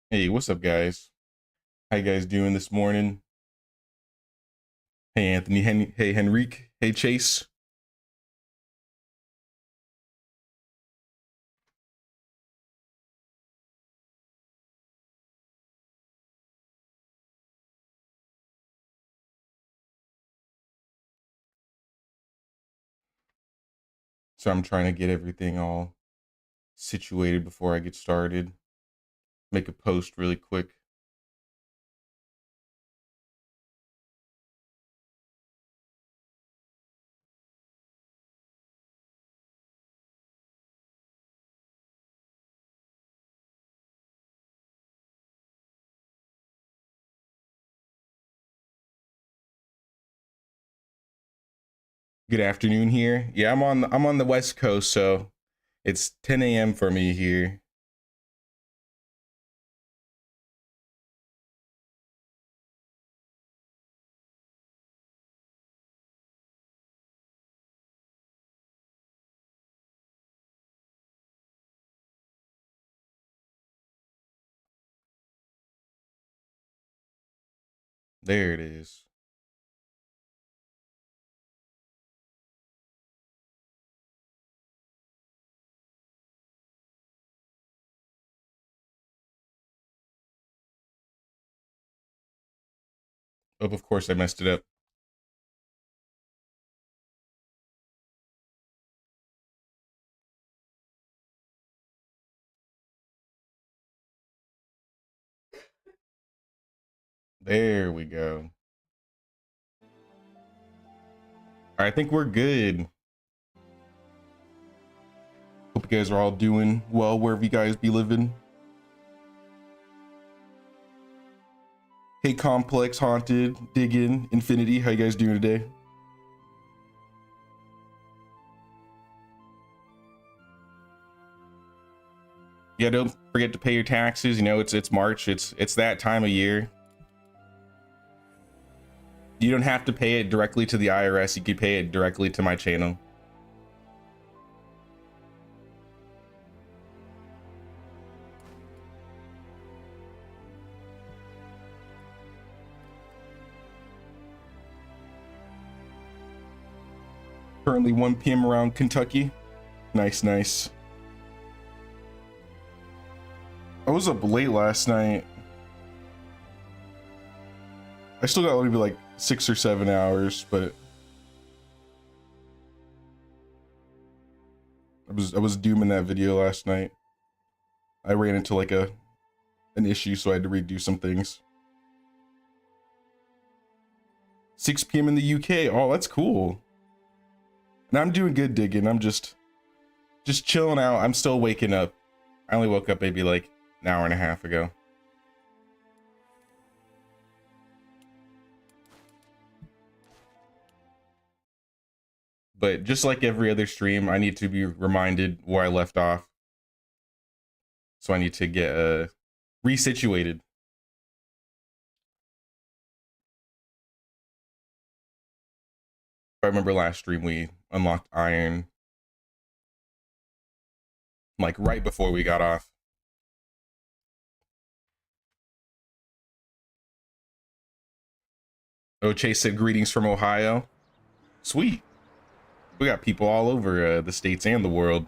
Hey, what's up, guys? How you guys doing this morning? Hey, Anthony. Hey, Henrique. Hey, Chase. So I'm trying to get everything all situated before I get started. Make a post really quick. Good afternoon here. Yeah, I'm on the West Coast, so it's 10 a.m. for me here. There it is. Oh, of course I messed it up. There we go. All right, I think we're good. Hope you guys are all doing well wherever you guys be living. Hey, Complex, Haunted, Diggin, Infinity. How you guys doing today? Yeah, don't forget to pay your taxes. You know, it's March. It's that time of year. You don't have to pay it directly to the IRS. You can pay it directly to my channel. Currently 1 p.m. around Kentucky. Nice, nice. I was up late last night. I still got maybe like 6 or 7 hours, but I was dooming that video last night. I ran into like an issue, so I had to redo some things. 6 p.m. in the UK. Oh, that's cool. And I'm doing good, Digging. I'm just chilling out. I'm still waking up. I only woke up maybe like an hour and a half ago. But just like every other stream, I need to be reminded where I left off. So I need to get resituated. I remember last stream we unlocked iron like right before we got off. Oh, Chase said greetings from Ohio. Sweet. We got people all over the states and the world.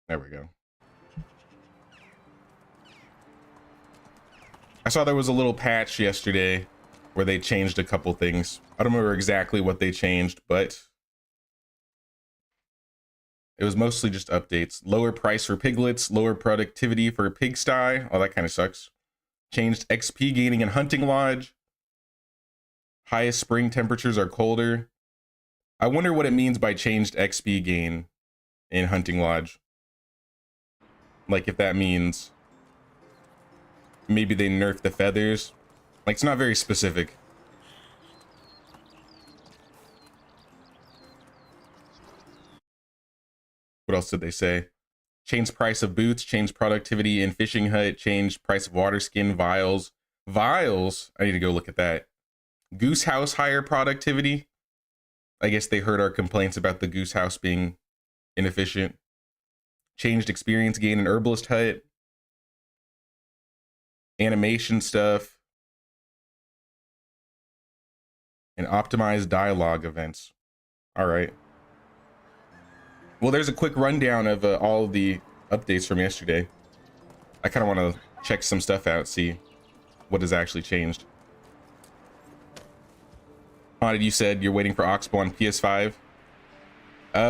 There we go. I saw there was a little patch yesterday where they changed a couple things. I don't remember exactly what they changed, but it was mostly just updates. Lower price for piglets, lower productivity for pigsty. Oh, that kind of sucks. Changed XP gaining in hunting lodge. Highest spring temperatures are colder. I wonder what it means by changed XP gain in hunting lodge. Like if that means maybe they nerfed the feathers. Like it's not very specific. What else did they say? Changed price of boots, changed productivity in fishing hut, changed price of water skin, vials. Vials? I need to go look at that. Goose house higher productivity. I guess they heard our complaints about the goose house being inefficient. Changed experience gain in herbalist hut. Animation stuff. And optimized dialogue events. All right. Well, there's a quick rundown of all of the updates from yesterday. I kind of want to check some stuff out, see what has actually changed. Haunted, you said you're waiting for Oxbow on PS5.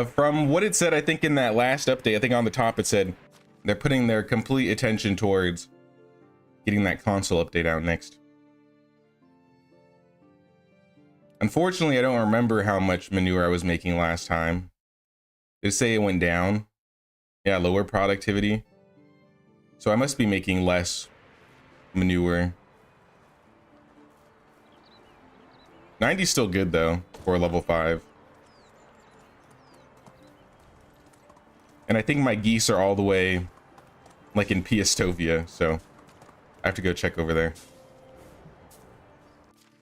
From what it said, I think in that last update, I think on the top it said they're putting their complete attention towards getting that console update out next. Unfortunately, I don't remember how much manure I was making last time. Did it say it went down? Yeah, lower productivity. So I must be making less manure. 90's still good though for level 5. And I think my geese are all the way like in Piastovia, so I have to go check over there.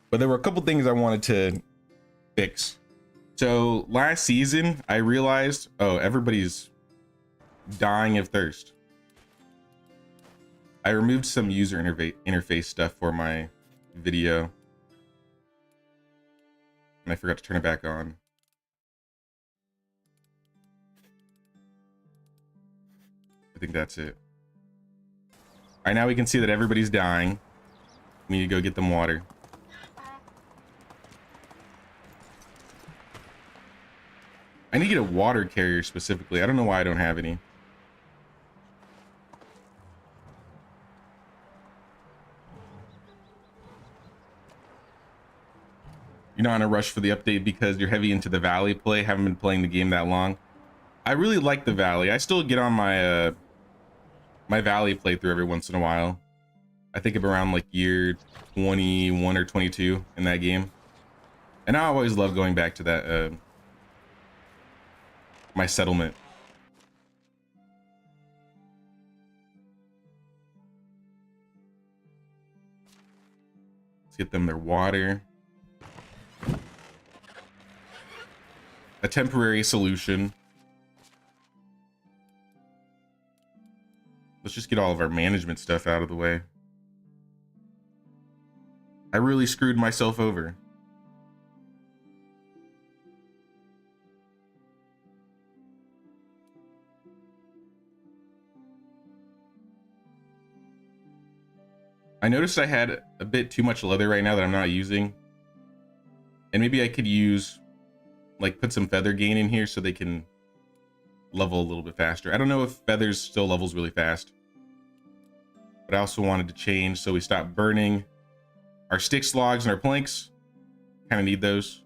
But there were a couple things I wanted to fix. So last season, I realized, oh, everybody's dying of thirst. I removed some user interface stuff for my video. And I forgot to turn it back on. I think that's it. All right, now we can see that everybody's dying. We need to go get them water. I need to get a water carrier specifically. I don't know why I don't have any. You're not in a rush for the update because you're heavy into the Valley play. Haven't been playing the game that long. I really like the Valley. I still get on my my Valley playthrough every once in a while. I think I'm around like year 21 or 22 in that game. And I always love going back to that my settlement. Let's get them their water. A temporary solution. Let's just get all of our management stuff out of the way. I really screwed myself over. I noticed I had a bit too much leather right now that I'm not using. And maybe I could use, like, put some feather gain in here so they can level a little bit faster. I don't know if feathers still levels really fast. But I also wanted to change so we stop burning our sticks, logs, and our planks. Kind of need those.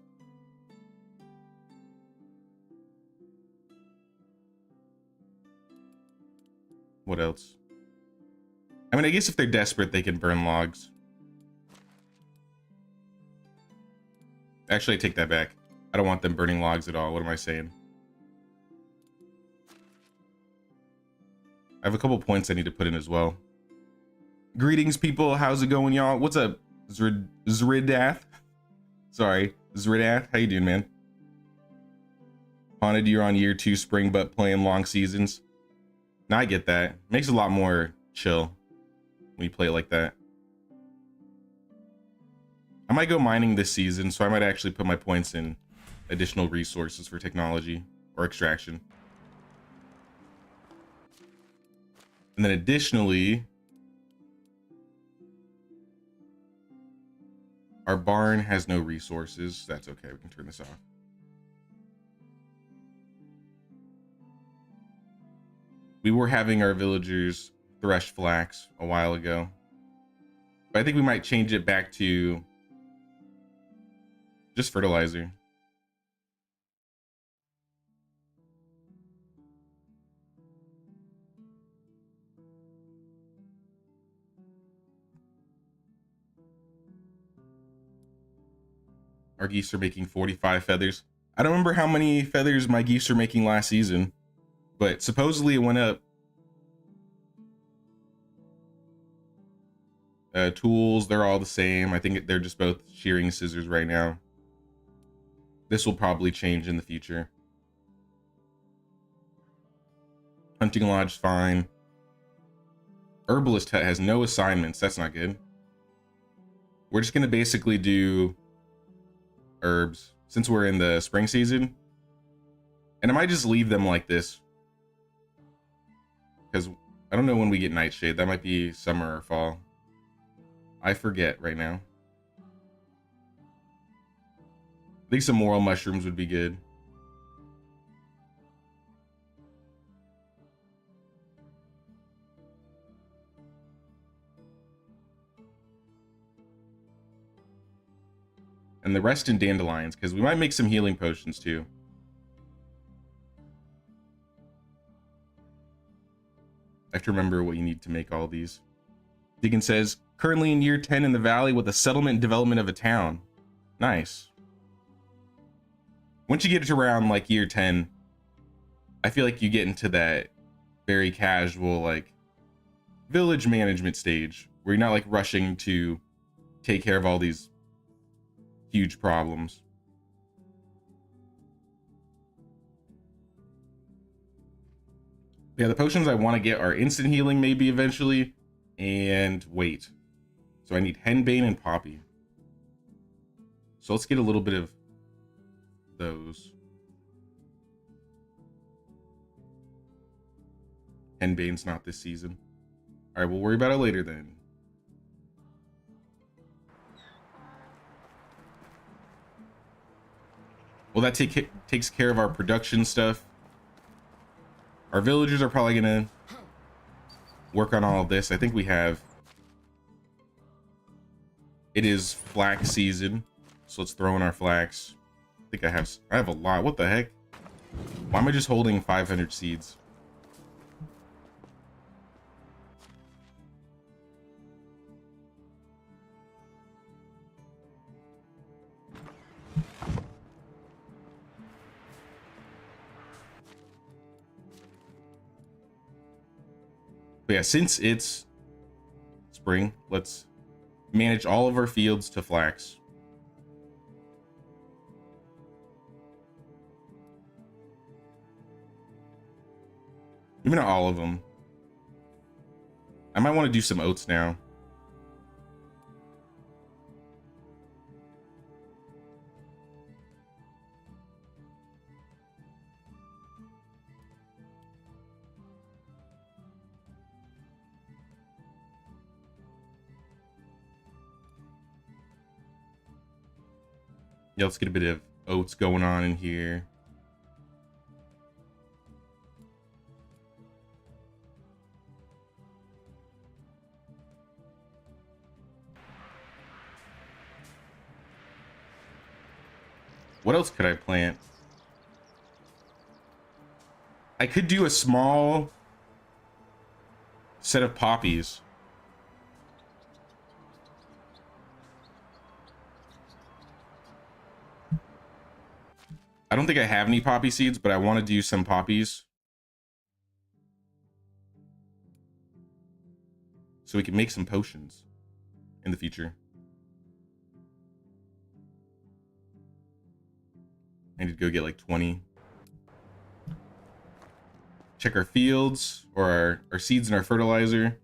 What else? I mean, I guess if they're desperate, they can burn logs. Actually, I take that back. I don't want them burning logs at all. What am I saying? I have a couple points I need to put in as well. Greetings, people. How's it going, y'all? What's up, Zridath? Sorry, Zridath. How you doing, man? Haunted, you're on year 2 spring, but playing long seasons. Now I get that. Makes it a lot more chill when you play it like that. I might go mining this season, so I might actually put my points in additional resources for technology or extraction. And then additionally, our barn has no resources. That's okay. We can turn this off. We were having our villagers thresh flax a while ago, but I think we might change it back to just fertilizer. Our geese are making 45 feathers. I don't remember how many feathers my geese are making last season, but supposedly it went up. Tools, they're all the same. I think they're just both shearing scissors right now. This will probably change in the future. Hunting lodge, fine. Herbalist hut has no assignments. That's not good. We're just gonna basically do herbs since we're in the spring season. And I might just leave them like this, because I don't know when we get nightshade. That might be summer or fall. I forget right now. I think some morel mushrooms would be good. And the rest in dandelions, because we might make some healing potions too. I have to remember what you need to make all these. Deacon says, currently in year 10 in the valley with the settlement and development of a town. Nice. Once you get to around like year 10, I feel like you get into that very casual like village management stage where you're not like rushing to take care of all these huge problems. Yeah, the potions I want to get are instant healing maybe eventually, and weight. So I need henbane and poppy. So let's get a little bit of those. Henbane's not this season. All right, we'll worry about it later then. Well, that takes care of our production stuff. Our villagers are probably gonna work on all of this. I think we have. It is flax season, so let's throw in our flax. I think I have a lot. What the heck? Why am I just holding 500 seeds? But yeah, since it's spring, let's manage all of our fields to flax. Maybe not all of them. I might want to do some oats now. Yeah, let's get a bit of oats going on in here. What else could I plant? I could do a small set of poppies. I don't think I have any poppy seeds, but I want to do some poppies, so we can make some potions in the future. I need to go get like 20. Check our fields, or our seeds and our fertilizer.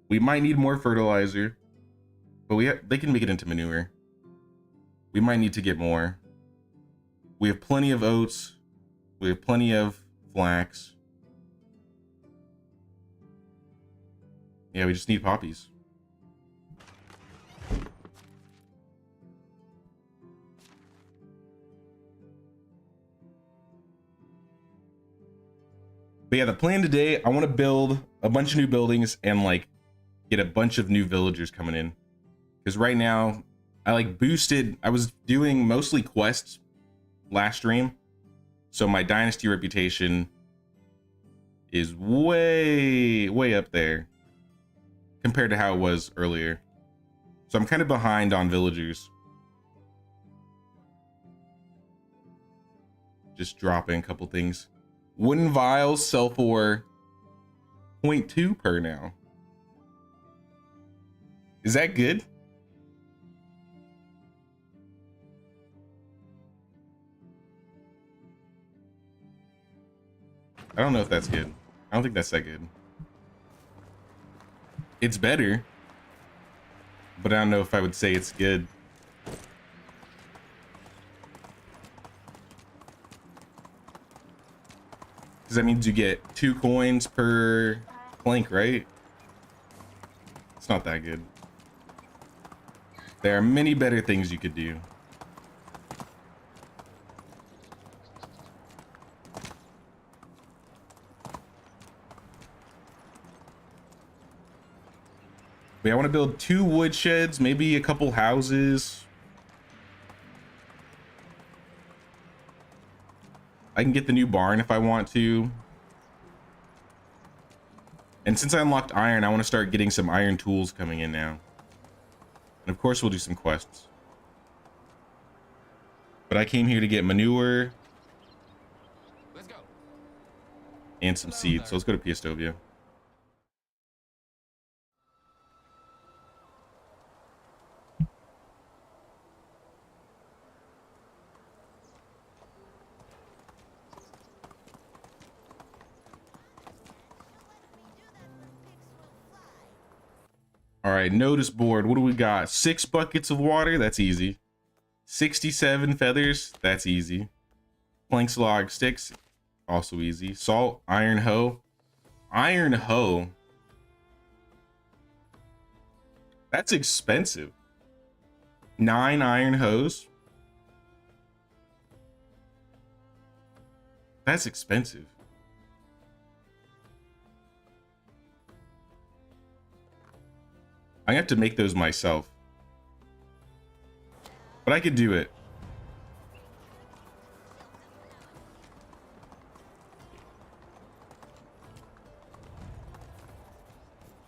We might need more fertilizer, but they can make it into manure. We might need to get more. We have plenty of oats. We have plenty of flax. Yeah, we just need poppies. But yeah, the plan today, I want to build a bunch of new buildings and like get a bunch of new villagers coming in. Because right now, I was doing mostly quests last stream, so my Dynasty reputation is way up there compared to how it was earlier. So I'm kind of behind on villagers. Just drop in a couple things. Wooden vials sell for 0.2 per now. Is that good? I don't know if that's good. I don't think that's that good. It's better, but I don't know if I would say it's good. Because that means you get 2 coins per plank, right? It's not that good. There are many better things you could do. But I want to build 2 wood sheds, maybe a couple houses. I can get the new barn if I want to. And since I unlocked iron, I want to start getting some iron tools coming in now. And of course, we'll do some quests. But I came here to get manure. Let's go. And some seeds. So let's go to Piastovia. All right, notice board. What do we got? 6 buckets of water. That's easy. 67 feathers. That's easy. Planks, log, sticks. Also easy. Salt, iron hoe. Iron hoe. That's expensive. 9 iron hoes. That's expensive. I have to make those myself, but I could do it.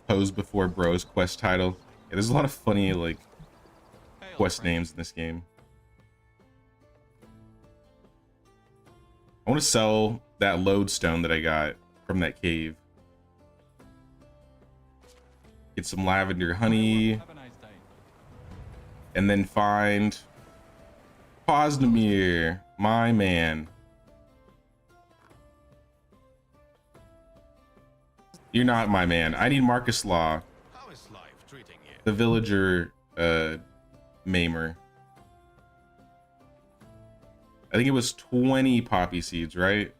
Pose before bros quest title. Yeah, there's a lot of funny like quest names in this game. I want to sell that lodestone that I got from that cave. Get some lavender honey. And then find Posnamir, my man. You're not my man. I need Marcus Law. How is life treating you? The villager maimer. I think it was 20 poppy seeds, right?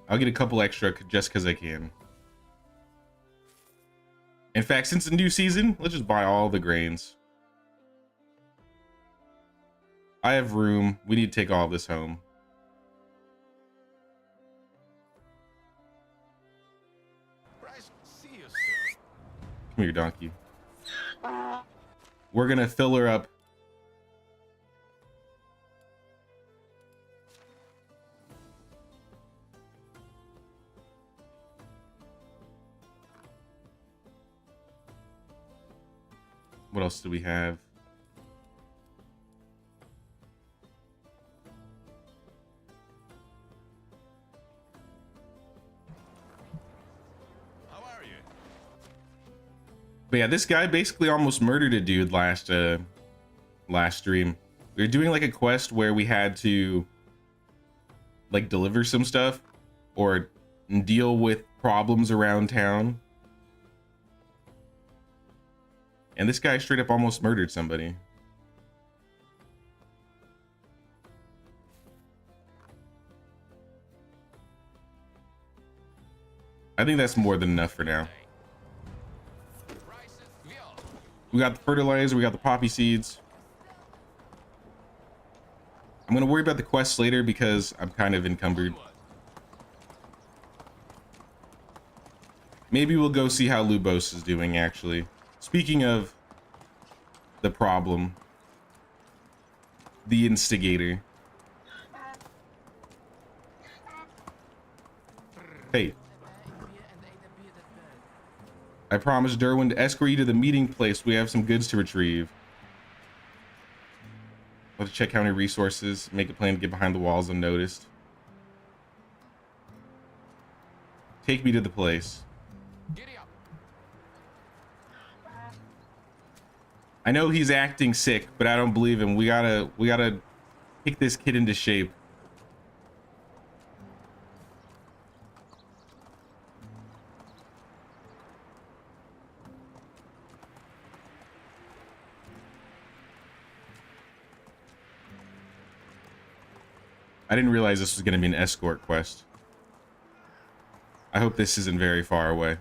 I'll get a couple extra just because I can. In fact, since the new season, let's just buy all the grains. I have room. We need to take all of this home. Come here, donkey. We're gonna fill her up. What else do we have? How are you? But yeah, this guy basically almost murdered a dude last stream. We were doing like a quest where we had to like deliver some stuff or deal with problems around town. And this guy straight up almost murdered somebody. I think that's more than enough for now. We got the fertilizer, we got the poppy seeds. I'm gonna worry about the quests later because I'm kind of encumbered. Maybe we'll go see how Lubos is doing actually. Speaking of the problem, the instigator. Hey. I promised Derwin to escort you to the meeting place. We have some goods to retrieve. I'll check how many resources. Make a plan to get behind the walls unnoticed. Take me to the place. I know he's acting sick, but I don't believe him. We gotta kick this kid into shape. I didn't realize this was gonna be an escort quest. I hope this isn't very far away.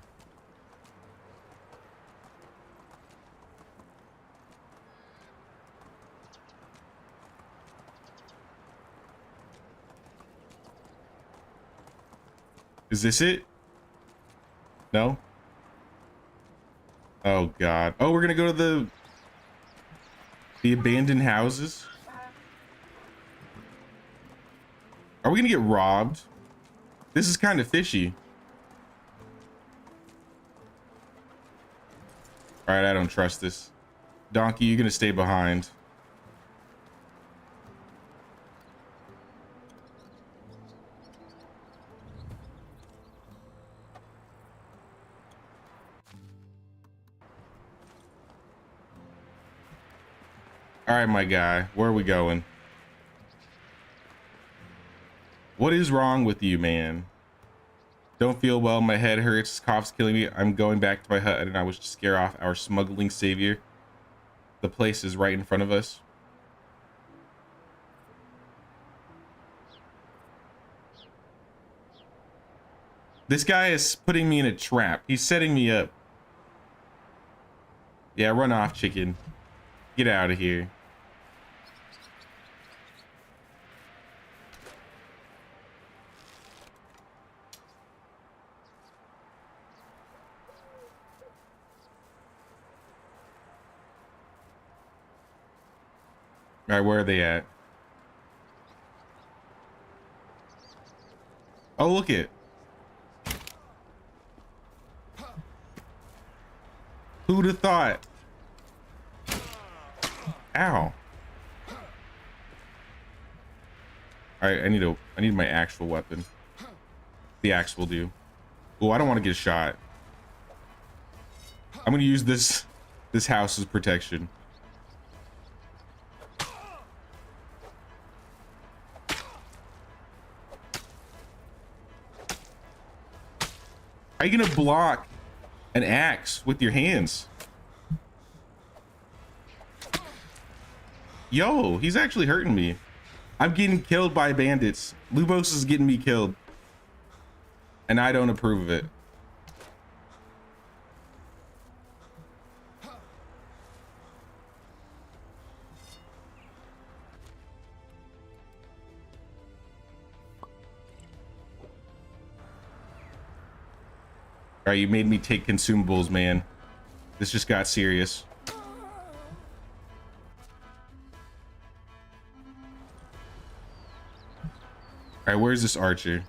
Is this it? No? Oh God. Oh, we're gonna go to the abandoned houses? Are we gonna get robbed? This is kind of fishy. All right, I don't trust this. Donkey, you're gonna stay behind. All right, my guy, where are we going? What is wrong with you, man? Don't feel well, my head hurts, cough's killing me. I'm going back to my hut and I wish to scare off our smuggling savior. The place is right in front of us. This guy is putting me in a trap. He's setting me up. Yeah, run off, chicken. Get out of here. All right, where are they at? Oh, look it. Who'd have thought? Ow. All right, I need my actual weapon. The axe will do. Oh, I don't want to get shot. I'm gonna use this house as protection. How are you gonna block an axe with your hands? Yo, he's actually hurting me. I'm getting killed by bandits. Lubos is getting me killed. And I don't approve of it. All right, you made me take consumables, man. This just got serious. All right, where's this archer?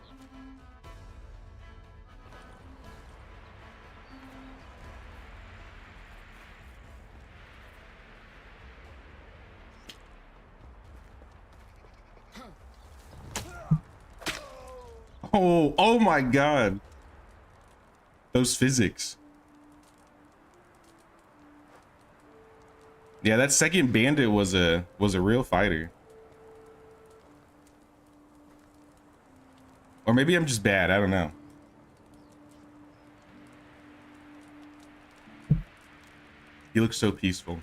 Oh my God. Those physics. Yeah, that second bandit was a real fighter. Or maybe I'm just bad, I don't know. He looks so peaceful.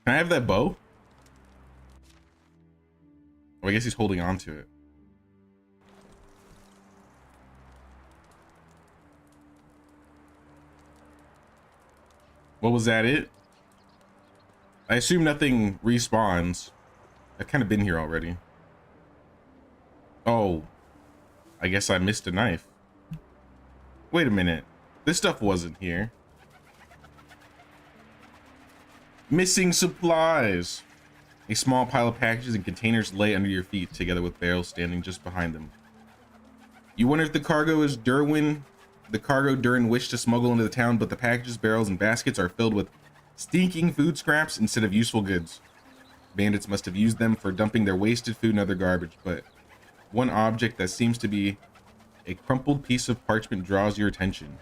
Can I have that bow? Oh, I guess he's holding on to it. What was that, it? I assume nothing respawns. I've kind of been here already. Oh, I guess I missed a knife. Wait a minute. This stuff wasn't here. Missing supplies. A small pile of packages and containers lay under your feet, together with barrels standing just behind them. You wonder if the cargo is the cargo Durin wished to smuggle into the town, but the packages, barrels, and baskets are filled with Stinking food scraps instead of useful goods. Bandits must have used them for dumping their wasted food and other garbage, but one object that seems to be a crumpled piece of parchment draws your attention.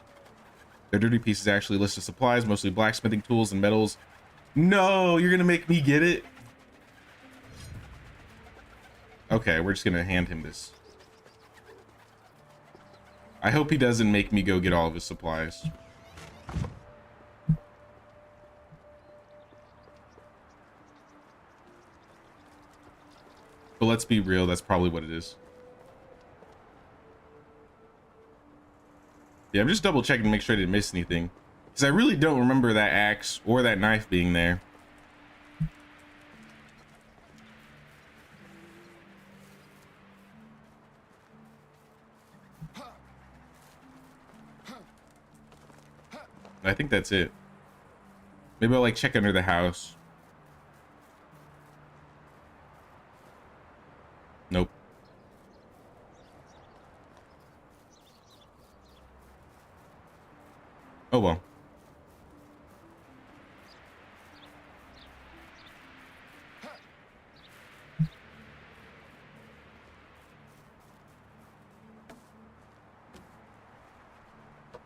Their dirty pieces actually list of supplies, mostly blacksmithing tools and metals. No, you're gonna make me get it? Okay, we're just gonna hand him this. I hope he doesn't make me go get all of his supplies. But let's be real, that's probably what it is. Yeah, I'm just double checking to make sure I didn't miss anything. Because I really don't remember that axe or that knife being there. I think that's it. Maybe I'll like check under the house. Nope. Oh well.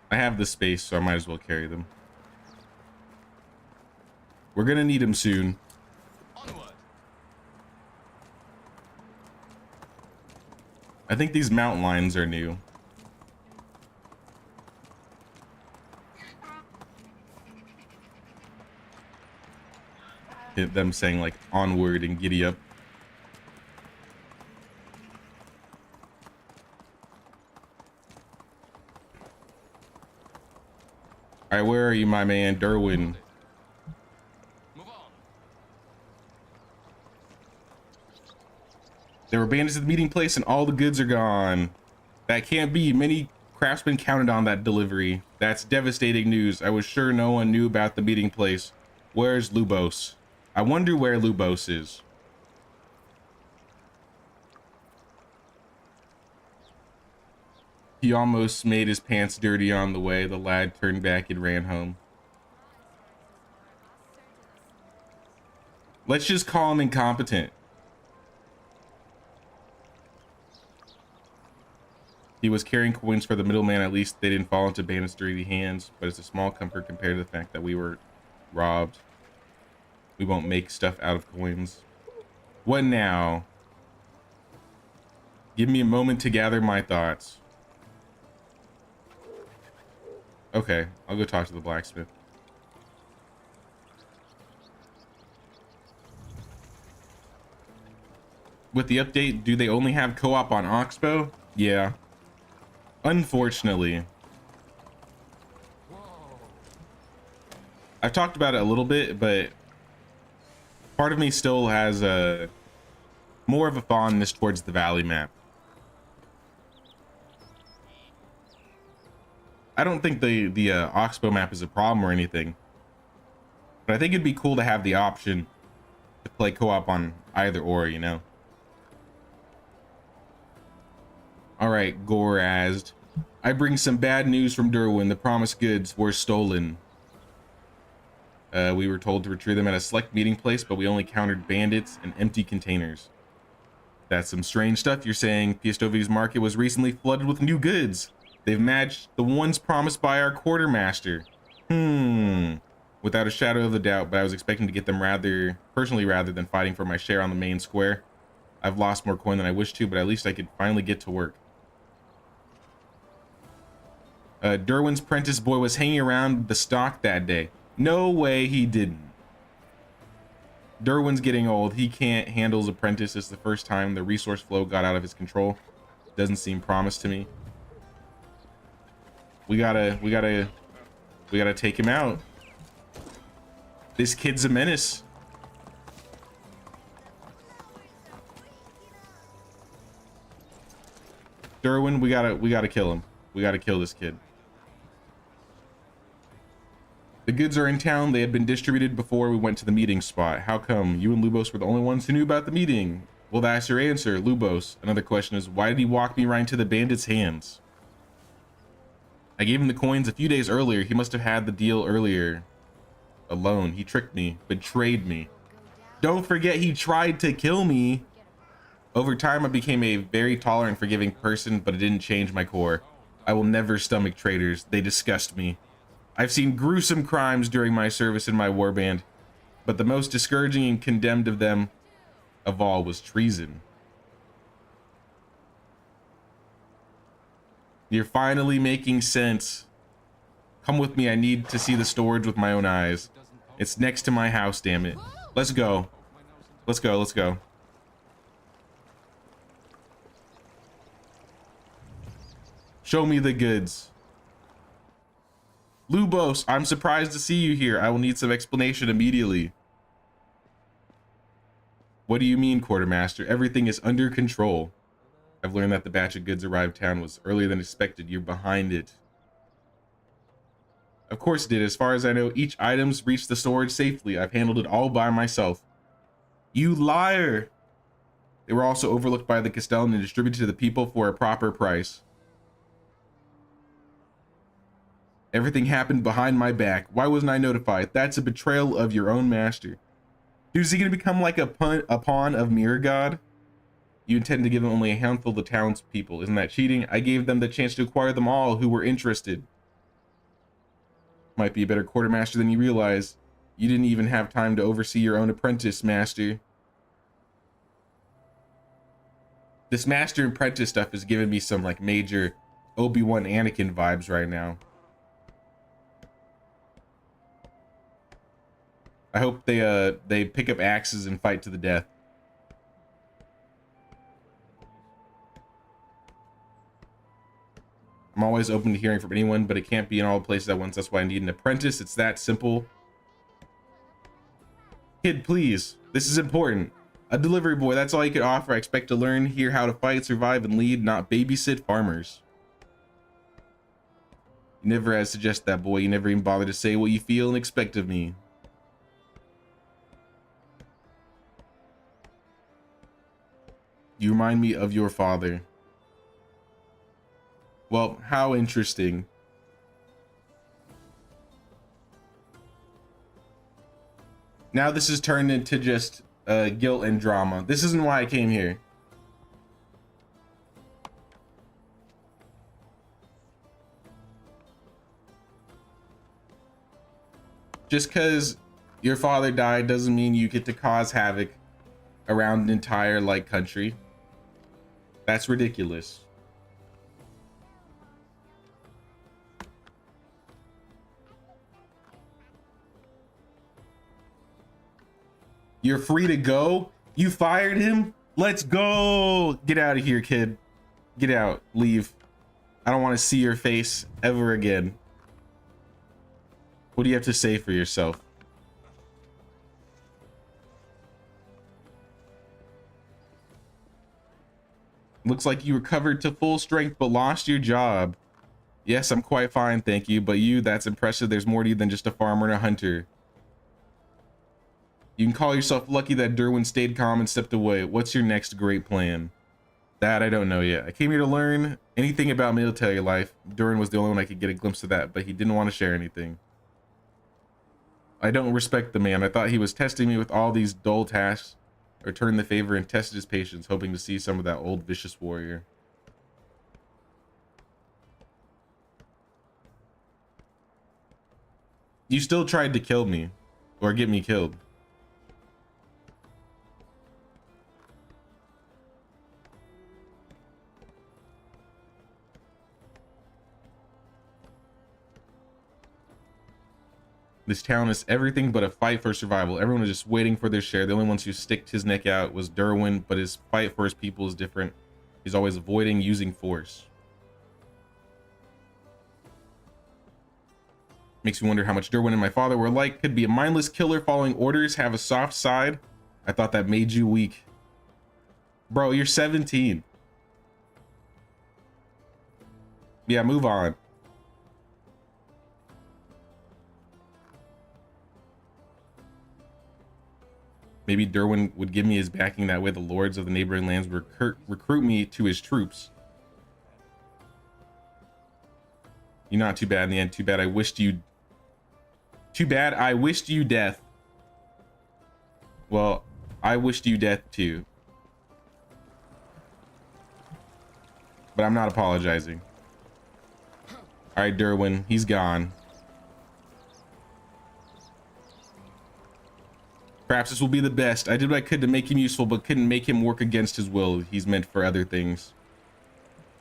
I have the space, so I might as well carry them. We're gonna need them soon. I think these mountain lions are new. Hit them saying like onward and giddy up. All right, where are you, my man, Derwin? Move on. There were bandits at the meeting place and all the goods are gone. That can't be. Many craftsmen counted on that delivery. That's devastating news. I was sure no one knew about the meeting place. Where's Lubos? I wonder where Lubos is. He almost made his pants dirty on the way. The lad turned back and ran home. Let's just call him incompetent. He was carrying coins for the middleman. At least they didn't fall into bandits' dirty hands, but it's a small comfort compared to the fact that we were robbed. We won't make stuff out of coins. What now? Give me a moment to gather my thoughts. Okay, I'll go talk to the blacksmith. With the update, do they only have co-op on Oxbow? Yeah. Unfortunately. I've talked about it a little bit, but part of me still has a more of a fondness towards the Valley map. I don't think the Oxbow map is a problem or anything, but I think it'd be cool to have the option to play co-op on either or, you know. All right, Gorazd. I bring some bad news from Derwin. The promised goods were stolen. We were told to retrieve them at a select meeting place, but we only countered bandits and empty containers. That's some strange stuff you're saying. Piastovi's market was recently flooded with new goods. They've matched the ones promised by our quartermaster. Without a shadow of a doubt, but I was expecting to get them personally rather than fighting for my share on the main square. I've lost more coin than I wished to, but at least I could finally get to work. Derwin's prentice boy was hanging around the stock that day. No way he didn't. Derwin's getting old. He can't handle his apprentice. It's the first time the resource flow got out of his control. Doesn't seem promised to me. We gotta take him out. This kid's a menace. Derwin, we gotta kill him. We gotta kill this kid. The goods are in town. They had been distributed before we went to the meeting spot. How come? You and Lubos were the only ones who knew about the meeting. Well, that's your answer, Lubos. Another question is, why did he walk me right into the bandits' hands? I gave him the coins a few days earlier. He must have had the deal earlier. alone. He tricked me, betrayed me. Don't forget he tried to kill me. Over time, I became a very tolerant, forgiving person, but it didn't change my core. I will never stomach traitors. They disgust me. I've seen gruesome crimes during my service in my warband, but the most discouraging and condemned of them of all was treason. You're finally making sense. Come with me. I need to see the storage with my own eyes. It's next to my house, damn it. Let's go. Let's go. Let's go. Show me the goods. Lubos, I'm surprised to see you here. I will need some explanation immediately. What do you mean, Quartermaster? Everything is under control. I've learned that the batch of goods arrived town was earlier than expected. You're behind it. Of course it did. As far as I know, each item's reached the storage safely. I've handled it all by myself. You liar! They were also overlooked by the Castellan and distributed to the people for a proper price. Everything happened behind my back. Why wasn't I notified? That's a betrayal of your own master. Dude, is he gonna become like a pawn of Mirror God? You intend to give him only a handful of the townspeople. Isn't that cheating? I gave them the chance to acquire them all who were interested. Might be a better quartermaster than you realize. You didn't even have time to oversee your own apprentice, master. This master and apprentice stuff is giving me some like major Obi-Wan Anakin vibes right now. I hope they pick up axes and fight to the death. I'm always open to hearing from anyone, but it can't be in all places at once. That's why I need an apprentice. It's that simple. Kid, please. This is important. A delivery boy, that's all you could offer. I expect to learn here how to fight, survive, and lead, not babysit farmers. You never had suggested that, boy. You never even bothered to say what you feel and expect of me. You remind me of your father. Well, how interesting. Now this is turned into just guilt and drama. This isn't why I came here. Just because your father died doesn't mean you get to cause havoc around an entire like country. That's ridiculous. You're free to go? You fired him? Let's go! Get out of here, kid. Get out. Leave. I don't want to see your face ever again. What do you have to say for yourself? Looks like you recovered to full strength but lost your job. Yes, I'm quite fine, thank you. But you, that's impressive. There's more to you than just a farmer and a hunter. You can call yourself lucky that Derwin stayed calm and stepped away. What's your next great plan? That I don't know yet. I came here to learn anything about military life. Derwin was the only one I could get a glimpse of that, but he didn't want to share anything. I don't respect the man. I thought he was testing me with all these dull tasks. Returned the favor and tested his patience, hoping to see some of that old vicious warrior. You still tried to kill me, or get me killed. This town is everything but a fight for survival. Everyone is just waiting for their share. The only ones who sticked his neck out was Derwin, but his fight for his people is different. He's always avoiding using force. Makes me wonder how much Derwin and my father were like. Could be a mindless killer following orders, have a soft side. I thought that made you weak. Bro, you're 17. Yeah, move on. Maybe Derwin would give me his backing. That way the lords of the neighboring lands would recruit me to his troops. You're not too bad in the end. Too bad I wished you'd Too bad. I wished you death. Well, I wished you death too. But I'm not apologizing. All right, Derwin, he's gone. Perhaps this will be the best. I did what I could to make him useful, but couldn't make him work against his will. He's meant for other things.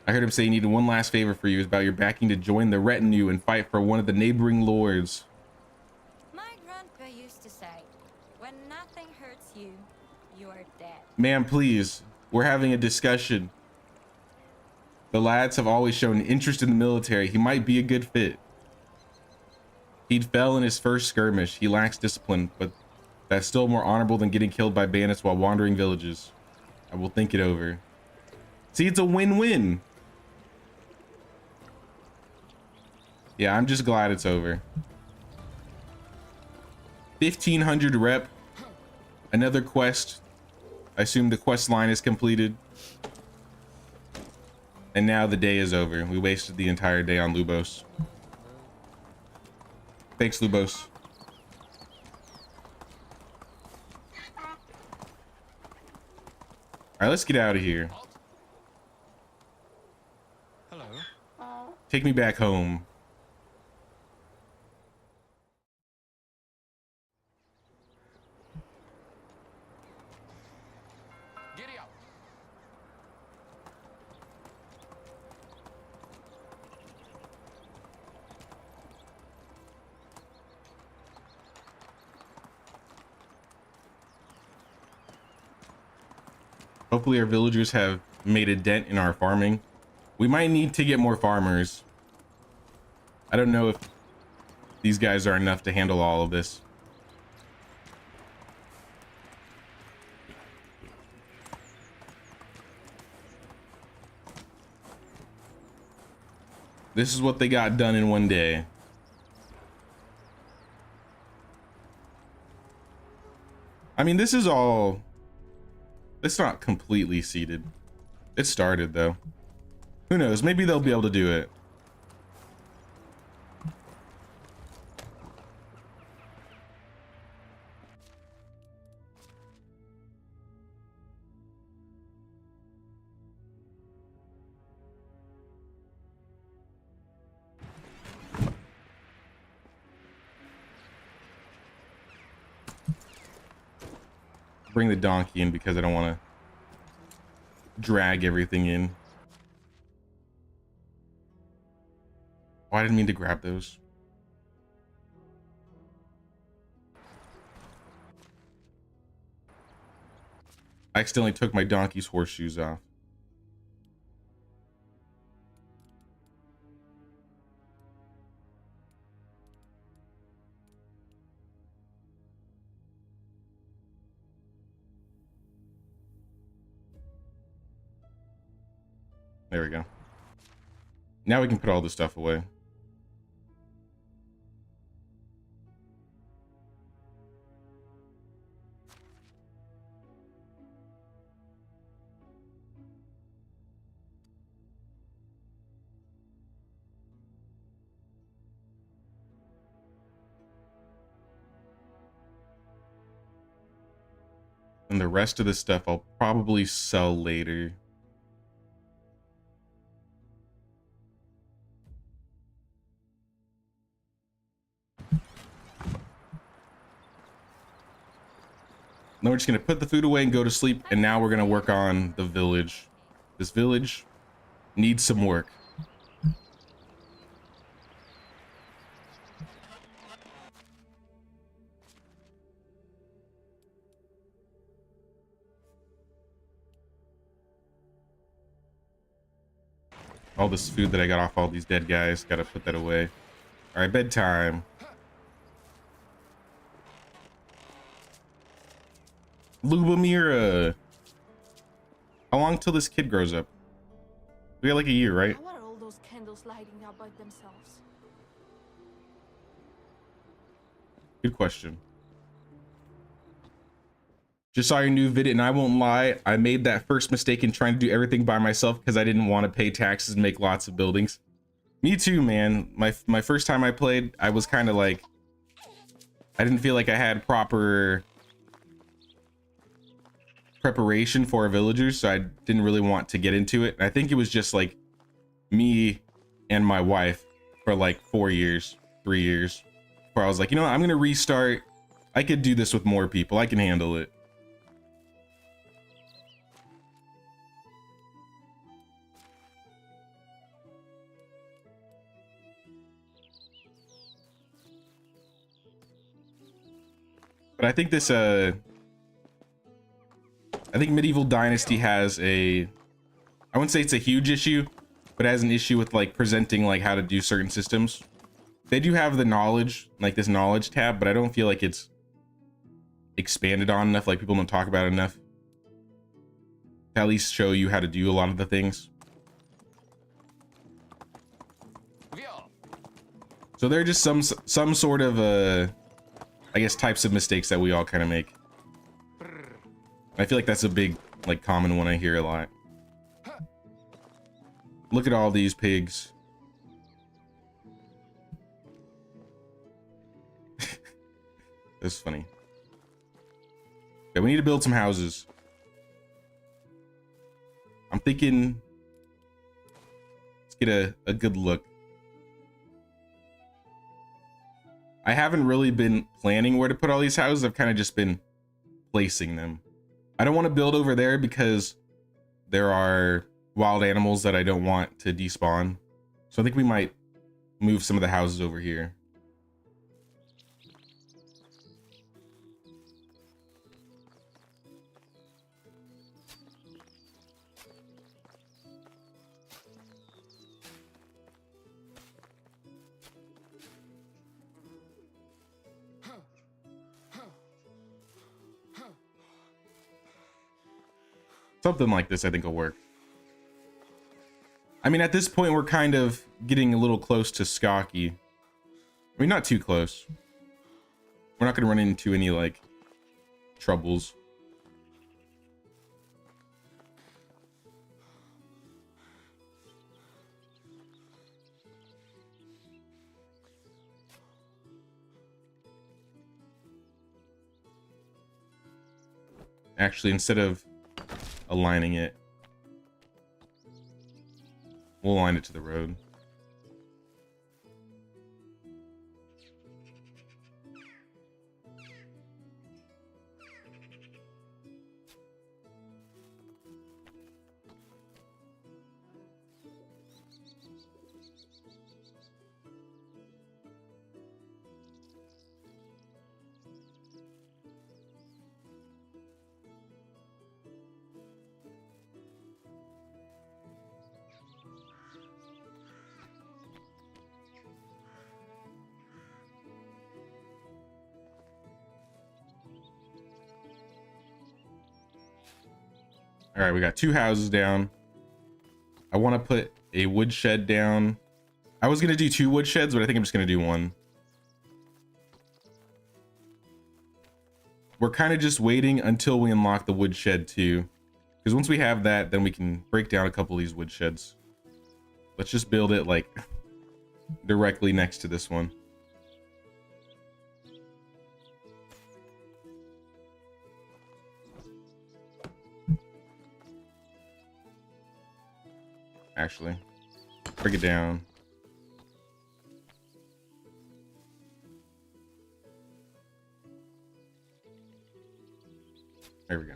I heard him say he needed one last favor for you. It's about your backing to join the retinue and fight for one of the neighboring lords. My grandpa used to say, when nothing hurts you, you're dead. Ma'am, please. We're having a discussion. The lads have always shown interest in the military. He might be a good fit. He'd fell in his first skirmish. He lacks discipline, but that's still more honorable than getting killed by bandits while wandering villages. I will think it over. See, it's a win-win. Yeah, I'm just glad it's over. 1500 rep. Another quest. I assume the quest line is completed. And now the day is over. We wasted the entire day on Lubos. Thanks, Lubos. All right, let's get out of here. Hello. Take me back home. Giddy up. Hopefully our villagers have made a dent in our farming. We might need to get more farmers. I don't know if these guys are enough to handle all of this. This is what they got done in one day. I mean, this is all... It's not completely seeded. It started, though. Who knows? Maybe they'll be able to do it. Bring the donkey in because I don't want to drag everything in. Oh, I didn't mean to grab those. I accidentally took my donkey's horseshoes off. There we go. Now we can put all this stuff away. And the rest of the stuff I'll probably sell later. Now we're just gonna put the food away and go to sleep, and now we're gonna work on the village. This village needs some work. All this food that I got off all these dead guys, gotta put that away. All right, bedtime. Lubomira. How long till this kid grows up? We got like a year, right? How are all those candles lighting up by themselves? Good question. Just saw your new vid, and I won't lie, I made that first mistake in trying to do everything by myself because I didn't want to pay taxes and make lots of buildings. Me too, man. My first time I played, I was kind of like, I didn't feel like I had proper preparation for our villagers, so I didn't really want to get into it. And I think it was just like me and my wife for like 4 years, 3 years, where I was like, you know what, I'm gonna restart. I could do this with more people. I can handle it. But I think this I think Medieval Dynasty has I wouldn't say it's a huge issue, but it has an issue with like presenting like how to do certain systems. They do have the knowledge, like this knowledge tab, but I don't feel like it's expanded on enough. Like people don't talk about it enough to at least show you how to do a lot of the things. So there are just some sort of I guess types of mistakes that we all kind of make. I feel like that's a big like common one I hear a lot. Look at all these pigs. That's funny. Yeah, we need to build some houses. I'm thinking let's get a good look. I haven't really been planning where to put all these houses. I've kind of just been placing them. I don't want to build over there because there are wild animals that I don't want to despawn. So I think we might move some of the houses over here. Something like this I think will work. I mean, at this point, we're kind of getting a little close to Skokie. I mean, not too close. We're not going to run into any, like, troubles. Actually, instead of aligning it, we'll align it to the road. All right, we got 2 houses down. I want to put a woodshed down. I was going to do 2 woodsheds, but I think I'm just going to do 1. We're kind of just waiting until we unlock the woodshed 2. Because once we have that, then we can break down a couple of these woodsheds. Let's just build it like directly next to this one. Actually, break it down. There we go.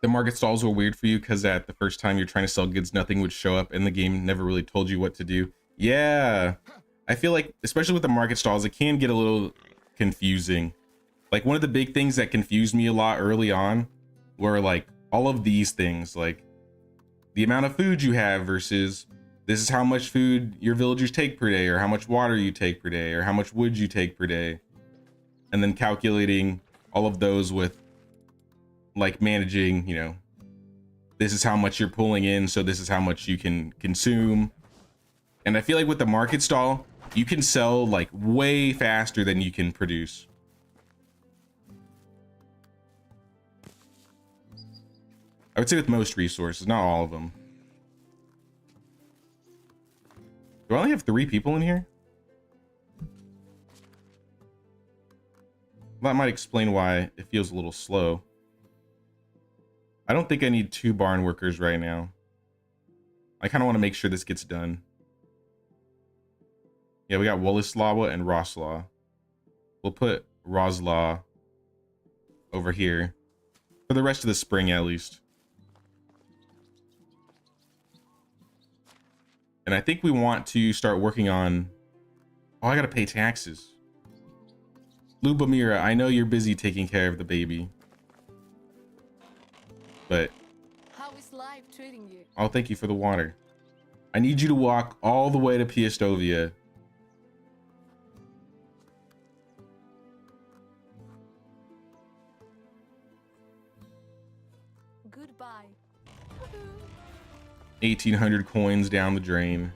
The market stalls were weird for you because at the first time you're trying to sell goods, nothing would show up and the game never really told you what to do. Yeah, I feel like, especially with the market stalls, it can get a little confusing. Like one of the big things that confused me a lot early on were like all of these things, like the amount of food you have versus this is how much food your villagers take per day, or how much water you take per day, or how much wood you take per day. And then calculating all of those with like managing, you know, this is how much you're pulling in, so this is how much you can consume. And I feel like with the market stall, you can sell like way faster than you can produce. I would say with most resources, not all of them. Do I only have 3 people in here? That might explain why it feels a little slow. I don't think I need 2 barn workers right now. I kind of want to make sure this gets done. Yeah, we got Woleslawa and Roslaw. We'll put Roslaw over here for the rest of the spring at least. And I think we want to start working on... Oh, I gotta pay taxes. Lubomira, I know you're busy taking care of the baby. But... How is life treating you? I'll thank you for the water. I need you to walk all the way to Piastovia. Goodbye. 1,800 coins down the drain.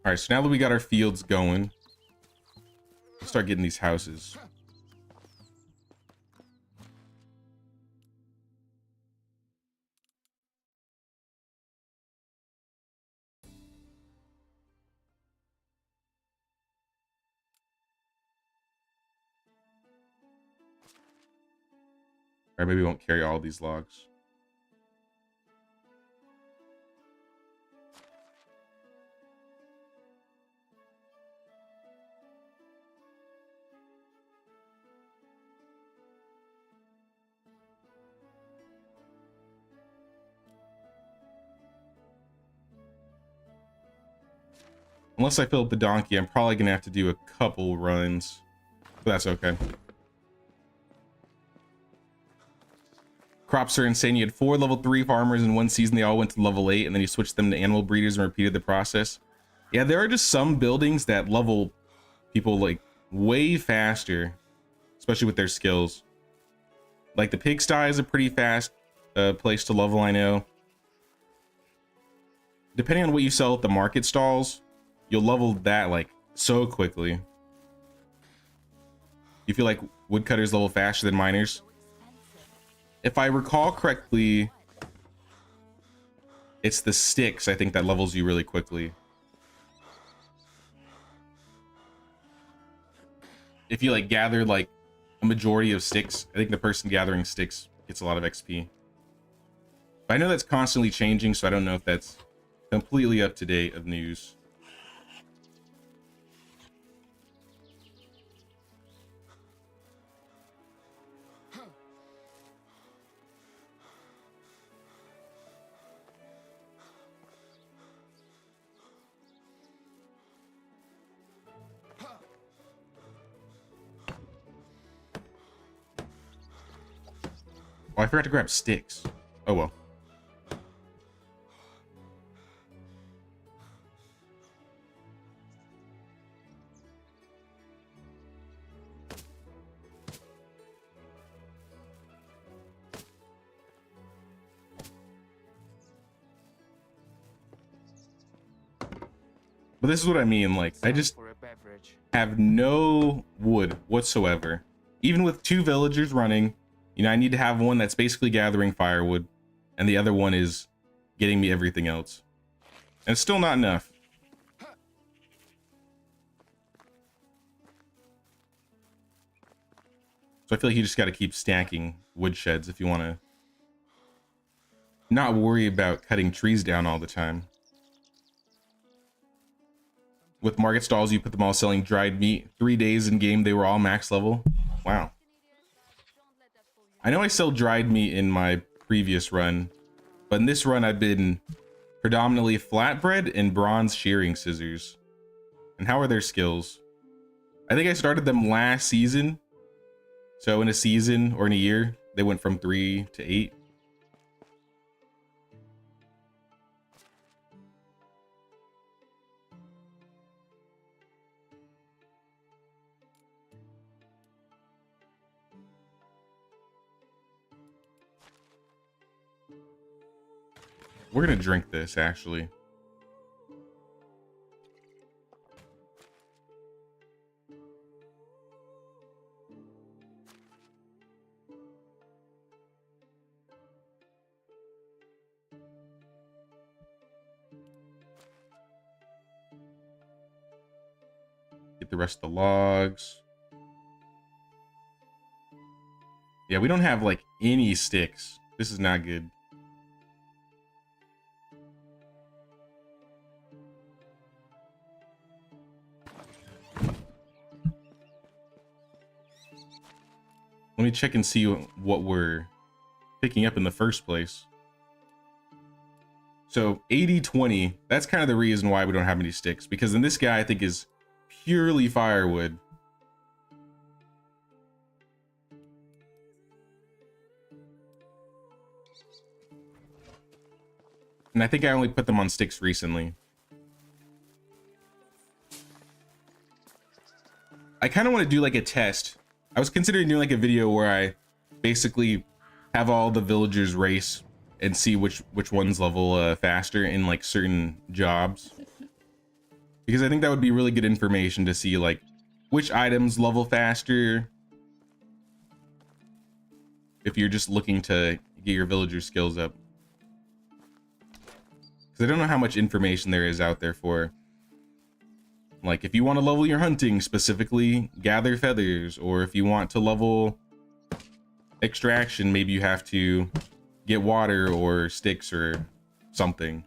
All right, so now that we got our fields going, let's start getting these houses. Or maybe we won't carry all these logs. Unless I fill up the donkey, I'm probably gonna have to do a couple runs. But that's okay. Crops are insane. You had 4 level 3 farmers in one season. They all went to level 8, and then you switched them to animal breeders and repeated the process. Yeah, there are just some buildings that level people like way faster, especially with their skills. Like the pigsty is a pretty fast place to level, I know. Depending on what you sell at the market stalls, you'll level that like so quickly. You feel like woodcutters level faster than miners? If I recall correctly, it's the sticks, I think, that levels you really quickly. If you like gather like a majority of sticks, I think the person gathering sticks gets a lot of XP. But I know that's constantly changing, so I don't know if that's completely up to date of news. Oh, I forgot to grab sticks. Oh well. But this is what I mean, like, I just have no wood whatsoever. Even with 2 villagers running, you know, I need to have one that's basically gathering firewood, and the other one is getting me everything else. And it's still not enough. So I feel like you just got to keep stacking wood sheds if you want to not worry about cutting trees down all the time. With market stalls, you put them all selling dried meat. 3 days in game, they were all max level. Wow. I know I sell dried meat in my previous run, but in this run, I've been predominantly flatbread and bronze shearing scissors. And how are their skills? I think I started them last season. So in a season or in a year, they went from 3 to 8. We're gonna drink this, actually. Get the rest of the logs. Yeah, we don't have like any sticks. This is not good. Let me check and see what we're picking up in the first place. So 80-20, that's kind of the reason why we don't have any sticks, because then this guy I think is purely firewood. And I think I only put them on sticks recently. I kind of want to do like a test. I was considering doing like a video where I basically have all the villagers race and see which ones level faster in like certain jobs. Because I think that would be really good information to see like which items level faster if you're just looking to get your villager skills up. Because I don't know how much information there is out there for, like, if you want to level your hunting, specifically gather feathers, or if you want to level extraction, maybe you have to get water or sticks or something.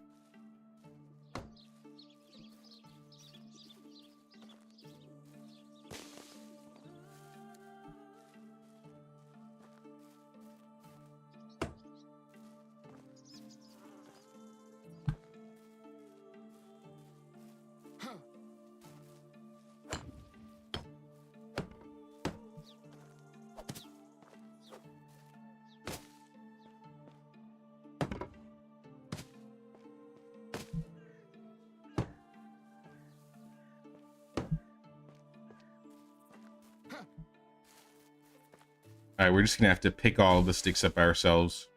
All right, we're just gonna have to pick all the sticks up ourselves.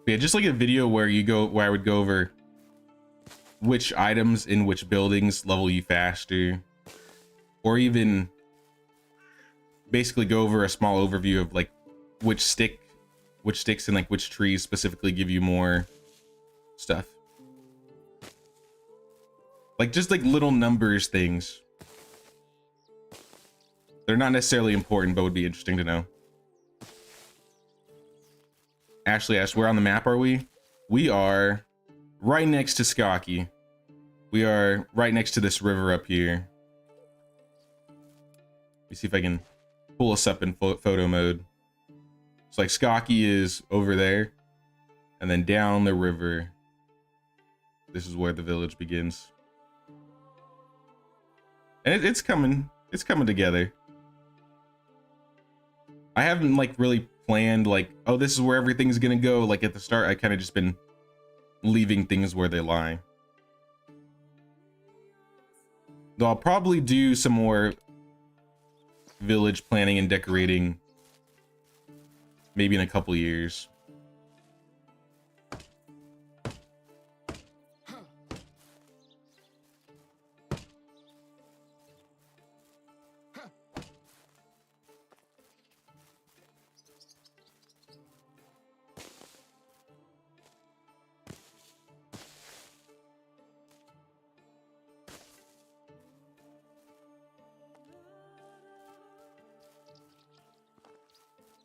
But yeah, just like a video where I would go over which items in which buildings level you faster, or even basically go over a small overview of like which sticks and like which trees specifically give you more stuff. Like just like little numbers things. They're not necessarily important, but would be interesting to know. Ashley asked, where on the map are we? We are right next to Skokie. We are right next to this river up here. Let me see if I can pull us up in photo mode. It's like Skokie is over there, and then down the river, this is where the village begins. And it's coming together. I haven't like really planned like, oh, this is where everything's gonna go. Like at the start, I kind of just been leaving things where they lie. Though I'll probably do some more village planning and decorating maybe in a couple years.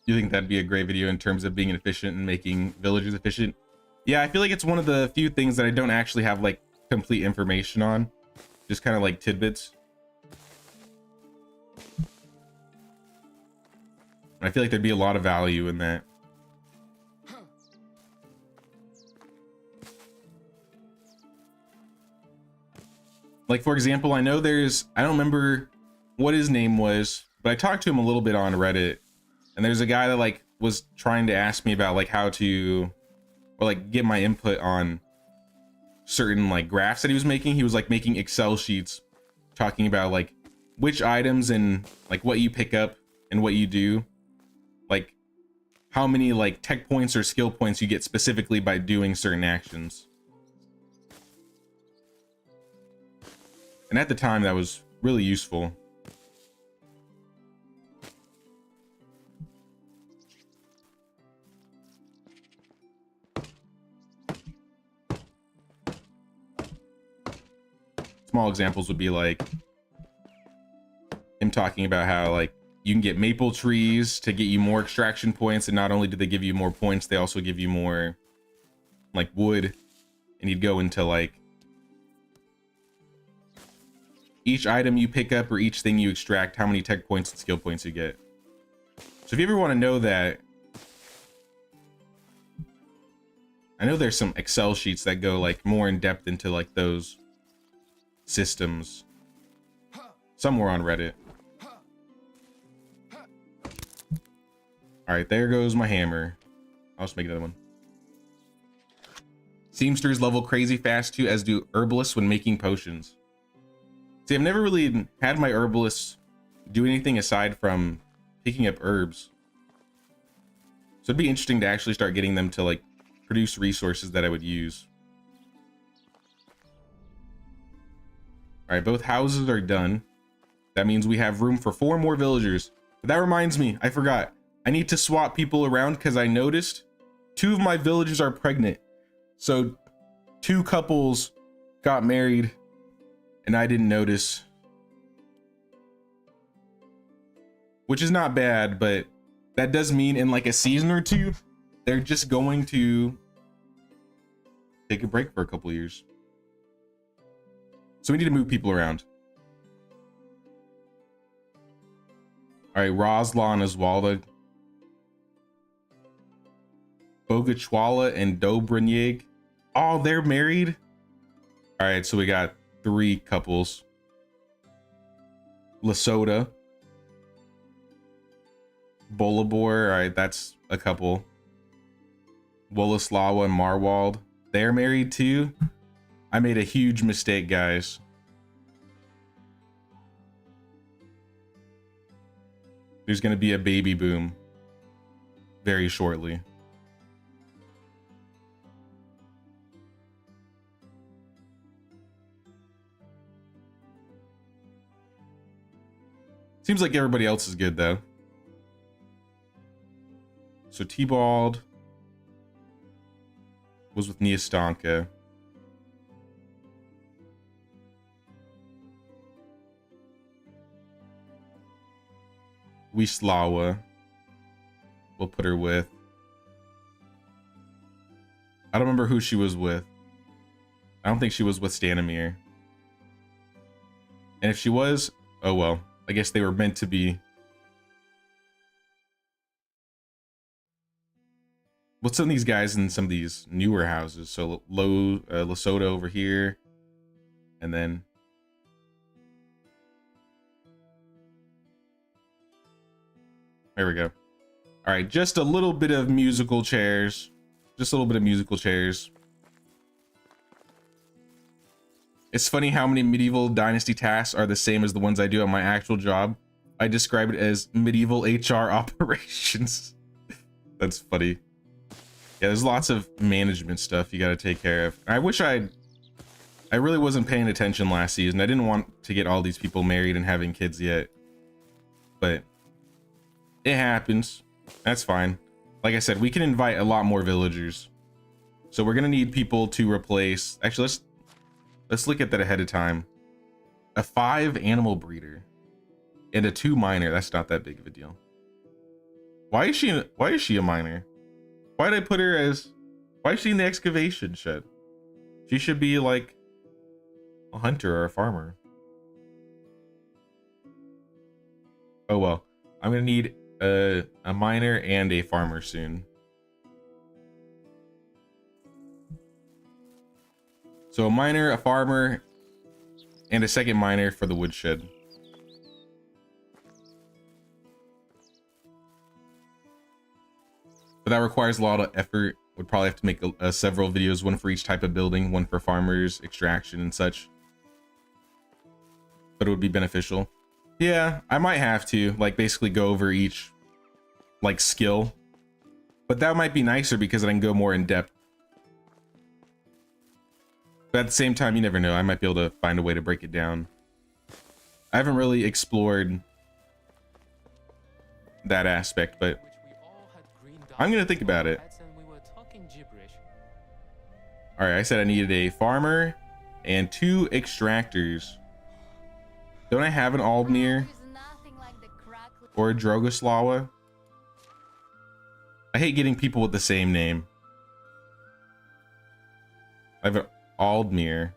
Do you think that'd be a great video in terms of being efficient and making villagers efficient? Yeah, I feel like it's one of the few things that I don't actually have like complete information on. Just kind of like tidbits. I feel like there'd be a lot of value in that. Like, for example, I know I don't remember what his name was, but I talked to him a little bit on Reddit. And there's a guy that like was trying to ask me about like how to, or like get my input on certain like graphs that he was making. He was like making Excel sheets talking about like which items and like what you pick up and what you do, like how many like tech points or skill points you get specifically by doing certain actions. And at the time that was really useful. Small examples would be like him talking about how like you can get maple trees to get you more extraction points, and not only do they give you more points, they also give you more like wood, and you'd go into like each item you pick up or each thing you extract, how many tech points and skill points you get. So if you ever want to know that, I know there's some Excel sheets that go like more in depth into like those systems somewhere on Reddit. All right, there goes my hammer. I'll just make another one. Seamsters level crazy fast too, as do herbalists when making potions. See, I've never really had my herbalists do anything aside from picking up herbs. So it'd be interesting to actually start getting them to like produce resources that I would use. All right, both houses are done. That means we have room for 4 more villagers. But that reminds me, I forgot. I need to swap people around because I noticed 2 of my villagers are pregnant. So 2 couples got married and I didn't notice. Which is not bad, but that does mean in like a season or 2, they're just going to take a break for a couple years. So we need to move people around. All right, Rosla and Oswalda, Bogachwala and Dobranyig. Oh, they're married. All right, so we got 3 couples. Lesota, Bolibor. All right, that's a couple. Wolaslawa and Marwald. They're married too. I made a huge mistake, guys. There's going to be a baby boom very shortly. Seems like everybody else is good though. So T-Bald was with Niastanka. Wisława, we'll put her with. I don't remember who she was with. I don't think she was with Stanimir. And if she was, oh well. I guess they were meant to be. What's some of these guys in some of these newer houses? So Lesotho over here, and then there we go. All right, just a little bit of musical chairs. Just a little bit of musical chairs. It's funny how many medieval dynasty tasks are the same as the ones I do on my actual job. I describe it as medieval HR operations. That's funny. Yeah, there's lots of management stuff you got to take care of. I really wasn't paying attention last season. I didn't want to get all these people married and having kids yet. But it happens. That's fine. Like I said, we can invite a lot more villagers. So we're going to need people to replace... Actually, let's look at that ahead of time. A 5 animal breeder and a 2 miner. That's not that big of a deal. Why is she a miner? Why did I put her as... Why is she in the excavation shed? She should be like a hunter or a farmer. Oh well. I'm gonna need a miner and a farmer soon. So a miner, a farmer, and a second miner for the woodshed. But that requires a lot of effort. Would probably have to make several videos, one for each type of building, one for farmers, extraction, and such. But it would be beneficial. Yeah, I might have to, like, basically go over each, like, skill. But that might be nicer because I can go more in depth. But at the same time, you never know. I might be able to find a way to break it down. I haven't really explored that aspect, but I'm gonna think about it. All right, I said I needed a farmer, and 2 extractors. Don't I have an Aldmere There's nothing like the crackle. or a Drogoslawa? I hate getting people with the same name. I have an Aldmere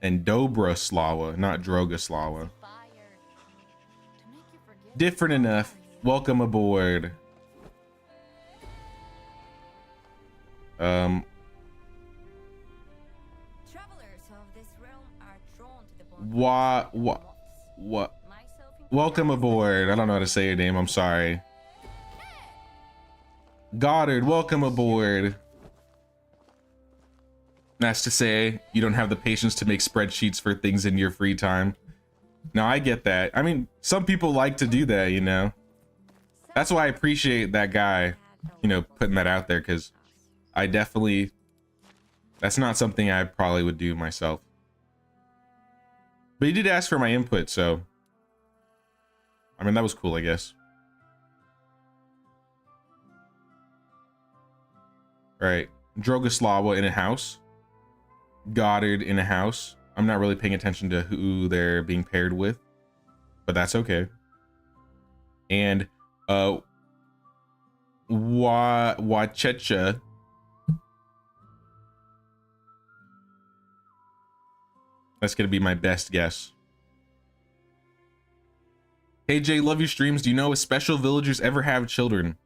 and Dobroslawa, not Drogoslawa. Fire to make you forget. Different enough. Welcome aboard. Travelers of this realm are drawn to the What? bonfires. What? Myself included. Welcome aboard. I don't know how to say your name. I'm sorry. Goddard, welcome aboard. That's to say, you don't have the patience to make spreadsheets for things in your free time. No, I get that. I mean, some people like to do that, you know. That's why I appreciate that guy, you know, putting that out there, because I definitely, that's not something I probably would do myself. But he did ask for my input, so I mean, that was cool, I guess. All right, Drogoslawa in a house, Goddard in a house. I'm not really paying attention to who they're being paired with, but that's okay. And Wachecha. That's gonna be my best guess. Hey Jay, love your streams. Do you know if special villagers ever have children?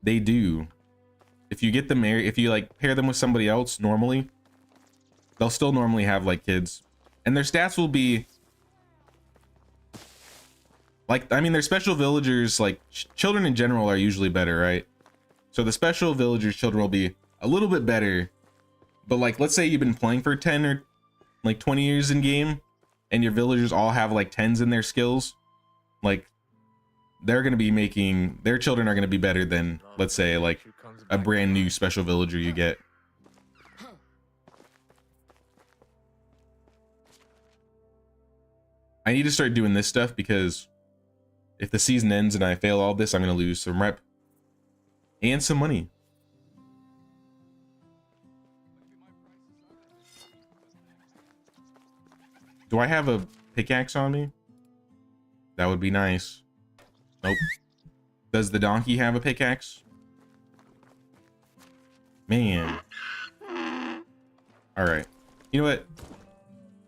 They do. If you get them married, if you like pair them with somebody else normally, they'll still normally have like kids, and their stats will be like, I mean, their special villagers, like children in general are usually better, right? So the special villagers children will be a little bit better, but like, let's say you've been playing for 10 or like 20 years in game, and your villagers all have like 10s in their skills, like they're going to be making, their children are going to be better than, let's say, like a brand new special villager you get. I need to start doing this stuff, because if the season ends and I fail all this, I'm going to lose some rep and some money. Do I have a pickaxe on me? That would be nice. Nope. Does the donkey have a pickaxe? Man. All right. You know what?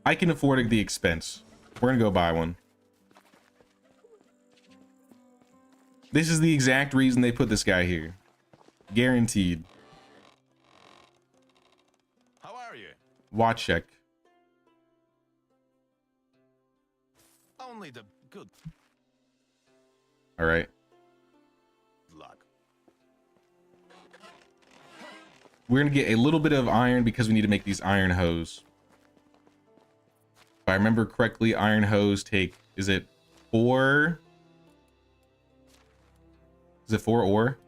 I can afford the expense. We're gonna go buy one. This is the exact reason they put this guy here. Guaranteed. How are you? Watch check. Only the good All right. luck. We're gonna get a little bit of iron because we need to make these iron hose. If I remember correctly, iron hose take, is it 4? Is it 4 ore?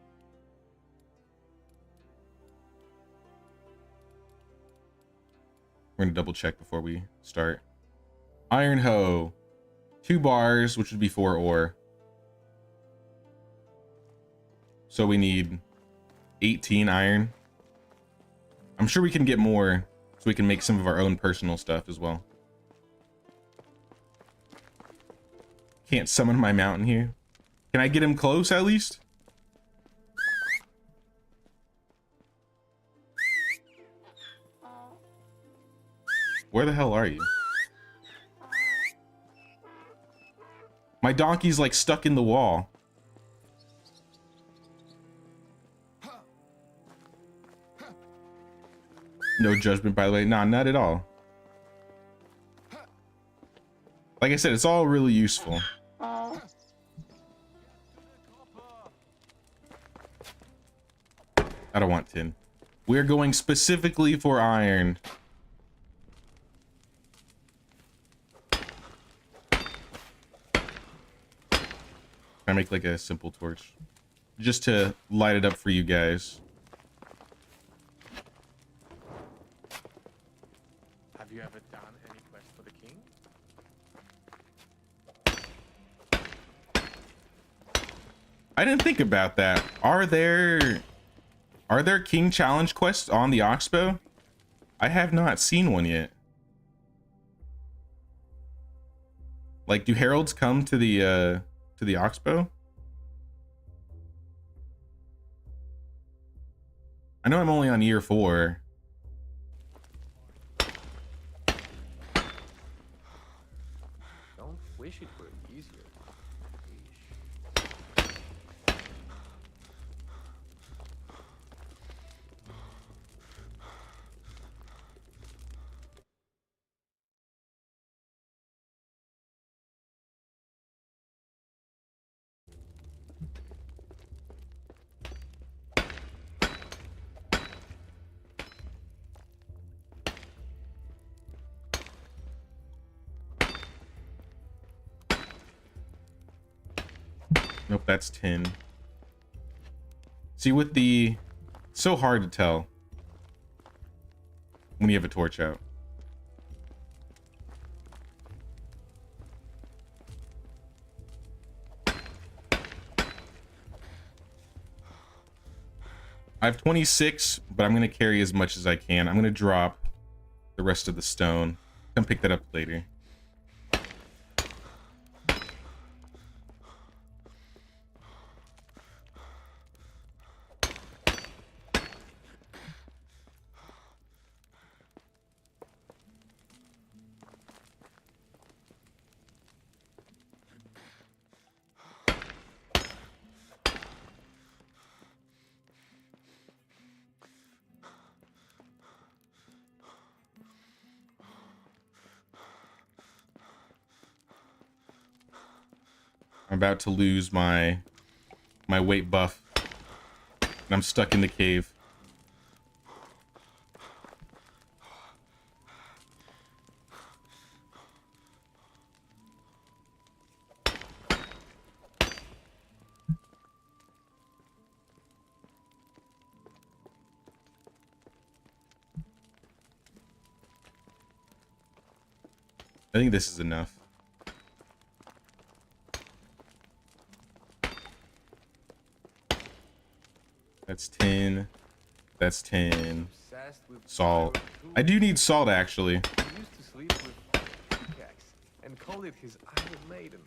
We're gonna double check before we start. Iron hoe, 2 bars, which would be 4 ore. So we need 18 iron. I'm sure we can get more, so we can make some of our own personal stuff as well. Can't summon my mountain here. Can I get him close at least? Where the hell are you? My donkey's like stuck in the wall. No judgment, by the way. Nah, not at all. Like I said, it's all really useful. I don't want tin. We're going specifically for iron. I make like a simple torch just to light it up for you guys. Have you ever done any quest for the king? I didn't think about that. Are there king challenge quests on the Oxbow? I have not seen one yet. Like, do heralds come to the Oxbow? I know I'm only on year 4. Don't wish it were easier. Nope, that's 10. See, with the... so hard to tell when you have a torch out. I have 26, but I'm going to carry as much as I can. I'm going to drop the rest of the stone. Come pick that up later. I'm about to lose my weight buff. And I'm stuck in the cave. I think this is enough. That's 10. That's 10. Obsessed with Salt. Iron I do need salt, actually. He used to sleep with pickaxe and called it his Iron Maiden.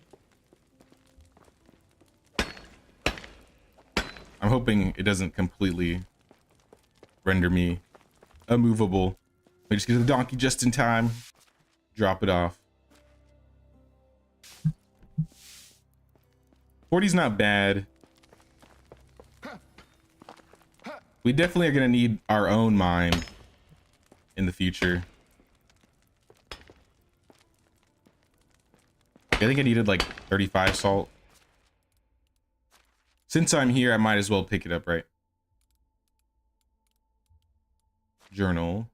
I'm hoping it doesn't completely render me immovable. I just get the donkey just in time. Drop it off. 40's not bad. We definitely are going to need our own mine in the future. I think I needed like 35 salt. Since I'm here, I might as well pick it up, right? Journal.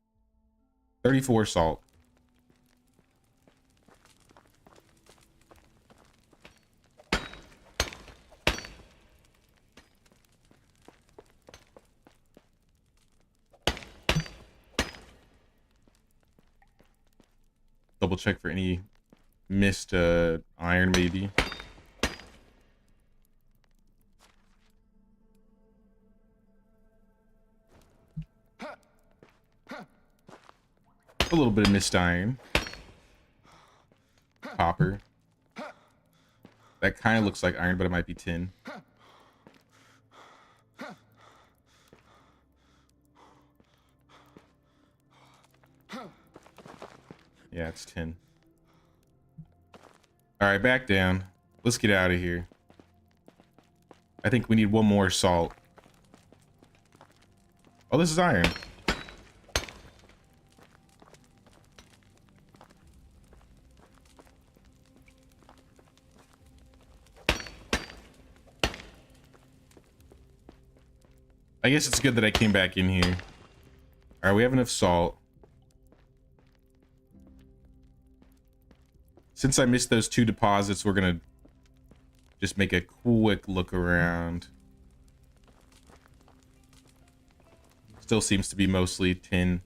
34 salt. Double check for any missed iron, maybe. A little bit of missed iron. Copper. That kind of looks like iron, but it might be tin. Yeah, it's tin. All right, back down. Let's get out of here. I think we need one more salt. Oh, this is iron. I guess it's good that I came back in here. All right, we have enough salt. Since I missed those 2 deposits, we're gonna just make a quick look around. Still seems to be mostly tin.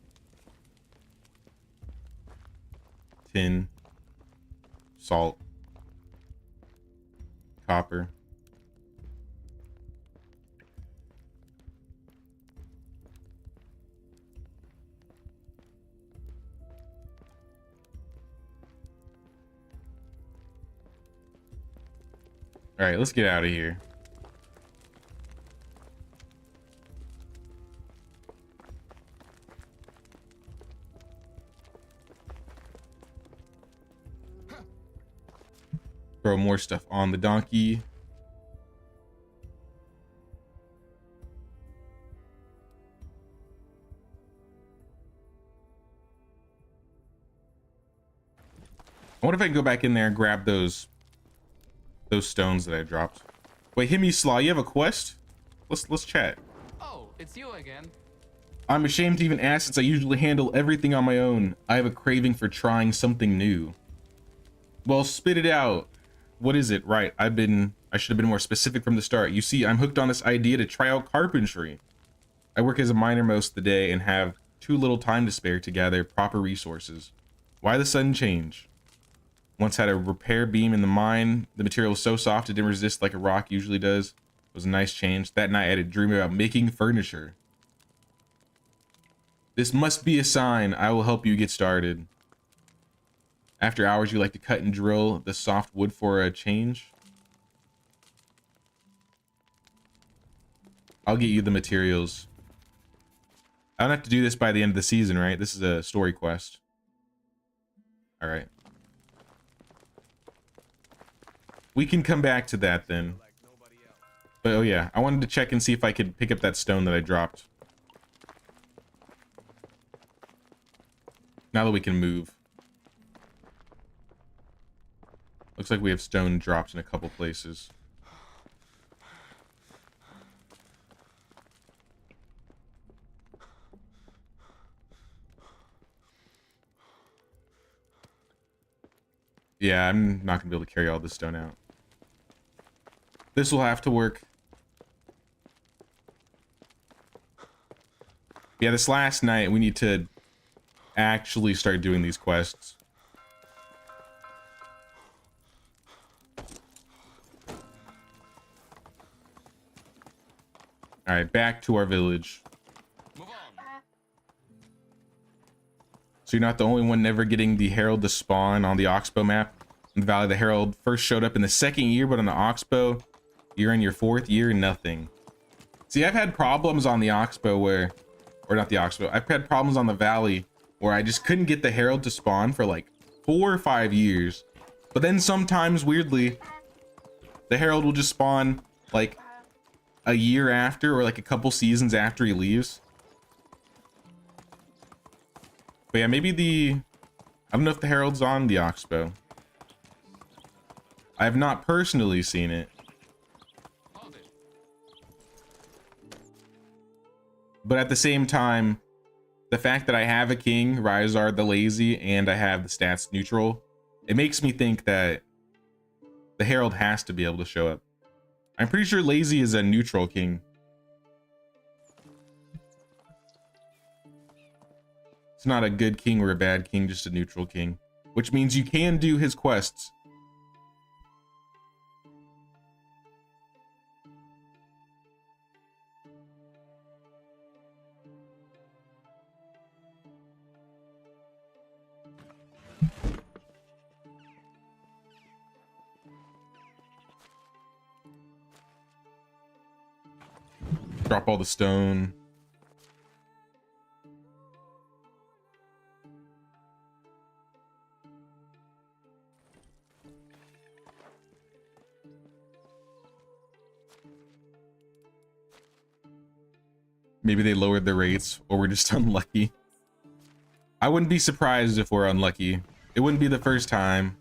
Tin. Salt. Copper. All right, let's get out of here. Throw more stuff on the donkey. I wonder if I can go back in there and grab those stones that I dropped. Wait, hit me, Slaw. You have a quest? Let's chat. Oh, it's you again. I'm ashamed to even ask since I usually handle everything on my own. I have a craving for trying something new. Well, spit it out. What is it? Right, I should have been more specific from the start. You see, I'm hooked on this idea to try out carpentry. I work as a miner most of the day and have too little time to spare to gather proper resources. Why the sudden change? Once had a repair beam in the mine. The material was so soft it didn't resist like a rock usually does. It was a nice change. That night I had a dream about making furniture. This must be a sign. I will help you get started. After hours, you like to cut and drill the soft wood for a change? I'll get you the materials. I don't have to do this by the end of the season, right? This is a story quest. All right. We can come back to that then. But oh yeah, I wanted to check and see if I could pick up that stone that I dropped. Now that we can move. Looks like we have stone drops in a couple places. Yeah, I'm not gonna be able to carry all this stone out. This will have to work. Yeah, this last night we need to actually start doing these quests. All right, back to our village. Move on. So you're not the only one never getting the Herald to spawn on the Oxbow map. In the Valley, the Herald first showed up in the 2nd year, but on the Oxbow, you're in your 4th year, nothing. See, I've had problems on the Oxbow where, or not the Oxbow, I've had problems on the Valley where I just couldn't get the Herald to spawn for like 4 or 5 years. But then sometimes, weirdly, the Herald will just spawn like a year after or like a couple seasons after he leaves. But yeah, maybe I don't know if the Herald's on the Oxbow. I have not personally seen it. Hold it. But at the same time, the fact that I have a king, Ryzar the Lazy, and I have the stats neutral, it makes me think that the Herald has to be able to show up. I'm pretty sure Lazy is a neutral king. It's not a good king or a bad king, just a neutral king. Which means you can do his quests. Drop all the stone. Maybe they lowered the rates, or we're just unlucky. I wouldn't be surprised if we're unlucky. It wouldn't be the first time.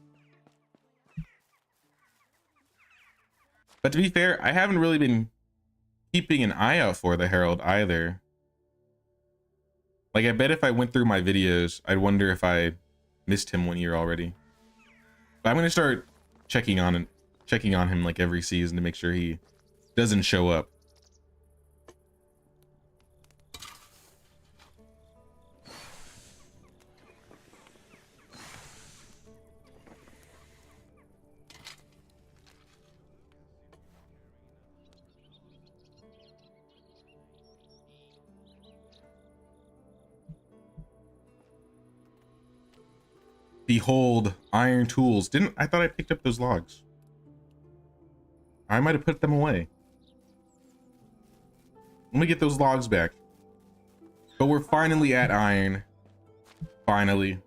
But to be fair, I haven't really been keeping an eye out for the Herald either. Like, I bet if I went through my videos, I'd wonder if I missed him one year already. But I'm gonna start checking on him like every season to make sure he doesn't show up. Behold, iron tools. I thought I picked up those logs. I might have put them away. Let me get those logs back. But we're finally at iron. Finally.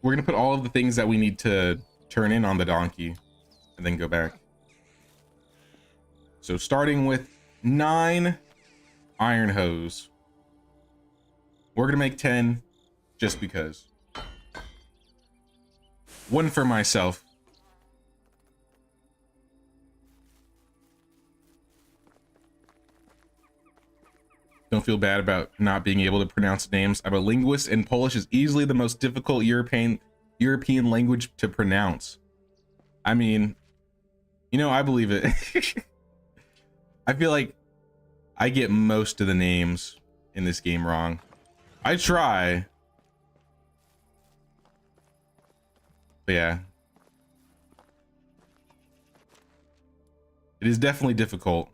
We're gonna put all of the things that we need to turn in on the donkey and then go back. So starting with 9 iron hose. We're gonna make 10 just because. 1 for myself. Don't feel bad about not being able to pronounce names. I'm a linguist, and Polish is easily the most difficult European language to pronounce. I mean, you know, I believe it. I feel like I get most of the names in this game wrong. I try. But yeah. It is definitely difficult.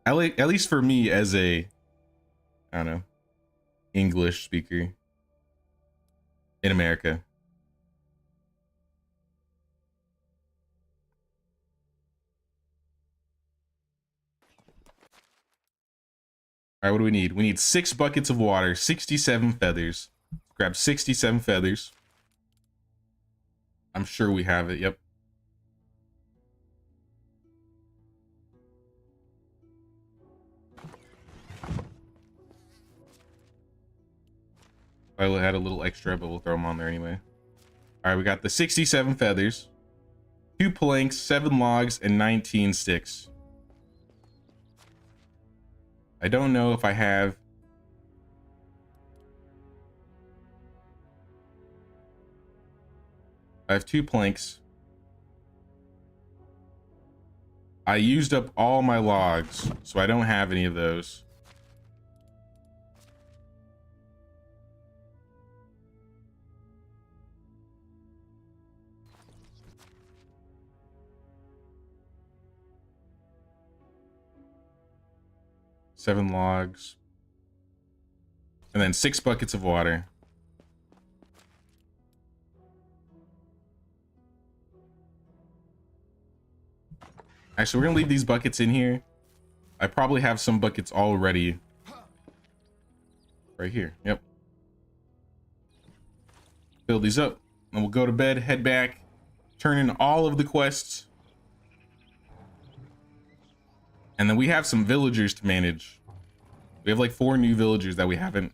At least for me as a, I don't know, English speaker in America. All right, what do we need? We need 6 buckets of water, 67 feathers. Grab 67 feathers. I'm sure we have it. Yep. I had a little extra, but we'll throw them on there anyway. All right, we got the 67 feathers, 2 planks, 7 logs, and 19 sticks. I don't know if I have. I have 2 planks. I used up all my logs, so I don't have any of those. Seven logs. And then 6 buckets of water. Actually, we're gonna leave these buckets in here. I probably have some buckets already. Right here, yep. Fill these up, and we'll go to bed, head back, turn in all of the quests. And then we have some villagers to manage. We have like 4 new villagers that we haven't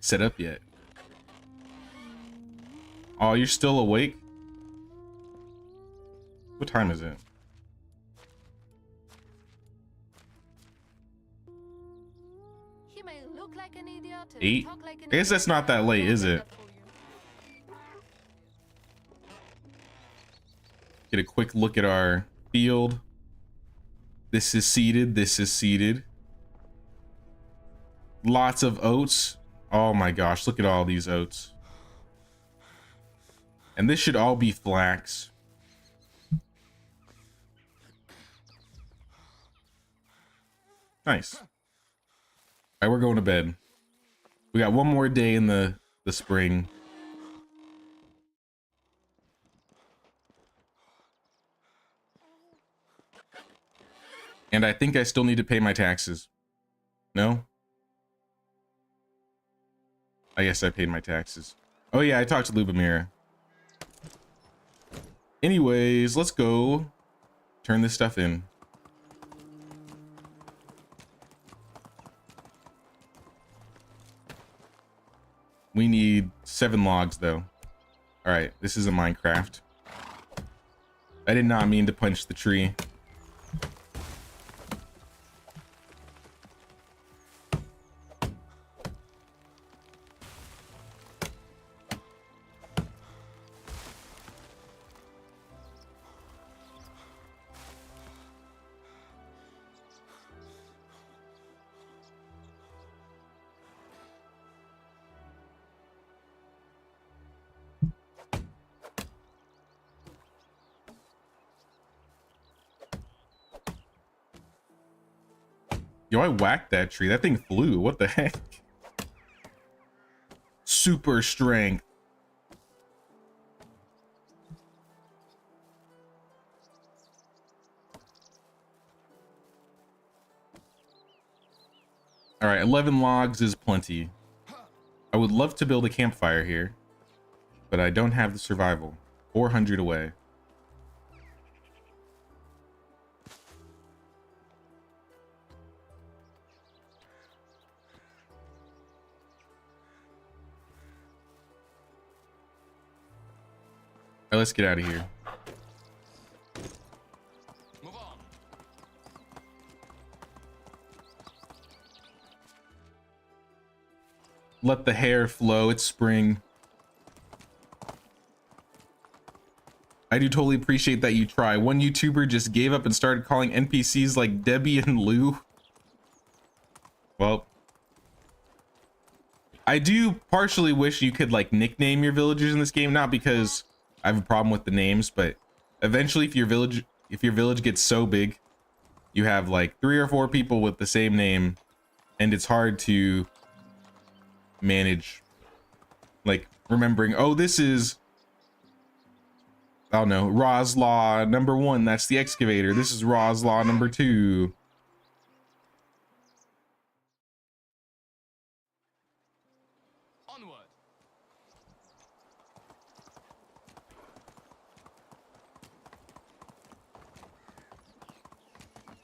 set up yet. Oh, you're still awake? What time is it? He may look like an idiot, 8? talk like an I guess that's idiot, not that late, is it? Get a quick look at our field. This is seeded. This is seeded. Lots of oats. Oh my gosh, look at all these oats. And this should all be flax. Nice. All right, we're going to bed. We got one more day in the spring. And I think I still need to pay my taxes. No? I guess I paid my taxes. Oh yeah, I talked to Lubomira. Anyways, let's go turn this stuff in. We need 7 logs though. All right, this isn't Minecraft. I did not mean to punch the tree. Yo, I whacked that tree. That thing flew. What the heck? Super strength. All right, 11 logs is plenty. I would love to build a campfire here, but I don't have the survival. 400 away. All right, let's get out of here. Move on. Let the hair flow. It's spring. I do totally appreciate that you try. One YouTuber just gave up and started calling NPCs like Debbie and Lou. Well, I do partially wish you could like nickname your villagers in this game, not because I have a problem with the names, but eventually if your village gets so big, you have like 3 or 4 people with the same name, and it's hard to manage, like remembering, oh, this is, I don't know, Roslaw number 1, that's the excavator. This is Roslaw number 2. Onward.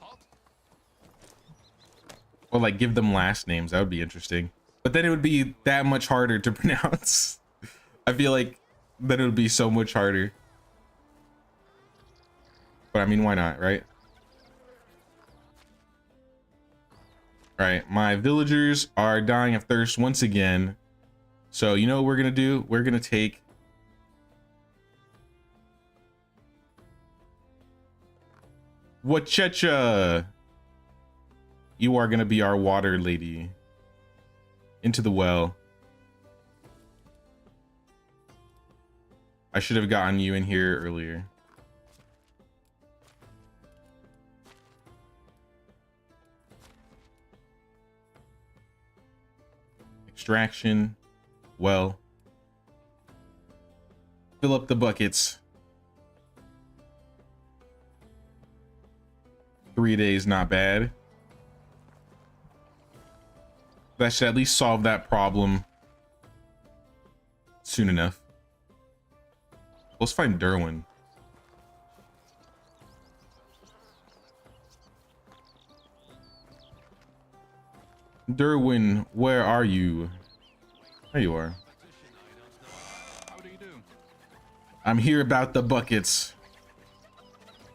Halt. Or like give them last names. That would be interesting. But then it would be that much harder to pronounce. I feel like then it would be so much harder. But I mean, why not, right? All right, my villagers are dying of thirst once again. So you know what we're gonna do? We're gonna take Wachecha. You are gonna be our water lady. Into the well. I should have gotten you in here earlier. Extraction. Well. Fill up the buckets. 3 days, not bad. That should at least solve that problem soon enough. Let's find Derwin. Derwin, where are you? There you are. How do you do? I'm here about the buckets.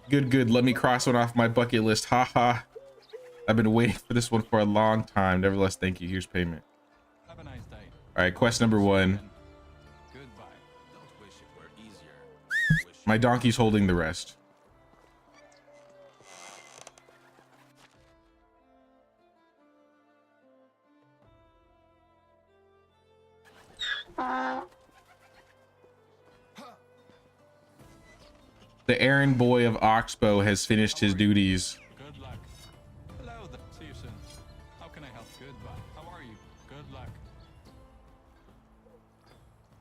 Good, good. Let me cross one off my bucket list. Haha. I've been waiting for this one for a long time. Nevertheless, thank you. Here's payment. Have a nice day. All right, quest number 1. Goodbye. Don't wish it were easier. Wish My donkey's holding the rest. The errand boy of Oxbow has finished his duties. Good luck. Hello there. See you soon. How can I help? Goodbye. How are you? Good luck.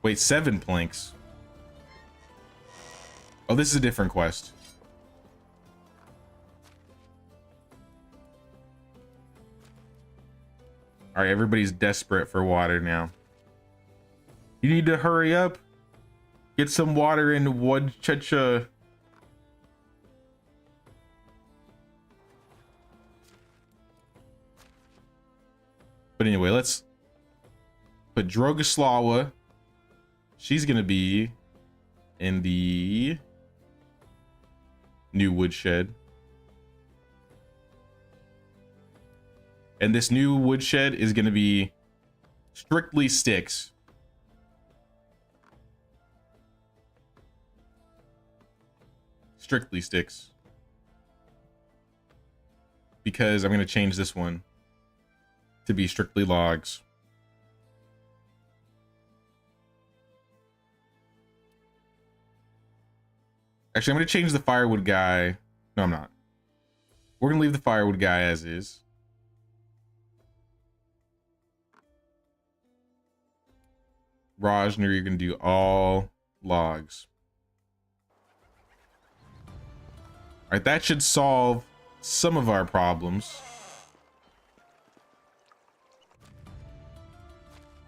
Wait, 7 planks. Oh, this is a different quest. All right, everybody's desperate for water now. You need to hurry up. Get some water in Wachecha. But anyway, let's put Drogoslawa. She's gonna be in the new woodshed. And this new woodshed is gonna be strictly sticks. Strictly sticks. Because I'm gonna change this one to be strictly logs. Actually, I'm going to change the firewood guy. No, I'm not. We're going to leave the firewood guy as is. Rajner, you're gonna do all logs. All right, that should solve some of our problems.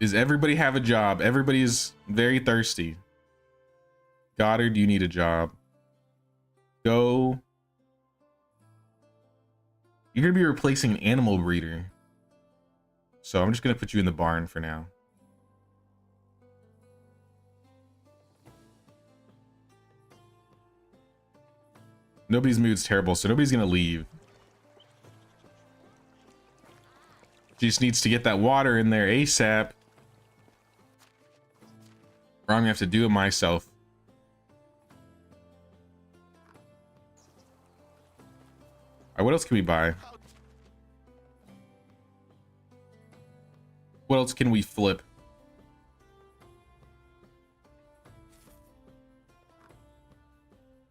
Does everybody have a job? Everybody is very thirsty. Goddard, you need a job. Go. You're gonna be replacing an animal breeder. So I'm just gonna put you in the barn for now. Nobody's mood's terrible, so nobody's gonna leave. She just needs to get that water in there ASAP. Or I'm gonna have to do it myself. Alright, what else can we buy? What else can we flip?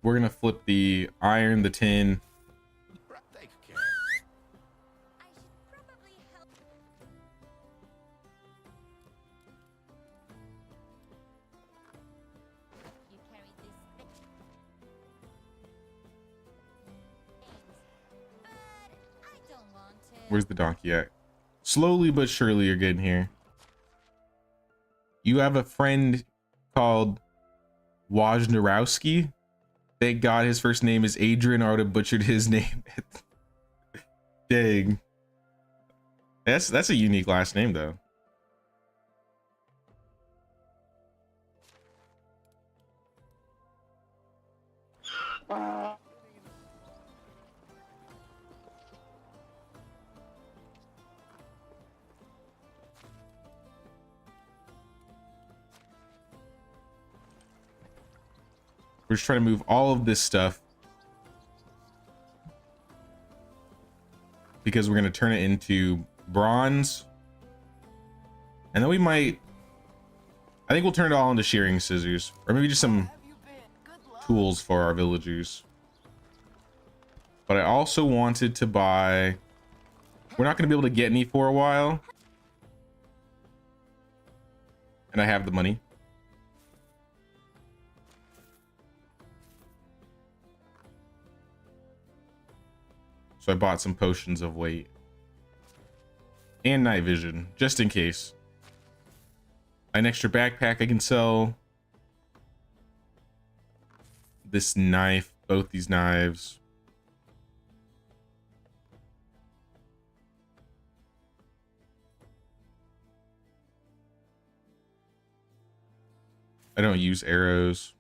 We're gonna flip the iron, the tin. Take care. I should probably help. You carry this thing. But I don't want to. Where's the donkey at? Slowly but surely you're getting here. You have a friend called Wojnarowski. Thank God his first name is Adrian, or I would have butchered his name. Dang. That's a unique last name though. We're just trying to move all of this stuff because we're going to turn it into bronze. And then we might, I think we'll turn it all into shearing scissors, or maybe just some tools for our villagers. But I also wanted to buy, we're not going to be able to get any for a while. And I have the money. So I bought some potions of weight and night vision, just in case. An extra backpack I can sell. This knife, both these knives. I don't use arrows.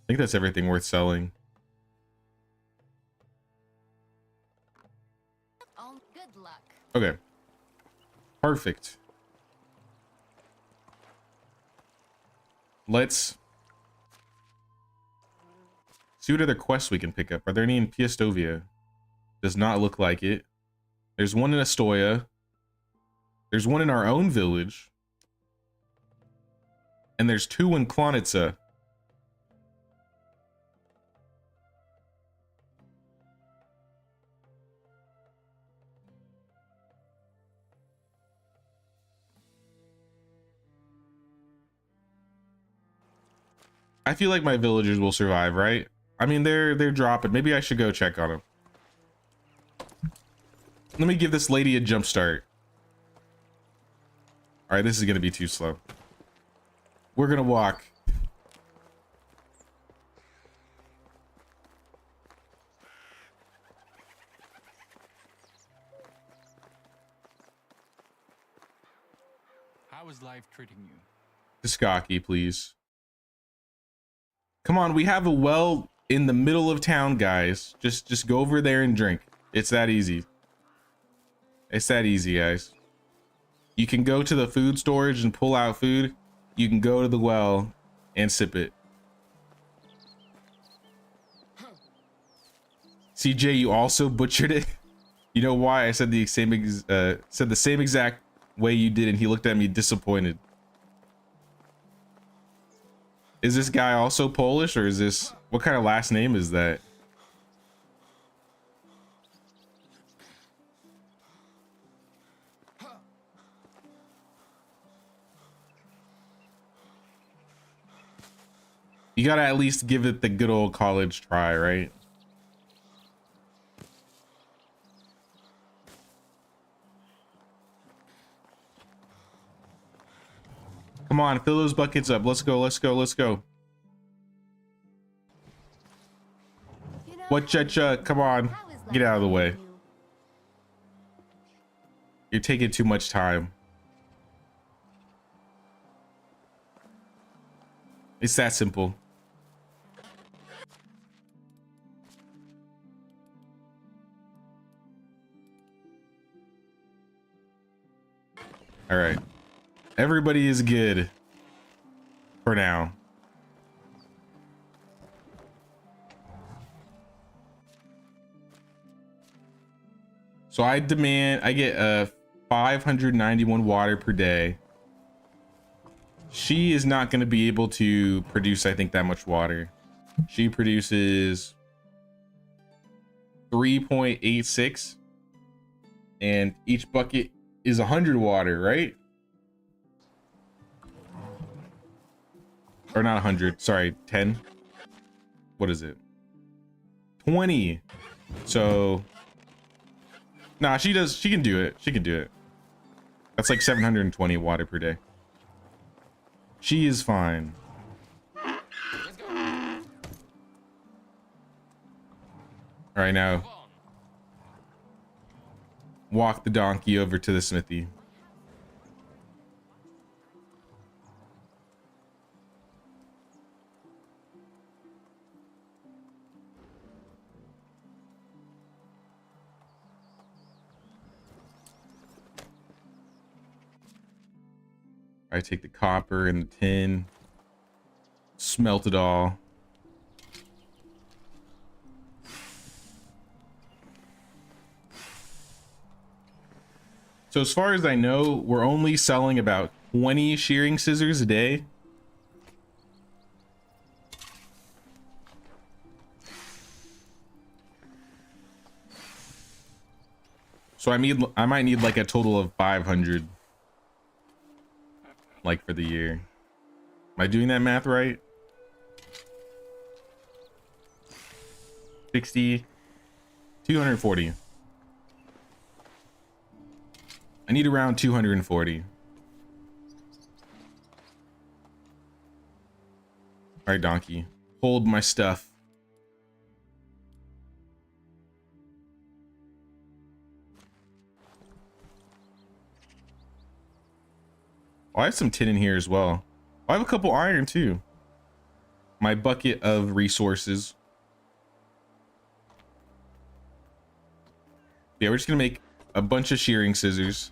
I think that's everything worth selling. Oh, good luck. Okay. Perfect. Let's see what other quests we can pick up. Are there any in Piastovia? Does not look like it. There's one in Astoya. There's one in our own village. And there's two in Klonitsa. I feel like my villagers will survive, right? I mean, they're dropping. Maybe I should go check on them. Let me give this lady a jump start. All right, this is gonna be too slow. We're gonna walk. How is life treating you? Piscaki, please. Come on, we have a well in the middle of town, guys. Just go over there and drink. It's that easy. It's that easy, guys. You can go to the food storage and pull out food. You can go to the well and sip it. CJ, you also butchered it. You know why? I said the same exact way you did, and he looked at me disappointed. Is this guy also Polish, or is this, what kind of last name is that? You gotta at least give it the good old college try, right? Come on, fill those buckets up. Let's go, let's go, let's go. You know, What, cha-cha? Come on, how is get life out of the way. treating you? You're taking too much time. It's that simple. All right. Everybody is good for now. So I get 591 water per day. She is not going to be able to produce, I think, that much water. She produces 3.86, and each bucket is 100 water, right? Or not 100, sorry, 10. What is it? 20. So, nah, she can do it. She can do it. That's like 720 water per day. She is fine. All right, now walk the donkey over to the smithy. I take the copper and the tin, smelt it all. So as far as I know, we're only selling about 20 shearing scissors a day. So I might need like a total of 500. Like for the year. Am I doing that math right? 60, 240. I need around 240. All right, donkey, hold my stuff. Oh, I have some tin in here as well. I have a couple iron too. My bucket of resources. Yeah, we're just gonna make a bunch of shearing scissors.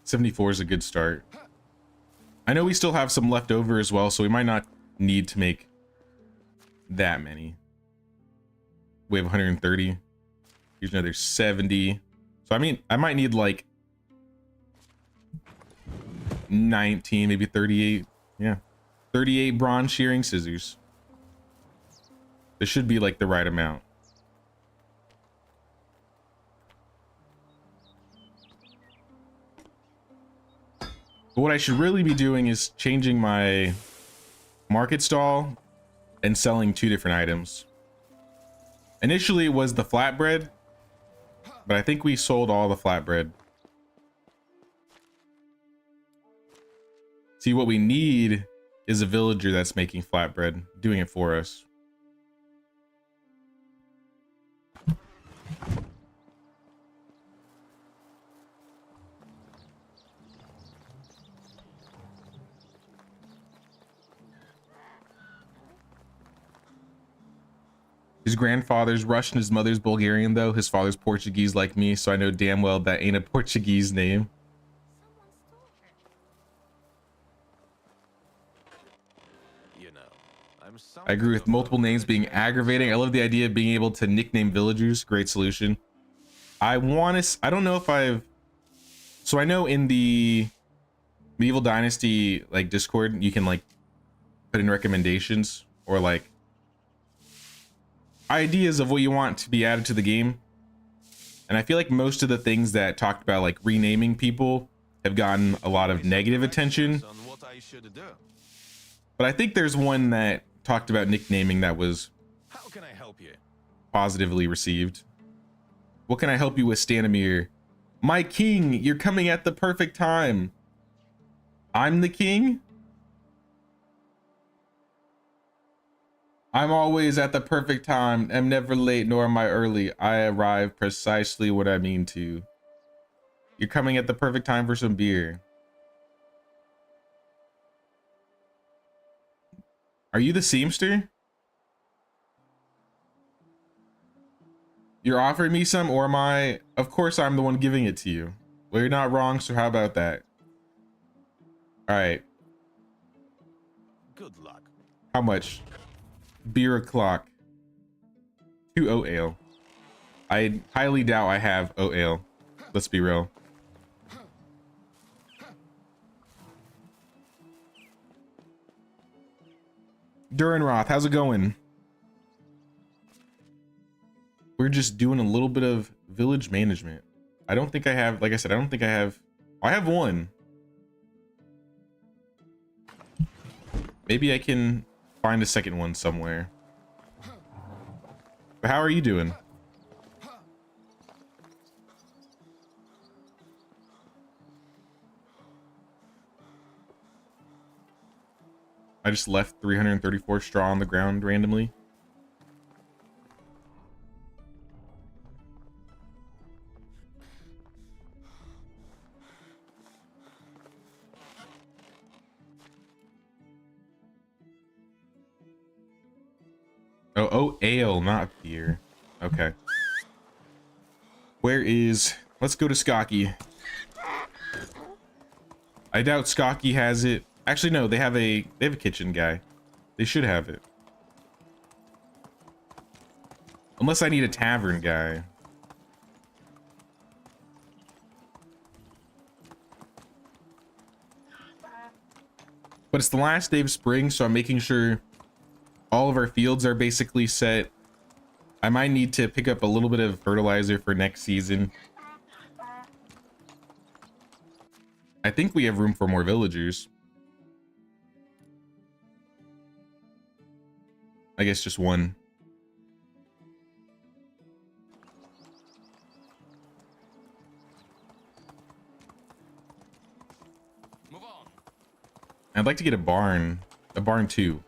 $74 is a good start. I know we still have some left over as well, so we might not need to make that many. We have 130. Here's another 70. So I mean, I might need like 19, maybe 38. Yeah, 38 bronze shearing scissors. This should be like the right amount. But what I should really be doing is changing my market stall and selling 2 different items. Initially it was the flatbread, but I think we sold all the flatbread. See, what we need is a villager that's making flatbread, doing it for us. His grandfather's Russian, his mother's Bulgarian, though. His father's Portuguese like me, so I know damn well that ain't a Portuguese name. You know, I agree with multiple names being aggravating. I love the idea of being able to nickname villagers. Great solution. I don't know if so I know in the Medieval Dynasty like Discord, you can like put in recommendations or like ideas of what you want to be added to the game, And I feel like most of the things that talked about like renaming people have gotten a lot of negative attention. On what I should do. But I think there's one that talked about nicknaming that was How can I help you? positively received. What can I help you with, Stanimir? My king, you're coming at the perfect time. I'm the king? I'm always at the perfect time. I'm never late, nor am I early. I arrive precisely when I mean to. You're coming at the perfect time for some beer. Are you the seamster? You're offering me some, or am I? Of course I'm the one giving it to you. Well, you're not wrong, so how about that? All right. Good luck. How much? Beer o'clock. 2 oat ale. I highly doubt I have oat ale. Let's be real. Durinroth, how's it going? We're just doing a little bit of village management. I don't think I have, like I said, I don't think I have one. Maybe I can find a second one somewhere. But how are you doing? I just left 334 straw on the ground randomly. Oh, ale, not beer. Okay. Let's go to Skokie. I doubt Skokie has it. Actually, no, they have a kitchen guy. They should have it. Unless I need a tavern guy. But it's the last day of spring, so I'm making sure all of our fields are basically set. I might need to pick up a little bit of fertilizer for next season. I think we have room for more villagers. I guess just one. Move on. I'd like to get a barn 2.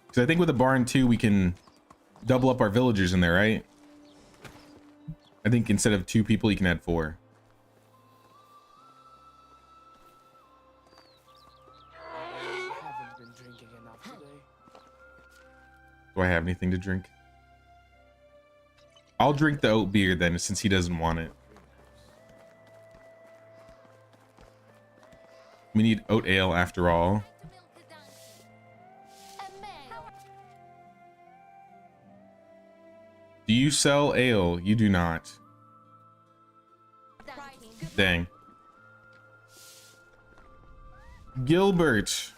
Because I think with a barn 2, we can double up our villagers in there, right? I think instead of 2 people, you can add 4. Haven't been drinking enough today. Do I have anything to drink? I'll drink the oat beer then, since he doesn't want it. We need oat ale after all. Do you sell ale? You do not. Dang. Gilbert.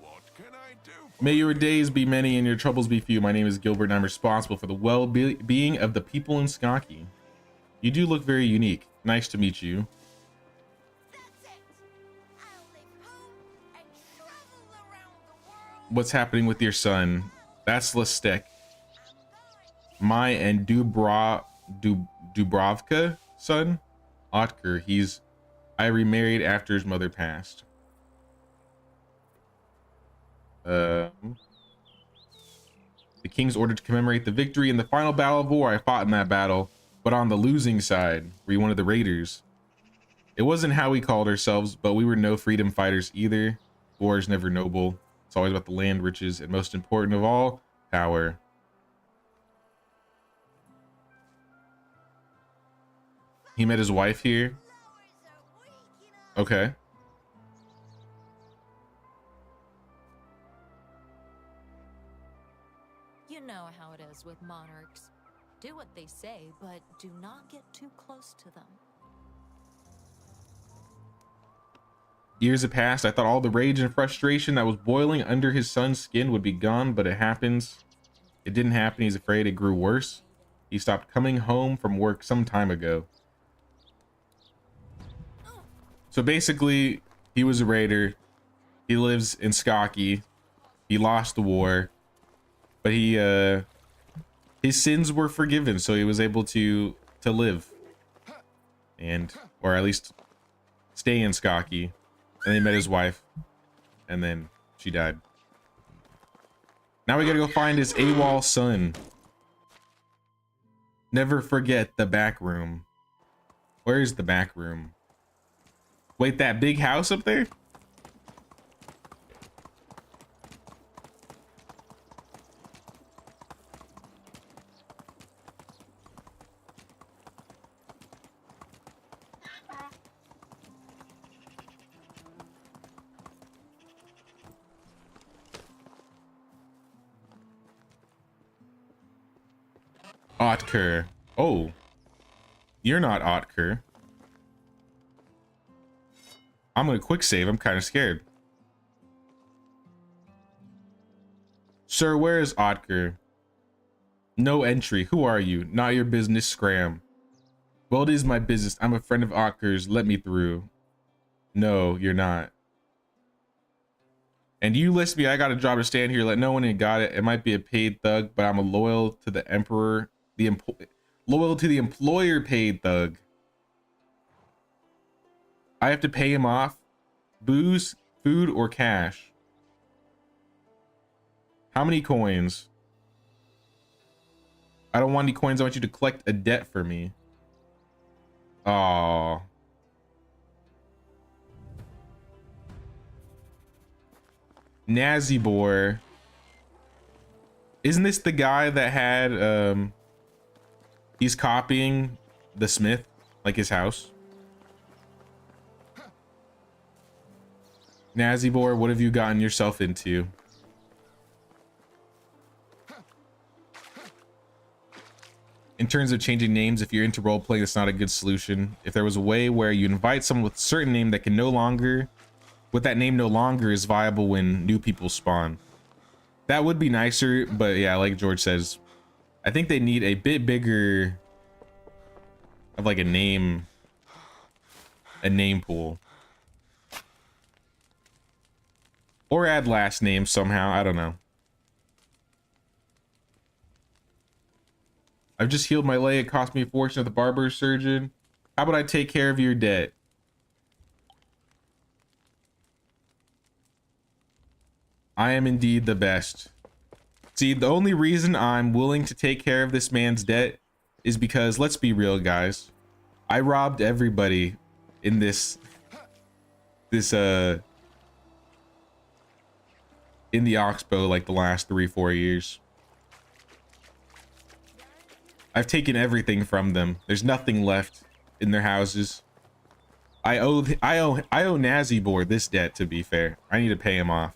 What can I do? May your days be many and your troubles be few. My name is Gilbert and I'm responsible for the well-being of the people in Skokie. You do look very unique. Nice to meet you. What's happening with your son? That's Lestek. My and Dubrovka son? Otker. I remarried after his mother passed. The king's ordered to commemorate the victory in the final battle of war. I fought in that battle, but on the losing side. Were you one of the raiders? It wasn't how we called ourselves, but we were no freedom fighters either. War is never noble. It's always about the land, riches, and most important of all, power. He met his wife here. Okay. You know how it is with monarchs. Do what they say, but do not get too close to them. Years have passed. I thought all the rage and frustration that was boiling under his son's skin would be gone, but it happens. It didn't happen. He's afraid it grew worse. He stopped coming home from work some time ago. So basically, he was a raider. He lives in Skokie. He lost the war, but his sins were forgiven, so he was able to live, or at least stay in Skokie. And they met his wife, and then she died. Now we gotta go find his AWOL son. Never forget the back room. Where's the back room? Wait, that big house up there? Otker. Oh, you're not Otker. I'm gonna quick save. I'm kind of scared. Sir, where is Otker? No entry. Who are you? Not your business, scram. Well, it is my business. I'm a friend of Otker's. Let me through. No, you're not. And you list me. I got a job to stand here. Let no one in. Got it. It might be a paid thug, but I'm a loyal to the emperor. Loyal to the employer paid thug. I have to pay him off. Booze, food, or cash? How many coins? I don't want any coins. I want you to collect a debt for me. Aww. Nazibor. Isn't this the guy that had he's copying the Smith, like his house? Nazibor, what have you gotten yourself into? In terms of changing names, if you're into roleplay, that's not a good solution. If there was a way where you invite someone with a certain name that can no longer, with that name no longer is viable when new people spawn. That would be nicer, but yeah, like George says, I think they need a bit bigger of like a name pool. Or add last names somehow, I don't know. I've just healed my leg. It cost me a fortune at the barber surgeon. How about I take care of your debt? I am indeed the best. See, the only reason I'm willing to take care of this man's debt is because, let's be real, guys. I robbed everybody in in the Oxbow like the last 3-4 years. I've taken everything from them. There's nothing left in their houses. I owe Nazibor this debt, to be fair. I need to pay him off.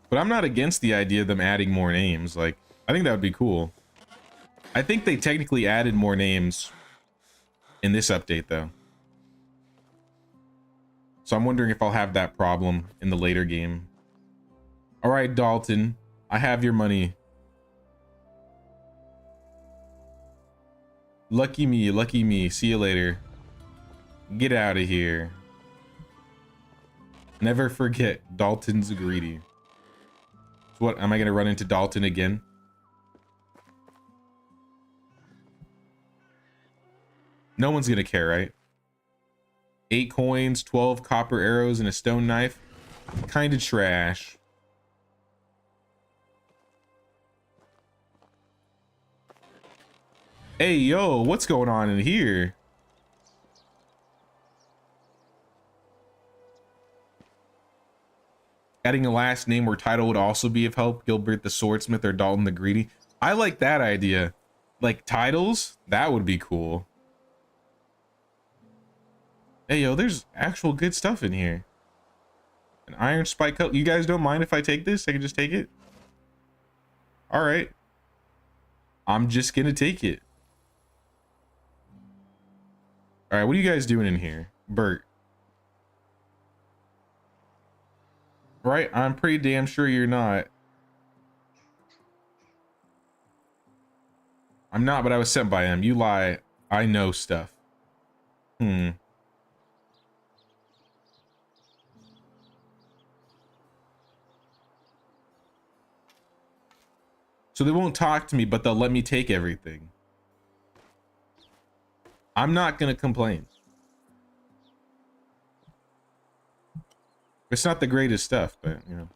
But I'm not against the idea of them adding more names. Like, I think that would be cool. I think they technically added more names in this update, though. So I'm wondering if I'll have that problem in the later game. All right, Dalton, I have your money. Lucky me, lucky me. See you later. Get out of here. Never forget, Dalton's greedy. So what, am I gonna run into Dalton again? No one's gonna care, right? 8 coins, 12 copper arrows, and a stone knife. Kinda trash. Hey, yo, what's going on in here? Adding a last name or title would also be of help. Gilbert the Swordsmith or Dalton the Greedy. I like that idea. Like titles, that would be cool. Hey, yo, there's actual good stuff in here. An iron spike cup. You guys don't mind if I take this? I can just take it? All right. I'm just gonna take it. All right, what are you guys doing in here? Bert. Right? I'm pretty damn sure you're not. I'm not, but I was sent by him. You lie. I know stuff. So they won't talk to me, but they'll let me take everything. I'm not gonna complain. It's not the greatest stuff, but you know.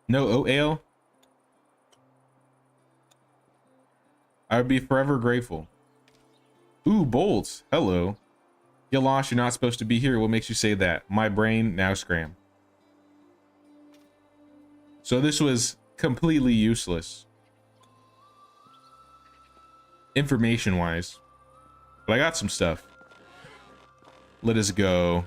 No oat ale? I would be forever grateful. Ooh, bolts. Hello. You lost, you're not supposed to be here. What makes you say that? My brain, now scram. So this was completely useless. Information-wise. But I got some stuff. Let us go.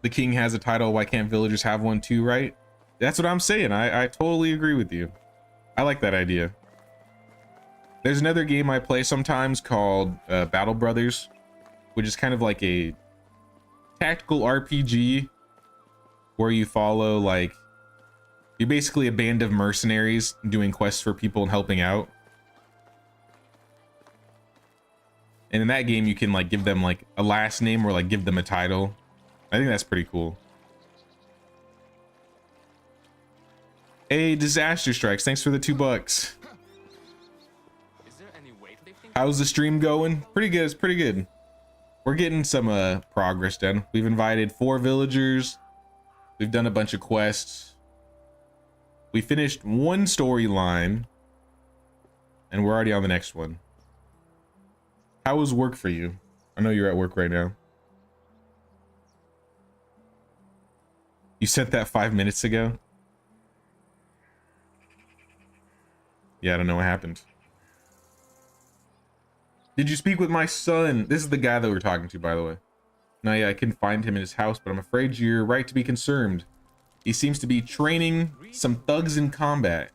The king has a title. Why can't villagers have one too, right? That's what I'm saying. I totally agree with you. I like that idea. There's another game I play sometimes called Battle Brothers, which is kind of like a tactical RPG where you follow, like, you're basically a band of mercenaries doing quests for people and helping out. And in that game, you can like give them like a last name or like give them a title. I think that's pretty cool. Hey, Disaster Strikes, thanks for the $2. Is there any weightlifting? How's the stream going? Pretty good, it's pretty good. We're getting some progress done. We've invited 4 villagers. We've done a bunch of quests. We finished one storyline and we're already on the next one. How was work for you? I know you're at work right now. You sent that 5 minutes ago? Yeah, I don't know what happened. Did you speak with my son? This is the guy that we're talking to, by the way. No, yeah, I couldn't find him in his house, but I'm afraid you're right to be concerned. He seems to be training some thugs in combat.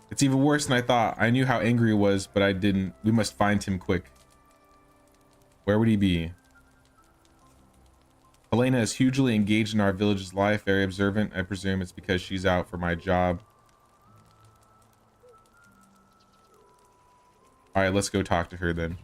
It's even worse than I thought. I knew how angry he was, but I didn't. We must find him quick. Where would he be? Helena is hugely engaged in our village's life, very observant. I presume it's because she's out for my job. All right, let's go talk to her then.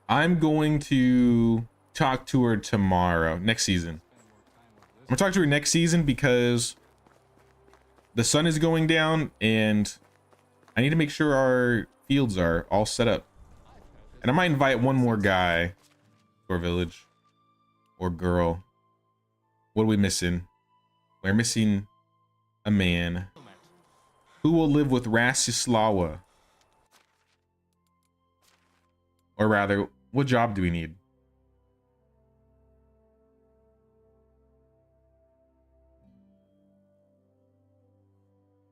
I'm going to talk to her tomorrow, next season. I'm gonna talk to her next season because the sun is going down and I need to make sure our fields are all set up. And I might invite one more guy to our village or girl. What are we missing? We're missing a man. Who will live with Rasislawa? Or rather, what job do we need?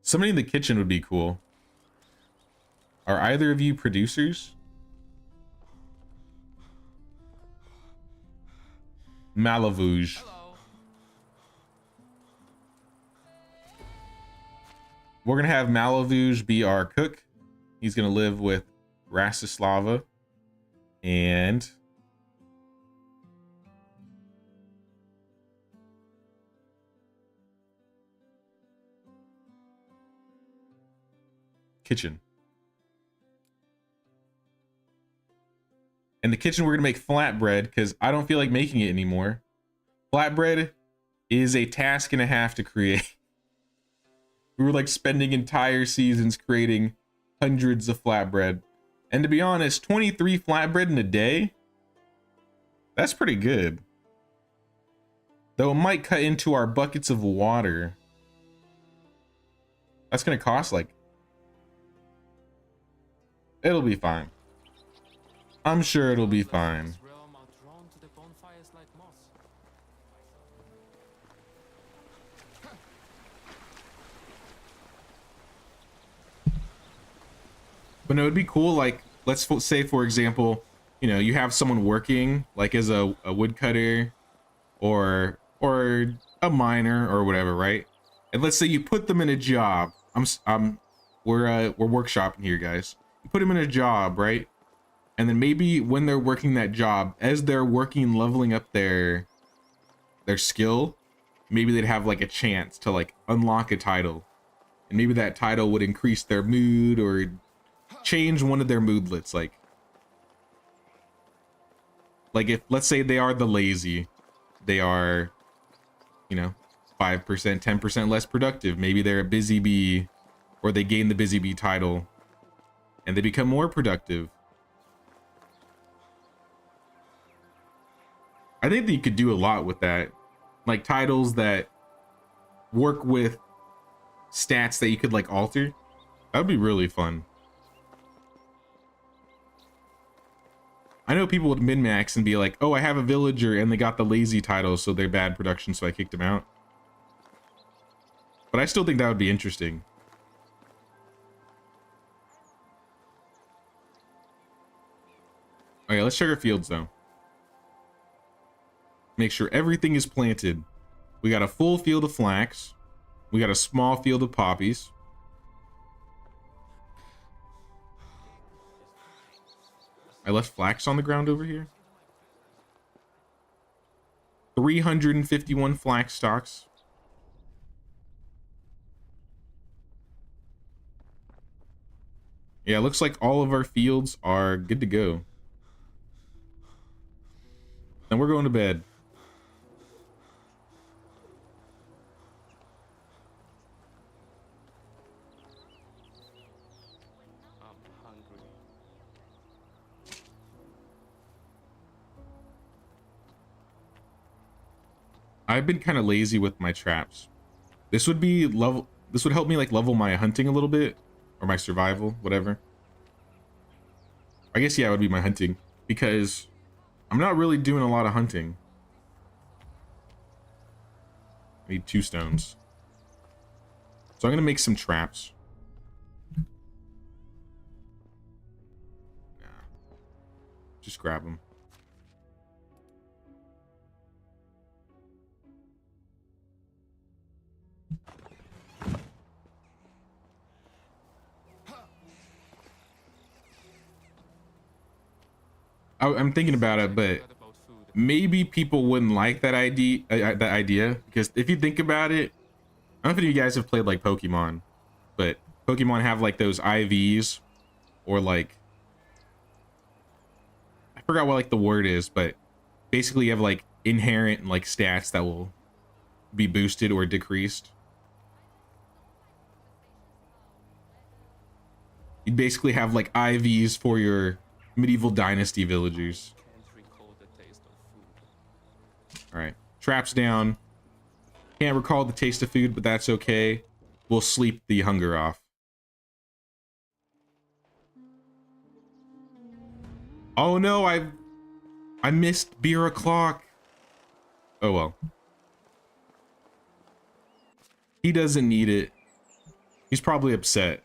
Somebody in the kitchen would be cool. Are either of you producers? Malavouge. We're gonna have Malavouge be our cook. He's gonna live with Rasislava. And kitchen. In the kitchen, we're gonna make flatbread because I don't feel like making it anymore. Flatbread is a task and a half to create. We were like spending entire seasons creating hundreds of flatbread. And to be honest, 23 flatbread in a day, that's pretty good. Though it might cut into our buckets of water. That's gonna cost like, it'll be fine. I'm sure it'll be fine. But no, it'd be cool, like, let's say, for example, you know, you have someone working like as a woodcutter or a miner or whatever, right? And let's say you put them in a job. We're workshopping here, guys. You put them in a job, right? And then maybe when they're working that job, as they're working, leveling up their skill, maybe they'd have like a chance to like unlock a title, and maybe that title would increase their mood or change one of their moodlets. Like if, let's say they are the lazy, they are, you know, 5%, 10% less productive. Maybe they're a busy bee, or they gain the busy bee title and they become more productive. I think that you could do a lot with that. Like titles that work with stats that you could like alter. That would be really fun. I know people would min-max and be like, oh, I have a villager and they got the lazy title, so they're bad production, so I kicked them out. But I still think that would be interesting. Okay, let's check our fields though. Make sure everything is planted. We got a full field of flax. We got a small field of poppies. I left flax on the ground over here. 351 flax stalks. Yeah, it looks like all of our fields are good to go. And we're going to bed. I'm hungry. I've been kind of lazy with my traps. This would be level. This would help me like level my hunting a little bit, or my survival, whatever. I guess yeah, it would be my hunting, because I'm not really doing a lot of hunting. I need 2 stones, so I'm gonna make some traps. Nah, just grab them. I'm thinking about it, but maybe people wouldn't like that idea, because if you think about it, I don't know if any of you guys have played like Pokemon, but Pokemon have like those IVs, or like, I forgot what like the word is, but basically you have like inherent like stats that will be boosted or decreased. You basically have like IVs for your medieval dynasty villagers. Can't recall the taste of food. All right, traps down. Can't recall the taste of food, but that's okay. We'll sleep the hunger off. Oh no, I missed beer o'clock. Oh well. He doesn't need it. He's probably upset.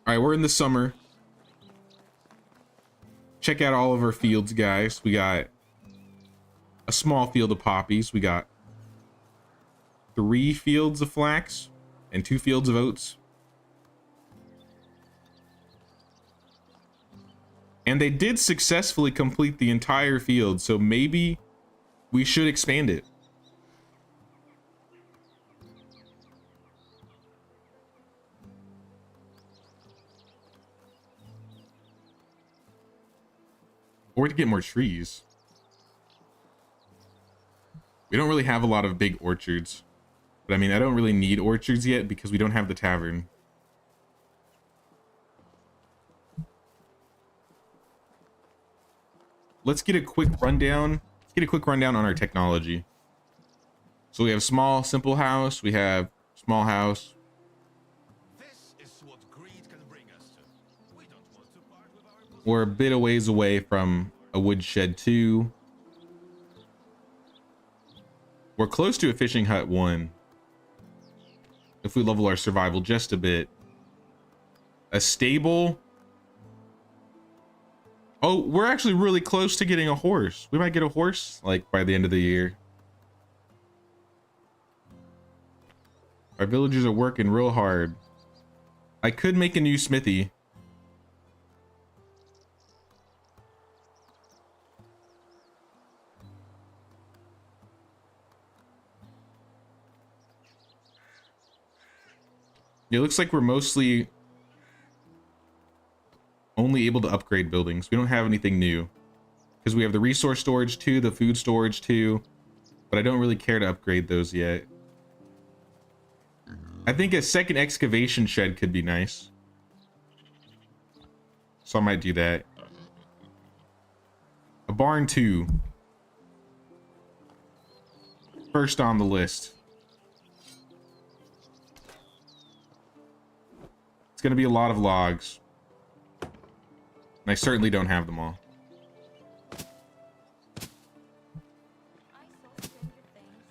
All right, we're in the summer. Check out all of our fields, guys. We got a small field of poppies. We got 3 fields of flax and 2 fields of oats. And they did successfully complete the entire field, so maybe we should expand it. Or to get more trees. We don't really have a lot of big orchards. But I mean, I don't really need orchards yet because we don't have the tavern. Let's get a quick rundown. Let's get a quick rundown on our technology. So we have small, simple house. We have small house. This is what greed can bring us to. We don't want to part with our We're a bit a ways away from a woodshed 2. We're close to a fishing hut 1. If we level our survival just a bit. A stable. Oh, we're actually really close to getting a horse. We might get a horse like by the end of the year. Our villagers are working real hard. I could make a new smithy. It looks like we're mostly only able to upgrade buildings. We don't have anything new because we have the resource storage 2, the food storage 2, but I don't really care to upgrade those yet. I think a second excavation shed could be nice, so I might do that. A barn 2. First on the list. It's gonna be a lot of logs. And I certainly don't have them all. I saw stranger things.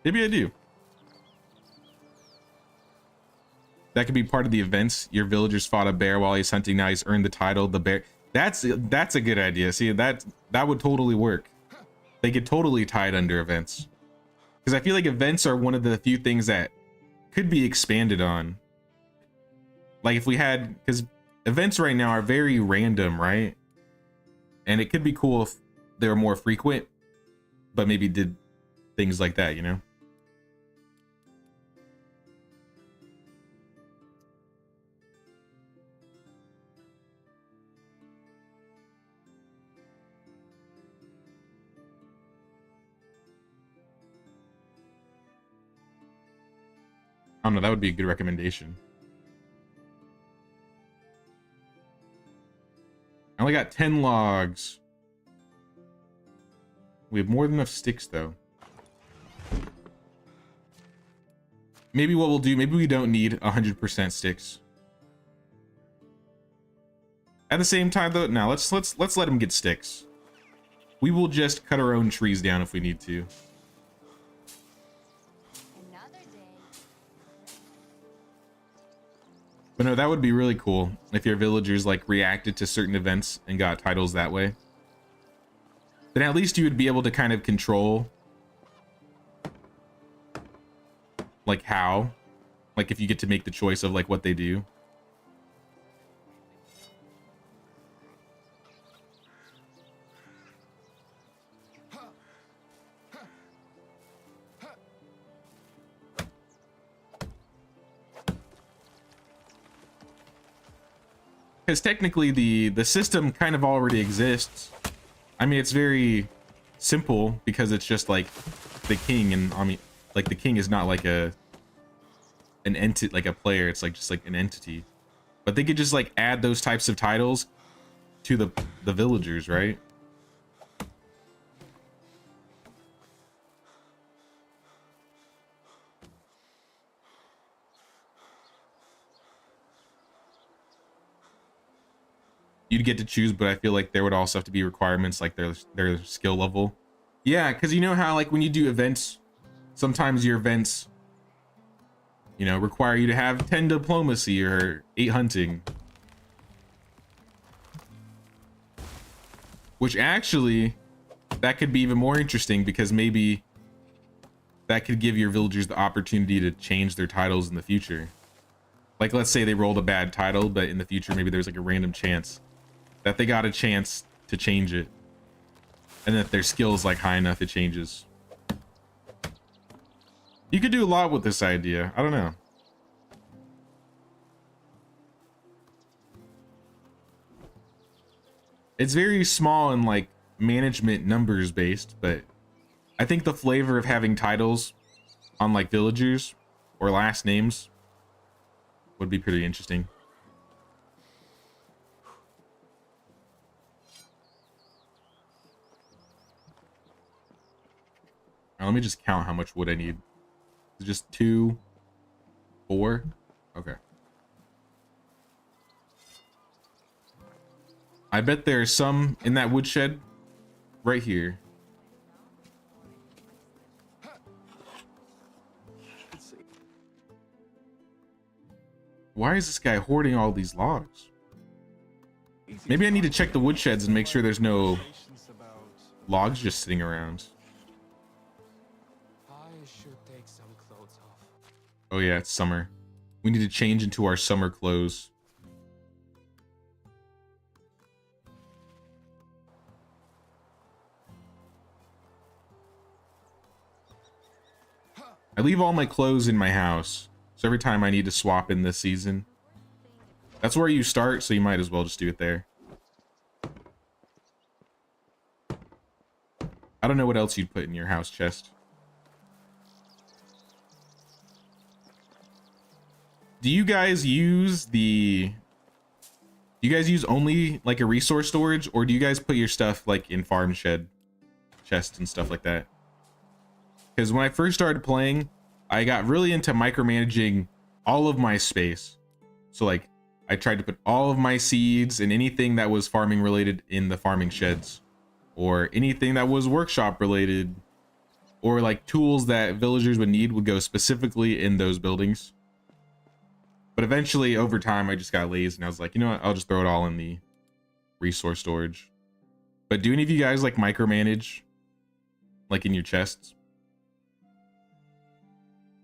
Maybe I do. That could be part of the events. Your villagers fought a bear while he's hunting. Now he's earned the title, the bear. That's a good idea. See, that would totally work. They could totally tie it under events. Because I feel like events are one of the few things that could be expanded on. Like if we had, because events right now are very random, right? And it could be cool if they were more frequent, but maybe did things like that, you know? I don't know, that would be a good recommendation. I only got 10 logs. We have more than enough sticks, though. Maybe what we'll do, maybe we don't need 100% sticks. At the same time, though, now let's let him get sticks. We will just cut our own trees down if we need to. Another day. But no, that would be really cool if your villagers like reacted to certain events and got titles that way. Then at least you would be able to kind of control like how, like if you get to make the choice of like what they do. Because technically the system kind of already exists. I mean, it's very simple because it's just like the king, and I mean, like the king is not like an entity, like a player. It's like just like an entity. But they could just like add those types of titles to the villagers, right? You'd get to choose, but I feel like there would also have to be requirements like their skill level. Yeah, because you know how like when you do events, sometimes your events, you know, require you to have 10 diplomacy or 8 hunting. Which actually, that could be even more interesting because maybe that could give your villagers the opportunity to change their titles in the future. Like let's say they rolled a bad title, but in the future maybe there's like a random chance that they got a chance to change it, and that their skill is like high enough it changes. You could do a lot with this idea. I don't know. It's very small and like management numbers based, but I think the flavor of having titles on like villagers or last names would be pretty interesting. Now, let me just count how much wood I need. Is it just 2, 4? Okay. I bet there's some in that woodshed right here. Why is this guy hoarding all these logs? Maybe I need to check the woodsheds and make sure there's no logs just sitting around. I should take some clothes off. Oh yeah, it's summer. We need to change into our summer clothes. I leave all my clothes in my house, so every time I need to swap in this season. That's where you start, so you might as well just do it there. I don't know what else you'd put in your house chest. Do you guys use only like a resource storage, or do you guys put your stuff like in farm shed chests and stuff like that? Because when I first started playing, I got really into micromanaging all of my space. So like I tried to put all of my seeds and anything that was farming related in the farming sheds, or anything that was workshop related, or like tools that villagers would need would go specifically in those buildings. But eventually over time I just got lazy and I was like, you know what, I'll just throw it all in the resource storage. But do any of you guys like micromanage like in your chests?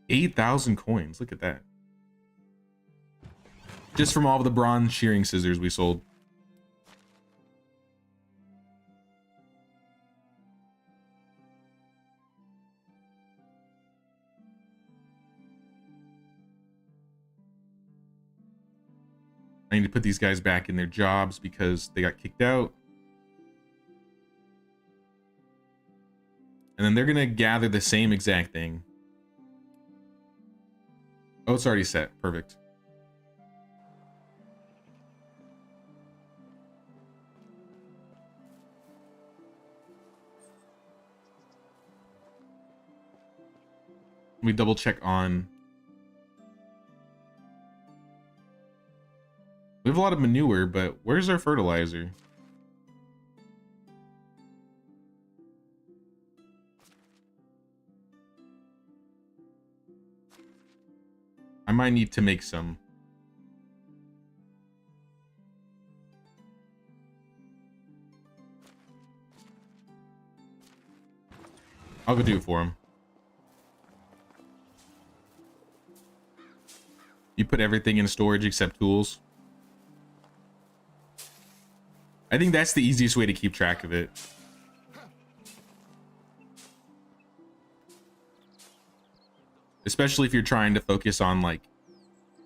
8,000 coins, look at that. Just from all of the bronze shearing scissors we sold. I need to put these guys back in their jobs because they got kicked out. And then they're gonna gather the same exact thing. Oh, it's already set. Perfect. Let me double check on. We have a lot of manure, but where's our fertilizer? I might need to make some. I'll go do it for him. You put everything in storage except tools. I think that's the easiest way to keep track of it. Especially if you're trying to focus on like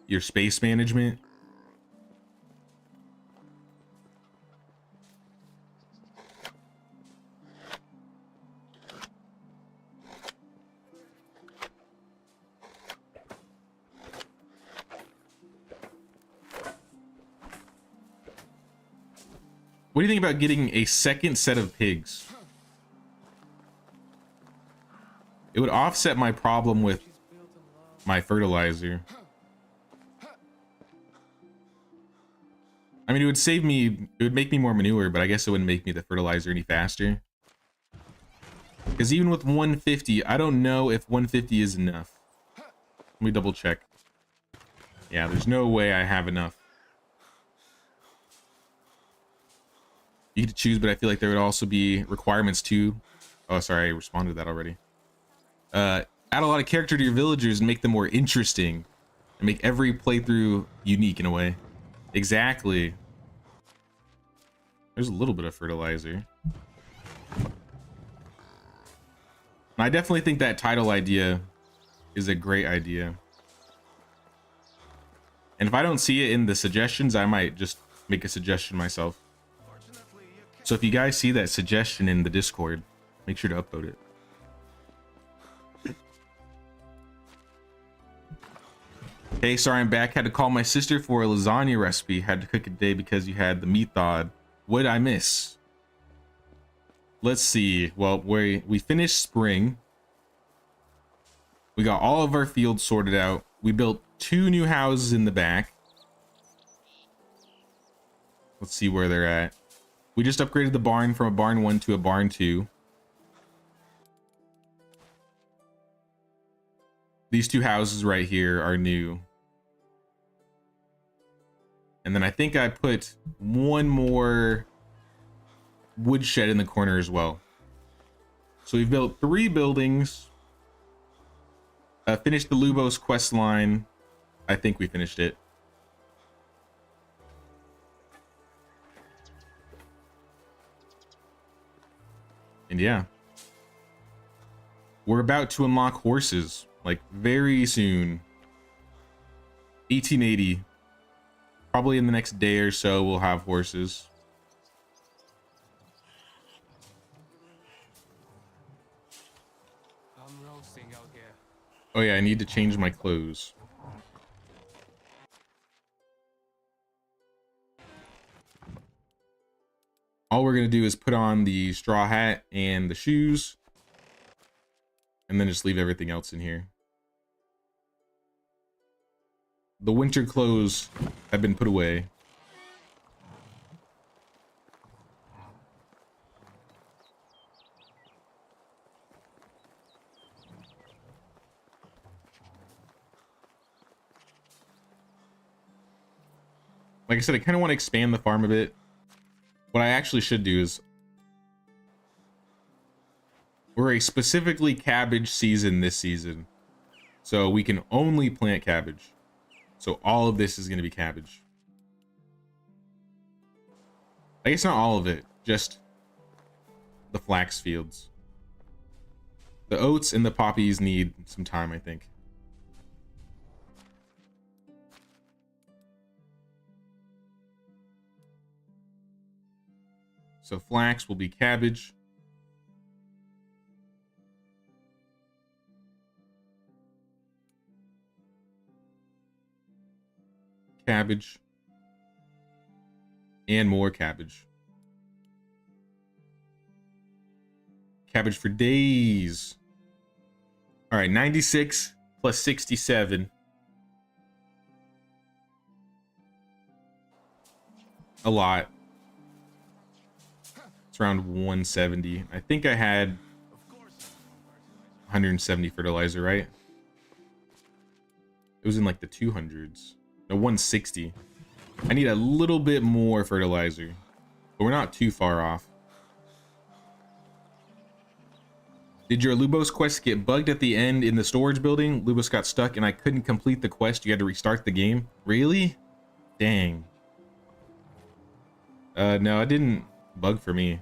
your space management. What do you think about getting a second set of pigs? It would offset my problem with my fertilizer. I mean, it would save me, it would make me more manure, but I guess it wouldn't make me the fertilizer any faster. Because even with 150, I don't know if 150 is enough. Let me double check. Yeah, there's no way I have enough. You get to choose, but I feel like there would also be requirements too. Oh, sorry, I responded to that already. Add a lot of character to your villagers and make them more interesting. And make every playthrough unique in a way. Exactly. There's a little bit of fertilizer. I definitely think that title idea is a great idea. And if I don't see it in the suggestions, I might just make a suggestion myself. So if you guys see that suggestion in the Discord, make sure to upvote it. Hey, sorry I'm back. Had to call my sister for a lasagna recipe. Had to cook it today because you had the meat thawed. What did I miss? Let's see. Well, we finished spring. We got all of our fields sorted out. We built 2 new houses in the back. Let's see where they're at. We just upgraded the barn from a barn 1 to a barn 2. These 2 houses right here are new. And then I think I put 1 more woodshed in the corner as well. So we've built 3 buildings. Finished the Lubos quest line. I think we finished it. And yeah. We're about to unlock horses, like very soon. 1880. Probably in the next day or so we'll have horses. I'm roasting out here. Oh yeah, I need to change my clothes. All we're gonna do is put on the straw hat and the shoes, and then just leave everything else in here. The winter clothes have been put away. Like I said, I kind of want to expand the farm a bit. What I actually should do is, we're a specifically cabbage season this season, so we can only plant cabbage. So all of this is going to be cabbage. I guess not all of it, just the flax fields. The oats and the poppies need some time, I think. So flax will be cabbage. Cabbage. And more cabbage. Cabbage for days. All right, 96 plus 67. A lot. It's around 170. I think I had 170 fertilizer, right? It was in like the 200s. No, 160. I need a little bit more fertilizer, but we're not too far off. Did your Lubos quest get bugged at the end in the storage building? Lubos got stuck and I couldn't complete the quest. You had to restart the game. Really? Dang. No, it didn't bug for me.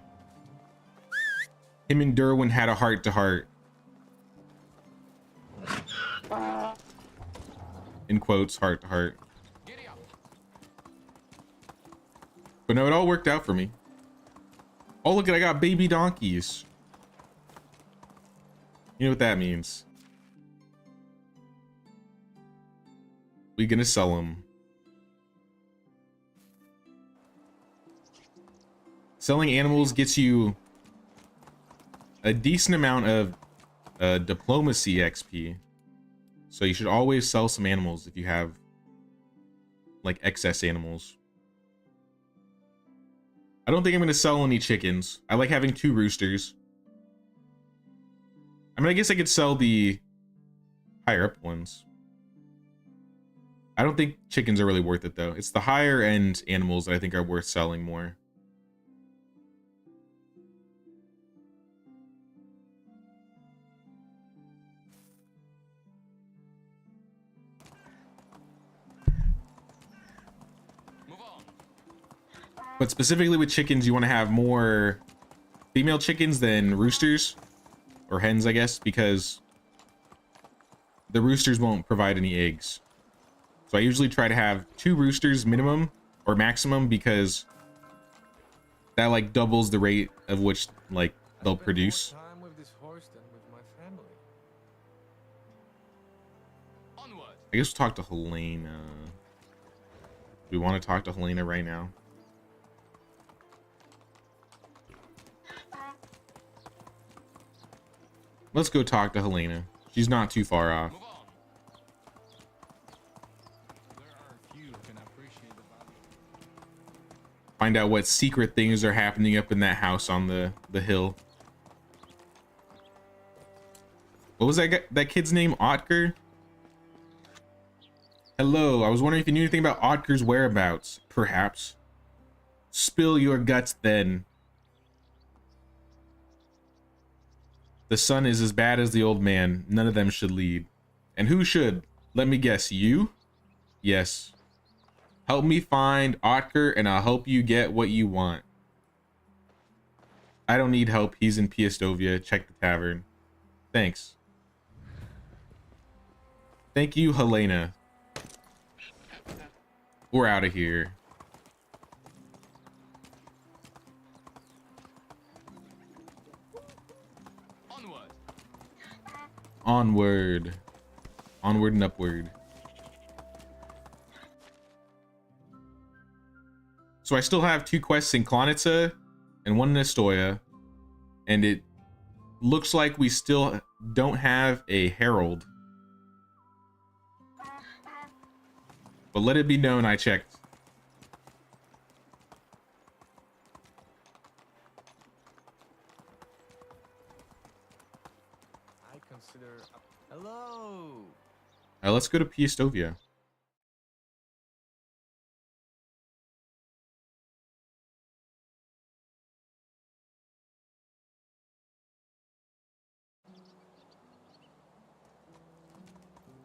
Him and Derwin had a heart-to-heart. In quotes, heart-to-heart. But no, it all worked out for me. Oh, look at, I got baby donkeys. You know what that means. We gonna sell them. Selling animals gets you a decent amount of diplomacy XP. So you should always sell some animals if you have like excess animals. I don't think I'm going to sell any chickens. I like having 2 roosters. I mean, I guess I could sell the higher up ones. I don't think chickens are really worth it though. It's the higher end animals that I think are worth selling more. But specifically with chickens, you want to have more female chickens than roosters, or hens, I guess, because the roosters won't provide any eggs. So I usually try to have 2 roosters minimum or maximum, because that like doubles the rate of which like they'll produce. Time with this horse than with my family. Onward. I guess we'll talk to Helena. Do we want to talk to Helena right now? Let's go talk to Helena. She's not too far off. Move on. There are few who can appreciate the value. Find out what secret things are happening up in that house on the hill. What was that kid's name? Otker? Hello, I was wondering if you knew anything about Otker's whereabouts. Perhaps. Spill your guts then. The son is as bad as the old man. None of them should lead. And who should? Let me guess, you? Yes. Help me find Otker and I'll help you get what you want. I don't need help. He's in Piastovia. Check the tavern. Thanks. Thank you, Helena. We're out of here. Onward. Onward. Onward and upward. So I still have 2 quests in Klonitsa and 1 in Estoya. And it looks like we still don't have a herald. But let it be known I checked. I consider. Hello. Let's go to Piastovia.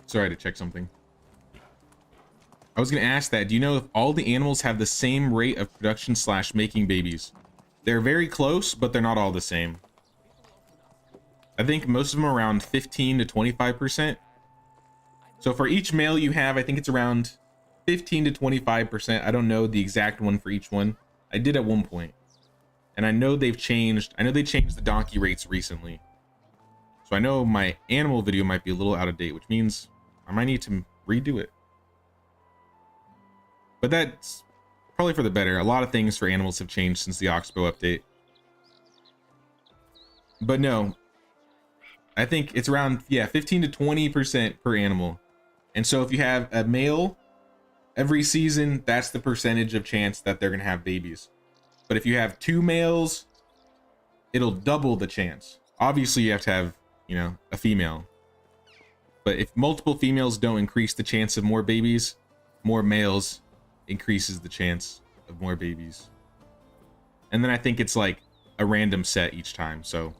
Sorry to check something. I was going to ask that. Do you know if all the animals have the same rate of production / making babies? They're very close, but they're not all the same. I think most of them are around 15 to 25%. So for each male you have, I think it's around 15 to 25%. I don't know the exact one for each one. I did at one point. And I know they've changed. I know they changed the donkey rates recently. So I know my animal video might be a little out of date, which means I might need to redo it. But that's probably for the better. A lot of things for animals have changed since the Oxbow update. But no, I think it's around, yeah, 15 to 20% per animal. And so if you have a male every season, that's the percentage of chance that they're going to have babies. But if you have 2 males, it'll double the chance. Obviously, you have to have, you know, a female. But if multiple females don't increase the chance of more babies, more males increases the chance of more babies. And then I think it's like a random set each time. So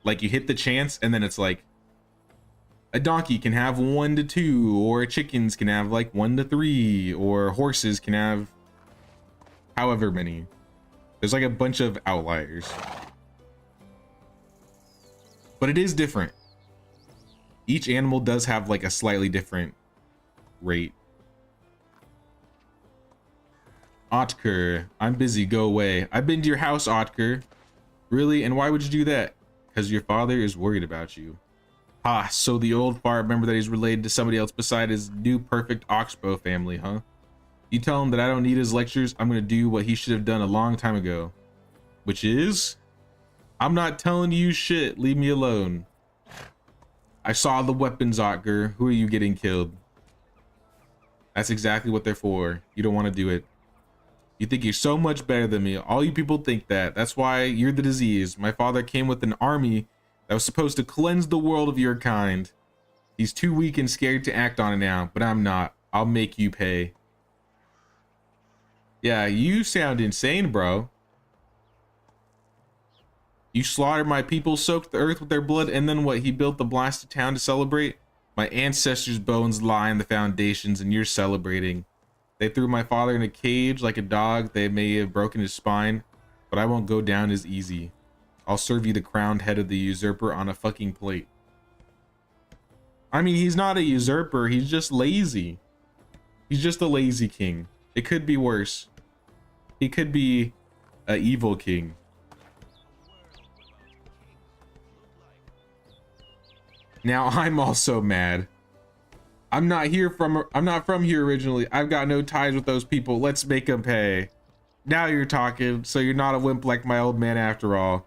like you hit the chance and then it's like a donkey can have 1 to 2, or chickens can have like 1 to 3, or horses can have however many. There's like a bunch of outliers. But it is different. Each animal does have like a slightly different rate. Otker, I'm busy, go away. I've been to your house, Otker. Really? And why would you do that? Because your father is worried about you. Ah, so the old fart member that he's related to somebody else beside his new perfect Oxbow family, huh? You tell him that I don't need his lectures. I'm going to do what he should have done a long time ago. Which is? I'm not telling you shit. Leave me alone. I saw the weapons, Otker. Who are you getting killed? That's exactly what they're for. You don't want to do it. You think you're so much better than me. All you people think that. That's why you're the disease. My father came with an army that was supposed to cleanse the world of your kind. He's too weak and scared to act on it now, but I'm not. I'll make you pay. Yeah, you sound insane, bro. You slaughtered my people, soaked the earth with their blood, and then what? He built the blasted town to celebrate? My ancestors' bones lie in the foundations, and you're celebrating. They threw my father in a cage like a dog. They may have broken his spine, but I won't go down as easy. I'll serve you the crowned head of the usurper on a fucking plate. I mean, he's not a usurper. He's just lazy. He's just a lazy king. It could be worse. He could be an evil king. Now I'm also mad. I'm not from here originally. I've got no ties with those people. Let's make them pay. Now you're talking, so you're not a wimp like my old man after all.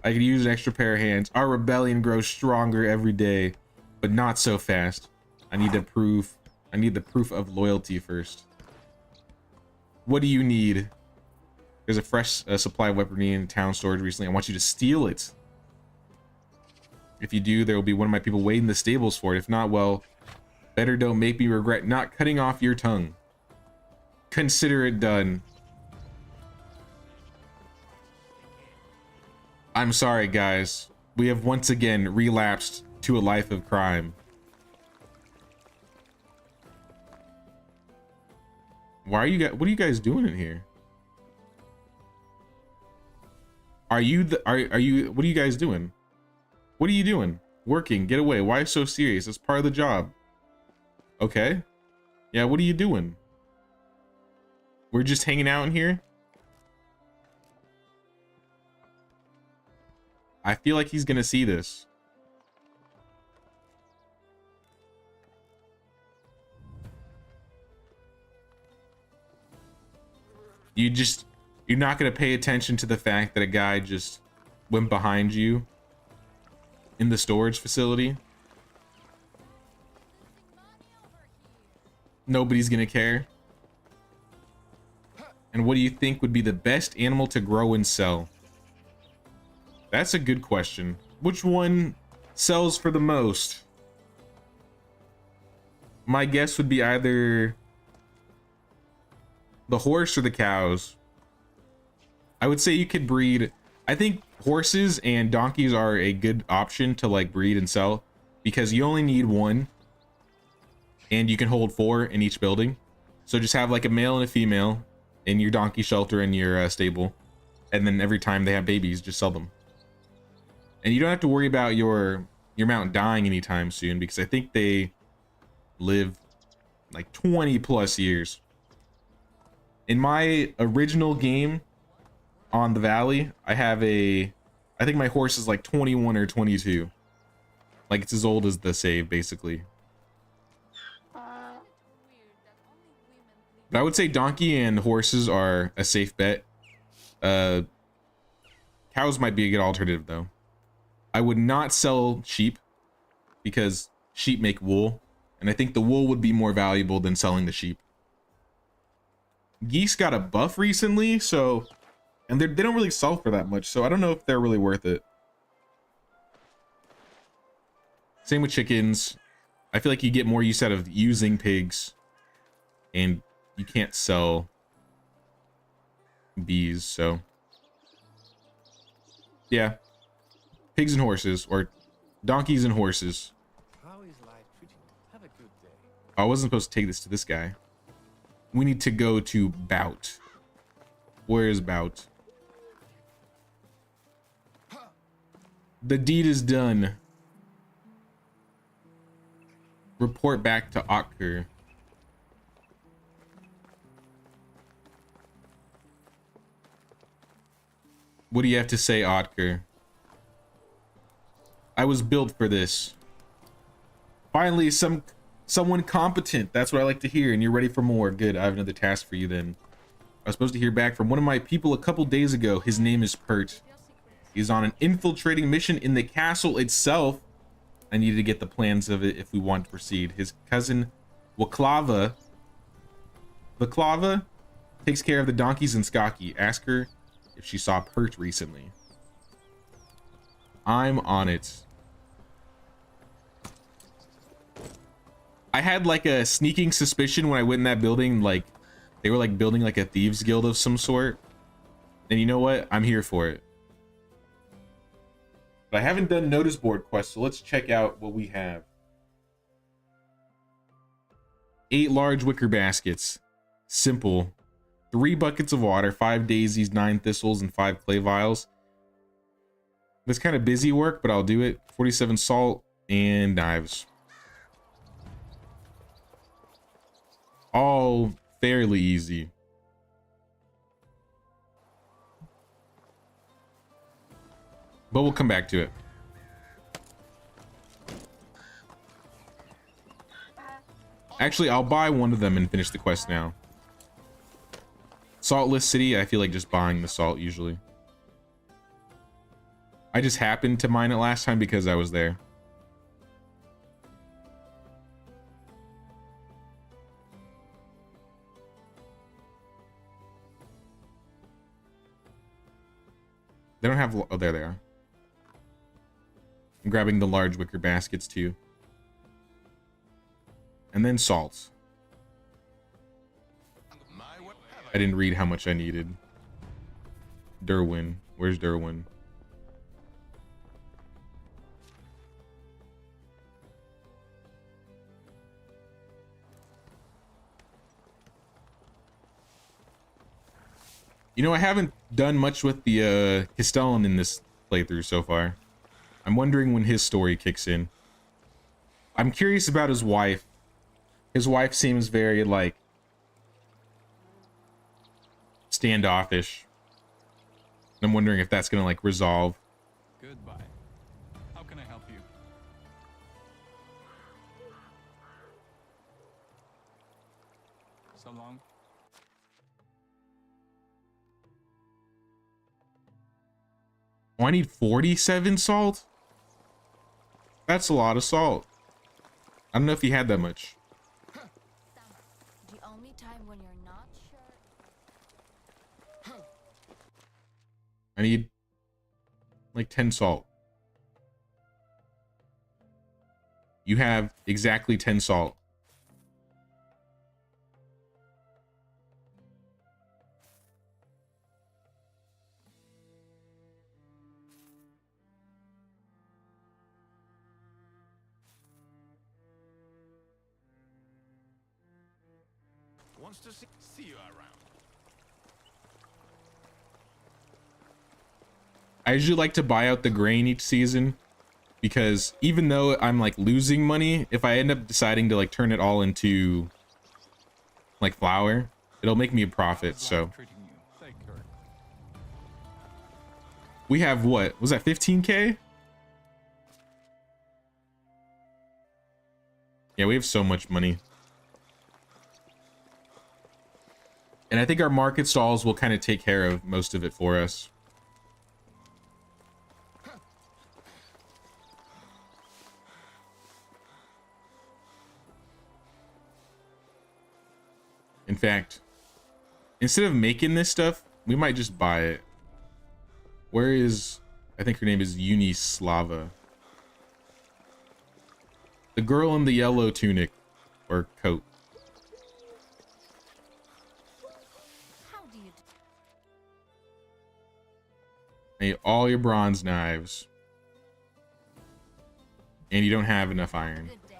I could use an extra pair of hands. Our rebellion grows stronger every day, but not so fast. I need the proof of loyalty first. What do you need? There's a fresh supply of weaponry in town storage recently. I want you to steal it. If you do, there will be one of my people waiting in the stables for it. If not, well, better don't make me regret not cutting off your tongue. Consider it done. I'm sorry, guys. We have once again relapsed to a life of crime. Why are you guys? What are you guys doing in here? Are you? What are you guys doing? What are you doing? Working? Get away! Why so serious? It's part of the job. Okay. Yeah. What are you doing? We're just hanging out in here. I feel like he's gonna see this. You're not gonna pay attention to the fact that a guy just went behind you in the storage facility. Nobody's gonna care. And what do you think would be the best animal to grow and sell? That's a good question. Which one sells for the most? My guess would be either the horse or the cows. I would say you could breed. I think horses and donkeys are a good option to like breed and sell because you only need one and you can hold 4 in each building. So just have like a male and a female in your donkey shelter in your stable, and then every time they have babies, just sell them. And you don't have to worry about your mount dying anytime soon because I think they live like 20 plus years. In my original game on the Valley, I think my horse is like 21 or 22. Like it's as old as the save basically. But I would say donkey and horses are a safe bet. Cows might be a good alternative though. I would not sell sheep because sheep make wool, and I think the wool would be more valuable than selling the sheep. Geese got a buff recently, so, and they don't really sell for that much, so I don't know if they're really worth it. Same with chickens. I feel like you get more use out of using pigs, and you can't sell bees, so yeah. Pigs and horses, or donkeys and horses. How is life treating you? Have a good day. I wasn't supposed to take this to this guy. We need to go to Bout. Where is Bout? The deed is done. Report back to Otker. What do you have to say, Otker? I was built for this. Finally, someone competent. That's what I like to hear, and you're ready for more. Good, I have another task for you then. I was supposed to hear back from one of my people a couple days ago. His name is Pert. He's on an infiltrating mission in the castle itself. I needed to get the plans of it if we want to proceed. His cousin, Waklava, takes care of the donkeys in Skaki. Ask her if she saw Pert recently. I'm on it. I had like a sneaking suspicion when I went in that building, like they were like building like a thieves guild of some sort. And you know what? I'm here for it. But I haven't done notice board quests, so let's check out what we have. 8 large wicker baskets. Simple. 3 buckets of water, 5 daisies, 9 thistles, and 5 clay vials. That's kind of busy work, but I'll do it. 47 salt and knives. All fairly easy. But we'll come back to it. Actually, I'll buy one of them and finish the quest now. Saltless City, I feel like just buying the salt usually. I just happened to mine it last time because I was there. They don't have, oh, there they are. I'm grabbing the large wicker baskets too. And then salt. I didn't read how much I needed. Derwin. Where's Derwin? You know, I haven't done much with the Castellan in this playthrough so far. I'm wondering when his story kicks in. I'm curious about his wife. His wife seems very, like, standoffish. I'm wondering if that's gonna, like, resolve. Goodbye. How can I help you? So long. Oh, I need 47 salt? That's a lot of salt. I don't know if he had that much. Summer, the only time when you're not sure. I need like 10 salt. You have exactly 10 salt. Wants to see you around. I usually like to buy out the grain each season because even though I'm like losing money, if I end up deciding to like turn it all into like flour, it'll make me a profit. So Treating you. Take care. we have, what was that, 15K? Yeah, we have so much money. And I think our market stalls will kind of take care of most of it for us. In fact, instead of making this stuff, we might just buy it. Where is, I think her name is Unislava. The girl in the yellow tunic or coat. How do you Need all your bronze knives. And you don't have enough iron. Good day.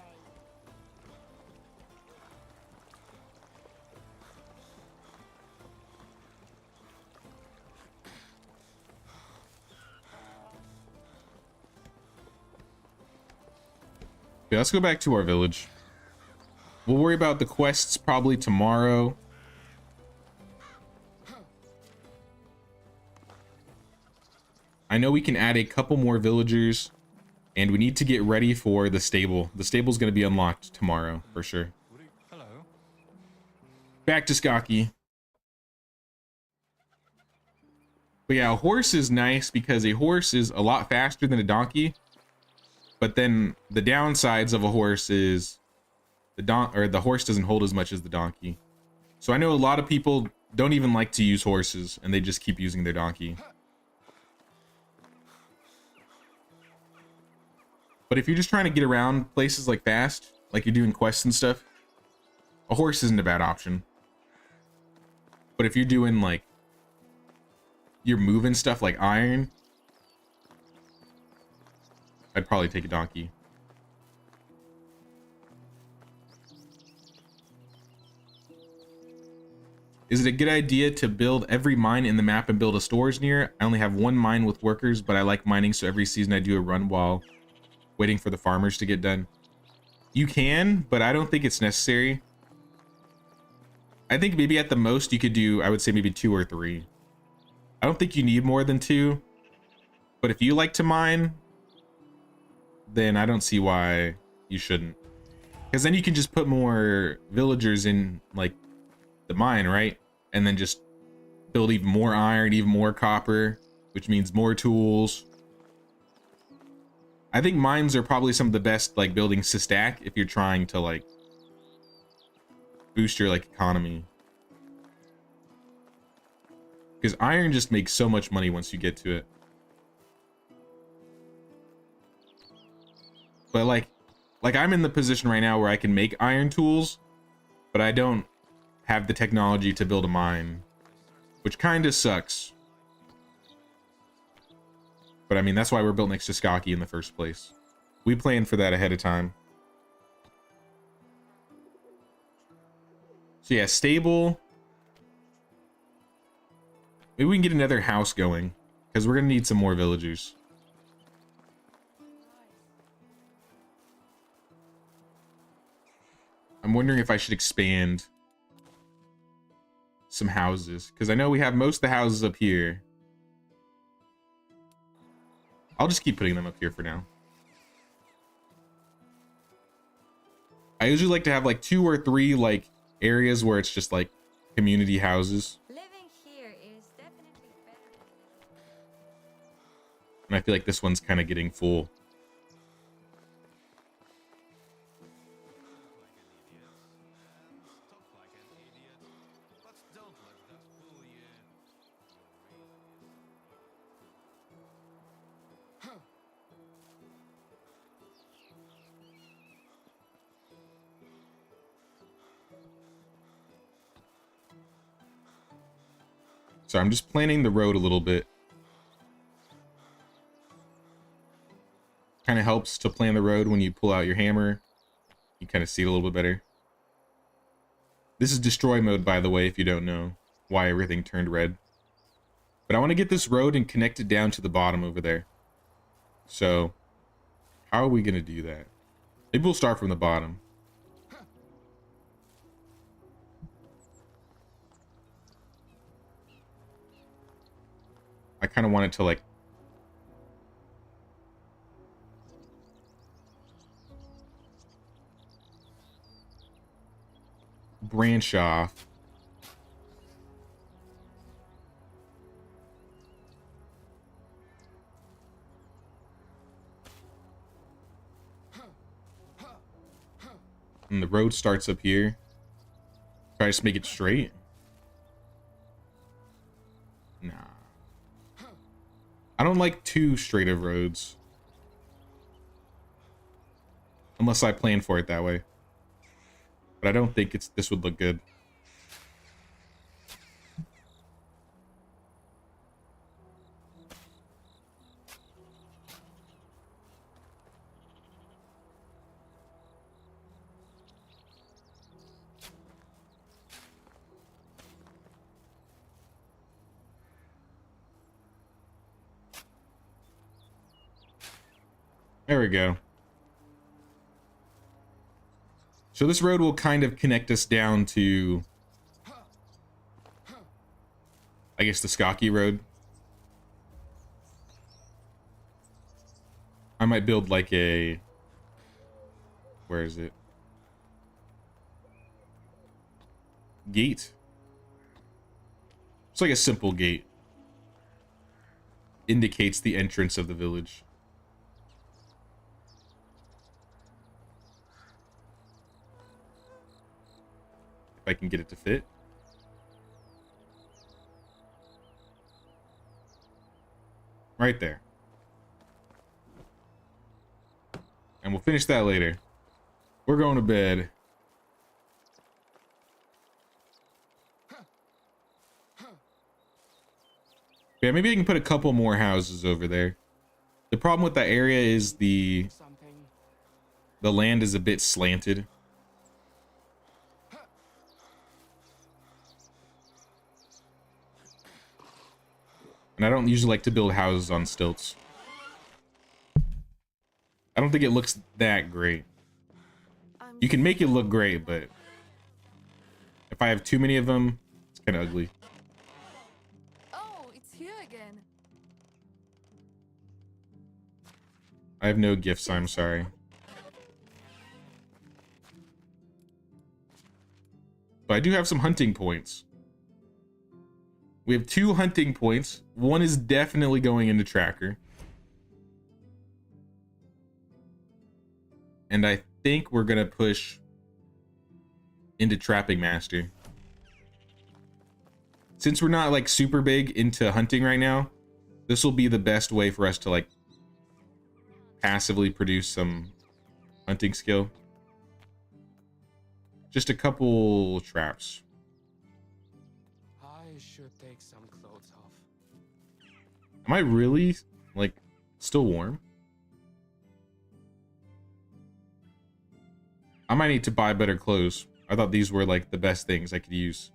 Okay, let's go back to our village. We'll worry about the quests probably tomorrow. I know we can add a couple more villagers, and we need to get ready for the stable. The stable's going to be unlocked tomorrow for sure. Hello. Back to Skaki. But yeah, a horse is nice because a horse is a lot faster than a donkey. But then the downsides of a horse is the horse doesn't hold as much as the donkey. So I know a lot of people don't even like to use horses and they just keep using their donkey. But if you're just trying to get around places like fast, like you're doing quests and stuff, a horse isn't a bad option. But if you're doing like, you're moving stuff like iron, I'd probably take a donkey. Is it a good idea to build every mine in the map and build a storage near it? I only have one mine with workers, but I like mining, so every season I do a run while waiting for the farmers to get done. You can, but I don't think it's necessary. I think maybe at the most you could do, I would say maybe 2 or 3. I don't think you need more than 2. But if you like to mine, then I don't see why you shouldn't. Because then you can just put more villagers in like the mine, right? And then just build even more iron, even more copper, which means more tools. I think mines are probably some of the best like buildings to stack if you're trying to like boost your like economy. Because iron just makes so much money once you get to it. but like I'm in the position right now where I can make iron tools, but I don't have the technology to build a mine, which kind of sucks. But I mean, that's why we're built next to Skaki in the first place. We planned for that ahead of time. So yeah, stable. Maybe we can get another house going, because we're going to need some more villagers. I'm wondering if I should expand some houses, because I know we have most of the houses up here. I'll just keep putting them up here for now. I usually like to have like 2 or 3 like areas where it's just like community houses. Living here is definitely better. And I feel like this one's kind of getting full. So I'm just planning the road a little bit. Kind of helps to plan the road when you pull out your hammer. You kind of see it a little bit better. This is destroy mode, by the way, if you don't know why everything turned red. But I want to get this road and connect it down to the bottom over there. So how are we going to do that? Maybe we'll start from the bottom. I kind of want it to like branch off. And the road starts up here. Try to just make it straight. Nah. I don't like too straight of roads. Unless I plan for it that way. But I don't think this would look good. There we go. So this road will kind of connect us down to, I guess, the Skaki road. I might build like a, where is it? Gate. It's like a simple gate. Indicates the entrance of the village. If I can get it to fit. Right there. And we'll finish that later. We're going to bed. Yeah, maybe I can put a couple more houses over there. The problem with that area is the land is a bit slanted. And I don't usually like to build houses on stilts. I don't think it looks that great. You can make it look great, but if I have too many of them, it's kind of ugly. Oh, it's here again. I have no gifts, I'm sorry. But I do have some hunting points. We have 2 hunting points. One is definitely going into tracker. And I think we're going to push into trapping master. Since we're not like super big into hunting right now, this will be the best way for us to like passively produce some hunting skill. Just a couple traps. I should take some clothes off. Am I really, like, still warm? I might need to buy better clothes. I thought these were, like, the best things I could use.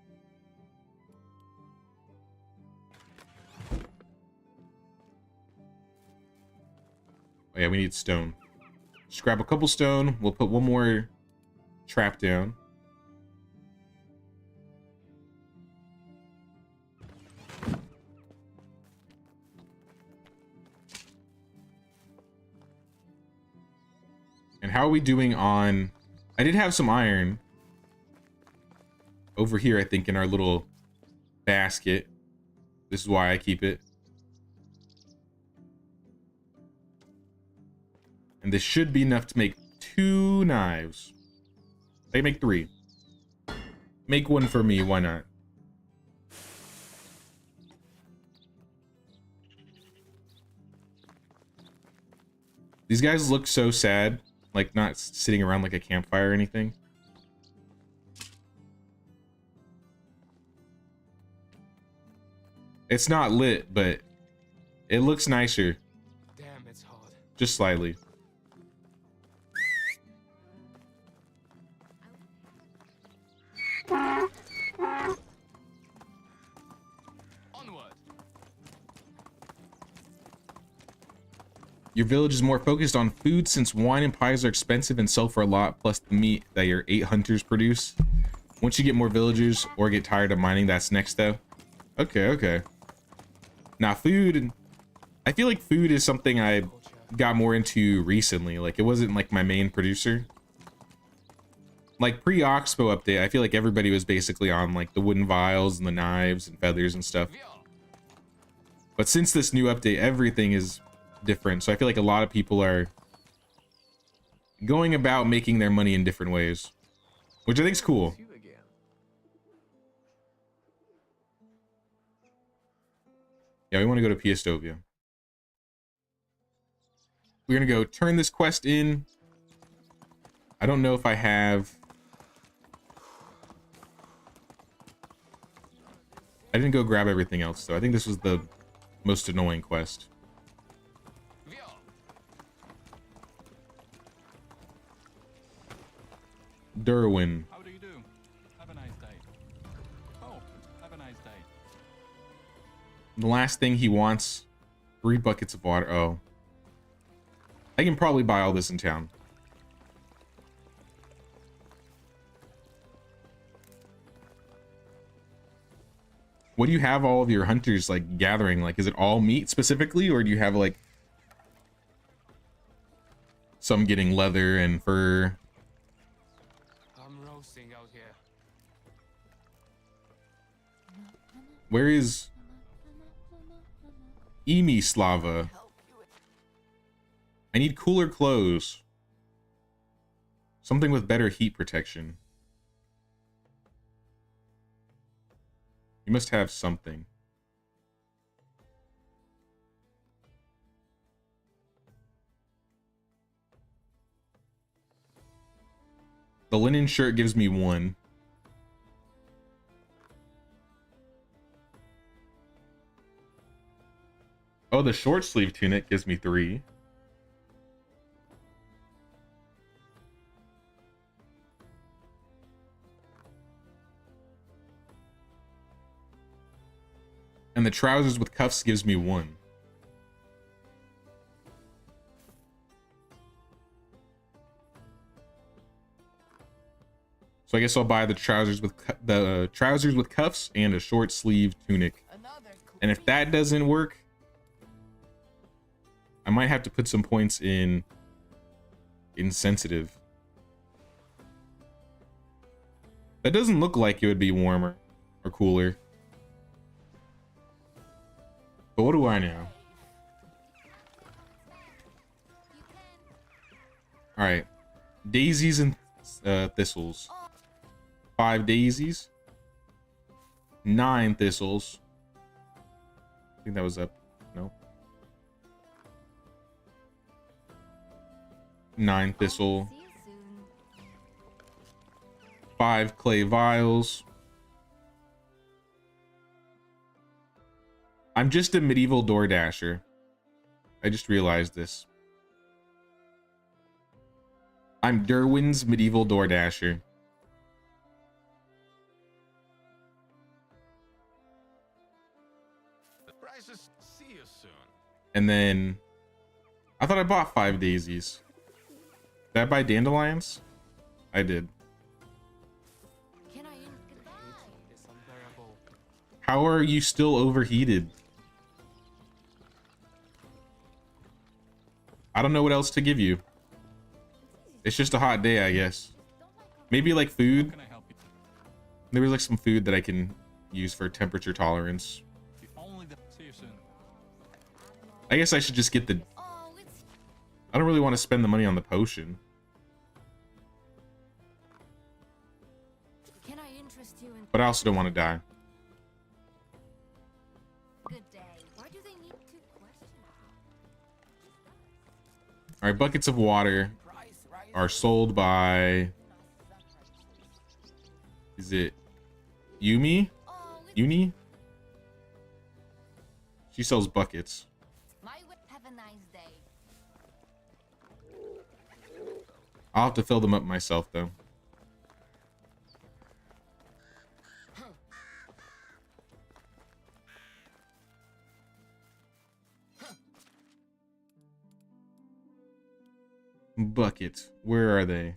Oh yeah, we need stone. Just grab a couple stone. We'll put one more trap down. And how are we doing on... I did have some iron over here, I think, in our little basket. This is why I keep it. And this should be enough to make 2 knives. I can make 3. Make one for me, why not? These guys look so sad, like not sitting around like a campfire or anything. It's not lit, but it looks nicer. Damn, it's hot. Just slightly. Onward. Your village is more focused on food since wine and pies are expensive and sell for a lot, plus the meat that your 8 hunters produce. Once you get more villagers or get tired of mining, that's next though. Okay, okay. Now food, I feel like food is something I got more into recently. Like it wasn't like my main producer. Like pre-Oxbow update, I feel like everybody was basically on like the wooden vials and the knives and feathers and stuff. But since this new update, everything is different. So I feel like a lot of people are going about making their money in different ways, which I think is cool. You again. Yeah, we want to go to Piestovia. We're gonna go turn this quest in. I don't know if I have... I didn't go grab everything else though. I think this was the most annoying quest. Derwin. How do you do? Have a nice day. Oh, have a nice day. The last thing he wants, 3 buckets of water. Oh. I can probably buy all this in town. What do you have all of your hunters like gathering? Like, is it all meat specifically, or do you have like some getting leather and fur? I'm roasting out here. Where is Slava? I need cooler clothes. Something with better heat protection. You must have something. The linen shirt gives me 1. Oh, the short sleeve tunic gives me 3. And the trousers with cuffs gives me 1. So I guess I'll buy the trousers with cuffs and a short sleeve tunic. And if that doesn't work, I might have to put some points in insensitive. That doesn't look like it would be warmer or cooler. But what do I know? All right, daisies and thistles. 5 daisies, 9 thistles. I think that was up. No. 9 thistle, 5 clay vials. I'm just a medieval door dasher. I just realized this. I'm Derwin's medieval door dasher. The prices. See you soon. And then I thought I bought 5 daisies. Did I buy dandelions? I did. Can I goodbye? It's unbearable. How are you still overheated? I don't know what else to give you. It's just a hot day, I guess. Maybe like food. Can I help you? There was like some food that I can use for temperature tolerance. Only the. See you soon. I guess I should just get the... Oh, it's I don't really want to spend the money on the potion. can I interest you in But I also don't want to die. good day? Why do they need to question? Alright, buckets of water are sold by... Is it Yumi? Oh, it's Uni? She sells buckets. my way. Have a nice day. I'll have to fill them up myself, though. Buckets. Where are they?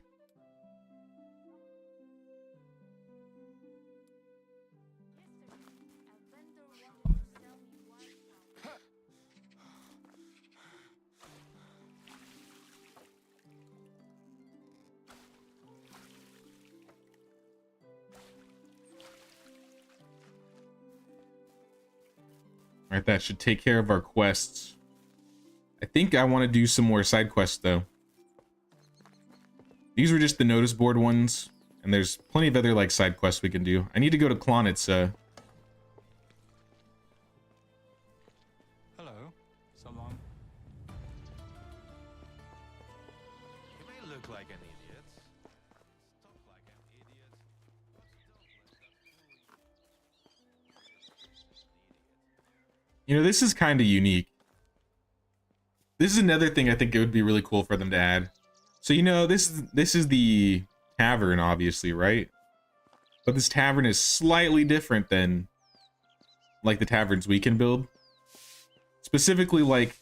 Alright, that should take care of our quests. I think I want to do some more side quests, though. These were just the notice board ones, and there's plenty of other, like, side quests we can do. I need to go to Klonitsa. Hello. So long. You may look like an idiot. Stop like an idiot. You know, this is kind of unique. This is another thing I think it would be really cool for them to add. So, you know, this is the tavern, obviously, right? But this tavern is slightly different than, like, the taverns we can build. Specifically, like,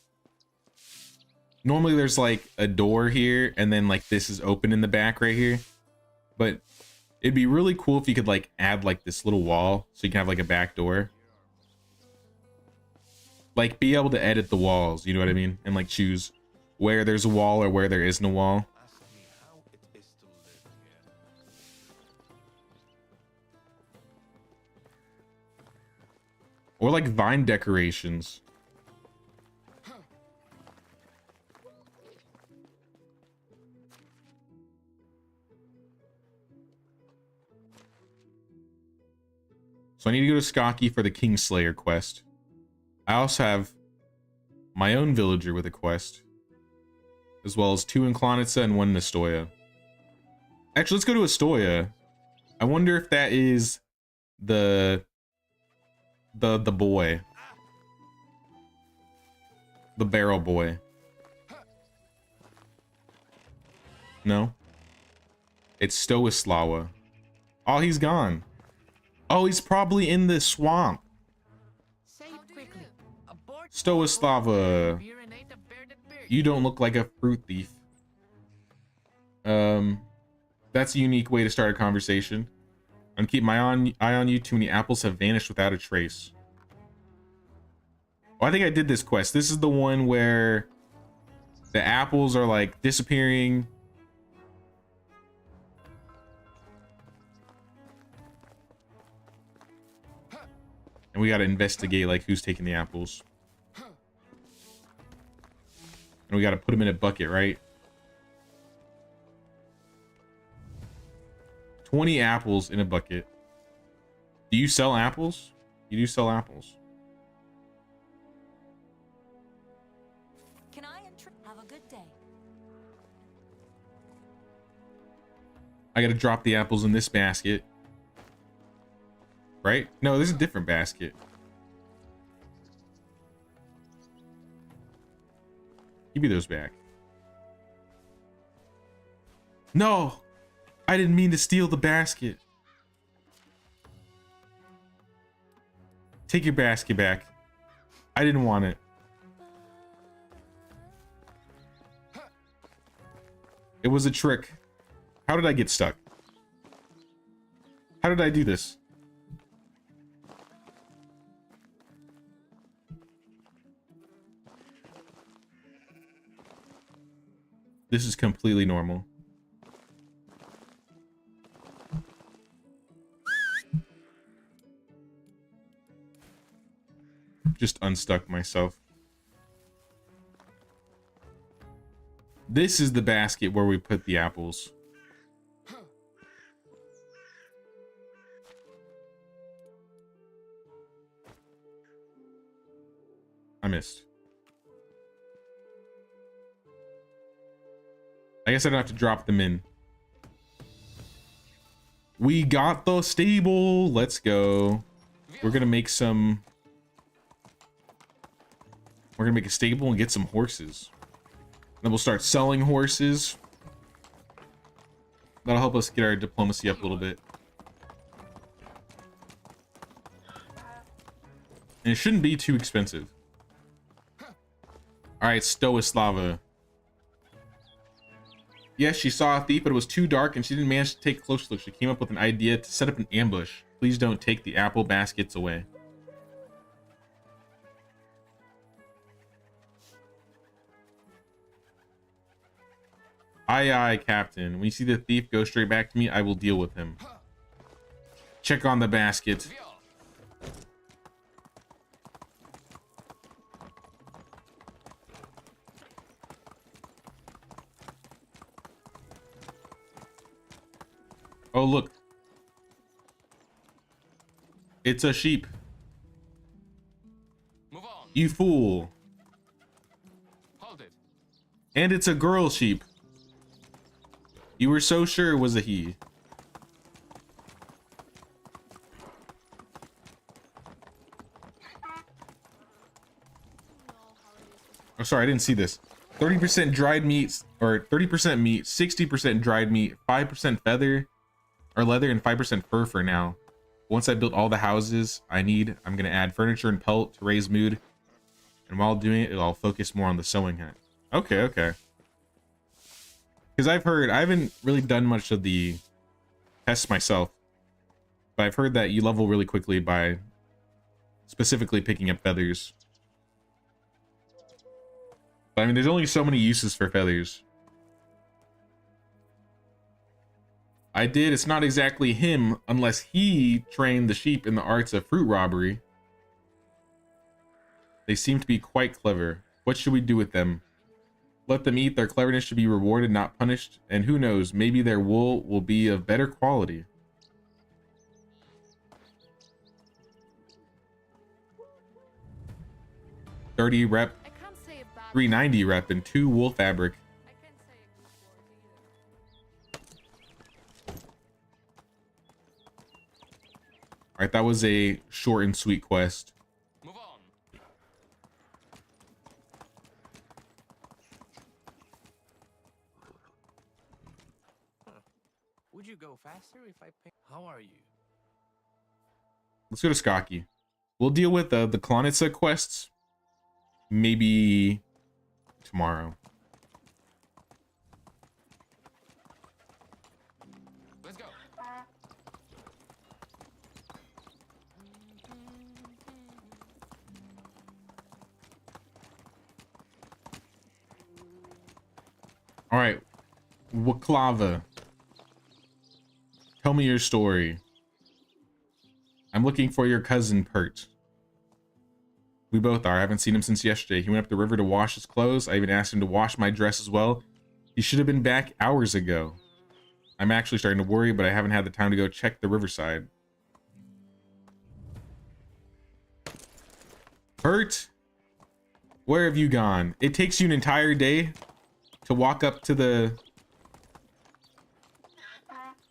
normally there's, like, a door here, and then, like, this is open in the back right here. But it'd be really cool if you could, like, add, like, this little wall, so you can have, like, a back door. Like, be able to edit the walls, you know what I mean? And, like, choose where there's a wall or where there isn't a wall. Ask me how it is to live here. Or, like, vine decorations. So I need to go to Skaki for the Kingslayer quest. I also have my own villager with a quest, as well as 2 in Klonitsa and 1 in Astoya. Actually, let's go to Astoya. I wonder if that is the boy. The barrel boy. No? It's Stoislawa. Oh, he's gone. Oh, he's probably in the swamp. Say it quickly. Abort. Stoislava. Urinate a bearded beard. You don't look like a fruit thief. That's a unique way to start a conversation. I'm keeping my eye on you. Too many apples have vanished without a trace. Oh, I think I did this quest. This is the one where the apples are like disappearing. And we gotta investigate like who's taking the apples. And we gotta put them in a bucket, right? 20 apples in a bucket. Do you sell apples? You do sell apples. Can I have a good day? I gotta drop the apples in this basket. Right? No, this is a different basket. Give me those back. No! I didn't mean to steal the basket. Take your basket back. I didn't want it. It was a trick. How did I get stuck? How did I do this? This is completely normal. Just unstuck myself. This is the basket where we put the apples. I missed. I guess I don't have to drop them in. We got the stable. Let's go. We're gonna make some. We're gonna make a stable and get some horses. Then we'll start selling horses. That'll help us get our diplomacy up a little bit. And it shouldn't be too expensive. Alright, Stoislava. Yes, she saw a thief, but it was too dark and she didn't manage to take a close look. She came up with an idea to set up an ambush. Please don't take the apple baskets away. Aye, aye, Captain. When you see the thief go straight back to me, I will deal with him. Check on the basket. Oh, look. It's a sheep. Move on. You fool. Hold it. And it's a girl sheep. You were so sure it was a he. Oh, sorry, I didn't see this. 30% dried meat, or 30% meat, 60% dried meat, 5% feather or leather, and 5% fur for now. Once I build all the houses I need, I'm gonna add furniture and pelt to raise mood. And while doing it, I'll focus more on the sewing hat. Okay, okay. Because I've heard, I haven't really done much of the tests myself, but I've heard that you level really quickly by specifically picking up feathers. But I mean, there's only so many uses for feathers. I did, it's not exactly him unless he trained the sheep in the arts of fruit robbery. They seem to be quite clever. What should we do with them? Let them eat. Their cleverness should be rewarded, not punished. And who knows, maybe their wool will be of better quality. $30 rep, I can't say a bad $390 rep, and 2 wool fabric. I can't say a good word either. Alright, that was a short and sweet quest. Move on. Would you go faster if I pay? How are you? Let's go to Skokie. We'll deal with the Klonitsa quests maybe tomorrow. Let's go. All right, Waklava. Tell me your story. I'm looking for your cousin, Pert. We both are. I haven't seen him since yesterday. He went up the river to wash his clothes. I even asked him to wash my dress as well. He should have been back hours ago. I'm actually starting to worry, but I haven't had the time to go check the riverside. Pert, where have you gone? It takes you an entire day to walk up to the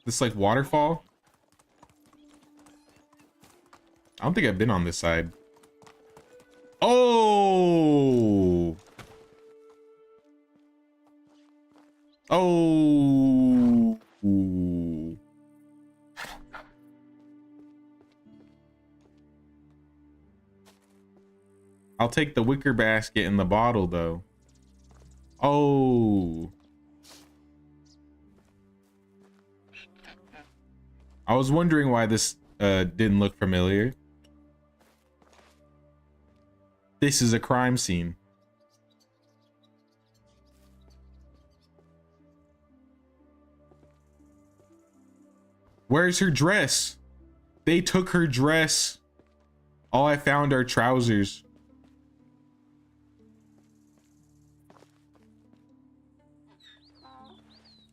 This like waterfall. I don't think I've been on this side. Oh. Oh. Ooh. I'll take the wicker basket and the bottle though. Oh. I was wondering why this didn't look familiar. This is a crime scene. Where's her dress? They took her dress. All I found are trousers.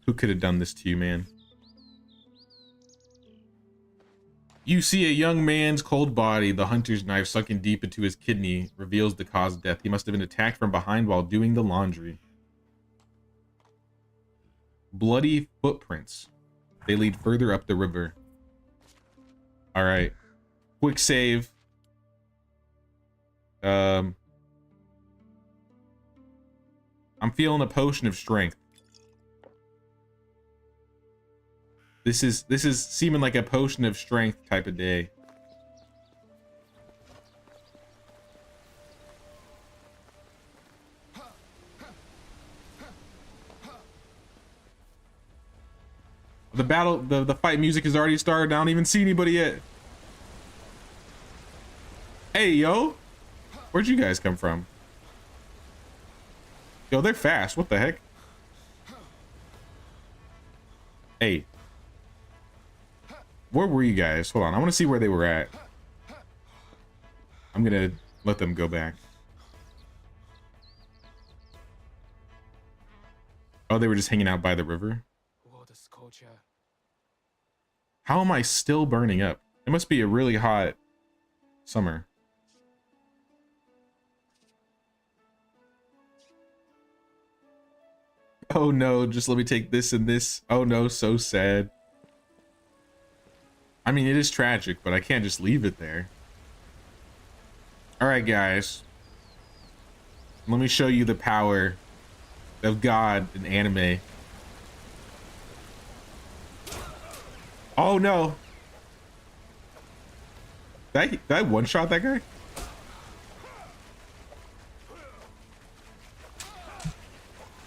Who could have done this to you, man? You see a young man's cold body. The hunter's knife sunken deep into his kidney reveals the cause of death. He must have been attacked from behind while doing the laundry. Bloody footprints. They lead further up the river. All right. Quick save. I'm feeling a potion of strength. This is seeming like a potion of strength type of day. The fight music has already started. I don't even see anybody yet. Hey, yo. Where'd you guys come from? Yo, they're fast. What the heck? Hey. Where were you guys? Hold on. I want to see where they were at. I'm going to let them go back. Oh, they were just hanging out by the river? What a scorcher. How am I still burning up? It must be a really hot summer. Oh no, just let me take this and this. Oh no, so sad. I mean, it is tragic, but I can't just leave it there. All right, guys. Let me show you the power of God in anime. Oh no. Did I one-shot that guy?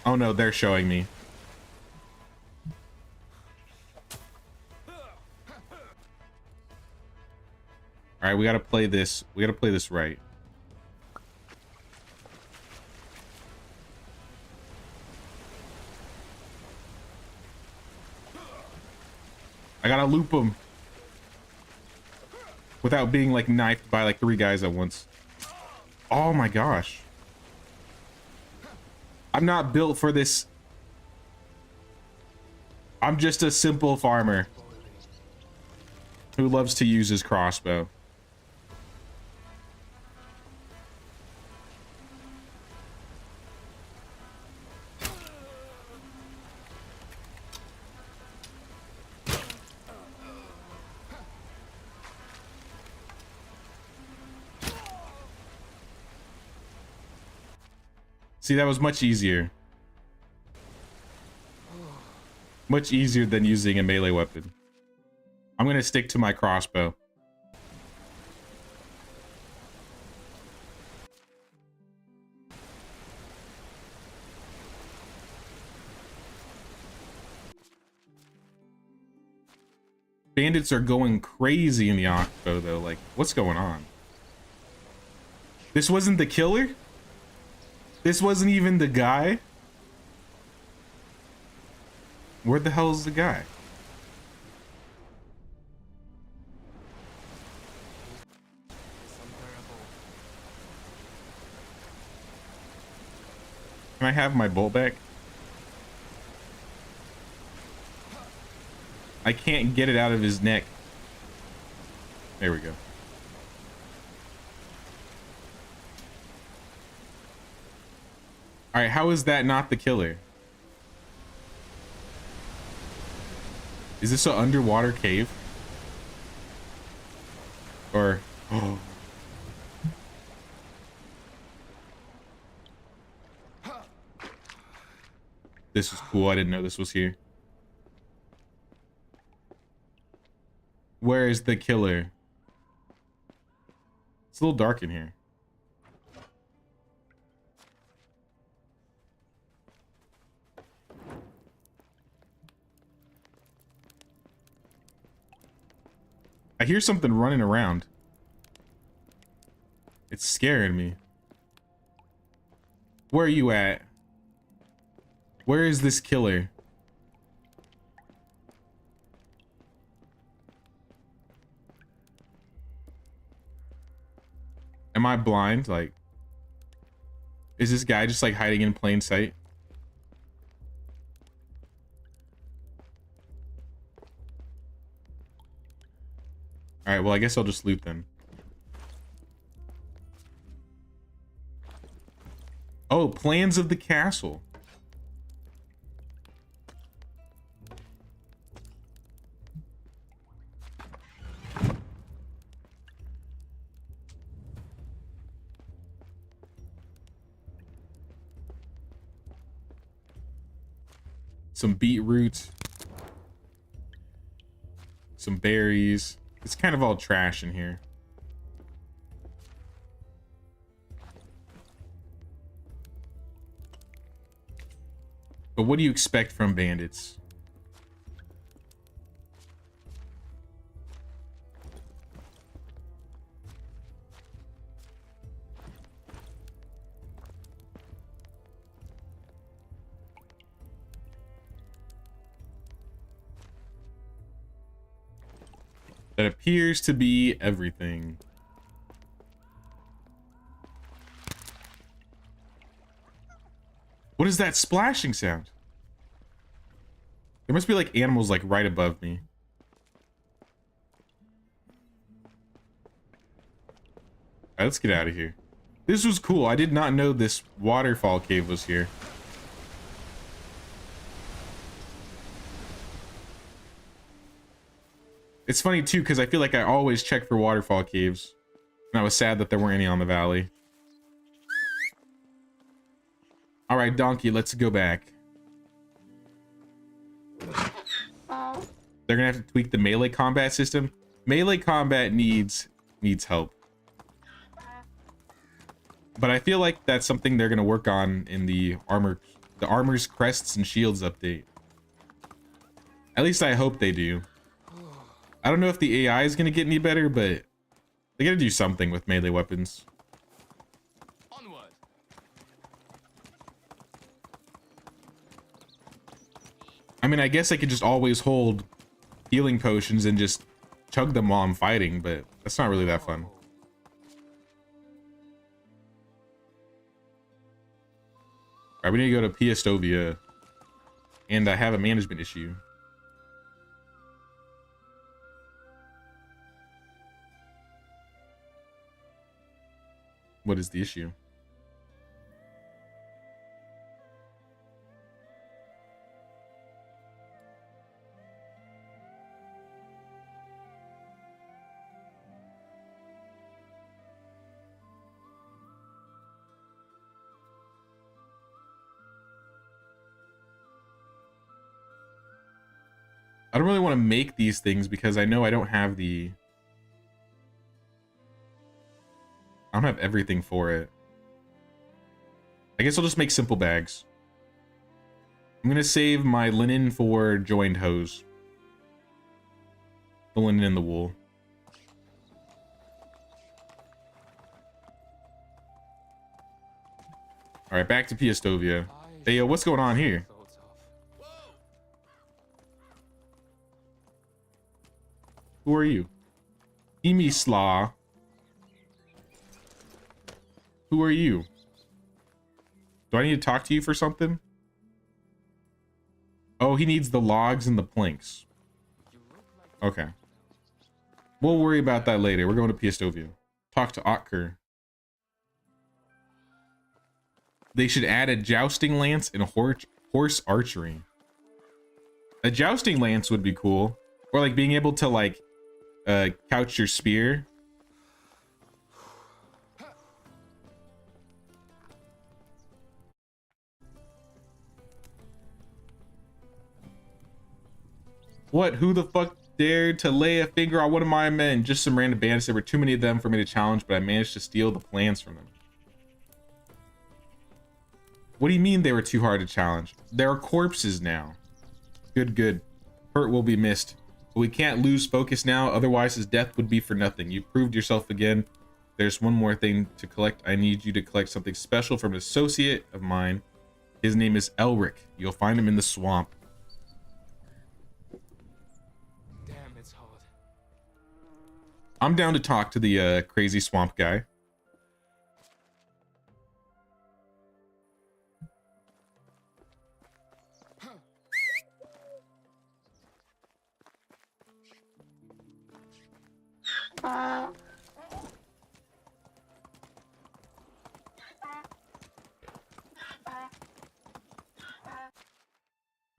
Oh no, they're showing me. All right, we gotta play this. We gotta play this right. I gotta loop him without being like knifed by like 3 guys at once. Oh my gosh. I'm not built for this. I'm just a simple farmer who loves to use his crossbow. See, that was much easier. Much easier than using a melee weapon. I'm gonna stick to my crossbow. Bandits are going crazy in the Oxbow though. Like, what's going on? This wasn't the killer? This wasn't even the guy? Where the hell is the guy? Can I have my bolt back? I can't get it out of his neck. There we go. All right, how is that not the killer? Is this an underwater cave? Or oh. This is cool. I didn't know this was here. Where is the killer? It's a little dark in here. I hear something running around. It's scaring me. Where are you at? Where is this killer? Am I blind? Like, is this guy just like hiding in plain sight? All right, well, I guess I'll just loot them. Oh, plans of the castle. Some beetroot. Some berries. It's kind of all trash in here. But what do you expect from bandits? That appears to be everything. What is that splashing sound? There must be like animals like right above me. Alright, let's get out of here. This was cool. I did not know this waterfall cave was here. It's funny too, because I feel like I always check for waterfall caves. And I was sad that there weren't any on the valley. Alright, donkey, let's go back. They're gonna have to tweak the melee combat system. Melee combat needs help. But I feel like that's something they're gonna work on in the armor's crests and shields update. At least I hope they do. I don't know if the AI is gonna get any better, but they gotta do something with melee weapons. Onward. I mean, I guess I could just always hold healing potions and just chug them while I'm fighting, but that's not really that fun. All right, we need to go to Piastovia, and I have a management issue. What is the issue? I don't really want to make these things because I know I don't have I don't have everything for it. I guess I'll just make simple bags. I'm gonna save my linen for joined hose. The linen and the wool. All right, back to Piastovia. Hey, yo, what's going on here? Who are you? Emi Slaw. Who are you? Do I need to talk to you for something? Oh, he needs the logs and the planks. Okay. We'll worry about that later. We're going to Piastovia. Talk to Otker. They should add a jousting lance and horse archery. A jousting lance would be cool. Or like being able to like couch your spear. What? Who the fuck dared to lay a finger on one of my men? Just some random bandits. There were too many of them for me to challenge, but I managed to steal the plans from them. What do you mean they were too hard to challenge? There are corpses now. Good, good. Hurt will be missed. But we can't lose focus now, otherwise his death would be for nothing. You proved yourself again. There's one more thing to collect. I need you to collect something special from an associate of mine. His name is Elric. You'll find him in the swamp. Damn, it's hard. I'm down to talk to the crazy swamp guy.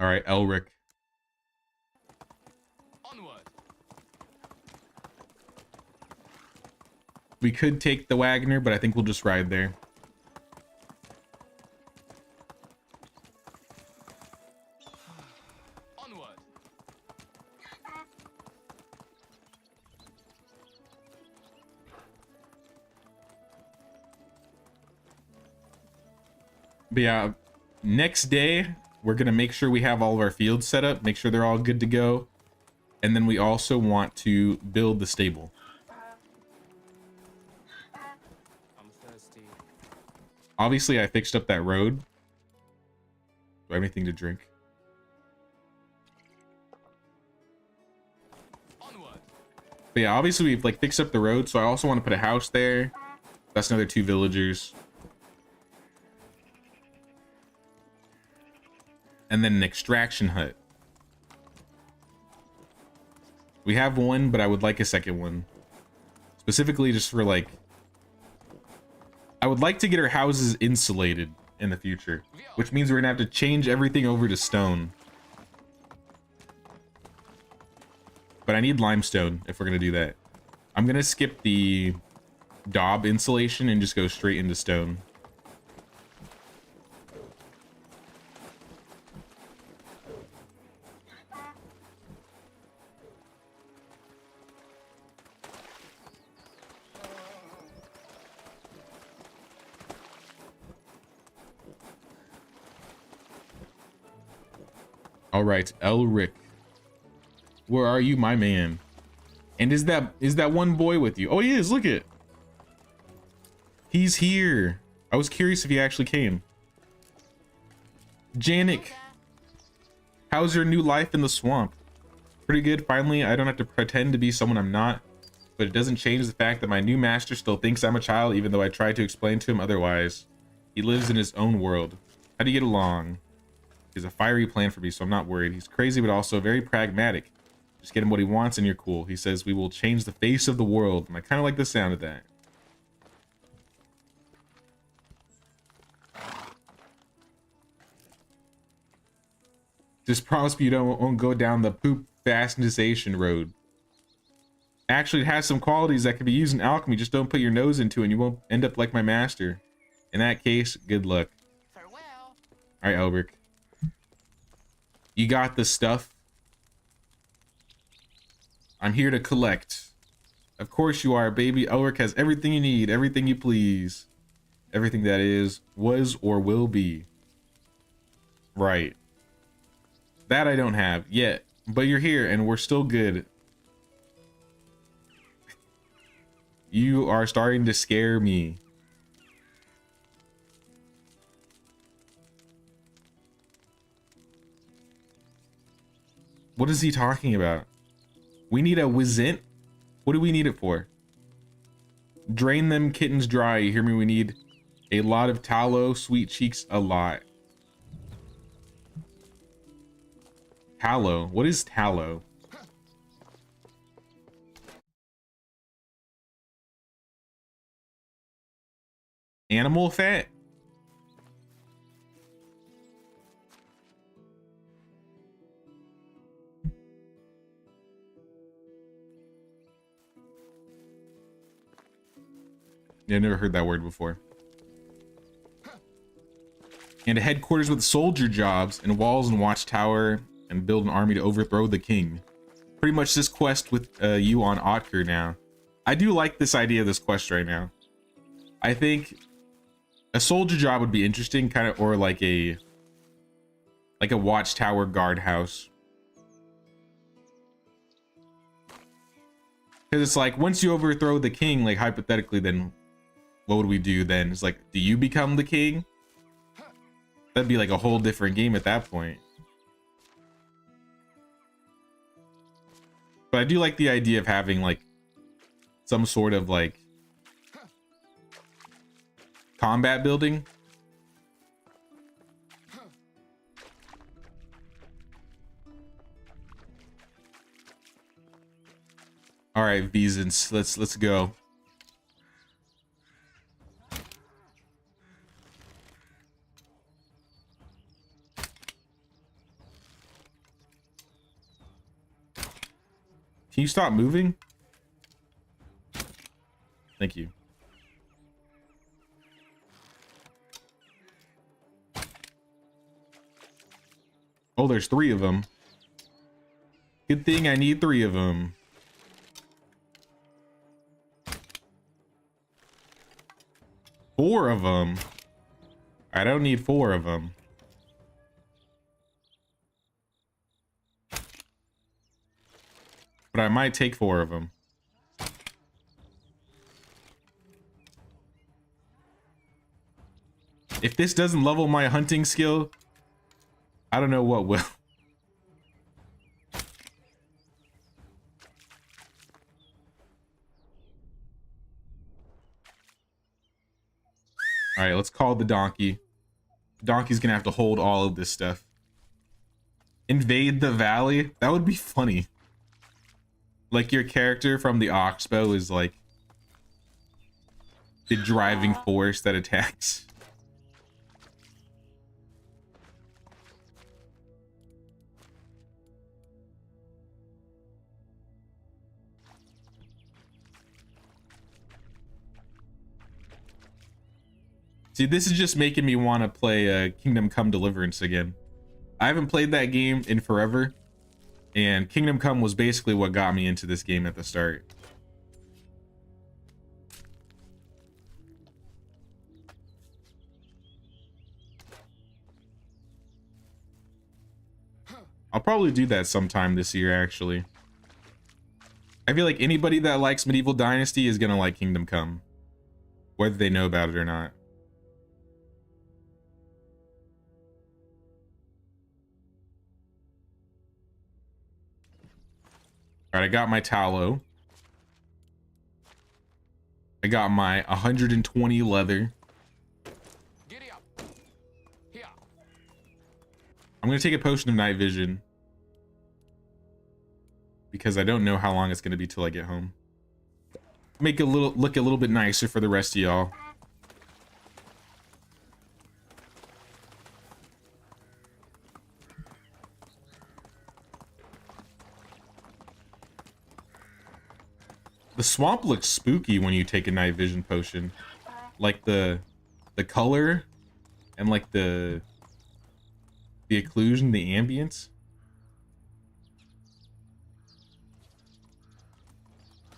All right, Elric. Onward. We could take the Wagner, but I think we'll just ride there. Onward. But yeah, next day, we're going to make sure we have all of our fields set up, make sure they're all good to go. And then we also want to build the stable. I'm thirsty. Obviously, I fixed up that road. Do I have anything to drink? Onward. But yeah, obviously we've like fixed up the road, so I also want to put a house there. That's another 2 villagers. And then an extraction hut. We have one, but I would like a second one. Specifically just for like... I would like to get our houses insulated in the future. Which means we're gonna have to change everything over to stone. But I need limestone if we're gonna do that. I'm gonna skip the daub insulation and just go straight into stone. All right, Elric. Where are you, my man? And is that one boy with you? Oh, he is. Look it. He's here. I was curious if he actually came. Janik, how's your new life in the swamp? Pretty good. Finally, I don't have to pretend to be someone I'm not. But it doesn't change the fact that my new master still thinks I'm a child, even though I try to explain to him otherwise. He lives in his own world. How do you get along? He has a fiery plan for me, so I'm not worried. He's crazy, but also very pragmatic. Just get him what he wants and you're cool. He says we will change the face of the world, and I kind of like the sound of that. Just promise me you won't go down the poop fastnessation road. Actually, it has some qualities that can be used in alchemy. Just don't put your nose into it and you won't end up like my master. In that case, good luck. Farewell. All right, Elric. You got the stuff. I'm here to collect. Of course you are, baby. Elric has everything you need, everything you please. Everything that is, was, or will be. Right. That I don't have yet, but you're here and we're still good. You are starting to scare me. What is he talking about? We need a Wizint? What do we need it for? Drain them kittens dry. You hear me? We need a lot of tallow, sweet cheeks, a lot. Tallow? What is tallow? Animal fat? Yeah, I never heard that word before. And a headquarters with soldier jobs and walls and watchtower and build an army to overthrow the king. Pretty much this quest with you on Otker now. I do like this idea of this quest right now. I think a soldier job would be interesting, kind of, or like a watchtower guardhouse. Because it's like, once you overthrow the king, like hypothetically, then what would we do then? It's like, do you become the king? That'd be like a whole different game at that point. But I do like the idea of having like some sort of like combat building. All right, Visans, let's go. Can you stop moving? Thank you. Oh, there's 3 of them. Good thing I need 3 of them. Four of them. I don't need 4 of them. But I might take 4 of them. If this doesn't level my hunting skill, I don't know what will. All right, let's call the donkey. The donkey's gonna have to hold all of this stuff. Invade the valley? That would be funny. Like your character from the Oxbow is like the driving force that attacks. See, this is just making me want to play Kingdom Come Deliverance again. I haven't played that game in forever. And Kingdom Come was basically what got me into this game at the start. I'll probably do that sometime this year, actually. I feel like anybody that likes Medieval Dynasty is gonna like Kingdom Come, whether they know about it or not. All right, I got my tallow. I got my 120 leather. Giddy up. Here. I'm gonna take a potion of night vision because I don't know how long it's gonna be till I get home. Make it look a little bit nicer for the rest of y'all. The swamp looks spooky when you take a night vision potion. Like the color and like the occlusion, the ambience.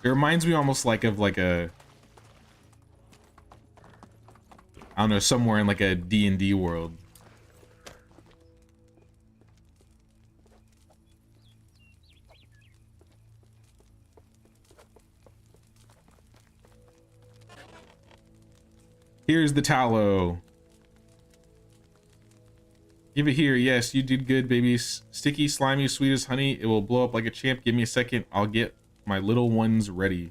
It reminds me almost like of like a, I don't know, somewhere in like a D&D world. Here's the tallow. Give it here. Yes, you did good, baby. Sticky, slimy, sweet as honey. It will blow up like a champ. Give me a second. I'll get my little ones ready.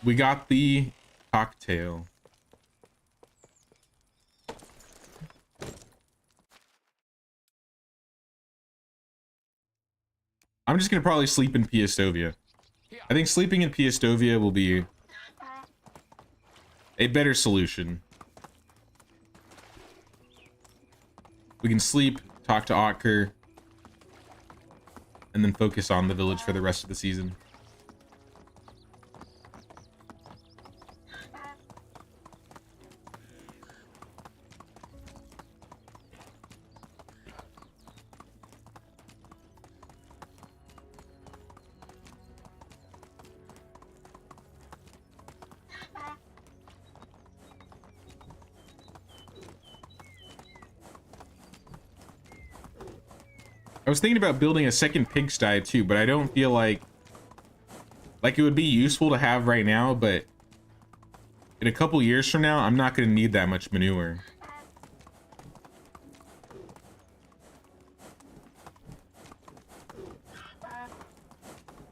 We got the cocktail. I'm just gonna probably sleep in Piastovia. I think sleeping in Piastovia will be a better solution. We can sleep, talk to Otker, and then focus on the village for the rest of the season. I was thinking about building a second pigsty too, but I don't feel like it would be useful to have right now, but in a couple years from now, I'm not going to need that much manure.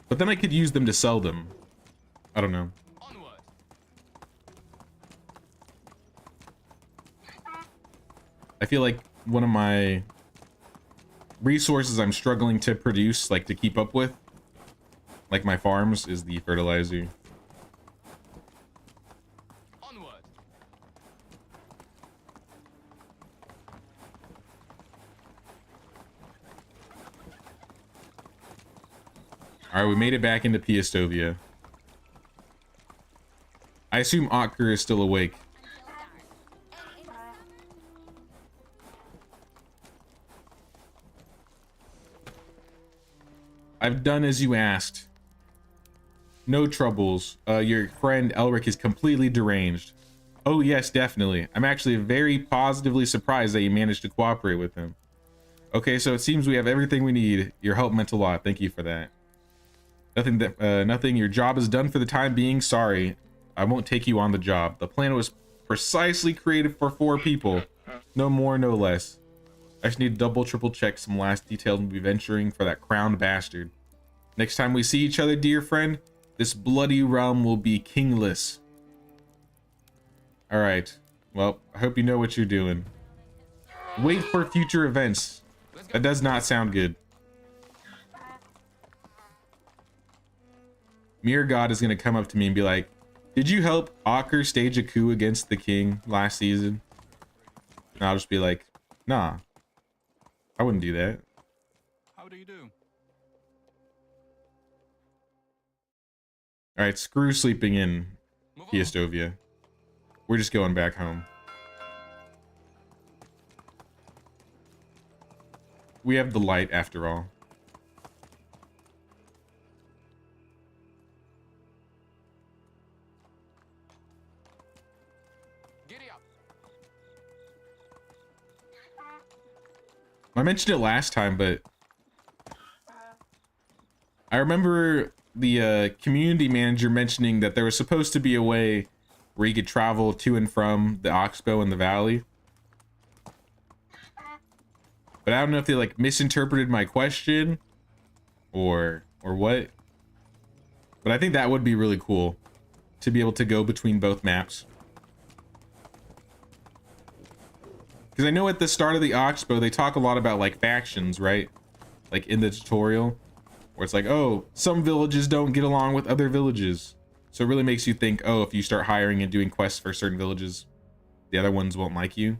But then I could use them to sell them. I don't know. Onward. I feel like one of my resources I'm struggling to produce, like to keep up with, like my farms, is the fertilizer. Onward. Alright, we made it back into Piastovia. I assume Otker is still awake. I've done as you asked. No troubles. Your friend Elric is completely deranged. Oh yes, definitely. I'm actually very positively surprised that you managed to cooperate with him. Okay, so it seems we have everything we need. Your help meant a lot. Thank you for that. Nothing. Your job is done for the time being. Sorry, I won't take you on the job. The plan was precisely created for 4 people. No more, no less. I just need to double, triple check some last details and be venturing for that crowned bastard. Next time we see each other, dear friend, this bloody realm will be kingless. Alright. Well, I hope you know what you're doing. Wait for future events. That does not sound good. Mirror God is going to come up to me and be like, did you help Ocker stage a coup against the king last season? And I'll just be like, nah. I wouldn't do that. How do you do? Alright, screw sleeping in Move on. Piastovia. We're just going back home. We have the light after all. Giddy up. I mentioned it last time, but I remember the community manager mentioning that there was supposed to be a way where you could travel to and from the Oxbow and the valley. But I don't know if they like misinterpreted my question or what. But I think that would be really cool to be able to go between both maps. Because I know at the start of the Oxbow, they talk a lot about like factions, right? Like in the tutorial, where it's like, oh, some villages don't get along with other villages. So it really makes you think, oh, if you start hiring and doing quests for certain villages, the other ones won't like you.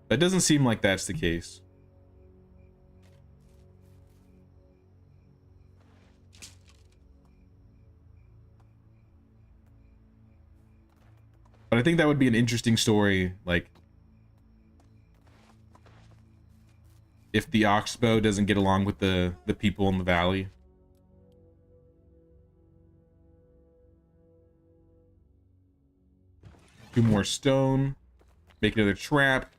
But it doesn't seem like that's the case. But I think that would be an interesting story, like, if the Oxbow doesn't get along with the people in the valley. Two more stone. Make another trap.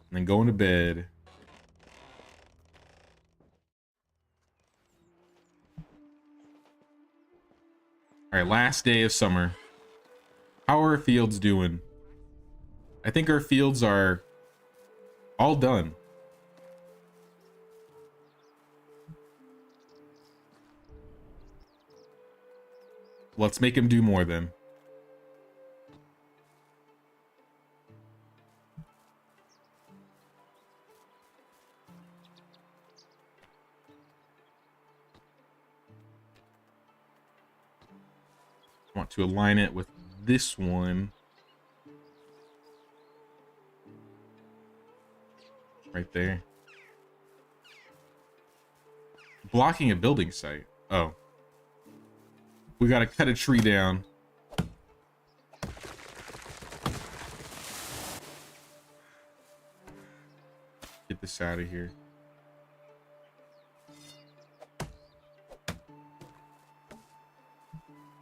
And then go into bed. Alright, last day of summer. How are our fields doing? I think our fields are all done. Let's make him do more then. I want to align it with this one. Right there. Blocking a building site. Oh. We gotta cut a tree down. Get this out of here. I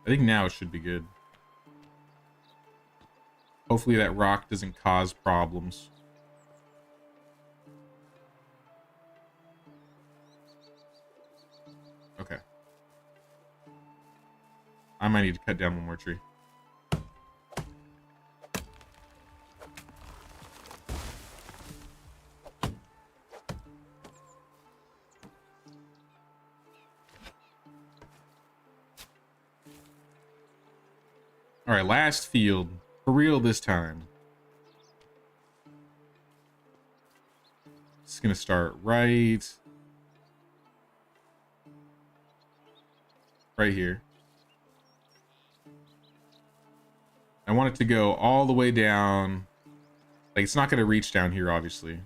think now it should be good. Hopefully that rock doesn't cause problems. I might need to cut down one more tree. All right, last field. For real this time. It's gonna start right here. I want it to go all the way down. Like, it's not gonna reach down here, obviously.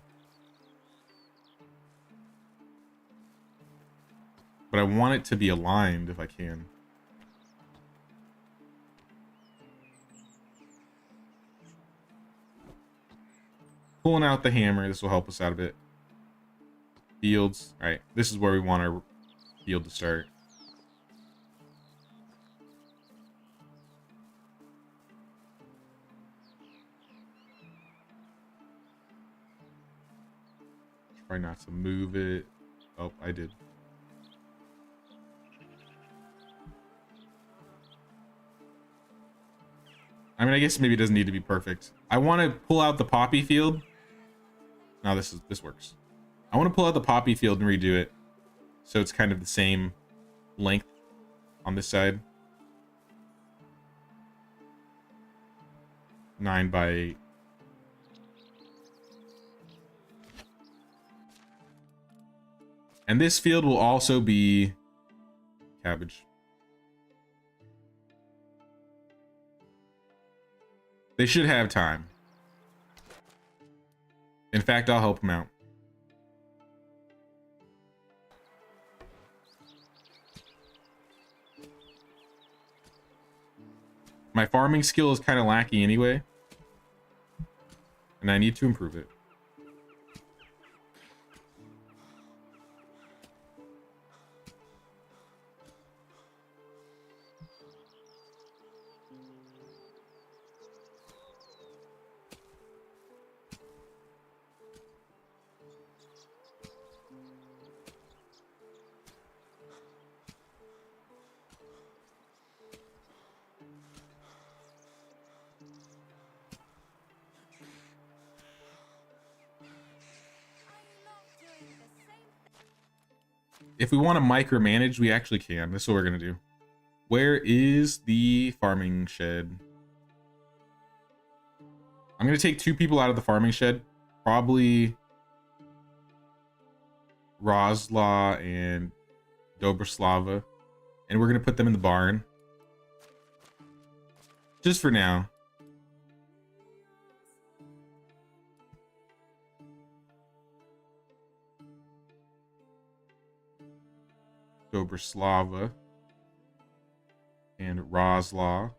But I want it to be aligned if I can. Pulling out the hammer, this will help us out a bit. Fields. All right, this is where we want our field to start. Try not to move it. Oh, I did. I mean, I guess maybe it doesn't need to be perfect. I want to pull out the poppy field. No, this works. I want to pull out the poppy field and redo it, so it's kind of the same length on this side. 9 by 8. And this field will also be cabbage. They should have time. In fact, I'll help them out. My farming skill is kind of lacking anyway, and I need to improve it. If we want to micromanage, we actually can. This is what we're going to do. Where is the farming shed? I'm going to take 2 people out of the farming shed. Probably Rozla and Dobroslava. And we're going to put them in the barn. Just for now. Dobroslava and Rozla.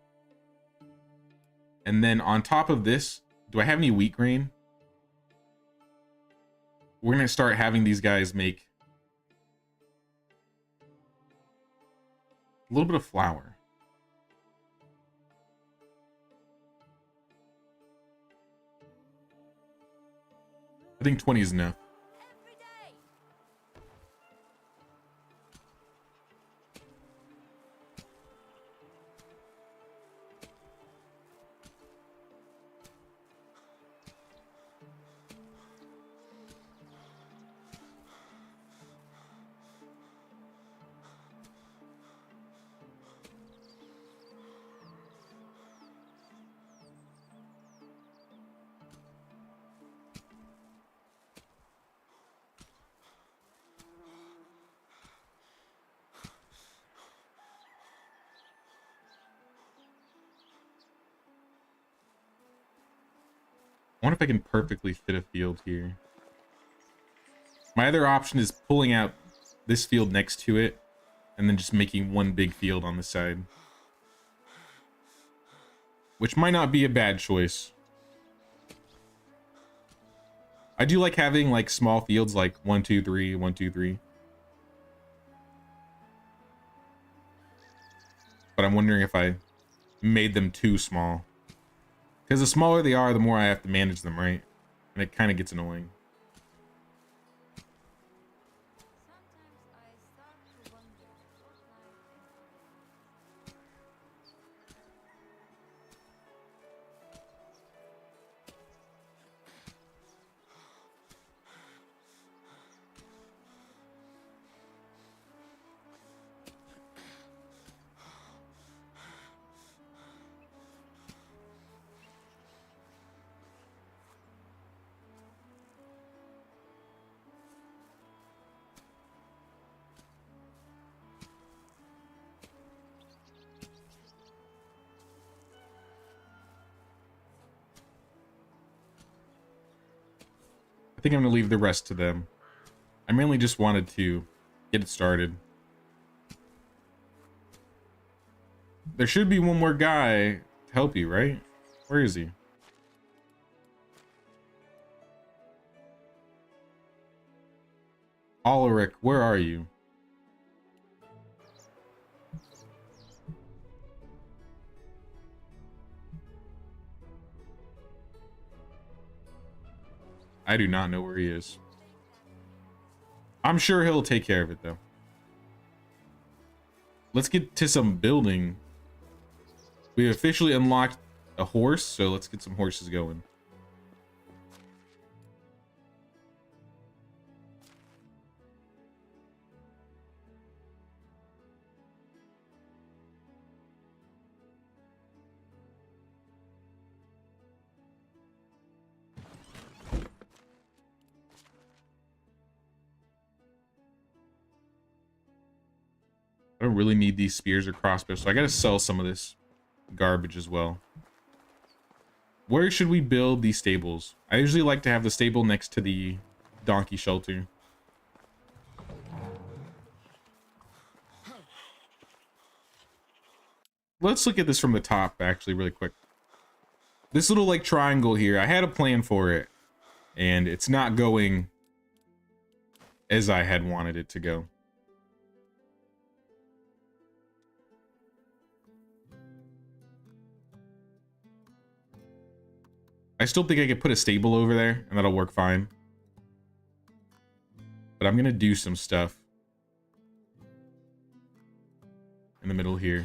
And then on top of this, do I have any wheat grain? We're going to start having these guys make a little bit of flour. I think 20 is enough. I wonder if I can perfectly fit a field here. My other option is pulling out this field next to it and then just making one big field on the side. Which might not be a bad choice. I do like having like small fields like 1, 2, 3, 1, 2, 3. But I'm wondering if I made them too small. Because the smaller they are, the more I have to manage them, right? And it kind of gets annoying. Sometimes I start to wonder what life is. I think I'm gonna leave the rest to them. I mainly just wanted to get it started. There should be one more guy to help you, right? Where is he? Ulrich, where are you? I do not know where he is. I'm sure he'll take care of it though. Let's get to some building. We officially unlocked a horse, so let's get some horses going. I don't really need these spears or crossbows, so I gotta sell some of this garbage as well. Where should we build these stables? I usually like to have the stable next to the donkey shelter. Let's look at this from the top, actually, really quick. This little, like, triangle here, I had a plan for it, and it's not going as I had wanted it to go. I still think I could put a stable over there, and that'll work fine. But I'm gonna do some stuff in the middle here.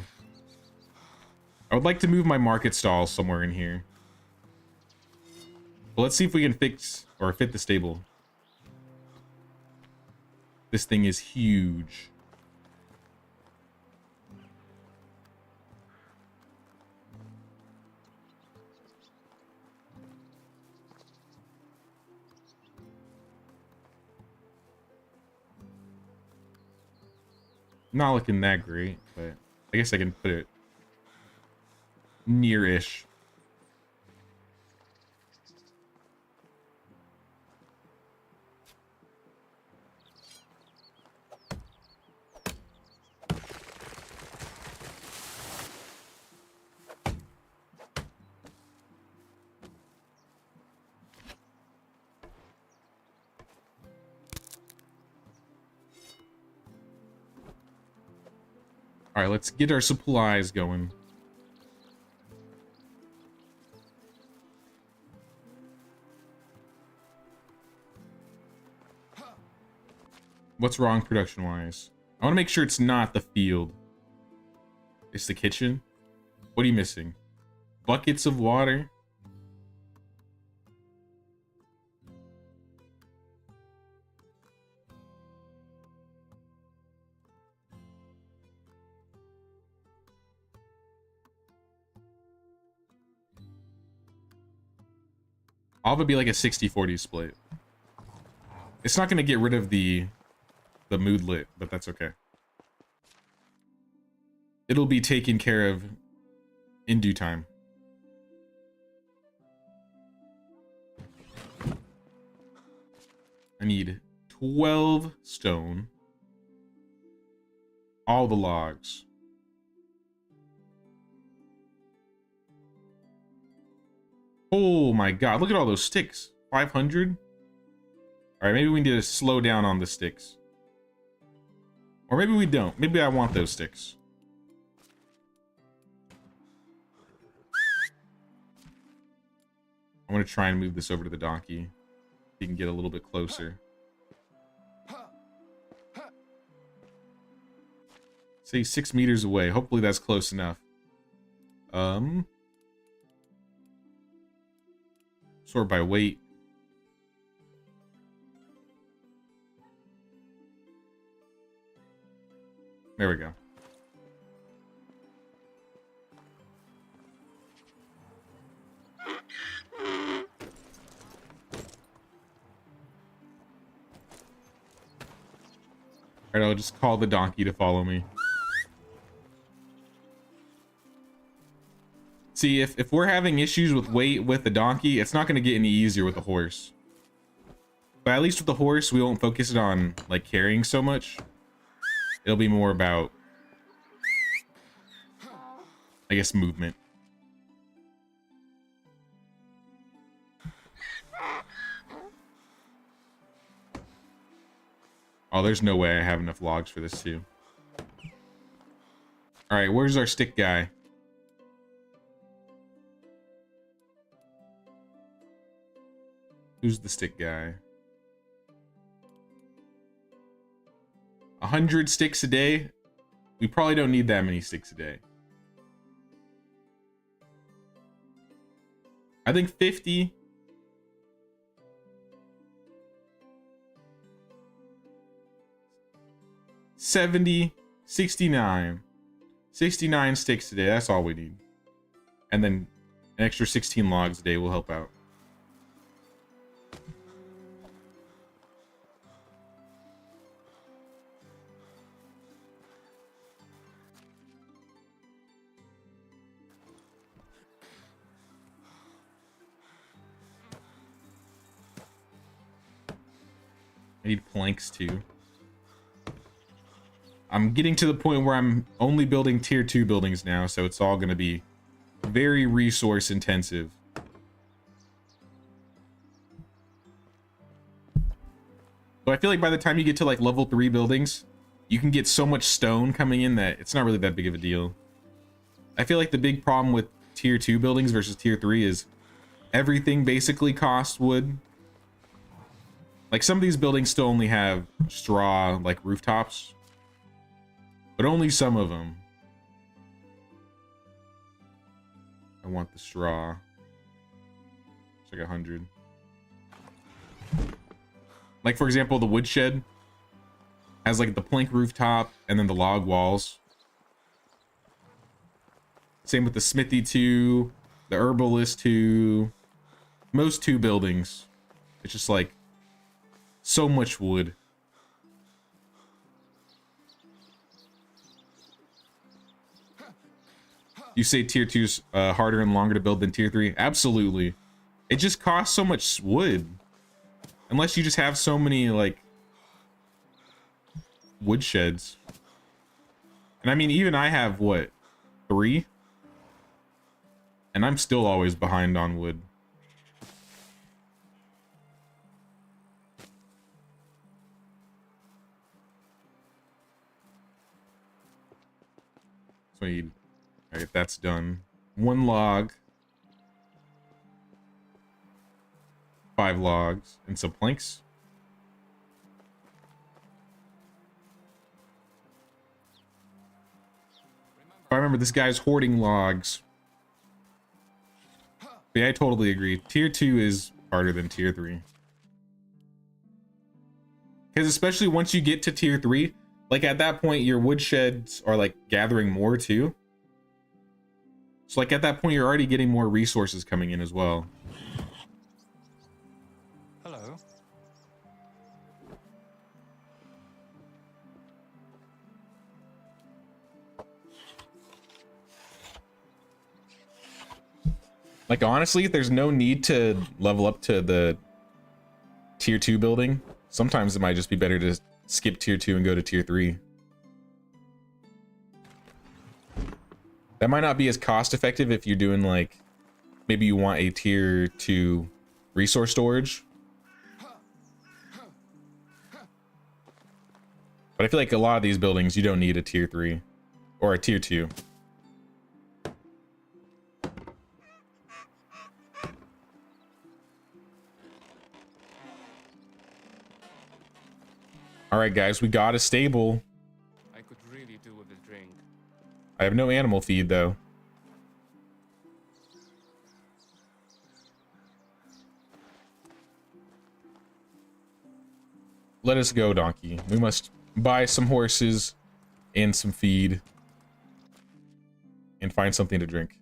I would like to move my market stall somewhere in here. But let's see if we can fix or fit the stable. This thing is huge. Not looking that great, but I guess I can put it near-ish. All right, let's get our supplies going. What's wrong production-wise? I want to make sure it's not the field. It's the kitchen. What are you missing? Buckets of water? All of it be like a 60-40 split. It's not going to get rid of the moodlet, but that's okay. It'll be taken care of in due time. I need 12 stone. All the logs. Oh my god, look at all those sticks. 500? Alright, maybe we need to slow down on the sticks. Or maybe we don't. Maybe I want those sticks. I'm going to try and move this over to the donkey. So you can get a little bit closer. Say 6 meters away. Hopefully that's close enough. Sort by weight. There we go. Alright, I'll just call the donkey to follow me. See, if we're having issues with weight with the donkey, it's not going to get any easier with the horse. But at least with the horse, we won't focus it on like carrying so much. It'll be more about, I guess, movement. Oh, there's no way I have enough logs for this too. All right, where's our stick guy? Who's the stick guy? 100 sticks a day? We probably don't need that many sticks a day. I think 50. $70, 69. 69 sticks a day, that's all we need. And then an extra 16 logs a day will help out. I need planks too. I'm getting to the point where I'm only building tier 2 buildings now, so it's all going to be very resource intensive. But I feel like by the time you get to like level 3 buildings, you can get so much stone coming in that it's not really that big of a deal. I feel like the big problem with tier 2 buildings versus tier 3 is everything basically costs wood. Like some of these buildings still only have straw like rooftops, but only some of them. I want the straw. It's like 100. Like for example, the woodshed has like the plank rooftop and then the log walls. Same with the smithy 2, the herbalist 2, most 2 buildings. It's just like so much wood. You say tier 2's harder and longer to build than tier 3? Absolutely. It just costs so much wood. Unless you just have so many like wood sheds. And I mean, even I have what, 3? And I'm still always behind on wood. So I need, all right, that's done. 1 log, 5 logs, and some planks. If I remember, this guy's hoarding logs. But yeah, I totally agree. Tier 2 is harder than tier 3. Because especially once you get to tier 3, like at that point, your woodsheds are like gathering more too. So like at that point, you're already getting more resources coming in as well. Hello. Like honestly, there's no need to level up to the tier 2 building. Sometimes it might just be better to skip tier 2 and go to tier 3. That might not be as cost effective if you're doing like, maybe you want a tier 2 resource storage. But I feel like a lot of these buildings, you don't need a tier 3 or a tier 2. All right, guys, we got a stable. I could really do with a drink. I have no animal feed, though. Let us go, donkey. We must buy some horses and some feed and find something to drink.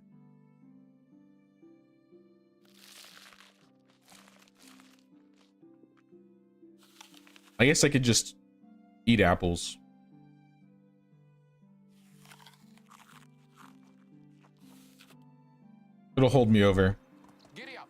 I guess I could just eat apples. It'll hold me over. Giddy up.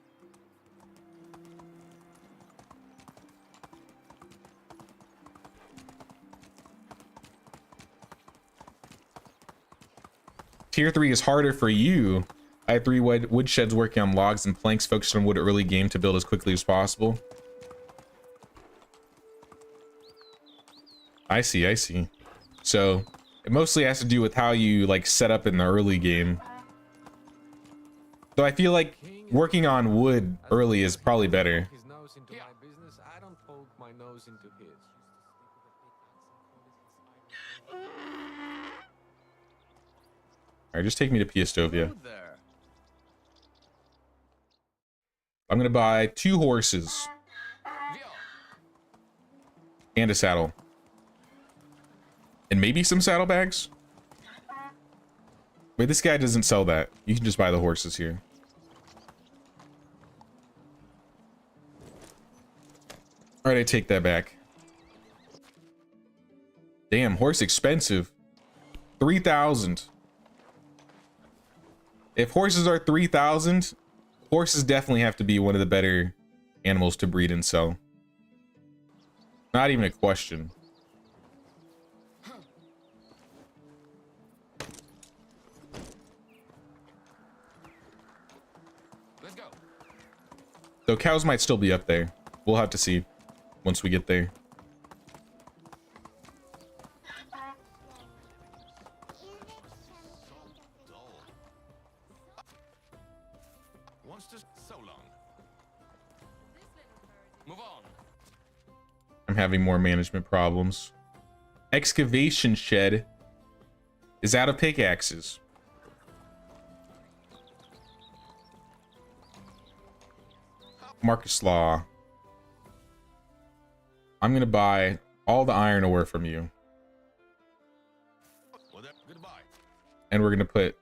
Tier 3 is harder for you. I had 3 wood sheds working on logs and planks, focused on wood early game to build as quickly as possible. I see, I see. So it mostly has to do with how you like set up in the early game. So I feel like working on wood early is probably better. His nose into my business. I don't poke my nose into his. All right, just take me to Piastovia. Hello there. I'm gonna buy 2 horses and a saddle, and maybe some saddlebags. Wait, this guy doesn't sell that. You can just buy the horses here. All right, I take that back. Damn, horse expensive. 3,000. If horses are 3,000, horses definitely have to be one of the better animals to breed and sell. Not even a question. Let's go. Though cows might still be up there. We'll have to see once we get there. Wants to so long. Move on. I'm having more management problems. Excavation shed is out of pickaxes. Marcus Law. I'm gonna buy all the iron ore from you. Well, goodbye. And we're gonna put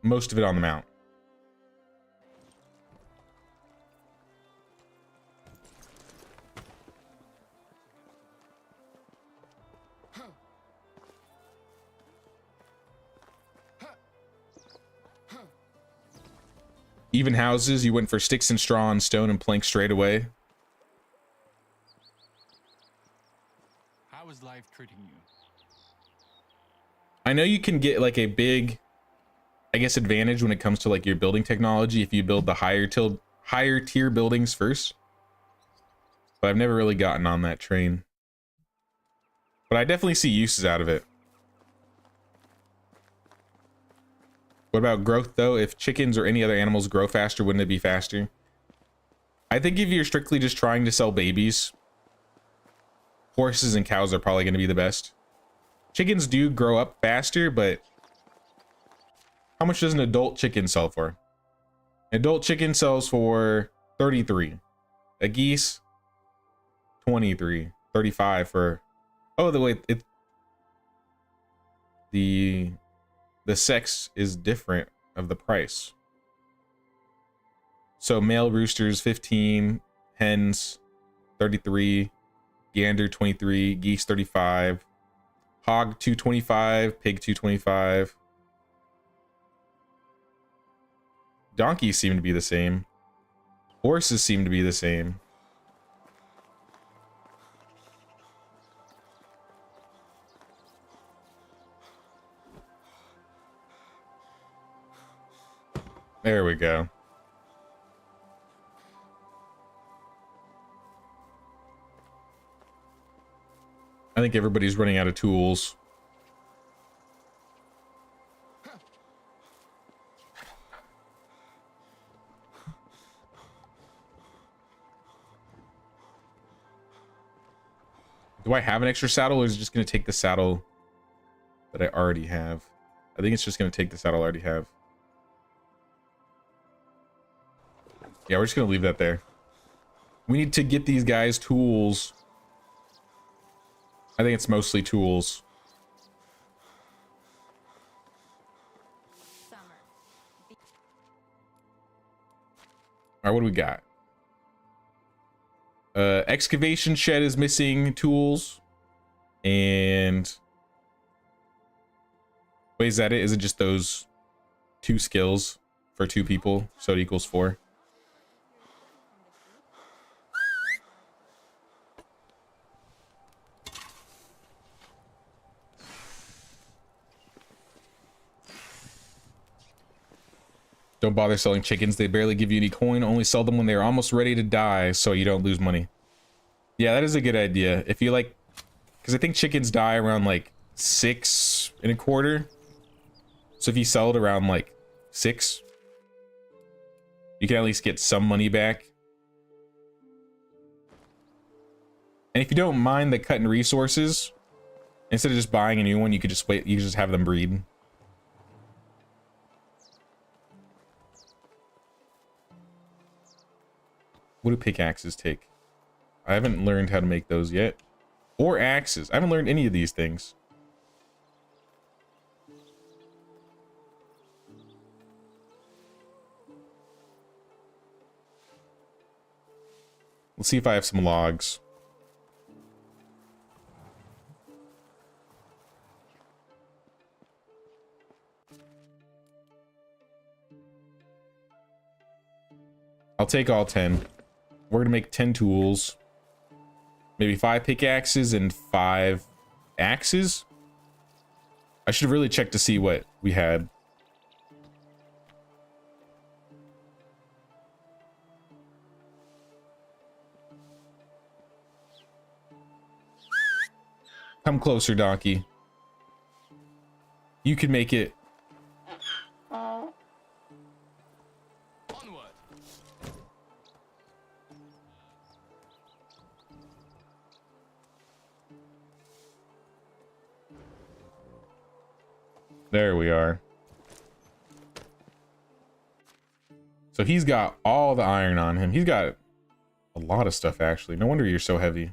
most of it on the mount. Even houses, you went for sticks and straw and stone and plank straight away. How is life treating you? I know you can get like a big, I guess, advantage when it comes to like your building technology if you build the higher tier buildings first. But I've never really gotten on that train. But I definitely see uses out of it. What about growth though? If chickens or any other animals grow faster, wouldn't it be faster? I think if you're strictly just trying to sell babies, horses and cows are probably going to be the best. Chickens do grow up faster, but how much does an adult chicken sell for? An adult chicken sells for 33. A geese, 23. 35 for... Oh, the way the sex is different of the price. So male roosters 15, hens 33, gander 23, geese 35, hog 225, pig 225. Donkeys seem to be the same. Horses seem to be the same. There we go. I think everybody's running out of tools. Do I have an extra saddle, or is it just going to take the saddle that I already have? I think it's just going to take the saddle I already have. Yeah, we're just going to leave that there. We need to get these guys tools. I think it's mostly tools. Summer. All right, what do we got? Excavation shed is missing tools. And... wait, is that it? Is it just those 2 skills for 2 people? So it equals 4. Don't bother selling chickens. They barely give you any coin. Only sell them when they're almost ready to die so you don't lose money. Yeah, that is a good idea. If you like, because I think chickens die around like 6 1/4. So if you sell it around like 6, you can at least get some money back. And if you don't mind the cut in resources, instead of just buying a new one, you could just wait. You could just have them breed. What do pickaxes take? I haven't learned how to make those yet. Or axes. I haven't learned any of these things. Let's see if I have some logs. I'll take all 10. We're gonna make 10 tools. Maybe 5 pickaxes and 5 axes. I should have really checked to see what we had. Come closer, donkey. You can make it. Onward. There we are. So he's got all the iron on him. He's got a lot of stuff, actually. No wonder you're so heavy.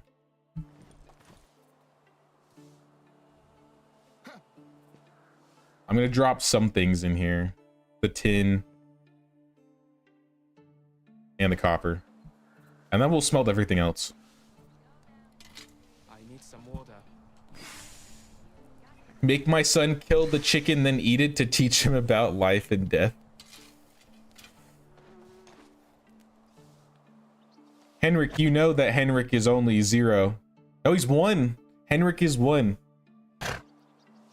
I'm gonna drop some things in here. The tin. And the copper. And then we'll smelt everything else. I need some water. Make my son kill the chicken, then eat it to teach him about life and death. Henrik, you know that Henrik is only 0. Oh, he's 1. Henrik is 1.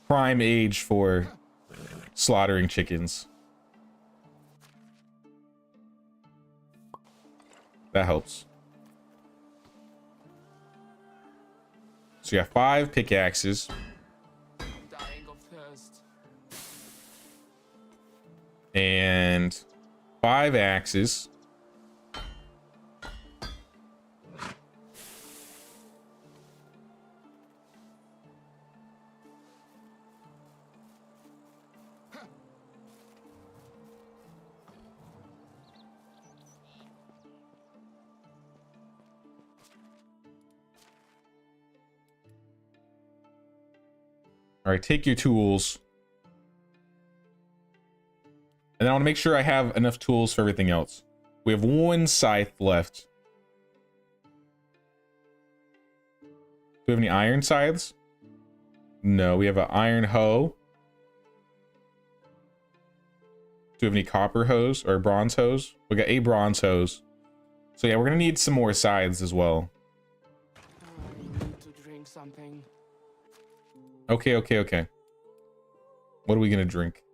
Prime age for slaughtering chickens. That helps. So you got 5 pickaxes. Dying of thirst. And 5 axes. All right, take your tools. And I want to make sure I have enough tools for everything else. We have 1 scythe left. Do we have any iron scythes? No, we have an iron hoe. Do we have any copper hoes or bronze hoes? We got a bronze hose. So yeah, we're gonna need some more scythes as well. I need to drink something. Okay. What are we gonna drink?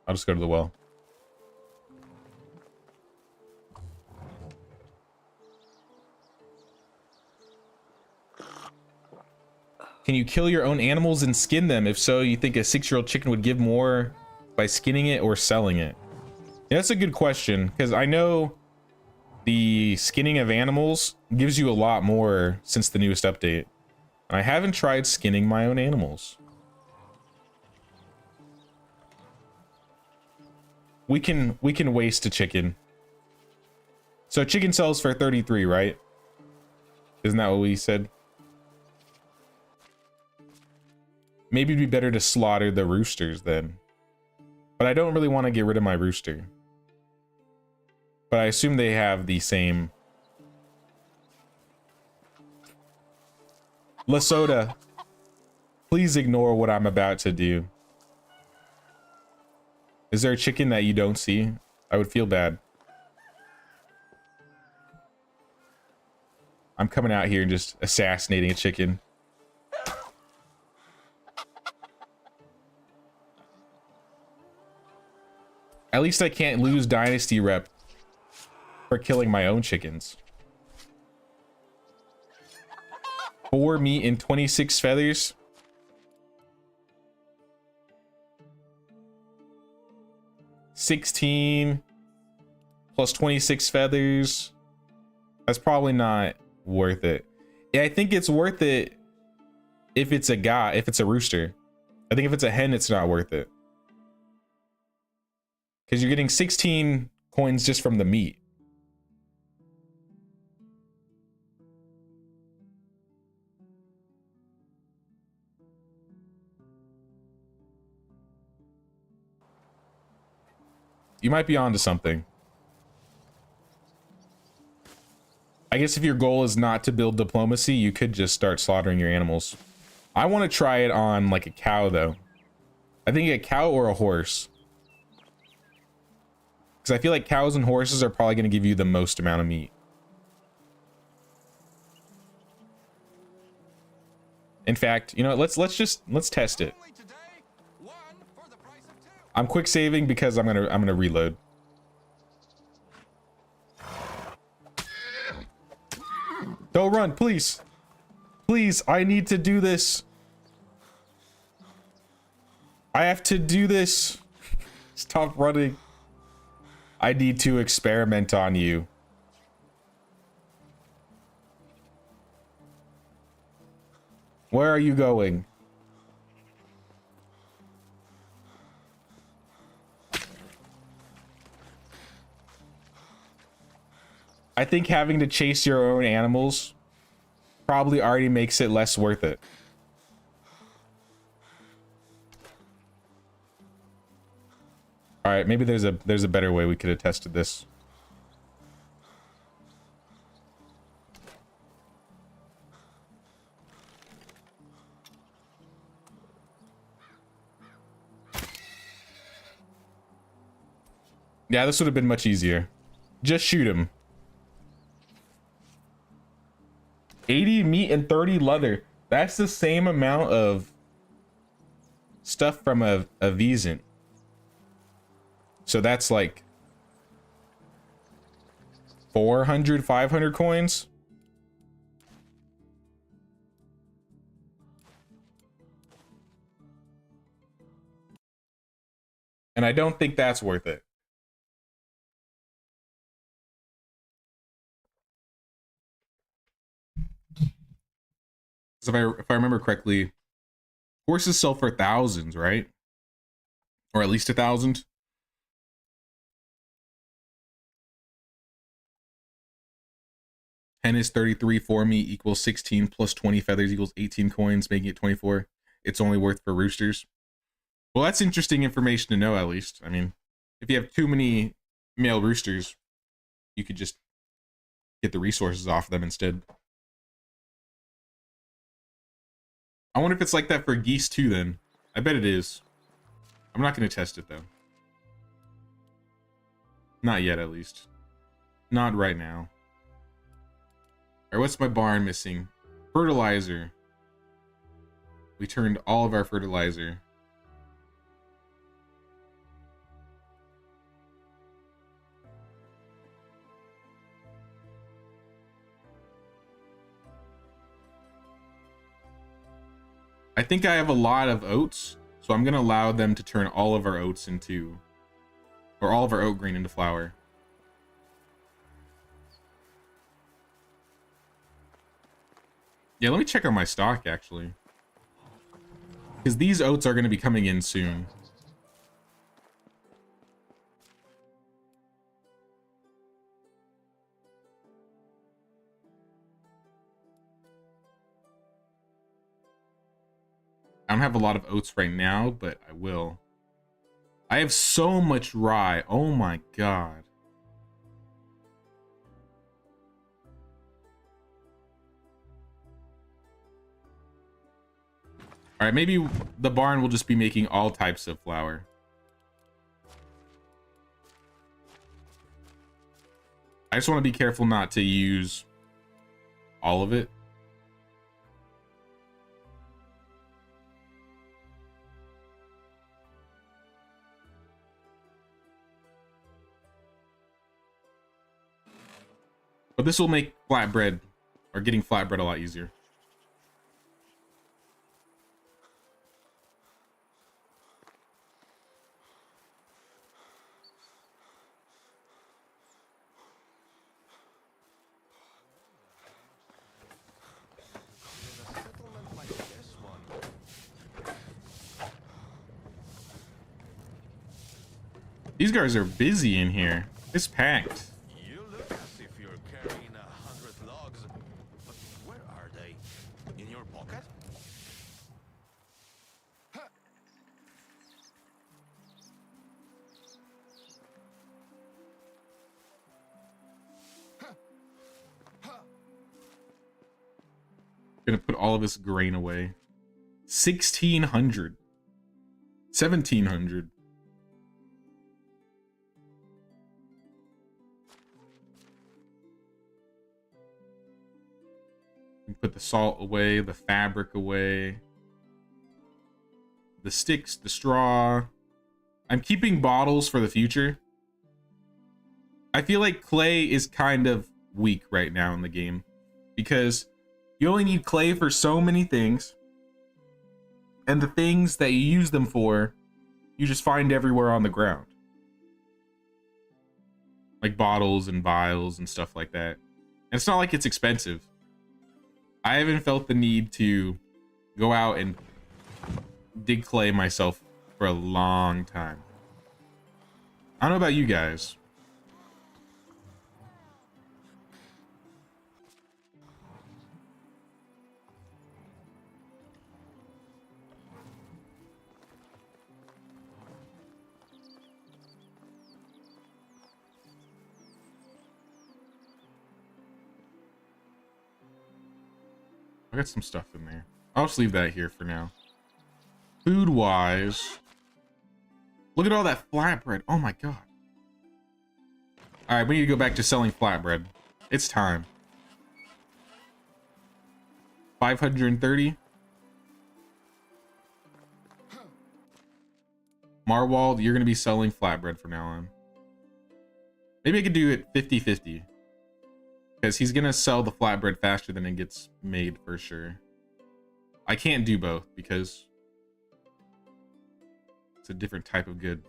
I'll just go to the well. Can you kill your own animals and skin them? If so, you think a 6-year-old chicken would give more by skinning it or selling it? Yeah, that's a good question, because I know the skinning of animals gives you a lot more since the newest update. I haven't tried skinning my own animals. We can waste a chicken. So a chicken sells for 33, right? Isn't that what we said? Maybe it'd be better to slaughter the roosters then. But I don't really want to get rid of my rooster. But I assume they have the same. Lasoda, please ignore what I'm about to do. Is there a chicken that you don't see? I would feel bad. I'm coming out here and just assassinating a chicken. At least I can't lose Dynasty rep for killing my own chickens. 4 meat and 26 feathers. $16 plus 26 feathers. That's probably not worth it. Yeah, I think it's worth it if it's a guy, if it's a rooster. I think if it's a hen, it's not worth it. Because you're getting 16 coins just from the meat. You might be onto something. I guess if your goal is not to build diplomacy, you could just start slaughtering your animals. I want to try it on like a cow though. I think a cow or a horse. Because I feel like cows and horses are probably going to give you the most amount of meat. In fact, you know, let's test it. I'm quick saving because I'm gonna reload. Don't run, please. Please, I need to do this. I have to do this. Stop running. I need to experiment on you. Where are you going? I think having to chase your own animals probably already makes it less worth it. All right, maybe there's a better way we could have tested this. Yeah, this would have been much easier. Just shoot him. 80 meat and 30 leather. That's the same amount of stuff from a Vezant. So that's like 400, 500 coins. And I don't think that's worth it. If I remember correctly, horses sell for thousands, right? Or at least 1,000. Hen is 33, 4 meat equals 16 plus 20 feathers equals 18 coins, making it 24. It's only worth for roosters. Well, that's interesting information to know, at least. I mean, if you have too many male roosters, you could just get the resources off them instead. I wonder if it's like that for geese too then. I bet it is. I'm not going to test it though. Not yet, at least. Not right now. Alright, what's my barn missing? Fertilizer. We turned all of our fertilizer. I think I have a lot of oats, so I'm going to allow them to turn all of our oats into, or all of our oat grain into flour. Yeah, let me check on my stock, actually. Because these oats are going to be coming in soon. I don't have a lot of oats right now, but I will. I have so much rye. Oh my god. All right, maybe the barn will just be making all types of flour. I just want to be careful not to use all of it. But this will make flatbread or getting flatbread a lot easier. In a settlement like this one, These guys are busy in here. It's packed. you look as if you're carrying 100 logs. But where are they? In your pocket? Gonna put all of this grain away. 1,600. 1,700. Put the salt away, the fabric away, the sticks, the straw. I'm keeping bottles for the future. I feel like clay is kind of weak right now in the game because you only need clay for so many things, and the things that you use them for, you just find everywhere on the ground. Like bottles and vials and stuff like that. And it's not like it's expensive. I haven't felt the need to go out and dig clay myself for a long time. I don't know about you guys. I got some stuff in there. I'll just leave that here for now. Food wise, look at all that flatbread. Oh my god. All right, we need to go back to selling flatbread. It's time. 530. Marwald, you're going to be selling flatbread from now on. Maybe I could do it 50-50. Because he's going to sell the flatbread faster than it gets made for sure. I can't do both because it's a different type of good.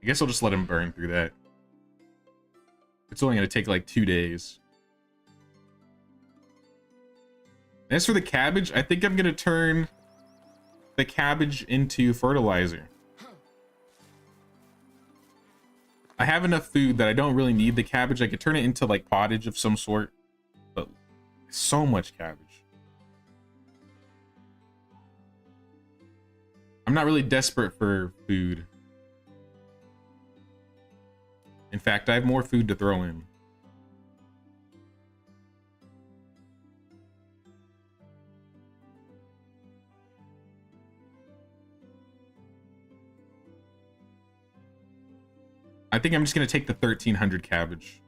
I guess I'll just let him burn through that. It's only going to take like 2 days. As for the cabbage, I think I'm going to turn the cabbage into fertilizer. I have enough food that I don't really need the cabbage. I could turn it into like pottage of some sort, but so much cabbage. I'm not really desperate for food. In fact, I have more food to throw in. I think I'm just going to take the 1,300 cabbage.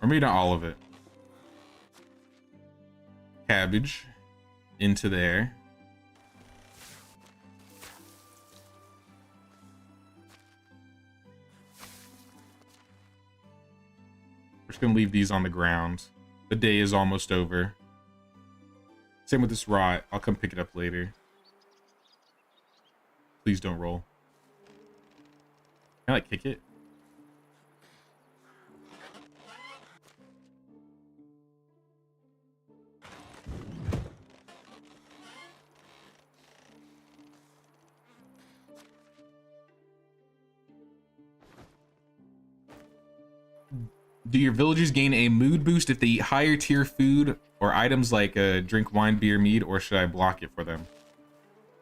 Or maybe not all of it. Cabbage into there. We're just going to leave these on the ground. The day is almost over. Same with this rot. I'll come pick it up later. Please don't roll. Can I like kick it? Do your villagers gain a mood boost if they eat higher tier food or items like drink wine, beer, mead, or should I block it for them?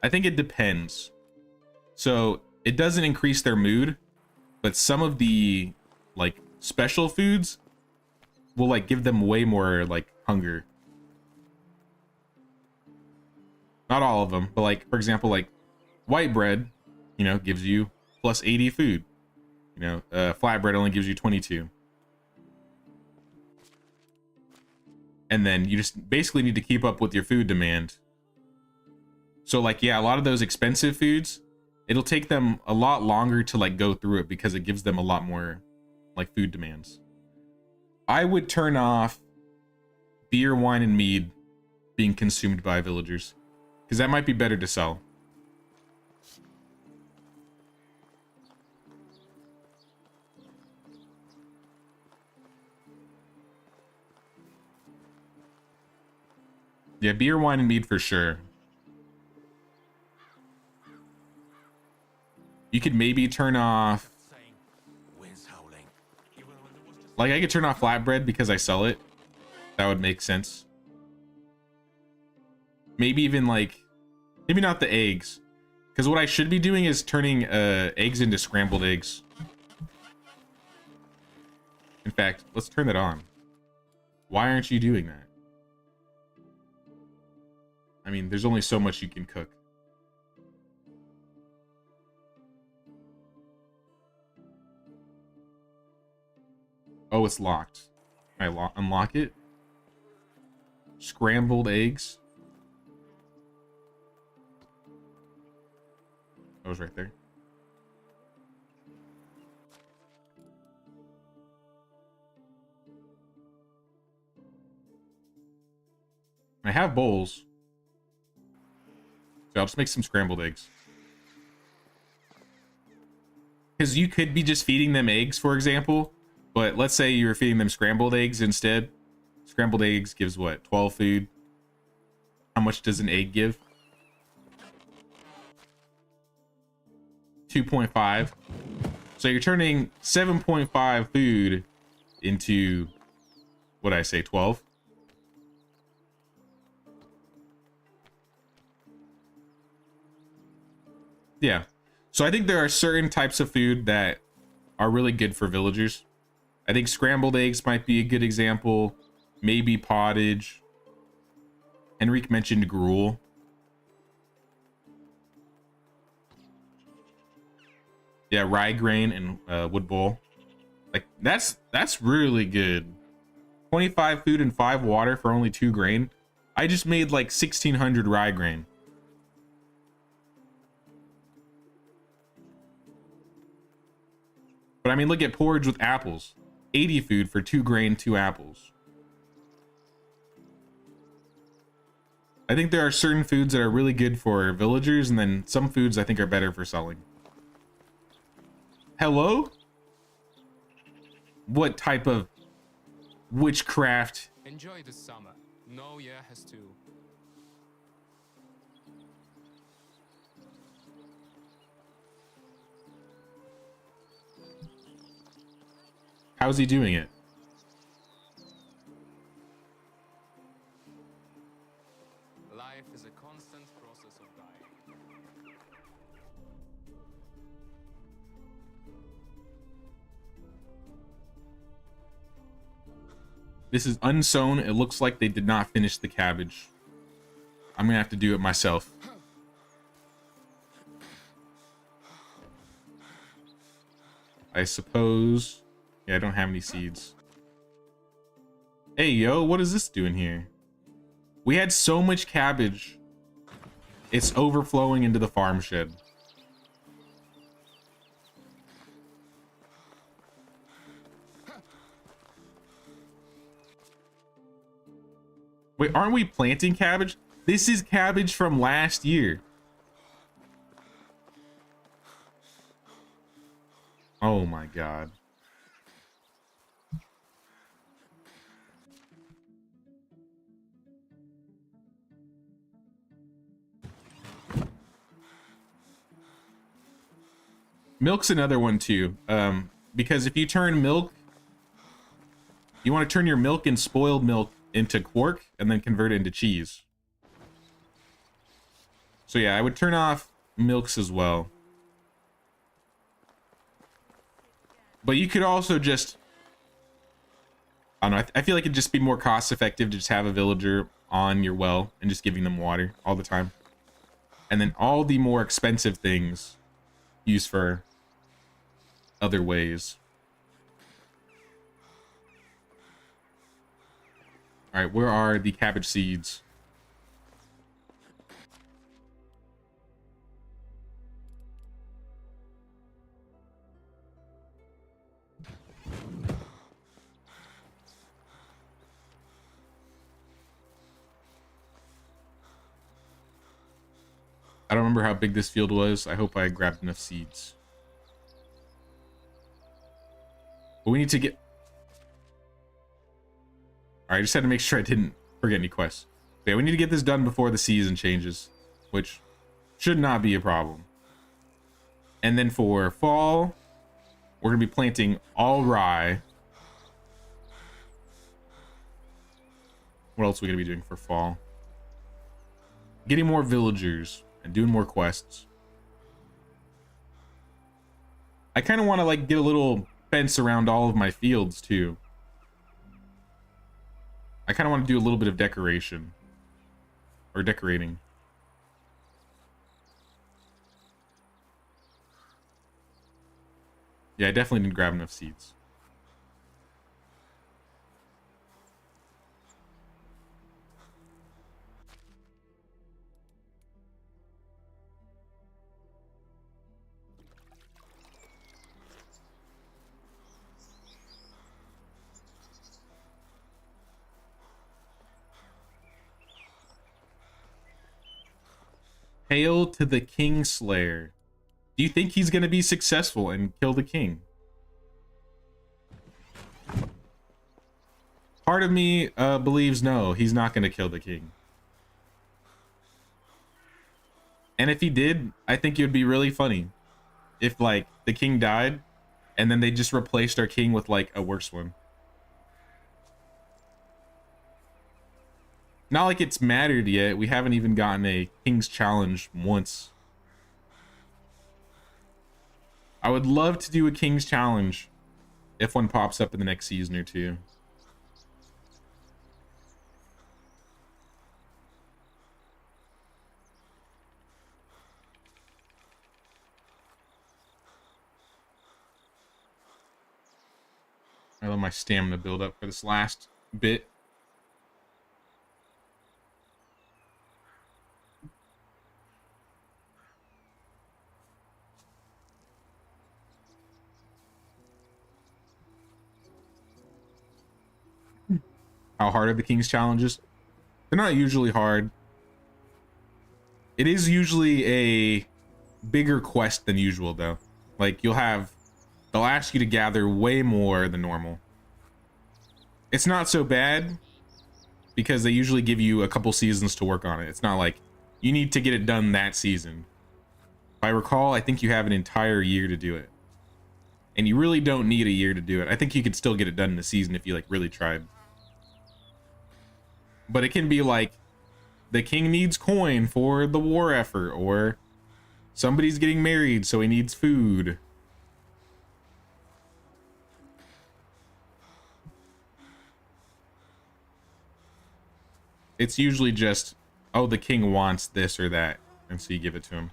I think it depends. So it doesn't increase their mood, but some of the like special foods will like give them way more like hunger. Not all of them, but like for example, like white bread, you know, gives you plus 80 food. You know, flatbread only gives you 22. And then you just basically need to keep up with your food demand. So like, yeah, a lot of those expensive foods, it'll take them a lot longer to like go through it because it gives them a lot more like food demands. I would turn off beer, wine, and mead being consumed by villagers, because that might be better to sell. Yeah, beer, wine, and mead for sure. You could maybe turn off... Like, I could turn off flatbread because I sell it. That would make sense. Maybe even, like... Maybe not the eggs. Because what I should be doing is turning eggs into scrambled eggs. In fact, let's turn that on. Why aren't you doing that? I mean, there's only so much you can cook. Oh, it's locked. I unlock it. Scrambled eggs. That was right there. I have bowls. So I'll just make some scrambled eggs. Because you could be just feeding them eggs, for example. But let's say you're feeding them scrambled eggs instead. Scrambled eggs gives what? 12 food. How much does an egg give? 2.5. So you're turning 7.5 food into, what'd I say, 12? Yeah. So I think there are certain types of food that are really good for villagers. I think scrambled eggs might be a good example. Maybe pottage. Henrik mentioned gruel. Yeah, rye grain and wood bowl. Like that's really good. 25 food and 5 water for only 2 grain. I just made like 1,600 rye grain. But I mean, look at porridge with apples. 80 food for 2 grain, 2 apples. I think there are certain foods that are really good for villagers, and then some foods I think are better for selling. Hello? What type of witchcraft? Enjoy the summer. No year has to. How's he doing it? Life is a constant process of dying. This is unsown. It looks like they did not finish the cabbage. I'm gonna have to do it myself. I suppose. Yeah, I don't have any seeds. Hey, yo, what is this doing here? We had so much cabbage. It's overflowing into the farm shed. Wait, aren't we planting cabbage? This is cabbage from last year. Oh my god. Milk's another one too, because if you turn milk, you want to turn your milk and spoiled milk into quark and then convert it into cheese. So yeah, I would turn off milks as well. But you could also just, I don't know, I feel like it'd just be more cost effective to just have a villager on your well and just giving them water all the time. And then all the more expensive things used for other ways. All right, where are the cabbage seeds? I don't remember how big this field was. I hope I grabbed enough seeds. But we need to get... Alright, I just had to make sure I didn't forget any quests. Okay, we need to get this done before the season changes, which should not be a problem. And then for fall, we're going to be planting all rye. What else are we going to be doing for fall? Getting more villagers and doing more quests. I kind of want to like get a little fence around all of my fields too. I kind of want to do a little bit of decoration or decorating. Yeah, I definitely didn't grab enough seeds. Hail to the Kingslayer. Do you think he's going to be successful and kill the king? Part of me believes no, he's not going to kill the king. And if he did, I think it would be really funny if like the king died and then they just replaced our king with like a worse one. Not like it's mattered yet. We haven't even gotten a King's Challenge once. I would love to do a King's Challenge if one pops up in the next season or two. I let my stamina build up for this last bit. How hard are the King's Challenges? They're not usually hard. It is usually a bigger quest than usual though. Like they'll ask you to gather way more than normal. It's not so bad because they usually give you a couple seasons to work on it. It's not like you need to get it done that season. If I recall, I think you have an entire year to do it. And you really don't need a year to do it. I think you could still get it done in a season if you like really tried. But it can be like the king needs coin for the war effort, or somebody's getting married so he needs food. It's usually just, oh, the king wants this or that, and so you give it to him.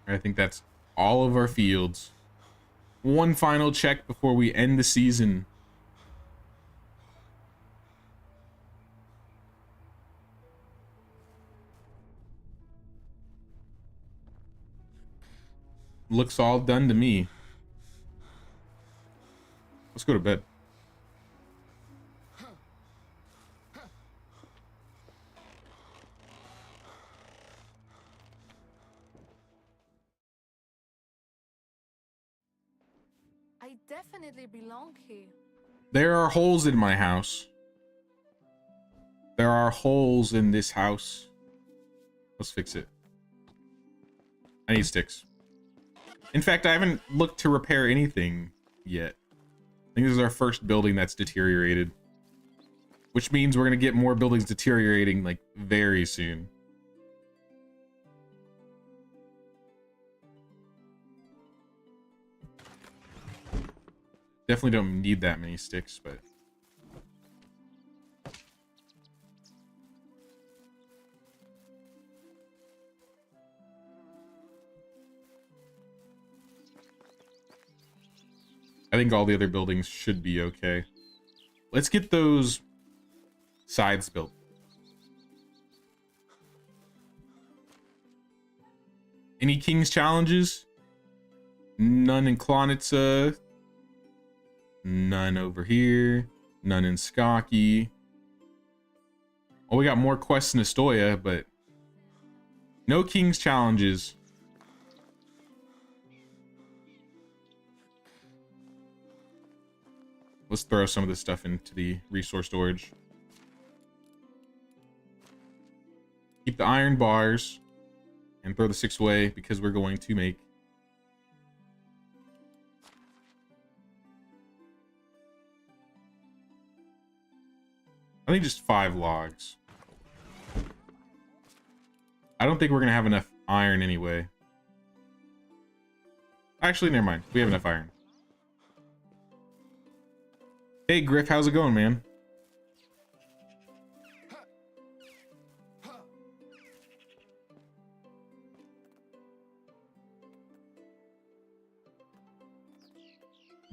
I think that's all of our fields. One final check before we end the season. Looks all done to me. Let's go to bed. I definitely belong here. There are holes in my house. There are holes in this house. Let's fix it. I need sticks. In fact, I haven't looked to repair anything yet. I think this is our first building that's deteriorated. Which means we're going to get more buildings deteriorating like very soon. Definitely don't need that many sticks, but I think all the other buildings should be okay. Let's get those sides built. Any King's challenges? None in Klonitsa. None over here. None in Skokie. Oh, we got more quests in Astoya, but no King's challenges. Let's throw some of this stuff into the resource storage. Keep the iron bars and throw the 6 away because we're going to make I think just 5 logs. I don't think we're gonna have enough iron anyway. Actually, never mind. We have enough iron. Hey Griff, how's it going, man?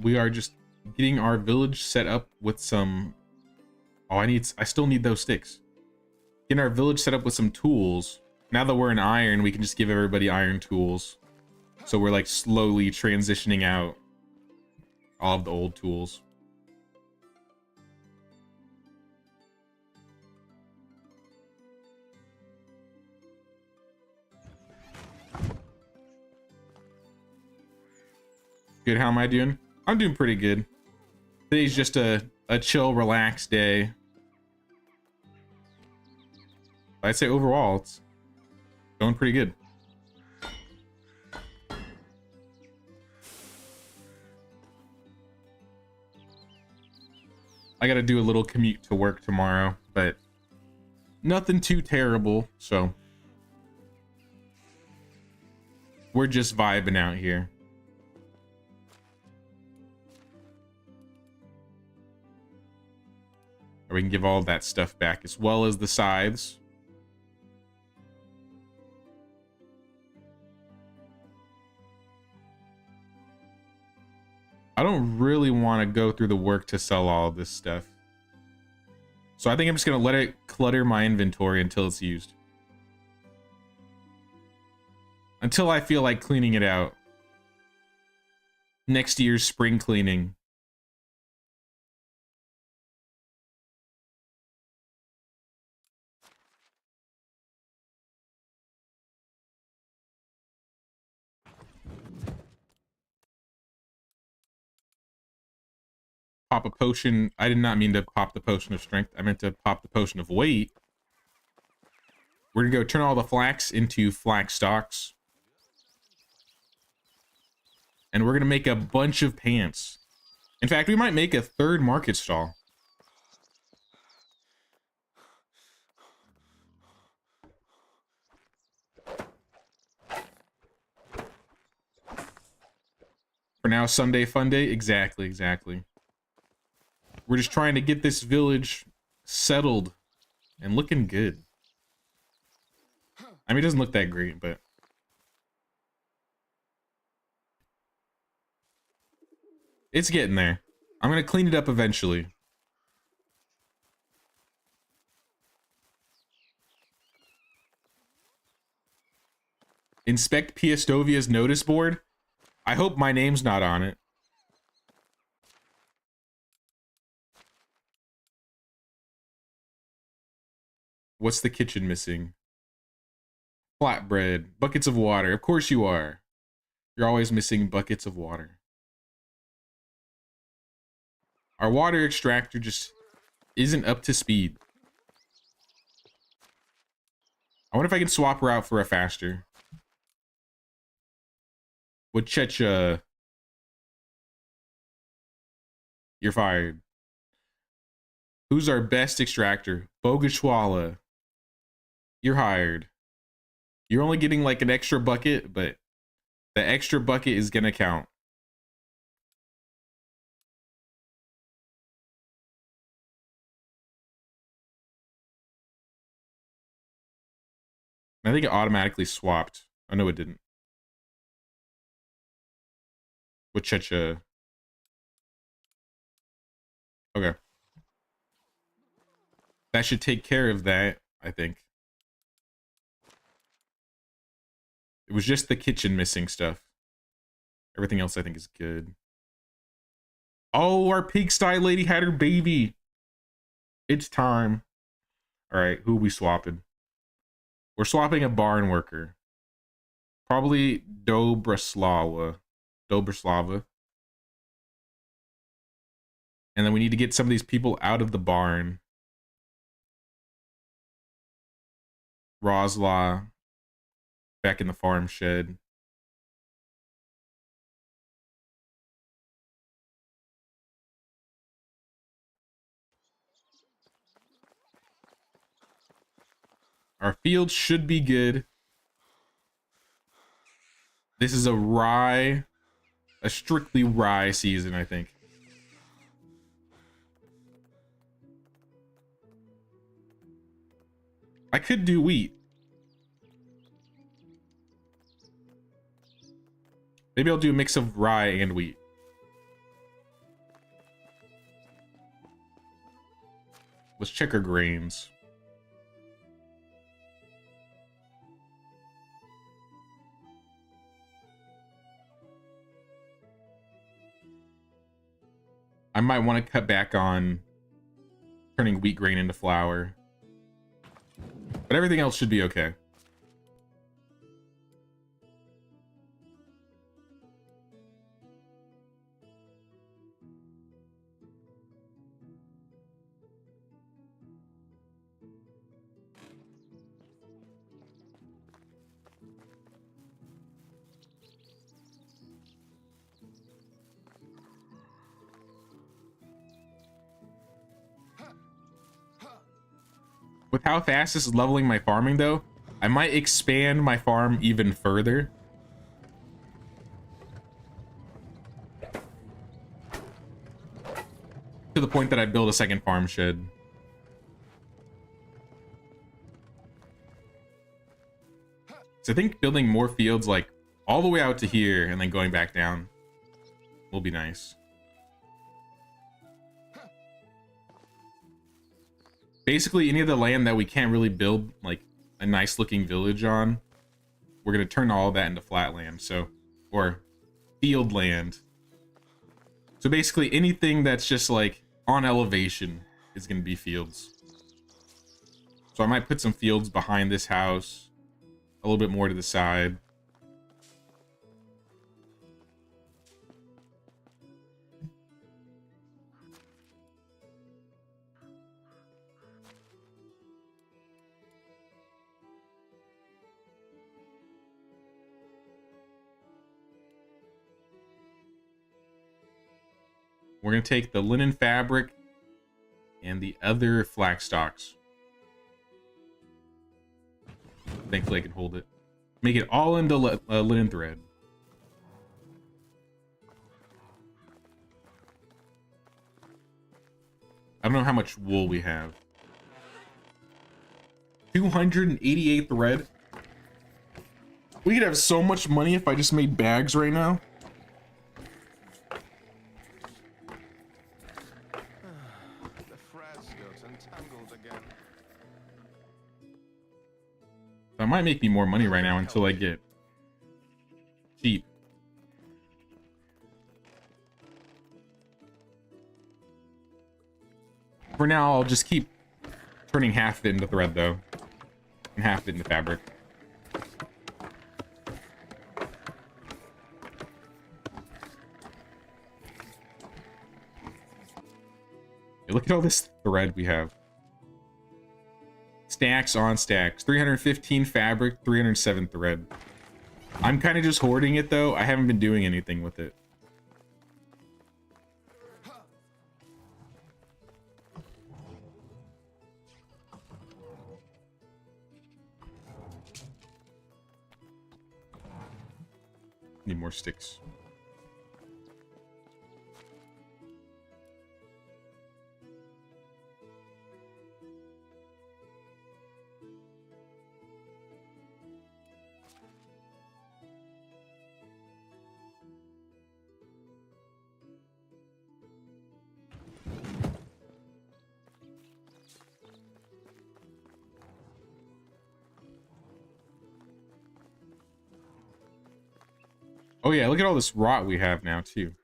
We are just getting our village set up with some... Oh, I still need those sticks. Getting our village set up with some tools. Now that we're in iron, we can just give everybody iron tools. So we're like slowly transitioning out all of the old tools. Good, how am I doing? I'm doing pretty good. Today's just a chill, relaxed day. I'd say overall, it's going pretty good. I gotta do a little commute to work tomorrow, but nothing too terrible, so we're just vibing out here. We can give all of that stuff back as well as the scythes. I don't really want to go through the work to sell all of this stuff. So I think I'm just going to let it clutter my inventory until it's used. Until I feel like cleaning it out. Next year's spring cleaning. Pop a potion. I did not mean to pop the potion of strength. I meant to pop the potion of weight. We're gonna go turn all the flax into flax stalks. And we're gonna make a bunch of pants. In fact, we might make a 3rd market stall. For now, Sunday fun day. Exactly, exactly. We're just trying to get this village settled and looking good. I mean, it doesn't look that great, but it's getting there. I'm going to clean it up eventually. Inspect Piastovia's notice board. I hope my name's not on it. What's the kitchen missing? Flatbread, buckets of water. Of course you are. You're always missing buckets of water. Our water extractor just isn't up to speed. I wonder if I can swap her out for a faster. Wachecha. You're fired. Who's our best extractor? Bogashwala. You're hired. You're only getting like an extra bucket, but the extra bucket is gonna count. I think it automatically swapped. Oh, no, it didn't. Wachecha. Okay. That should take care of that, I think. It was just the kitchen missing stuff. Everything else I think is good. Oh, our pigsty lady had her baby. It's time. All right, who are we swapping? We're swapping a barn worker. Probably Dobroslava. And then we need to get some of these people out of the barn. Rosla back in the farm shed. Our field should be good. This is a strictly rye season, I think. I could do wheat. Maybe I'll do a mix of rye and wheat. Let's check our grains. I might want to cut back on turning wheat grain into flour. But everything else should be okay. With how fast this is leveling my farming, though, I might expand my farm even further. To the point that I build a second farm shed. So I think building more fields, like, all the way out to here and then going back down will be nice. Basically, any of the land that we can't really build, like, a nice looking village on, we're going to turn all of that into flat land, so, or field land. So basically, anything that's just, like, on elevation is going to be fields. So I might put some fields behind this house, a little bit more to the side. We're going to take the linen fabric and the other flax stalks. Thankfully, I can hold it. Make it all into linen thread. I don't know how much wool we have. 288 thread. We could have so much money if I just made bags right now. That might make me more money right now until I get cheap. For now, I'll just keep turning half of it into thread, though, and half of it into fabric. Hey, look at all this thread we have. Stacks on stacks. 315 fabric, 307 thread. I'm kind of just hoarding it, though. I haven't been doing anything with it. Need more sticks. Oh yeah, look at all this rot we have now too.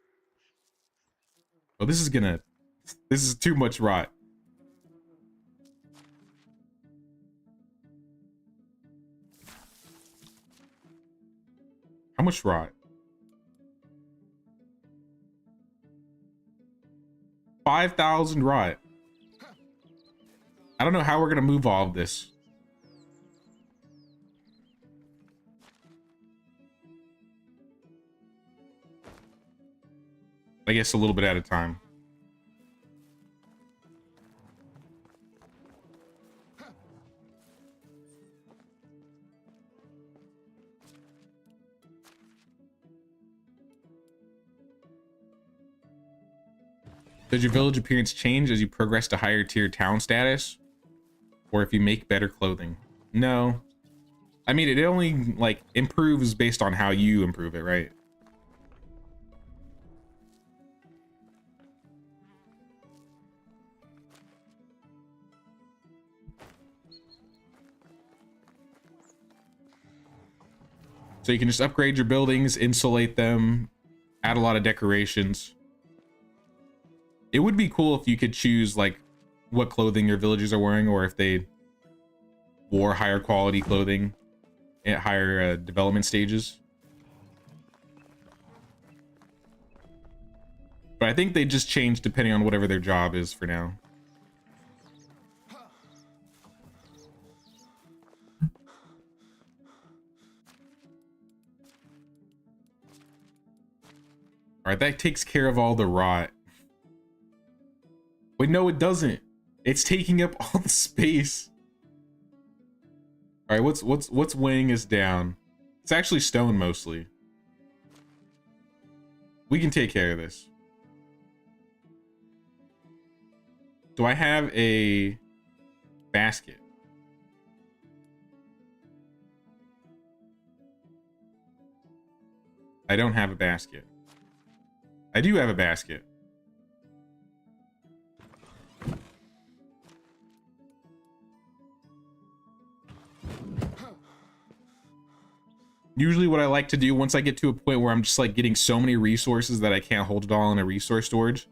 Oh, this is too much rot. How much rot? 5,000 rot. I don't know how we're gonna move all of this. I guess a little bit at a time. Does your village appearance change as you progress to higher tier town status? Or if you make better clothing? No. I mean, it only like improves based on how you improve it, right? So you can just upgrade your buildings, insulate them, add a lot of decorations. It would be cool if you could choose like what clothing your villagers are wearing, or if they wore higher quality clothing at higher development stages. But I think they just change depending on whatever their job is for now. All right, that takes care of all the rot. Wait, no, it doesn't. It's taking up all the space. All right, what's weighing us down? It's actually stone mostly. We can take care of this. Do I have a basket? I don't have a basket. I do have a basket. Usually what I like to do once I get to a point where I'm just like getting so many resources that I can't hold it all in a resource storage,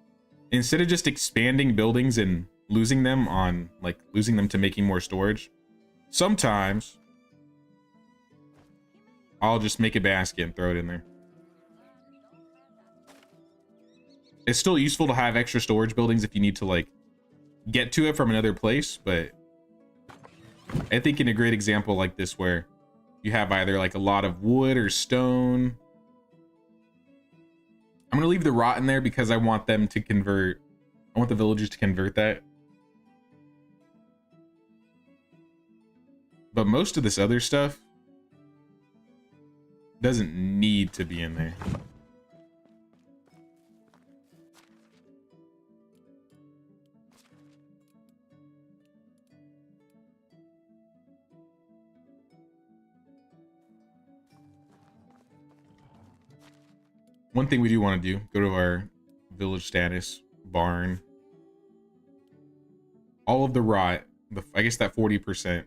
instead of just expanding buildings and losing them to making more storage, sometimes I'll just make a basket and throw it in there. It's still useful to have extra storage buildings if you need to like get to it from another place, but I think in a great example like this where you have either like a lot of wood or stone, I'm gonna leave the rot in there because I want them to convert. I want the villagers to convert that. But most of this other stuff doesn't need to be in there. One thing we do want to do, go to our village status, barn. All of the rot, I guess that 40%.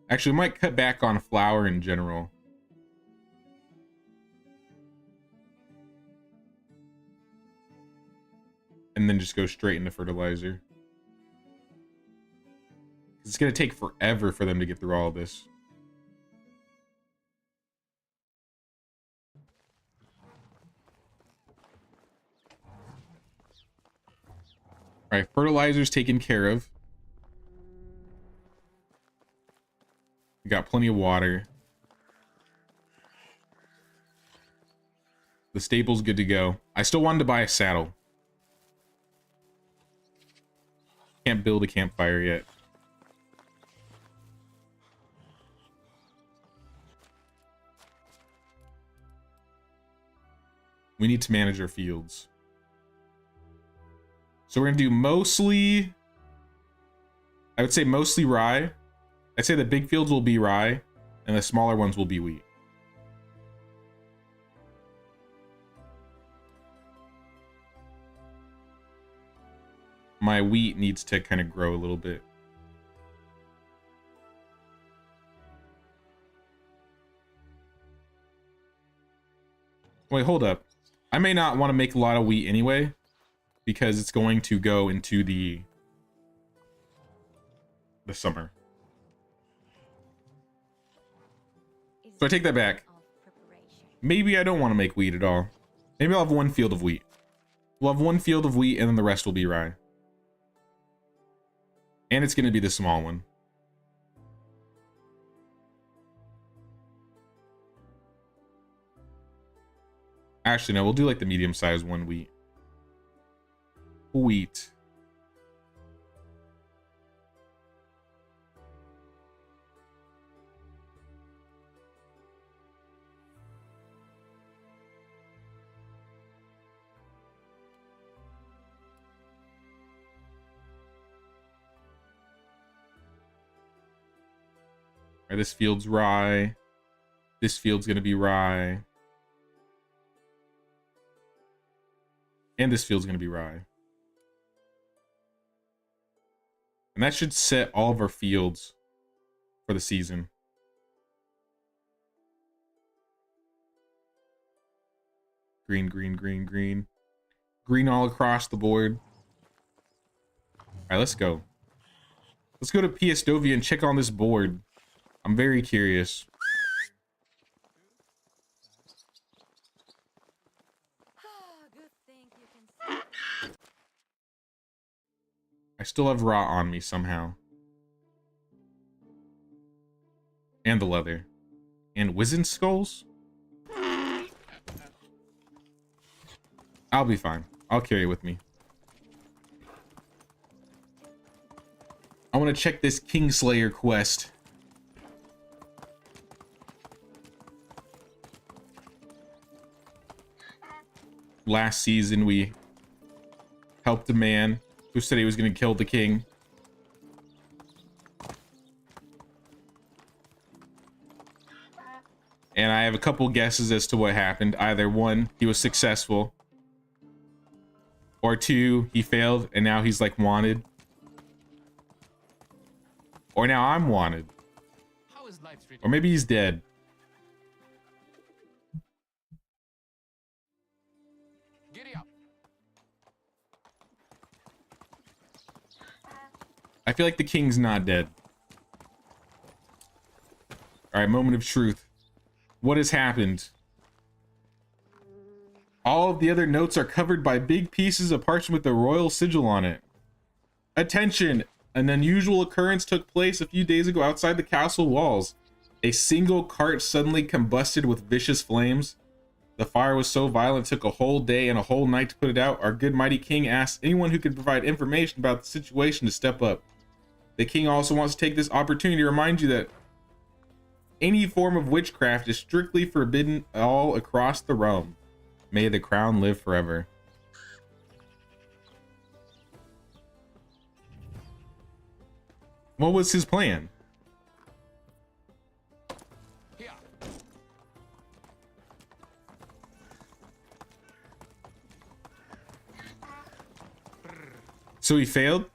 Actually, we might cut back on flour in general. And then just go straight into fertilizer. It's going to take forever for them to get through all of this. All right, fertilizer's taken care of. We got plenty of water. The stable's good to go. I still wanted to buy a saddle. Can't build a campfire yet. We need to manage our fields. So we're gonna do mostly, I would say mostly rye. I'd say the big fields will be rye and the smaller ones will be wheat. My wheat needs to kind of grow a little bit. Wait, hold up. I may not want to make a lot of wheat anyway, because it's going to go into the summer. So I take that back. Maybe I don't want to make wheat at all. Maybe I'll have one field of wheat. We'll have one field of wheat and then the rest will be rye. And it's going to be the small one. Actually, no, we'll do like the medium-sized one wheat. Wheat. All right, this field's rye. This field's gonna be rye. And this field's gonna be rye. And that should set all of our fields for the season. Green, green, green, green. Green all across the board. All right, let's go. Let's go to Piestovia and check on this board. I'm very curious. Good thing you can see. I still have rot on me somehow. And the leather. And wizened skulls? I'll be fine. I'll carry it with me. I want to check this Kingslayer quest. Last season, we helped a man who said he was going to kill the king. And I have a couple guesses as to what happened. Either one, he was successful. Or two, he failed and now he's like wanted. Or now I'm wanted. How is Livestream? Or maybe he's dead. Giddy up. I feel like the king's not dead. Alright, moment of truth. What has happened? All of the other notes are covered by big pieces of parchment with the royal sigil on it. Attention! An unusual occurrence took place a few days ago outside the castle walls. A single cart suddenly combusted with vicious flames. The fire was so violent it took a whole day and a whole night to put it out. Our good mighty king asked anyone who could provide information about the situation to step up. The king also wants to take this opportunity to remind you that any form of witchcraft is strictly forbidden all across the realm. May the crown live forever. What was his plan? Here. So he failed?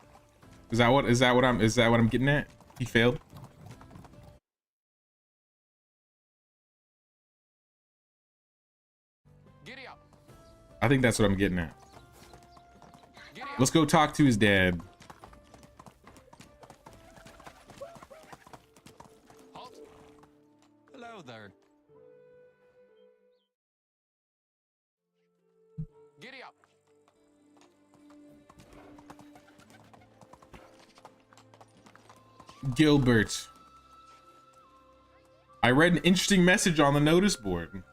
Is that what I'm getting at? He failed? Giddy up. I think that's what I'm getting at. Giddy up. Let's go talk to his dad. Halt. Hello there. Giddy up. Gilbert. I read an interesting message on the notice board.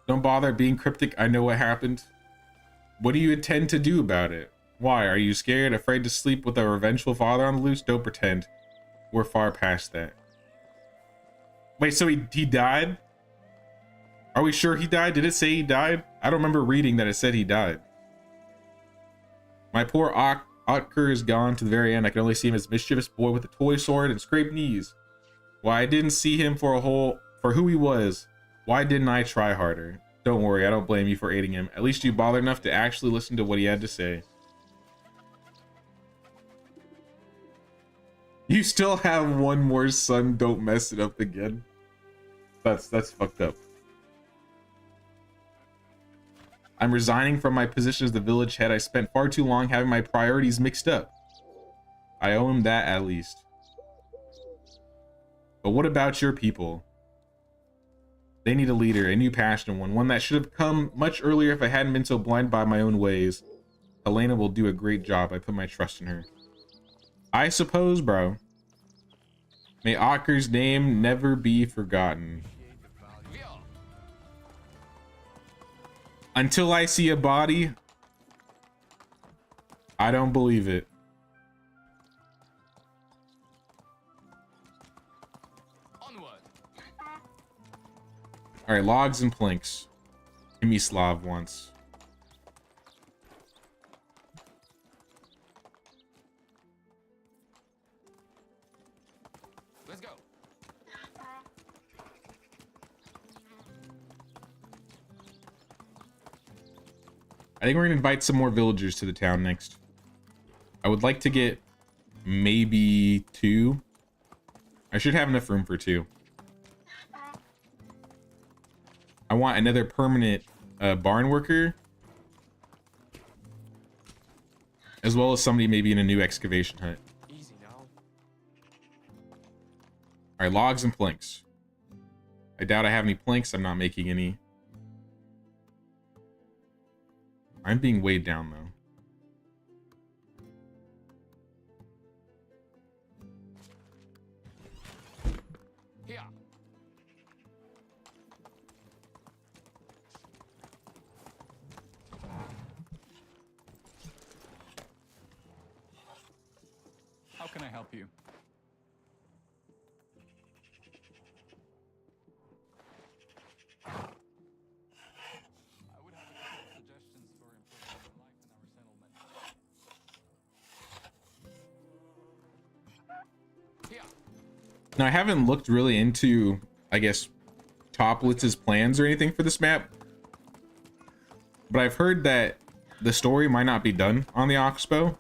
Don't bother being cryptic. I know what happened. What do you intend to do about it? Why? Are you scared? Afraid to sleep with a revengeful father on the loose? Don't pretend. We're far past that. Wait, so he died? Are we sure he died? Did it say he died? I don't remember reading that it said he died. My poor Otker is gone to the very end. I can only see him as a mischievous boy with a toy sword and scraped knees. Why, I didn't see him for who he was. Why didn't I try harder? Don't worry, I don't blame you for aiding him. At least you bothered enough to actually listen to what he had to say. You still have one more son, don't mess it up again. That's fucked up. I'm resigning from my position as the village head. I spent far too long having my priorities mixed up. I owe him that at least. But what about your people? They need a leader, a new passionate one that should have come much earlier if I hadn't been so blind by my own ways. Helena will do a great job. I put my trust in her. I suppose, bro. May Ocker's name never be forgotten. Until I see a body, I don't believe it. All right, logs and planks. Give me Slav once. Let's go. I think we're gonna invite some more villagers to the town next. I would like to get maybe 2. I should have enough room for 2. I want another permanent barn worker, as well as somebody maybe in a new excavation hut. Easy now. All right, logs and planks. I doubt I have any planks. I'm not making any. I'm being weighed down though. Here. How can I help you? I would have a couple of suggestions for improving your life in our settlement. Here. Now I haven't looked really into, I guess, Toplitz's plans or anything for this map, but I've heard that the story might not be done on the Oxbow.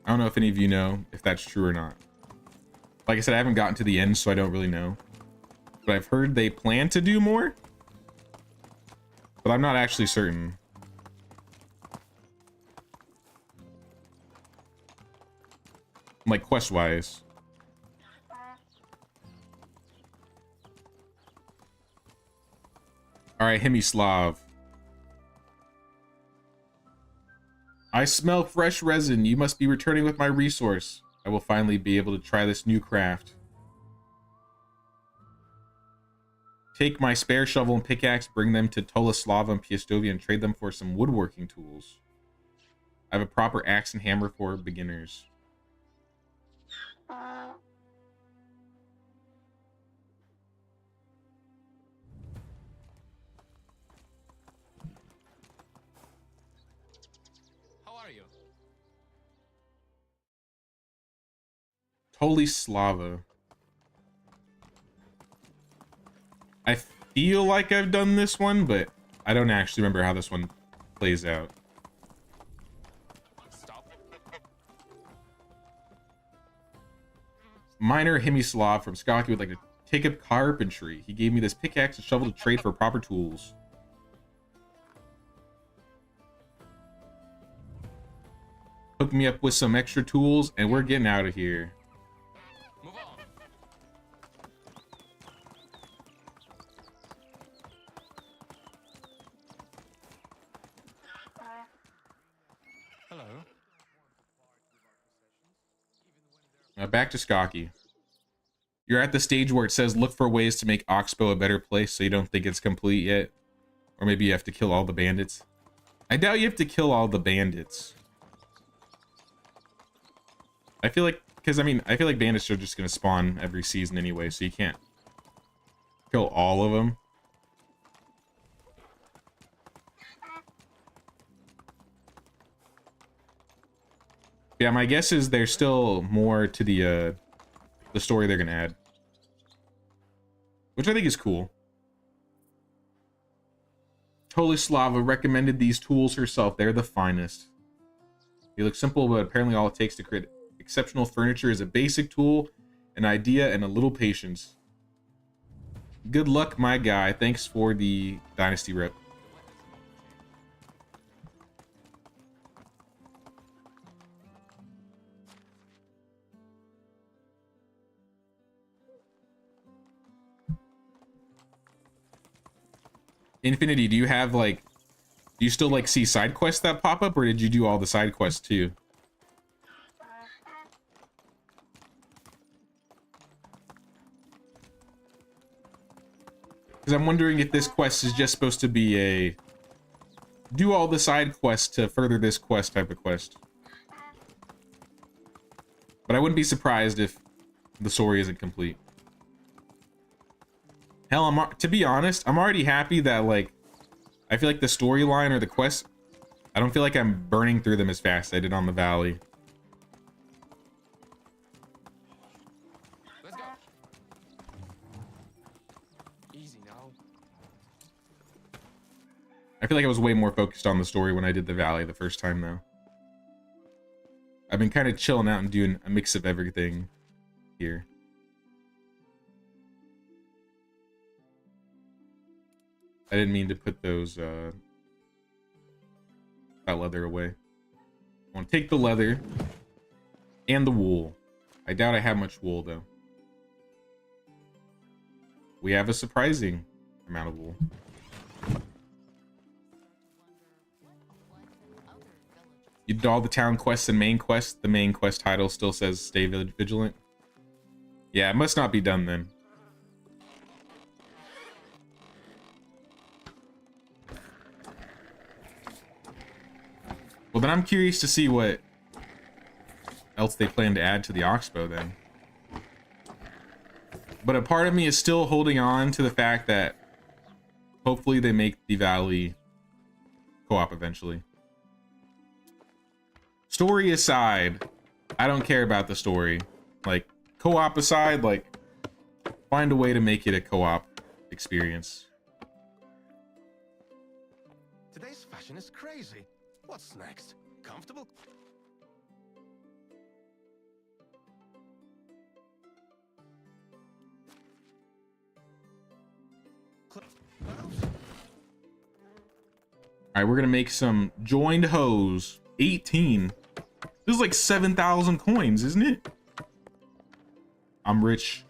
I don't know if any of you know if that's true or not. Like I said, I haven't gotten to the end, so I don't really know. But I've heard they plan to do more, but I'm not actually certain. Like quest-wise. Alright, Hemislav. I smell fresh resin. You must be returning with my resource. I will finally be able to try this new craft. Take my spare shovel and pickaxe, bring them to Toleslava and Piestovia and trade them for some woodworking tools. I have a proper axe and hammer for beginners. Toleslava. I feel like I've done this one, but I don't actually remember how this one plays out. Stop. Miner Hemislav from Skokie would like to take up carpentry. He gave me this pickaxe and shovel to trade for proper tools. Hook me up with some extra tools and we're getting out of here. Move on. Hello. Now back to Skokie. You're at the stage where it says look for ways to make Oxbow a better place, so you don't think it's complete yet. Or maybe you have to kill all the bandits. I doubt you have to kill all the bandits. I feel like, because I mean, I feel like bandits are just going to spawn every season anyway, so you can't kill all of them. Yeah, my guess is there's still more to the story they're going to add. Which I think is cool. Toleslava recommended these tools herself. They're the finest. They look simple, but apparently all it takes to create exceptional furniture is a basic tool, an idea, and a little patience. Good luck, my guy. Thanks for the Dynasty rep. Infinity, do you have like, do you still like see side quests that pop up, or did you do all the side quests too? Because I'm wondering if this quest is just supposed to be a do all the side quests to further this quest type of quest. But I wouldn't be surprised if the story isn't complete. Hell, to be honest, I'm already happy that, like, I feel like the storyline or the quest, I don't feel like I'm burning through them as fast as I did on the Valley. Let's go. Easy now. I feel like I was way more focused on the story when I did the Valley the first time, though. I've been kind of chilling out and doing a mix of everything here. I didn't mean to put those, that leather away. I want to take the leather and the wool. I doubt I have much wool, though. We have a surprising amount of wool. You did all the town quests and main quests. The main quest title still says stay vigilant. Yeah, it must not be done then. Well, then I'm curious to see what else they plan to add to the Oxbow then. But a part of me is still holding on to the fact that hopefully they make the Valley co-op eventually. Story aside, I don't care about the story. Like, co-op aside, like, find a way to make it a co-op experience. Today's fashion is crazy. What's next? Comfortable? Clothes? Alright, we're gonna make some joined hose. 18. This is like 7,000 coins, isn't it? I'm rich.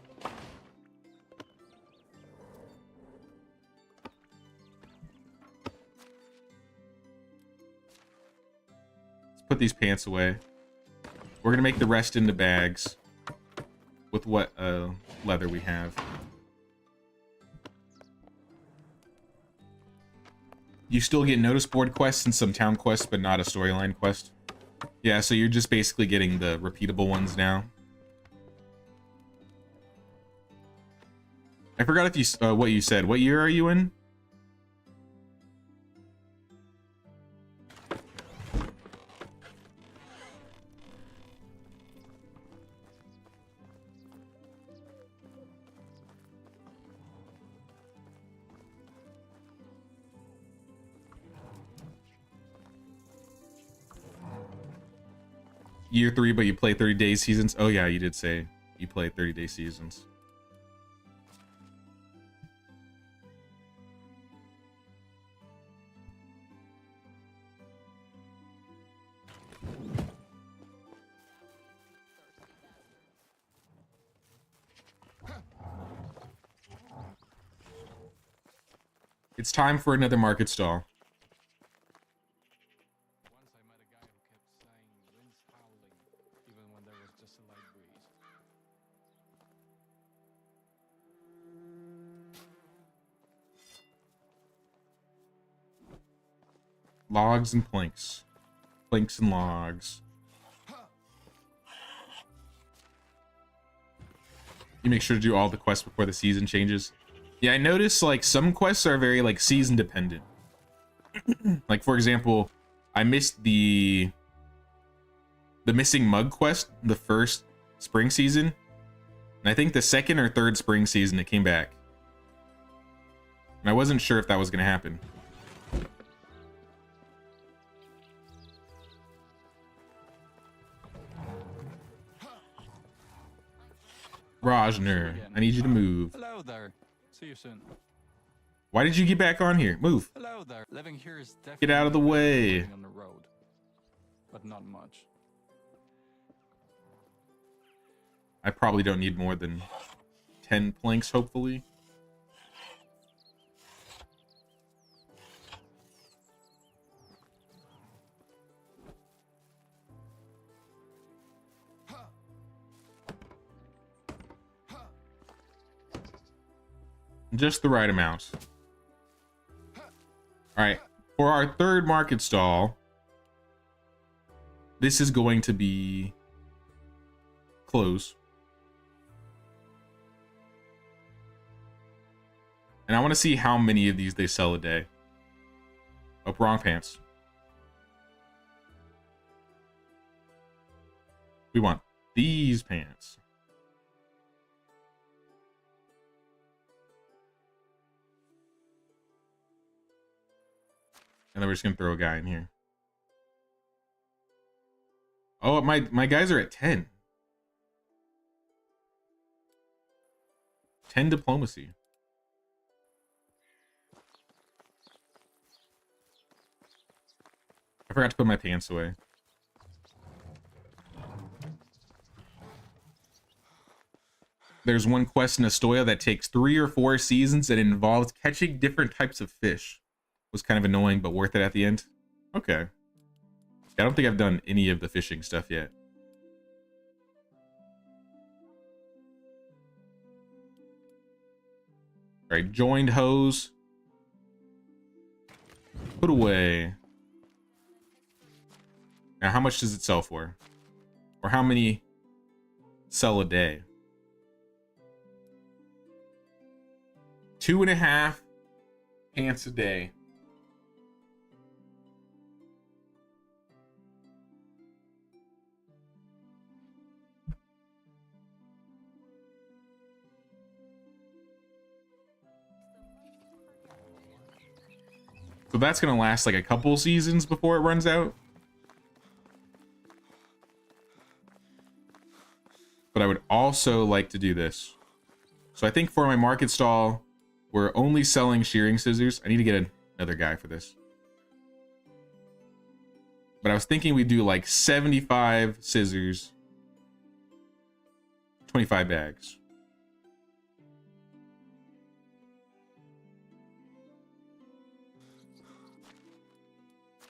Let's put these pants away. We're gonna make the rest into bags with what leather we have. You still get notice board quests and some town quests, but not a storyline quest. Yeah, so you're just basically getting the repeatable ones now. I forgot if you what you said. What year are you in? Year 3, but you play 30-day seasons. Oh yeah, you did say you play 30-day seasons. It's time for another market stall. Once I met a guy who kept saying wind's howling, even when there was just a light breeze. Logs and planks. Planks and logs. You make sure to do all the quests before the season changes. Yeah, I noticed like some quests are very like season dependent. Like for example, I missed the missing mug quest the first spring season. And I think the second or third spring season it came back. And I wasn't sure if that was gonna happen. Rajner, I need you to move. Hello there. See you soon. Why did you get back on here? Move. Hello there. Living here is definitely Get out of the way. living on the road, but not much. I probably don't need more than 10 planks, hopefully. Just the right amount. All right, for our third market stall, this is going to be close. And I want to see how many of these they sell a day. Oh, wrong pants. We want these pants. And then we're just gonna throw a guy in here. Oh, my guys are at 10. 10 diplomacy. I forgot to put my pants away. There's one quest in Astoya that takes 3 or 4 seasons and involves catching different types of fish. Was kind of annoying, but worth it at the end. Okay. I don't think I've done any of the fishing stuff yet. All right, joined hose. Put away. Now, how much does it sell for? Or how many sell a day? 2.5 pants a day. So that's going to last like a couple seasons before it runs out. But I would also like to do this. So I think for my market stall, we're only selling shearing scissors. I need to get another guy for this. But I was thinking we'd do like 75 scissors, 25 bags.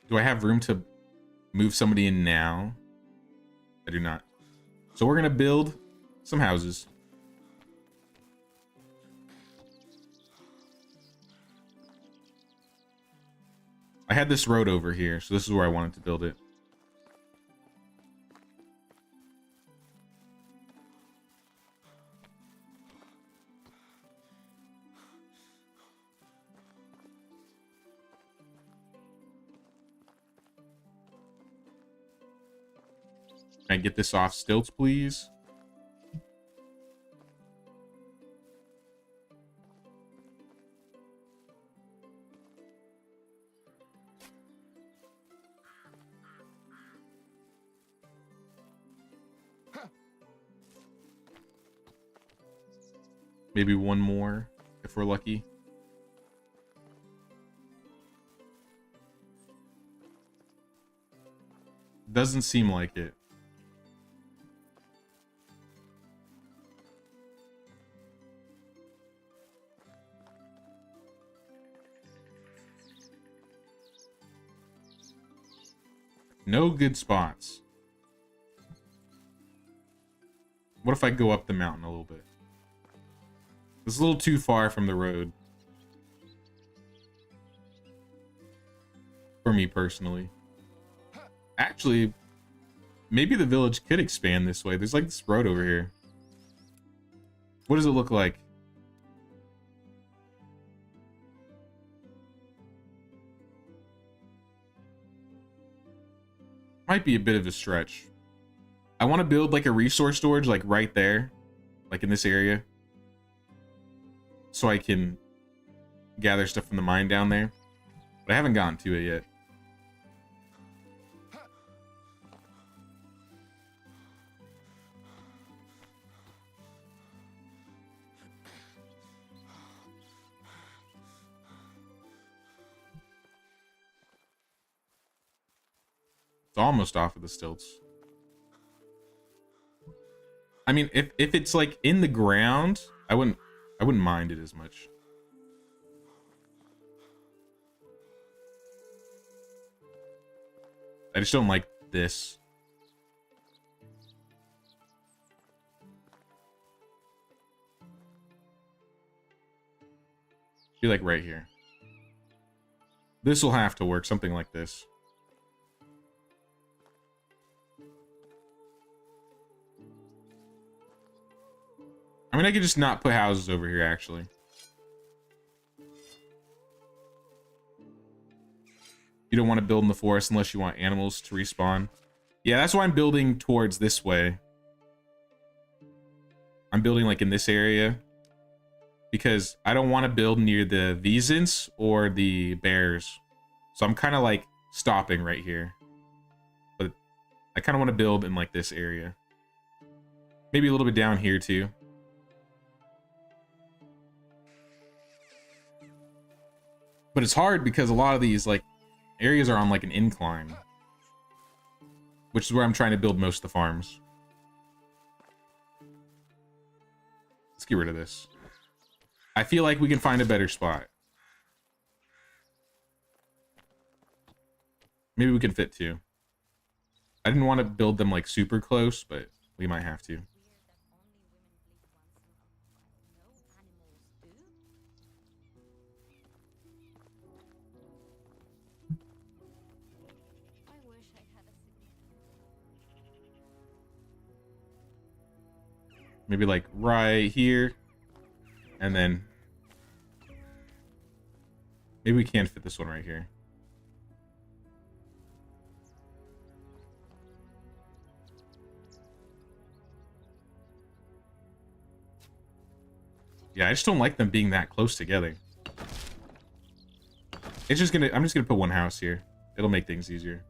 Do I have room to move somebody in now? I do not. So we're gonna build some houses. I had this road over here, so this is where I wanted to build it. Can I get this off stilts, please? Maybe one more, if we're lucky. Doesn't seem like it. No good spots. What if I go up the mountain a little bit? It's a little too far from the road. For me personally. Actually, maybe the village could expand this way. There's like this road over here. What does it look like? Might be a bit of a stretch. I want to build like a resource storage like right there. Like in this area. So I can gather stuff from the mine down there. But I haven't gotten to it yet. It's almost off of the stilts. I mean, if it's like in the ground, I wouldn't mind it as much. I just don't like this. Be like right here. This will have to work, something like this. I mean, I could just not put houses over here, actually. You don't want to build in the forest unless you want animals to respawn. Yeah, that's why I'm building towards this way. I'm building like in this area. Because I don't want to build near the Vezants or the bears. So I'm kind of like stopping right here. But I kind of want to build in like this area. Maybe a little bit down here too. But it's hard because a lot of these like areas are on like an incline. Which is where I'm trying to build most of the farms. Let's get rid of this. I feel like we can find a better spot. Maybe we can fit two. I didn't want to build them like super close, but we might have to. Maybe like right here. And then maybe we can fit this one right here. Yeah, I just don't like them being that close together. It's just I'm just gonna put one house here. It'll make things easier.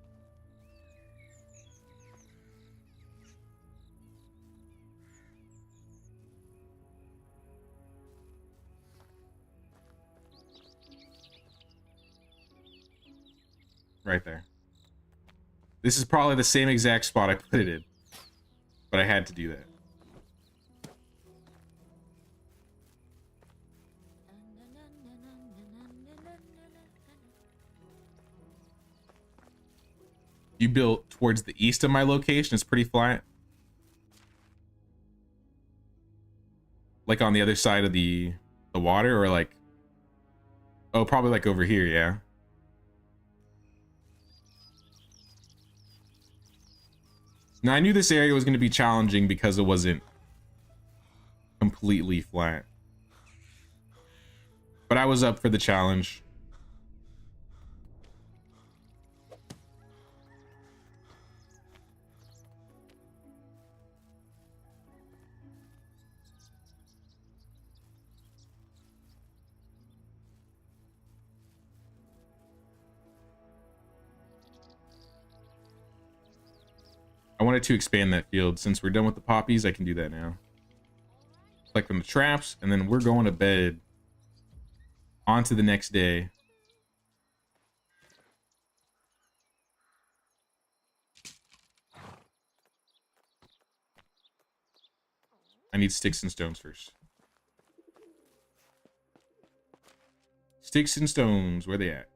Right there. This is probably the same exact spot I put it in. But I had to do that. You built towards the east of my location. It's pretty flat. Like on the other side of the water, or like... Oh, probably like over here, yeah. Now, I knew this area was going to be challenging because it wasn't completely flat. But I was up for the challenge. I wanted to expand that field. Since we're done with the poppies, I can do that now. Collect on the traps, and then we're going to bed. On to the next day. I need sticks and stones first. Sticks and stones, where they at?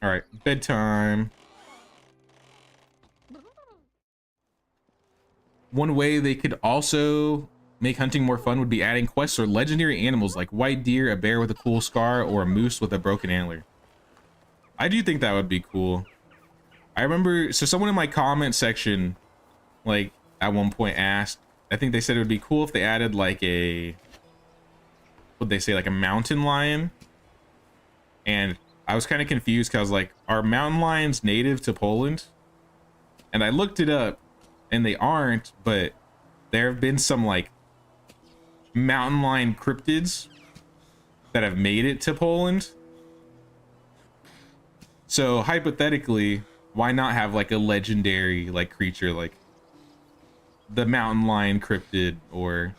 All right, bedtime. One way they could also make hunting more fun would be adding quests or legendary animals like white deer, a bear with a cool scar, or a moose with a broken antler. I do think that would be cool. I remember, so someone in my comment section, like, at one point asked, I think they said it would be cool if they added like a, what'd they say, like a mountain lion? And I was kind of confused because I was like, are mountain lions native to Poland? And I looked it up and they aren't, but there have been some like mountain lion cryptids that have made it to Poland. So hypothetically, why not have like a legendary like creature like the mountain lion cryptid, or,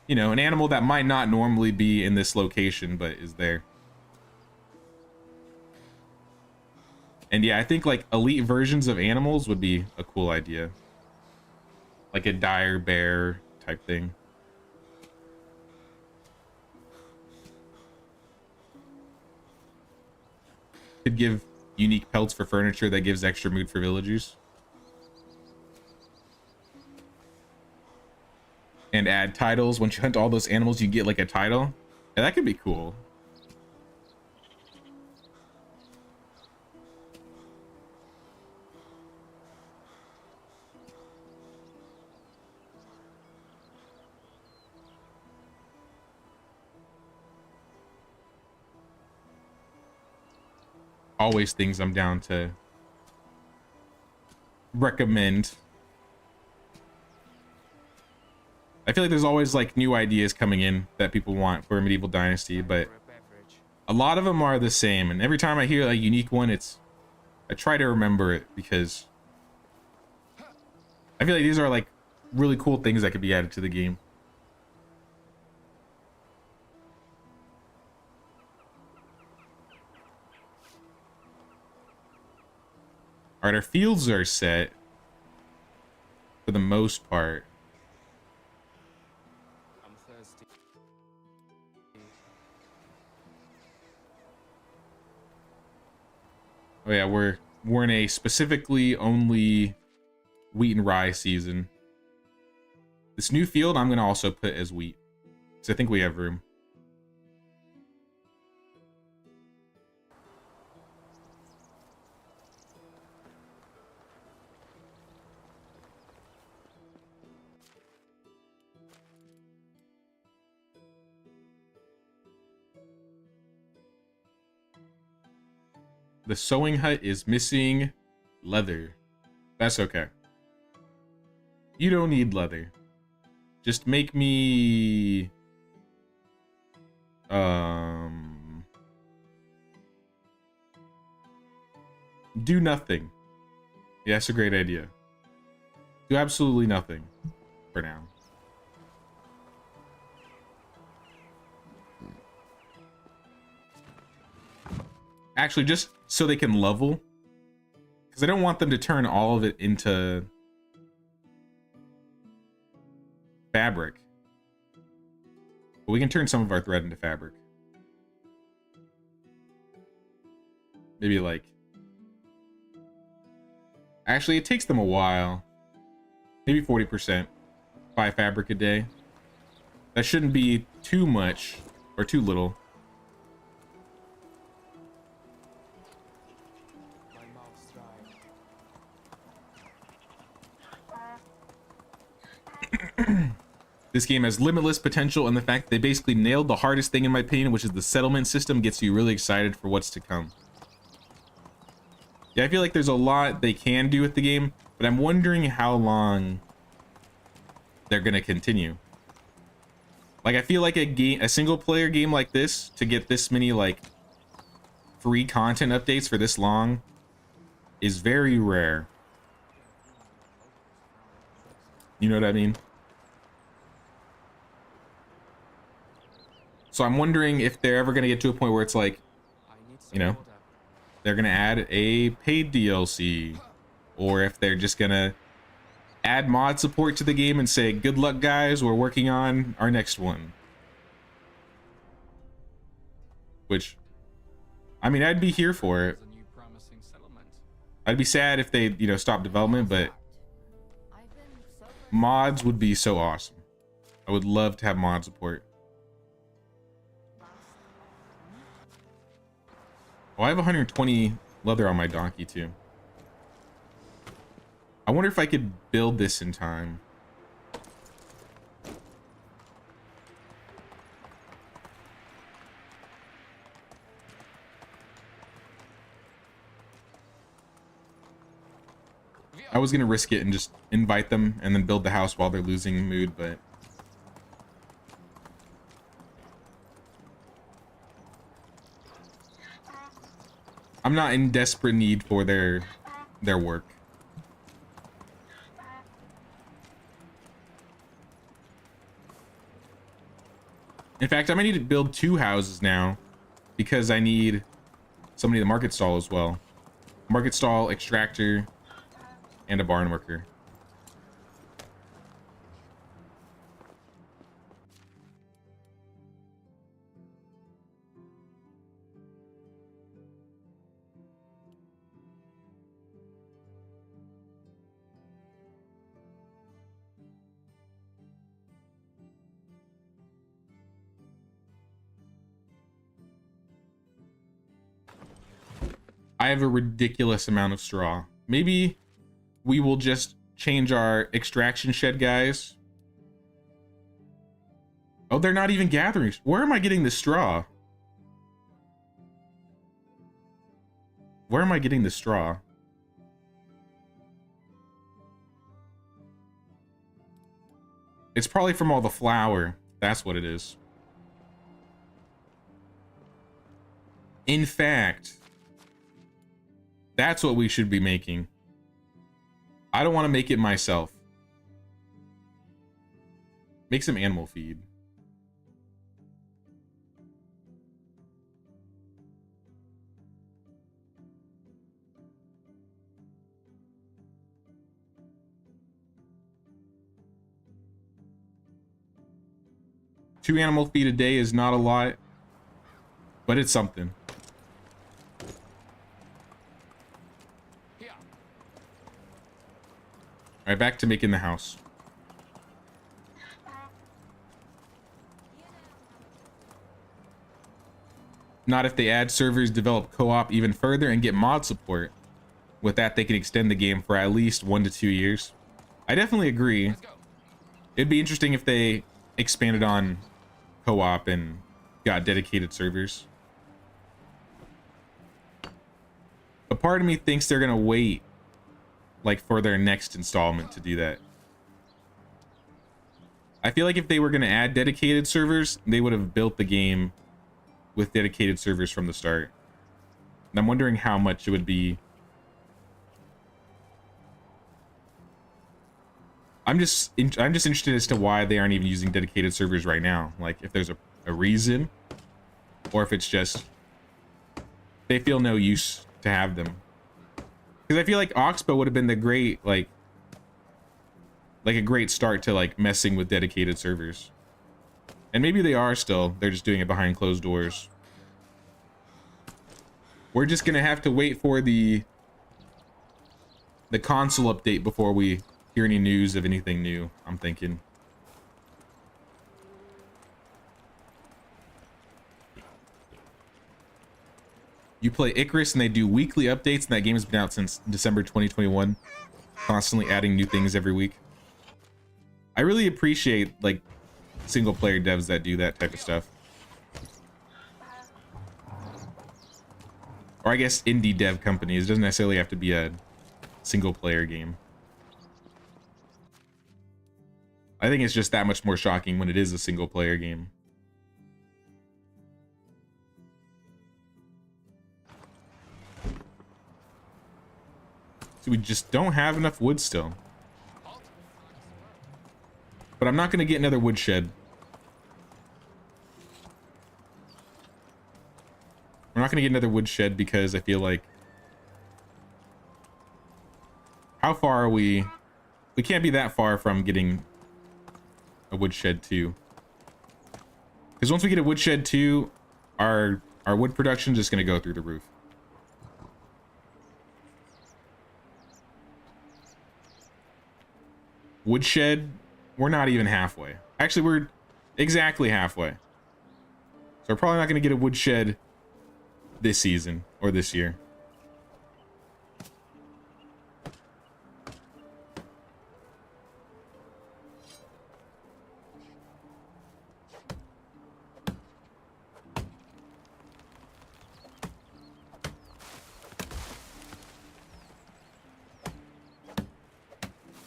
you know, an animal that might not normally be in this location but is there. And yeah, I think like elite versions of animals would be a cool idea. Like a dire bear type thing. Could give unique pelts for furniture that gives extra mood for villagers. And add titles. Once you hunt all those animals, you get like a title. Yeah, that could be cool. Always things I'm down to recommend. I feel like there's always like new ideas coming in that people want for Medieval Dynasty, but For a beverage. a lot of them are the same. And every time I hear a unique one, I try to remember it because I feel like these are like really cool things that could be added to the game. All right, our fields are set for the most part. I'm thirsty. Oh yeah, we're in a specifically only wheat and rye season. This new field I'm gonna also put as wheat, because I think we have room. The sewing hut is missing leather. That's okay. You don't need leather. Just make me do nothing. Yeah, that's a great idea. Do absolutely nothing for now. Actually, just so they can level, because I don't want them to turn all of it into fabric. But we can turn some of our thread into fabric. Maybe like... Actually, it takes them a while. Maybe 40%. 5 fabric a day. That shouldn't be too much or too little. My mouth's dry. This game has limitless potential, and the fact that they basically nailed the hardest thing in my opinion, which is the settlement system, gets you really excited for what's to come. Yeah, I feel like there's a lot they can do with the game, but I'm wondering how long they're gonna continue. Like, I feel like a single player game like this, to get this many like free content updates for this long, is very rare. You know what I mean? So I'm wondering if they're ever gonna get to a point where it's like, I need some you know, water. they're gonna add a paid DLC, or if they're just gonna add mod support to the game and say, good luck guys, we're working on our next one. Which, I mean, I'd be here for it. There's a new promising settlement. I'd be sad if they, you know, stop development, but I've been so mods would be so awesome. I would love to have mod support. Oh, I have 120 leather on my donkey too. I wonder if I could build this in time. I was gonna risk it and just invite them and then build the house while they're losing mood, but I'm not in desperate need for their work. In fact, I might need to build 2 houses now because I need somebody to market stall as well. Market stall, extractor, and a barn worker. I have a ridiculous amount of straw. Maybe we will just change our extraction shed guys. Oh, they're not even gathering. Where am I getting the straw? Where am I getting the straw? It's probably from all the flour. That's what it is. In fact, that's what we should be making. I don't want to make it myself. Make some animal feed. Two animal feed a day is not a lot, but it's something. All right, back to making the house. Not if they add servers, develop co-op even further, and get mod support. With that, they can extend the game for at least 1 to 2 years. I definitely agree. It'd be interesting if they expanded on co-op and got dedicated servers. A part of me thinks they're gonna wait like for their next installment to do that. I feel like if they were gonna add dedicated servers, they would have built the game with dedicated servers from the start. And I'm wondering how much it would be. I'm just interested as to why they aren't even using dedicated servers right now. Like if there's a reason, or if it's just they feel no use to have them. Because I feel like Oxbow would have been the great like a great start to like messing with dedicated servers. And maybe they are still. They're just doing it behind closed doors. We're just gonna have to wait for the console update before we hear any news of anything new, I'm thinking. You play Icarus and they do weekly updates, and that game has been out since December 2021, constantly adding new things every week. I really appreciate like single player devs that do that type of stuff. Or I guess indie dev companies. It doesn't necessarily have to be a single player game. I think it's just that much more shocking when it is a single player game. So we just don't have enough wood still. But I'm not going to get another woodshed. We're not going to get another woodshed because I feel like... How far are we? We can't be that far from getting a woodshed 2. Because once we get a woodshed 2, our wood production is just going to go through the roof. Woodshed, we're not even halfway. Actually, we're exactly halfway. So we're probably not going to get a woodshed this season or this year.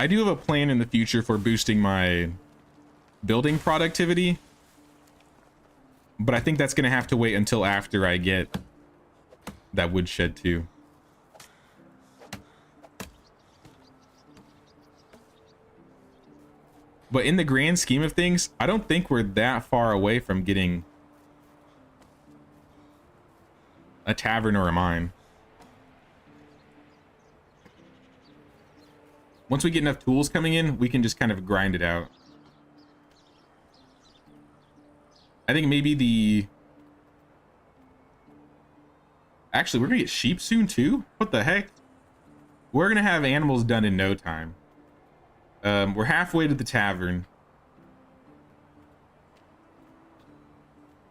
I do have a plan in the future for boosting my building productivity, but I think that's going to have to wait until after I get that woodshed too. But in the grand scheme of things, I don't think we're that far away from getting a tavern or a mine. Once we get enough tools coming in, we can just kind of grind it out. I think maybe the... Actually, we're gonna get sheep soon too? What the heck? We're gonna have animals done in no time. We're halfway to the tavern.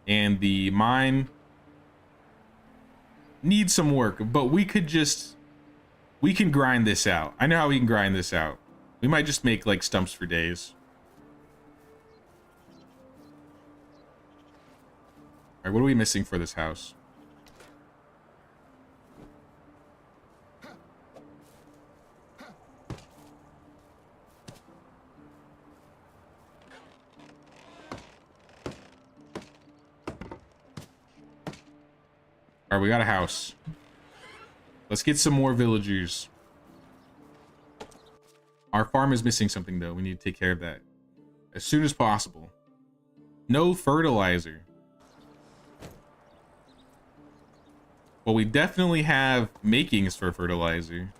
And the mine... need some work, but we can grind this out. I know how we can grind this out. We might just make like stumps for days. All right, what are we missing for this house? All right, we got a house. Let's get some more villagers. Our farm is missing something, though. We need to take care of that as soon as possible. No fertilizer. Well, we definitely have makings for fertilizer.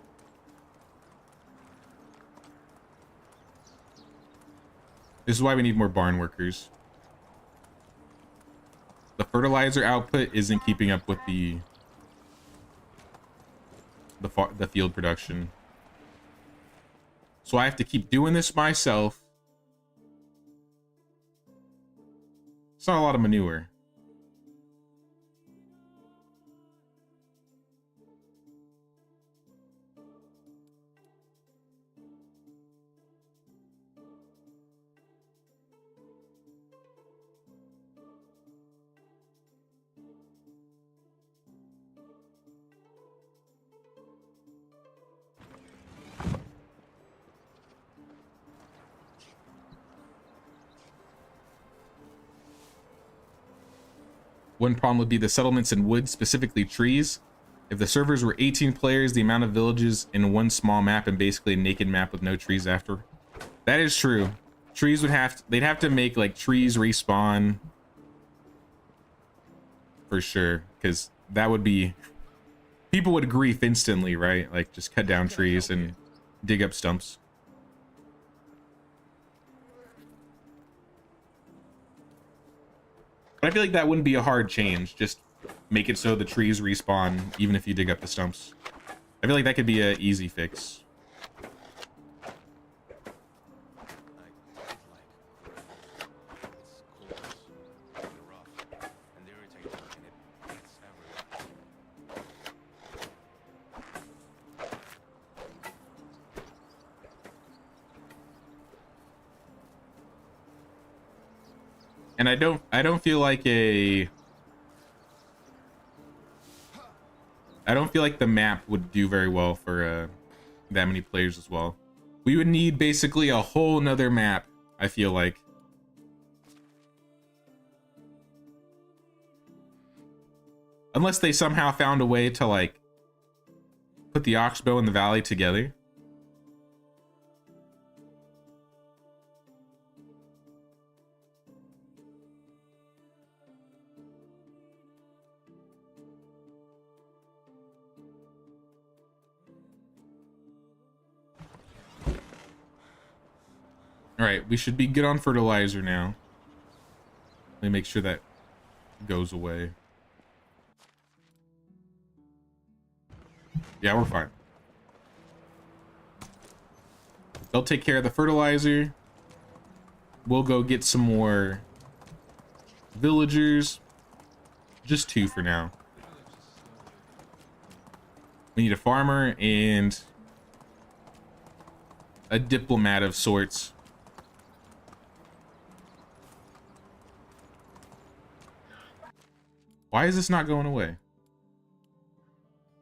This is why we need more barn workers. The fertilizer output isn't keeping up with the field production. So I have to keep doing this myself. It's not a lot of manure. One problem would be the settlements in wood, specifically trees. If the servers were 18 players, the amount of villages in one small map and basically a naked map with no trees after. That is true. Trees would they'd have to make like trees respawn. For sure, because that would be, people would grief instantly, right? Like just cut down trees and dig up stumps. But I feel like that wouldn't be a hard change. Just make it so the trees respawn even if you dig up the stumps. I feel like that could be an easy fix. And I don't feel like the map would do very well for that many players as well. We would need basically a whole nother map, I feel like. Unless they somehow found a way to like put the Oxbow and the Valley together. All right, we should be good on fertilizer now. Let me make sure that goes away. Yeah, we're fine. They'll take care of the fertilizer. We'll go get some more villagers. Just 2 for now. We need a farmer and a diplomat of sorts. Why is this not going away?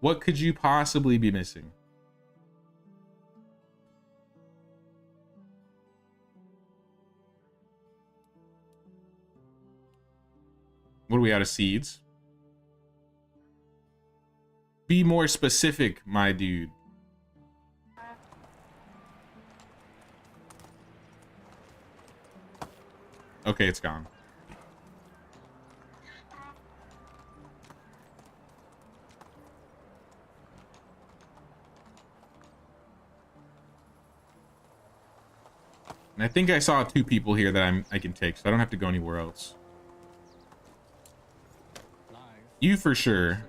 What could you possibly be missing? What are we out of seeds? Be more specific, my dude. Okay, it's gone. And I think I saw 2 people here that I can take, so I don't have to go anywhere else. You for sure.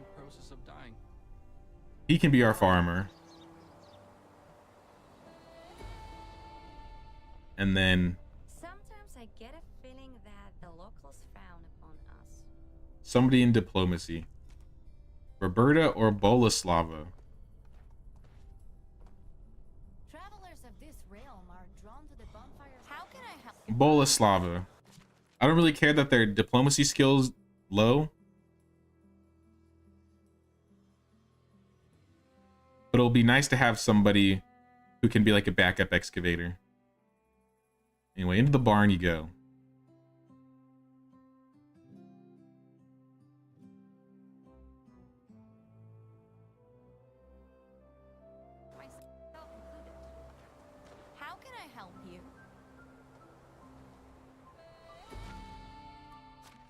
He can be our farmer. And then Sometimes I get a feeling that the locals frown upon us. somebody in diplomacy. Roberta or Boleslava? Travelers of this realm are drawn to the bonfires. How can I help? Boleslava. I don't really care that their diplomacy skills low. But it'll be nice to have somebody who can be like a backup excavator. Anyway, into the barn you go. Myself included. How can I help you?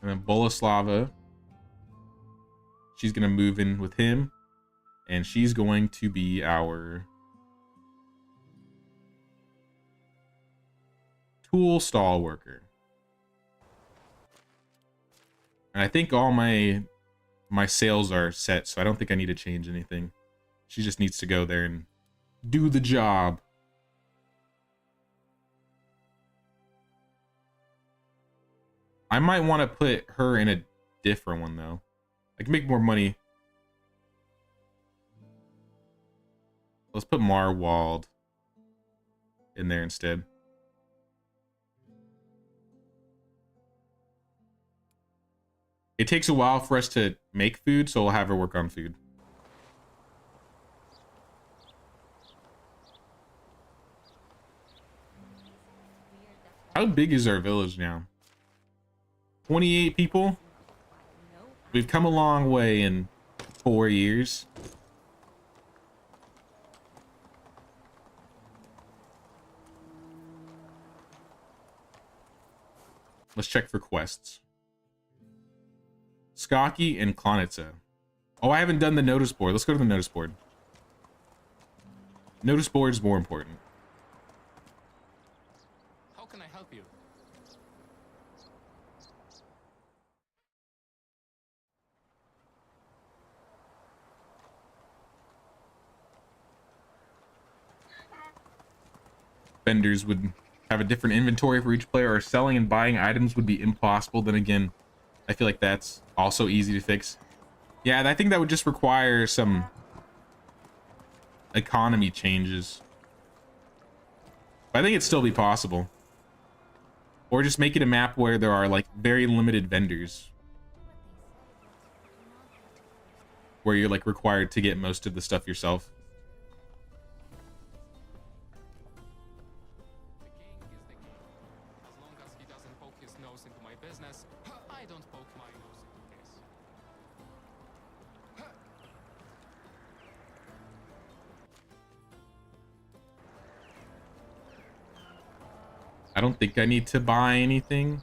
And then Boleslava. She's going to move in with him. And she's going to be our tool stall worker. And I think all my sales are set, so I don't think I need to change anything. She just needs to go there and do the job. I might want to put her in a different one though. I can make more money. Let's put Marwald in there instead. It takes a while for us to make food, so we'll have her work on food. How big is our village now? 28 people? We've come a long way in 4 years. Let's check for quests. Skokie and Klonitsa. Oh, I haven't done the notice board. Let's go to the notice board. Notice board is more important. How can I help you? Vendors would have a different inventory for each player, or selling and buying items would be impossible. Then again, I feel like that's also easy to fix. Yeah, I think that would just require some economy changes. But I think it'd still be possible. Or just make it a map where there are like very limited vendors, where you're like required to get most of the stuff yourself. The king is the king. As long as he doesn't poke his nose into my business, I don't poke my nose into his. I don't think I need to buy anything.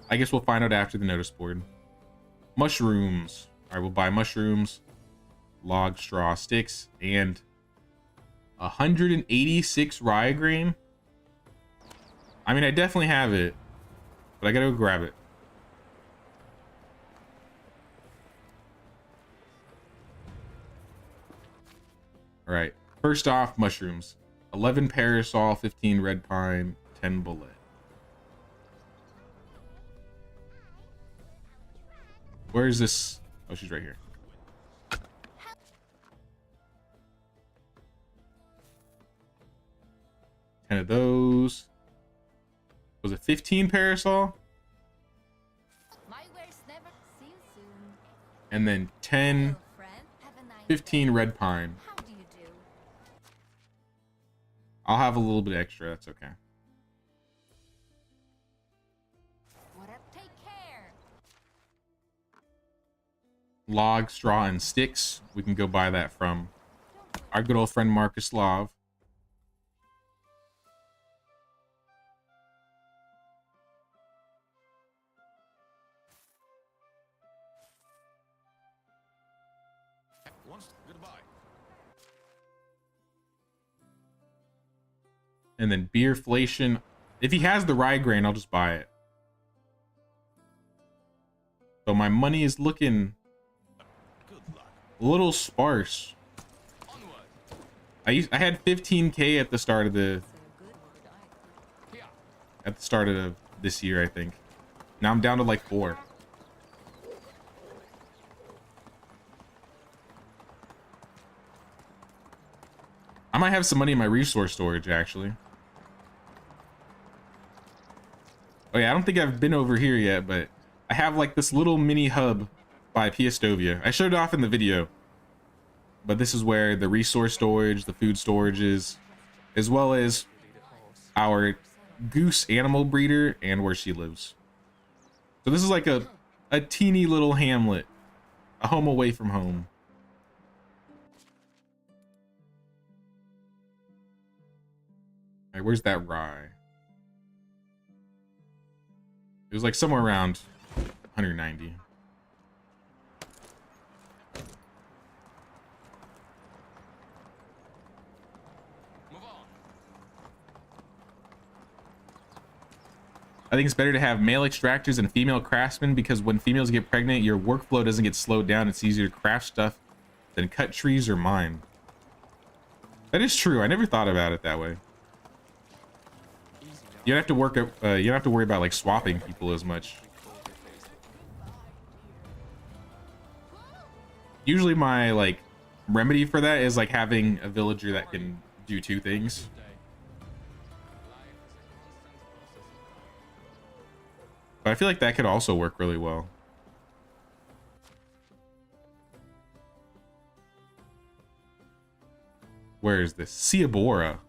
I guess we'll find out after the notice board. Mushrooms. All right, we'll buy mushrooms, log, straw, sticks, and 186 rye grain. I mean, I definitely have it, but I gotta go grab it. All right, first off, mushrooms. 11 parasol, 15 red pine, 10 bullet. Where is this? Oh, she's right here. Ten of those. Was it 15 parasol? My wares never. See you soon. And then 10, Hello, friend. Have a nice 15 day. red pine. How do you do? I'll have a little bit extra. That's okay. Whatever. Take care. Log, straw, and sticks. We can go buy that from our good old friend Marcus Love. Once, goodbye. And then beerflation. If he has the rye grain, I'll just buy it. So my money is looking Good luck. a little sparse. Onward. I had 15k at the start of That's a good word. Here. this year, I think. Now I'm down to like 4. I might have some money in my resource storage, actually. Oh yeah, I don't think I've been over here yet, but I have like this little mini hub by Piestovia. I showed it off in the video. But this is where the resource storage, the food storage is, as well as our goose animal breeder and where she lives. So this is like a teeny little hamlet, a home away from home. All right, where's that rye? It was like somewhere around 190. I think it's better to have male extractors and female craftsmen because when females get pregnant, your workflow doesn't get slowed down. It's easier to craft stuff than cut trees or mine. That is true. I never thought about it that way. You don't have to work. You don't have to worry about like swapping people as much. Usually, my like remedy for that is like having a villager that can do two things. But I feel like that could also work really well. Where is this? Ciabora.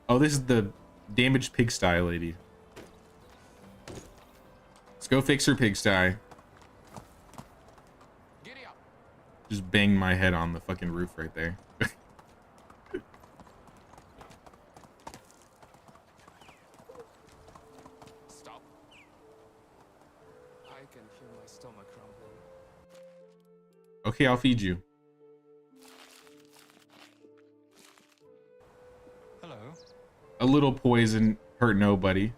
Oh, this is the damaged pigsty lady. Let's go fix her pigsty. Just bang my head on the fucking roof right there. Stop. I can feel my stomach rumbling. Okay, I'll feed you. Hello. A little poison hurt nobody.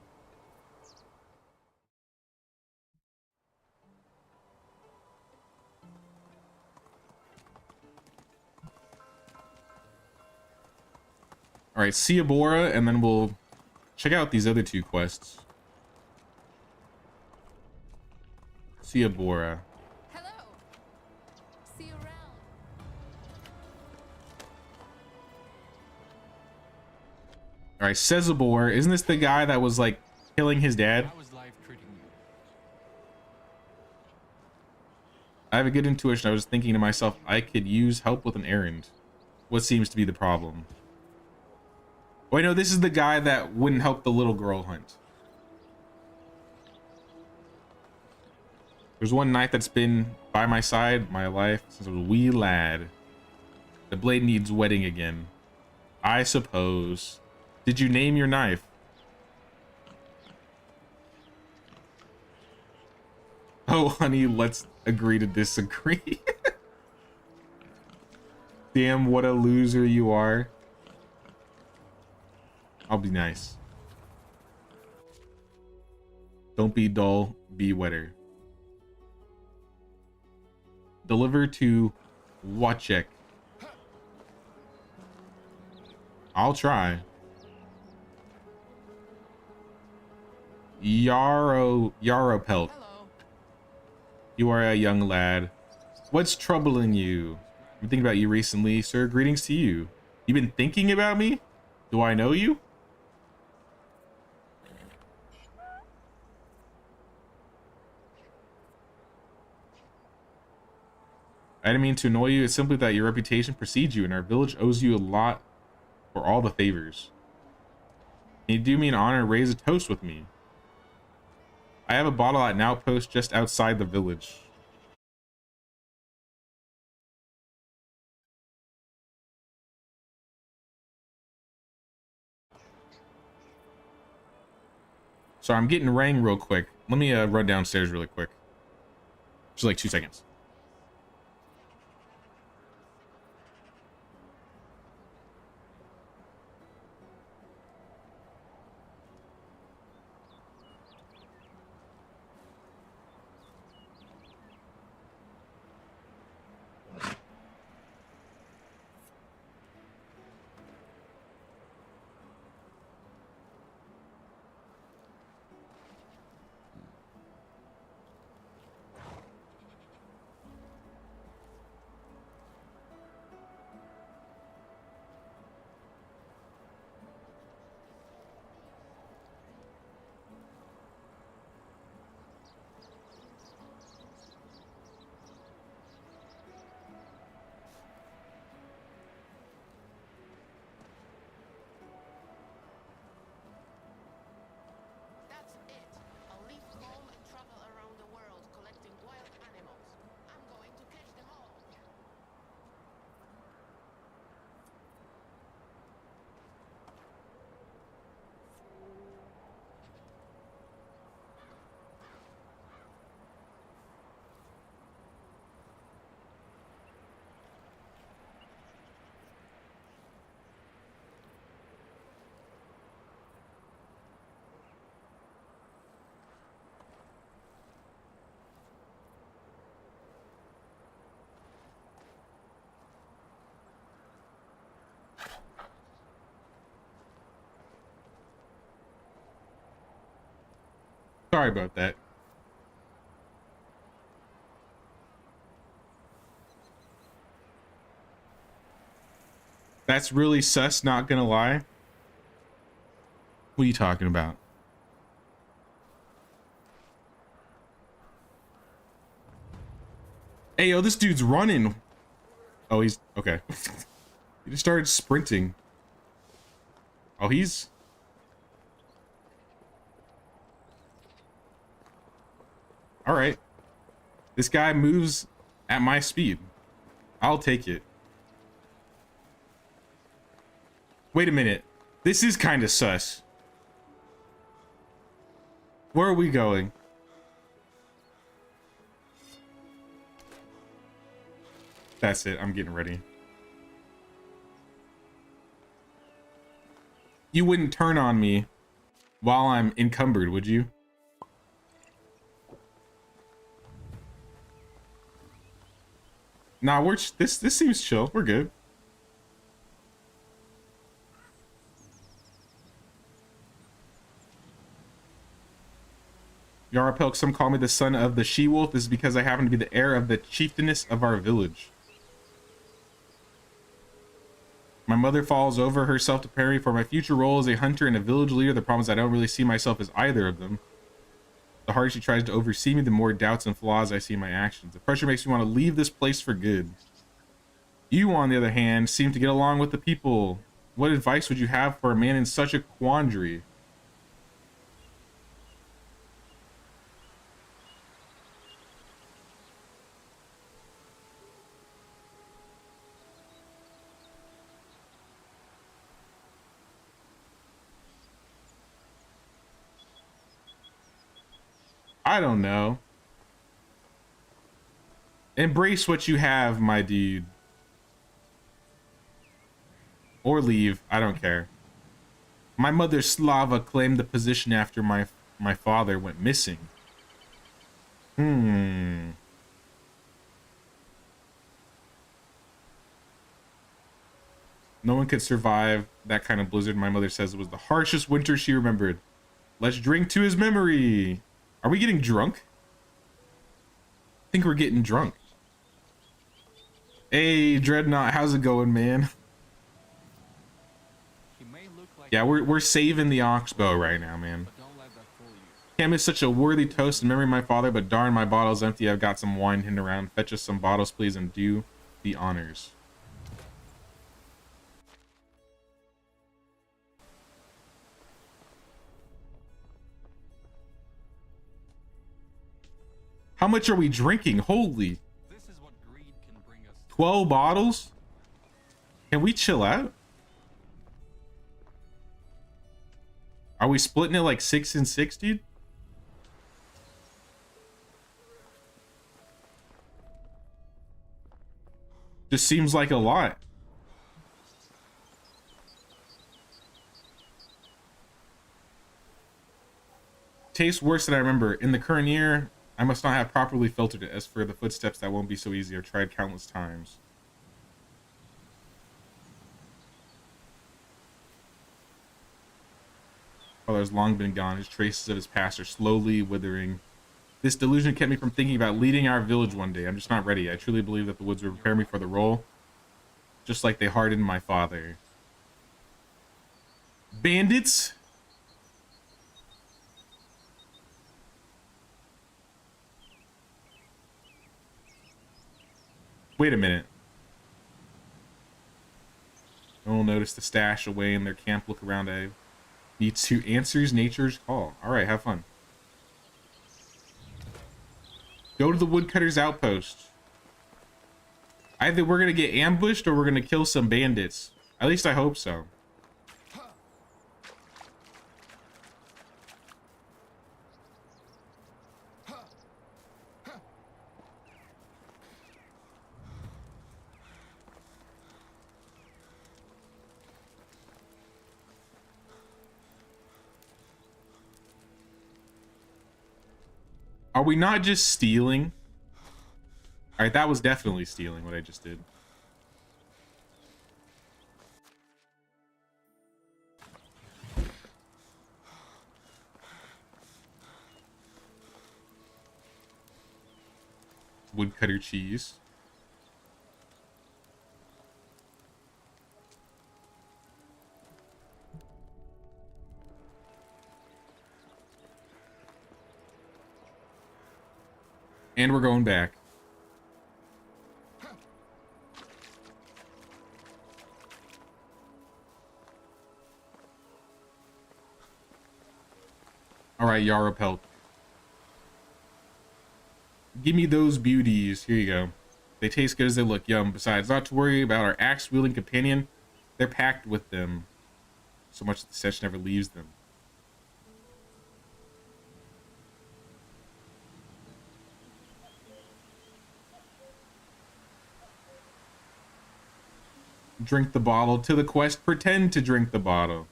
All right, Ciabora, and then we'll check out these other two quests. Ciabora. Hello. See you around. All right, Cezabor. Isn't this the guy that was like killing his dad? How is life treating you? I have a good intuition. I was thinking to myself, I could use help with an errand. What seems to be the problem? Wait, no, this is the guy that wouldn't help the little girl hunt. There's one knife that's been by my side my life since I was a wee lad. The blade needs wetting again. I suppose. Did you name your knife? Oh, honey, let's agree to disagree. Damn, what a loser you are. I'll be nice. Don't be dull, be wetter. Deliver to Wachek. I'll try. Yarrow Pelt. Hello. You are a young lad. What's troubling you? I've been thinking about you recently, sir. Greetings to you. You've been thinking about me? Do I know you? I didn't mean to annoy you. It's simply that your reputation precedes you, and our village owes you a lot for all the favors. Can you do me an honor and raise a toast with me? I have a bottle at an outpost just outside the village. Sorry, I'm getting rang real quick. Let me run downstairs really quick. Just like 2 seconds. Sorry about that. That's really sus, not gonna lie. What are you talking about? Hey, yo, this dude's running. Oh, he's okay. He just started sprinting. Oh, he's... All right. This guy moves at my speed. I'll take it. Wait a minute. This is kind of sus. Where are we going? That's it. I'm getting ready. You wouldn't turn on me while I'm encumbered, would you? Nah, this seems chill. We're good. Yarapelk, some call me the son of the she-wolf. This is because I happen to be the heir of the chieftainess of our village. My mother falls over herself to prepare me for my future role as a hunter and a village leader. The problem is I don't really see myself as either of them. The harder she tries to oversee me, the more doubts and flaws I see in my actions. The pressure makes me want to leave this place for good. You, on the other hand, seem to get along with the people. What advice would you have for a man in such a quandary? I don't know. Embrace what you have, my dude. Or leave. I don't care. My mother Slava claimed the position after my father went missing. No one could survive that kind of blizzard. My mother says it was the harshest winter she remembered. Let's drink to his memory. Are we getting drunk? I think we're getting drunk. Hey, Dreadnought, how's it going, man? Yeah, we're saving the Oxbow right now, man. Cam is such a worthy toast in memory of my father, but darn, my bottle's empty. I've got some wine hidden around. Fetch us some bottles, please, and do the honors. How much are we drinking? Holy. 12 bottles? Can we chill out? Are we splitting it like 6 and 6, dude? Just seems like a lot. Tastes worse than I remember. In the current year, I must not have properly filtered it. As for the footsteps, that won't be so easy. I've tried countless times. Father's long been gone. His traces of his past are slowly withering. This delusion kept me from thinking about leading our village one day. I'm just not ready. I truly believe that the woods will prepare me for the role, just like they hardened my father. Bandits? Wait a minute. No one will notice the stash away in their camp. Look around. I need to answer nature's call. All right, have fun. Go to the woodcutter's outpost. Either we're gonna get ambushed or we're gonna kill some bandits. At least I hope so. Are we not just stealing? All right, that was definitely stealing what I just did. woodcutter cheese. And we're going back. All right, Yarrow pelt. Give me those beauties. Here you go. They taste good as they look. Yum. Besides, not to worry about our axe-wielding companion. They're packed with them. So much that the stench never leaves them. Drink the bottle. To the quest, pretend to drink the bottle.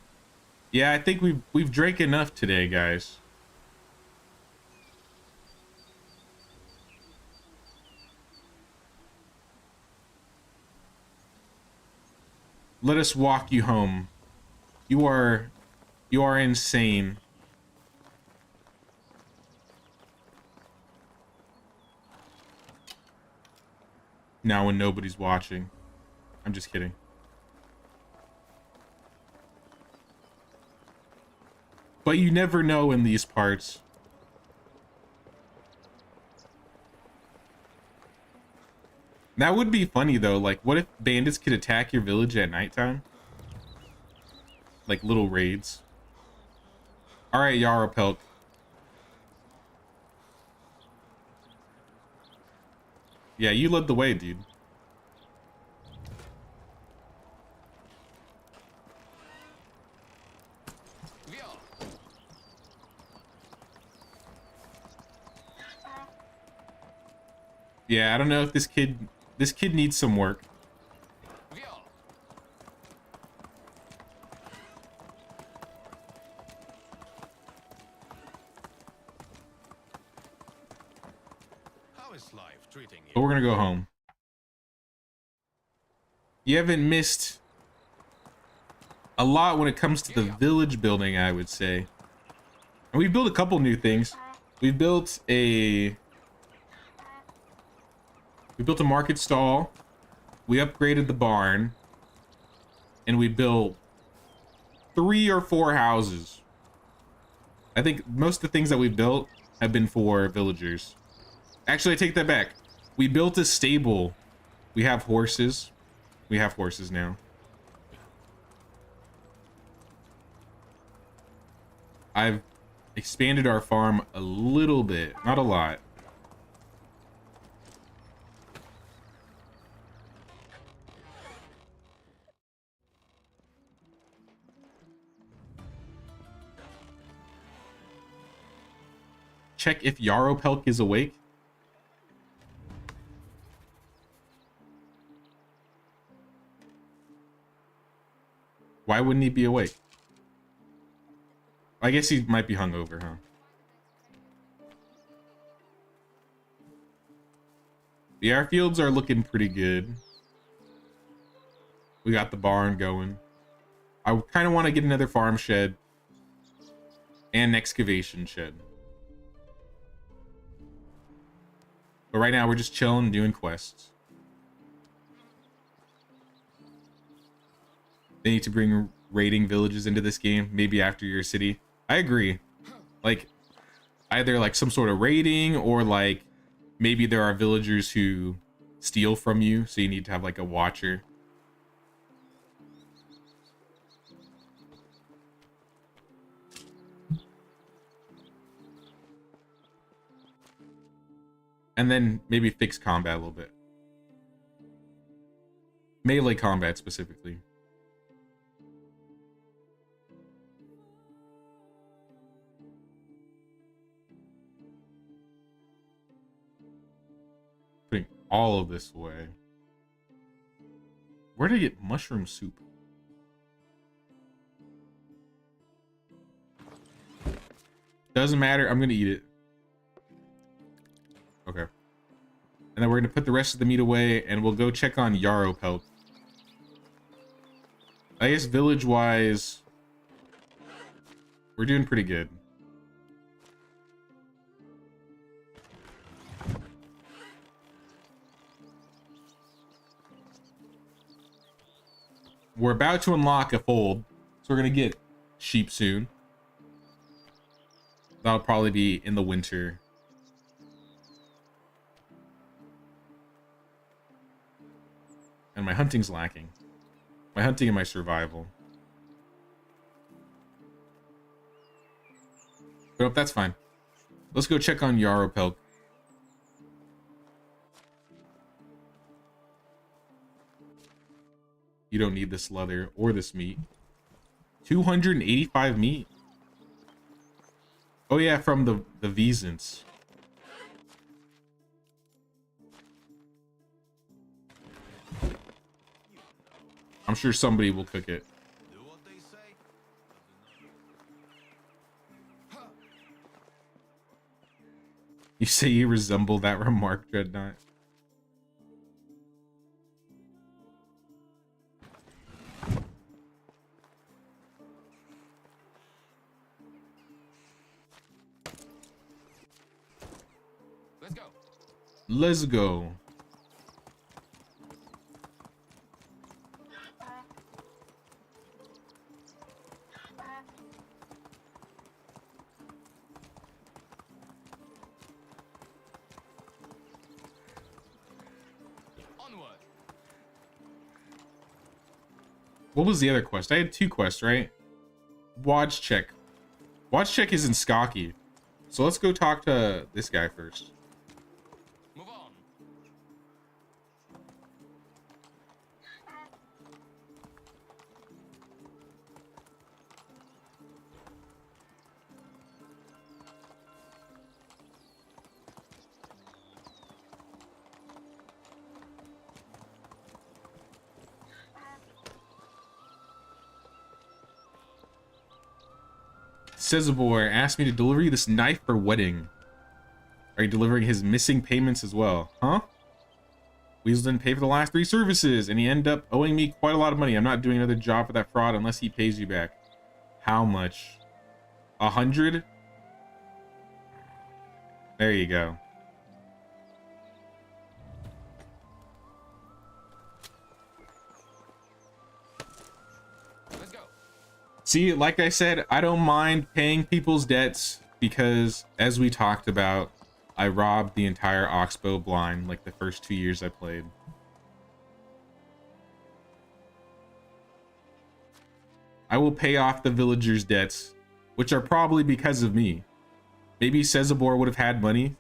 Yeah, I think we've drank enough today, guys. Let us walk you home. You are insane. Now when nobody's watching. I'm just kidding. But you never know in these parts. That would be funny though. Like, what if bandits could attack your village at nighttime? Like little raids. All right, Yarrow pelt. Yeah, you led the way, dude. Yeah, I don't know if this kid needs some work. How is life treating But you? we're gonna go home. You haven't missed a lot when it comes to the village building, I would say. And we've built a couple new things. We've built a market stall. We upgraded the barn. And we built 3 or 4 houses. I think most of the things that we've built have been for villagers. Actually, I take that back. We built a stable. We have horses. We have horses now. I've expanded our farm a little bit, not a lot. Check if Yaropelk is awake. Why wouldn't he be awake? I guess he might be hungover, huh? The airfields are looking pretty good. We got the barn going. I kind of want to get another farm shed and an excavation shed. But right now we're just chilling, doing quests. They need to bring raiding villages into this game, maybe after your city. I agree. Like, either like some sort of raiding, or like maybe there are villagers who steal from you, so you need to have like a watcher. And then maybe fix combat a little bit. Melee combat specifically. Putting all of this away. Where did I get mushroom soup? Doesn't matter. I'm going to eat it. Okay. And then we're going to put the rest of the meat away, and we'll go check on Yaropelk. I guess village-wise, we're doing pretty good. we're about to unlock a fold, so we're gonna get sheep soon. That'll probably be in the winter. And my hunting's lacking. My hunting and my survival. But that's fine. Let's go check on Yaropelk. You don't need this leather or this meat. 285 meat. Oh yeah, from the Vesans. I'm sure somebody will cook it. Do what they say. You say you resemble that remark, Dreadnought. Let's go. Let's go. Onward. What was the other quest? I had 2 quests, right? Watch check. Watch check is in Skokie. So let's go talk to this guy first. Move on. Cezabor asked me to deliver you this knife for wedding. Are you delivering his missing payments as well? Huh? Weasel didn't pay for the last 3 services, and he ended up owing me quite a lot of money. I'm not doing another job for that fraud unless he pays you back. How much? 100? There you go. Let's go. See, like I said, I don't mind paying people's debts because, as we talked about, I robbed the entire Oxbow blind like the first 2 years I played. I will pay off the villagers' debts, which are probably because of me. Maybe Cezabor would have had money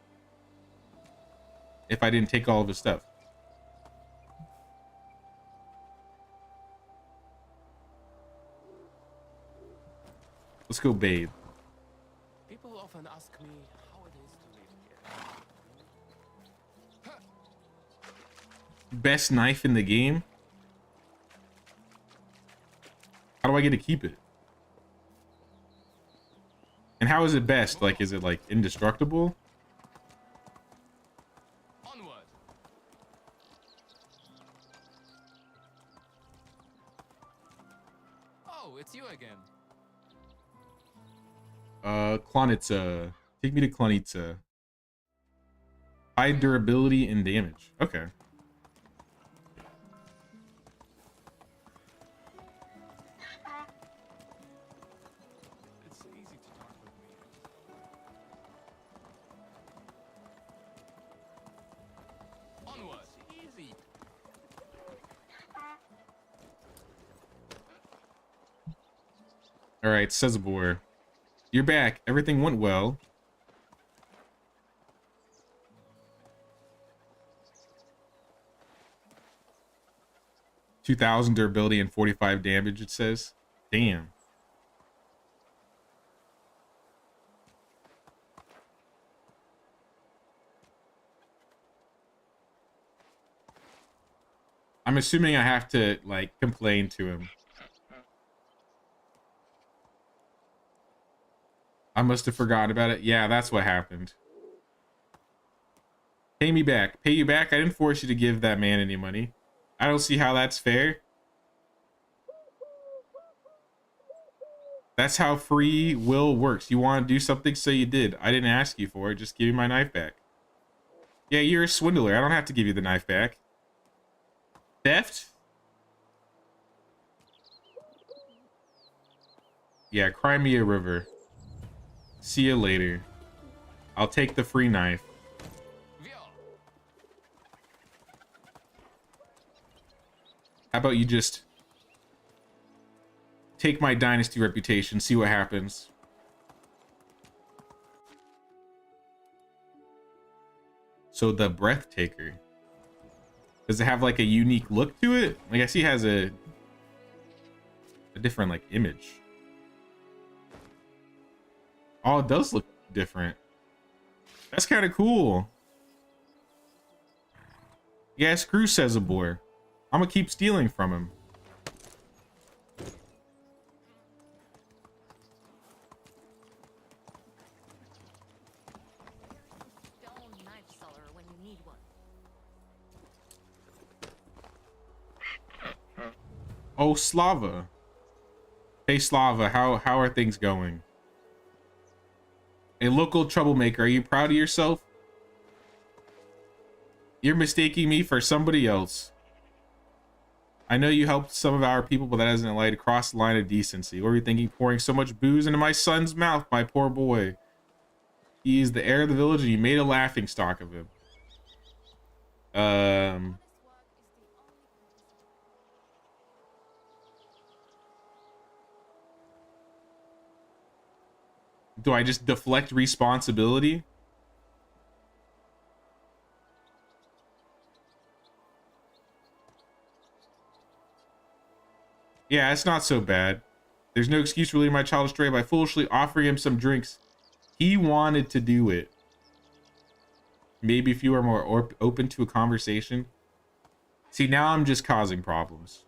if I didn't take all of his stuff. Let's go bathe. People often ask me how it is to live here. Best knife in the game? How do I get to keep it? And how is it best? Like, is it like indestructible? Onward. Oh, it's you again. Klonitsa. Take me to Klonitsa. High durability and damage. Okay. It's easy to talk with me. Onward. Easy. All right, Cezabor. You're back. Everything went well. $2,000 durability and 45 damage, it says. Damn. I'm assuming I have to, like, complain to him. I must have forgotten about it. Yeah, that's what happened. Pay me back. Pay you back? I didn't force you to give that man any money. I don't see how that's fair. That's how free will works. You want to do something, so you did. I didn't ask you for it. Just give me my knife back. Yeah, you're a swindler. I don't have to give you the knife back. Theft? Yeah, cry me a river. See you later. I'll take the free knife. How about you just take my dynasty reputation, see what happens. So the Breathtaker. Does it have like a unique look to it? I guess he has a different like image. Oh, it does look different. That's kind of cool. Yeah, screw Cezabor. I'm gonna keep stealing from him. Stone knife seller when you need one. Oh, Slava. Hey, Slava, how are things going? A local troublemaker, are you proud of yourself? You're mistaking me for somebody else. I know you helped some of our people, but that isn't allowed to cross the line of decency. What were you thinking, pouring so much booze into my son's mouth, my poor boy? He is the heir of the village, and you made a laughing stock of him. Do I just deflect responsibility? Yeah, it's not so bad. There's no excuse for leading my child astray by foolishly offering him some drinks. He wanted to do it. Maybe if you were more open to a conversation. See, now I'm just causing problems.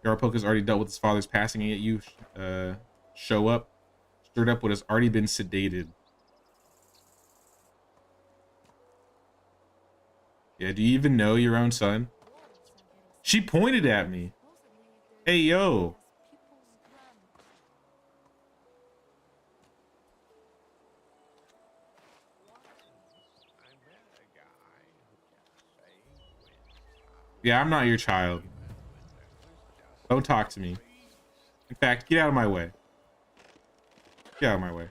Yarapoka's already dealt with his father's passing, and yet you show up, stirred up what has already been sedated. Yeah, do you even know your own son? She pointed at me. Hey, yo. Yeah, I'm not your child. Don't talk to me. In fact, get out of my way. Get out of my way.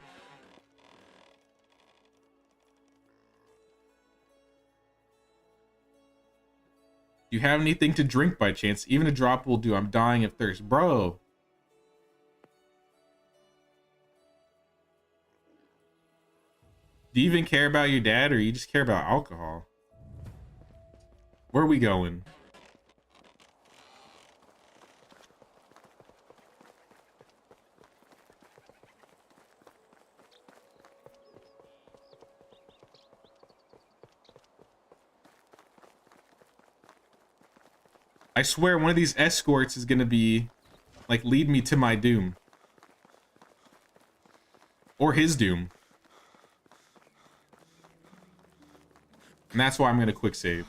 Do you have anything to drink by chance? Even a drop will do. I'm dying of thirst. Bro. Do you even care about your dad, or you just care about alcohol? Where are we going? I swear one of these escorts is gonna be like lead me to my doom. Or his doom. And that's why I'm gonna quick save.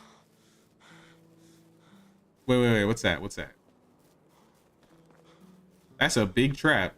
Wait, what's that? What's that? That's a big trap.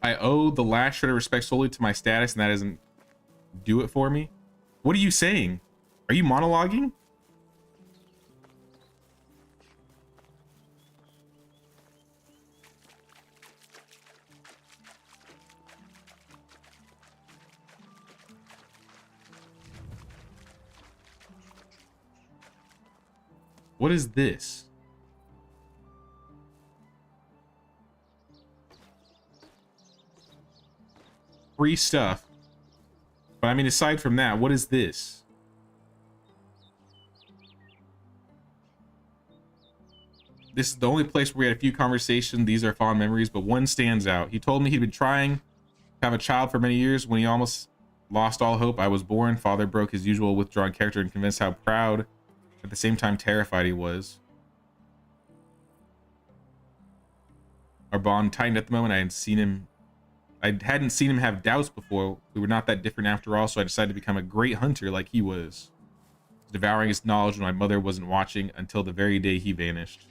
I owe the last shred of respect solely to my status, and that doesn't do it for me. What are you saying? Are you monologuing? What is this? Free stuff. But I mean, aside from that, what is this? This is the only place where we had a few conversations. These are fond memories, but one stands out. He told me he'd been trying to have a child for many years. When he almost lost all hope, I was born. Father broke his usual withdrawn character and convinced how proud, at the same time terrified he was. Our bond tightened at the moment. I had seen him I hadn't seen him have doubts before. We were not that different after all, so I decided to become a great hunter like he was. Devouring his knowledge when my mother wasn't watching until the very day he vanished.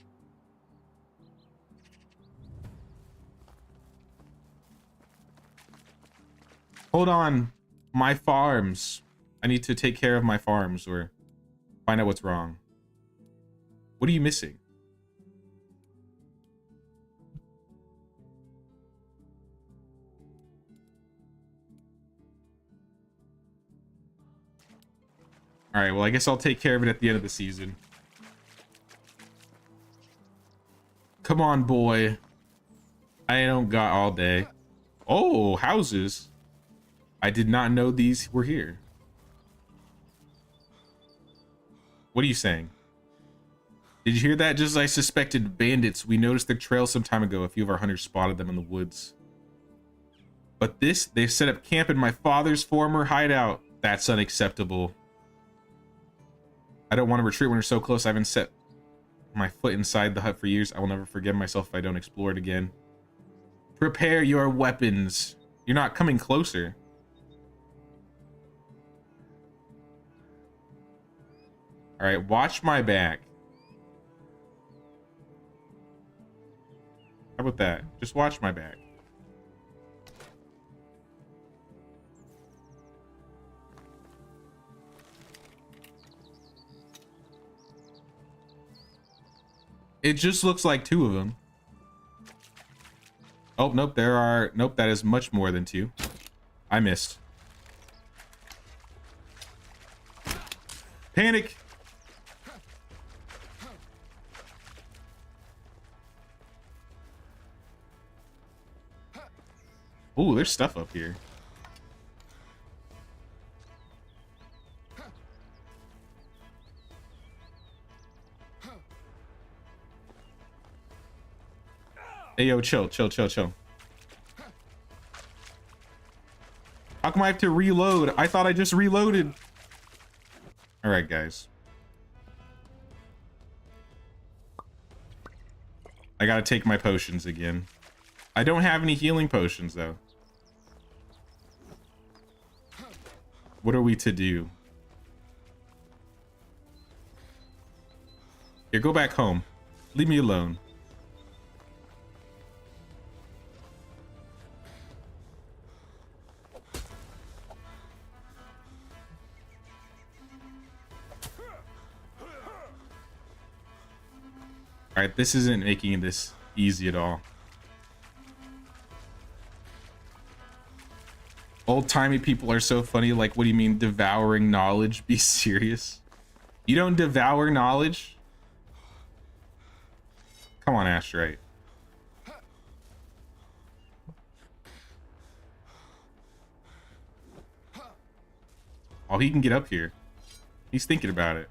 Hold on. My farms. I need to take care of my farms or find out what's wrong. What are you missing? All right, well, I guess I'll take care of it at the end of the season. Come on, boy. I don't got all day. Oh, houses. I did not know these were here. What are you saying? Did you hear that? Just as I suspected, bandits. We noticed their trail some time ago. A few of our hunters spotted them in the woods. But this, they've set up camp in my father's former hideout. That's unacceptable. I don't want to retreat when we're so close. I haven't set my foot inside the hut for years. I will never forgive myself if I don't explore it again. Prepare your weapons. You're not coming closer. All right, watch my back. How about that? Just watch my back. It just looks like two of them. Oh, nope, there are... Nope, that is much more than two. I missed. Panic! Ooh, there's stuff up here. Hey, yo, chill. How come I have to reload? I thought I just reloaded. All right, guys. I gotta take my potions again. I don't have any healing potions, though. What are we to do? Here, go back home. Leave me alone. All right, this isn't making this easy at all. Old-timey people are so funny. Like, what do you mean devouring knowledge? Be serious. You don't devour knowledge? Come on, Astrite. Oh, he can get up here. He's thinking about it.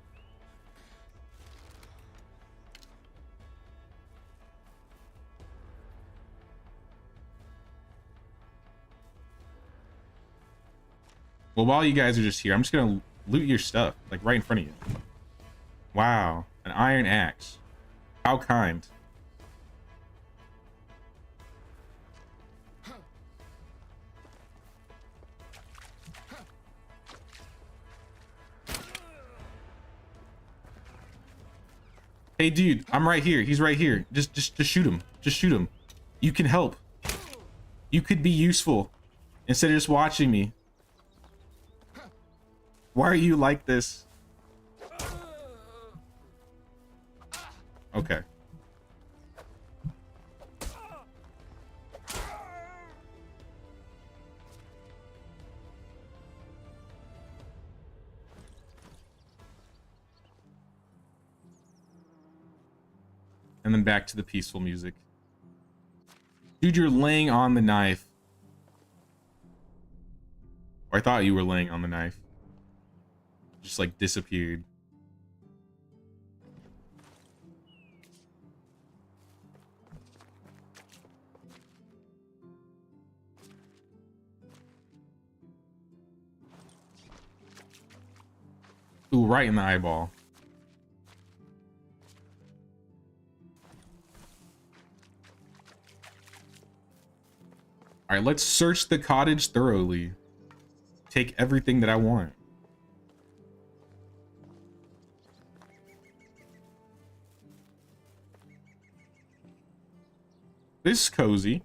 Well, while you guys are just here, I'm just gonna loot your stuff, like right in front of you. Wow, an iron axe. How kind. Hey, dude, I'm right here. He's right here. Just shoot him. Just shoot him. You can help. You could be useful instead of just watching me. Why are you like this? Okay. And then back to the peaceful music. Dude, you're laying on the knife. Or I thought you were laying on the knife. Just like disappeared. Ooh, right in the eyeball. All right, let's search the cottage thoroughly. Take everything that I want. This is cozy.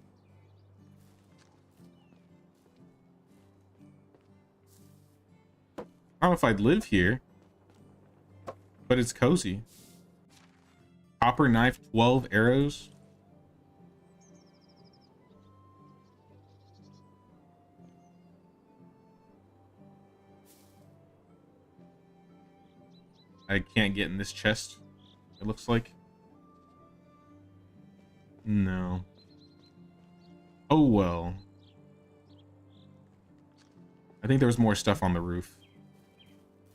I don't know if I'd live here, but it's cozy. Copper knife, 12 arrows. I can't get in this chest, it looks like. No. Oh well. I think there was more stuff on the roof.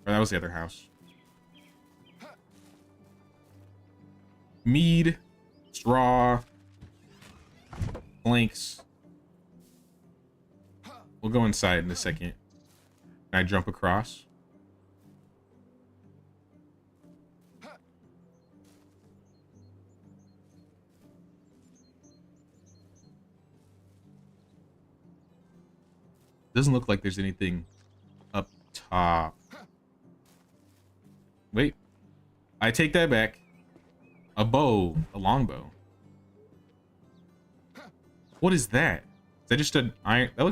Or that was the other house. Mead, straw, planks. We'll go inside in a second. Can I jump across? Doesn't look like there's anything up top. Wait. I take that back. A bow. A longbow. What is that? Is that just an iron? That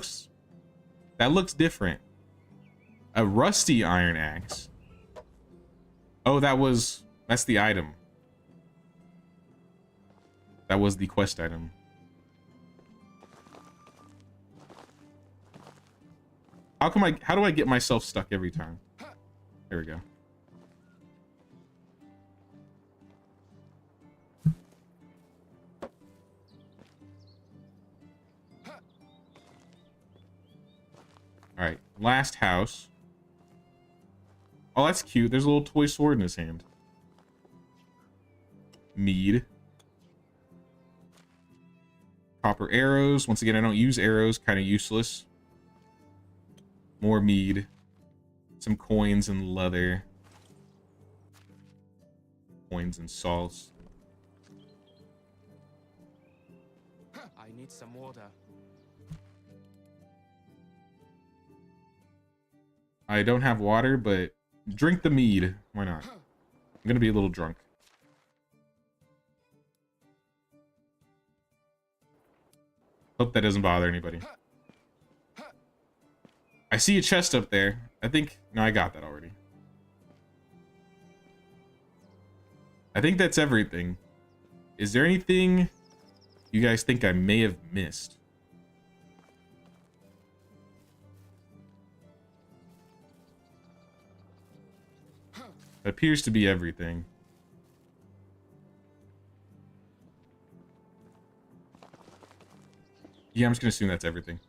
looks different. A rusty iron axe. Oh, that's the item. That was the quest item. How do I get myself stuck every time? There we go. All right, last house. Oh, that's cute. There's a little toy sword in his hand. Mead. Copper arrows. Once again, I don't use arrows. Kind of useless. More mead. Some coins and leather. Coins and salts. I need some water. I don't have water, but drink the mead. Why not? I'm gonna be a little drunk. Hope that doesn't bother anybody. I see a chest up there. No, I got that already. I think that's everything. Is there anything you guys think I may have missed? It appears to be everything. Yeah, I'm just gonna assume that's everything.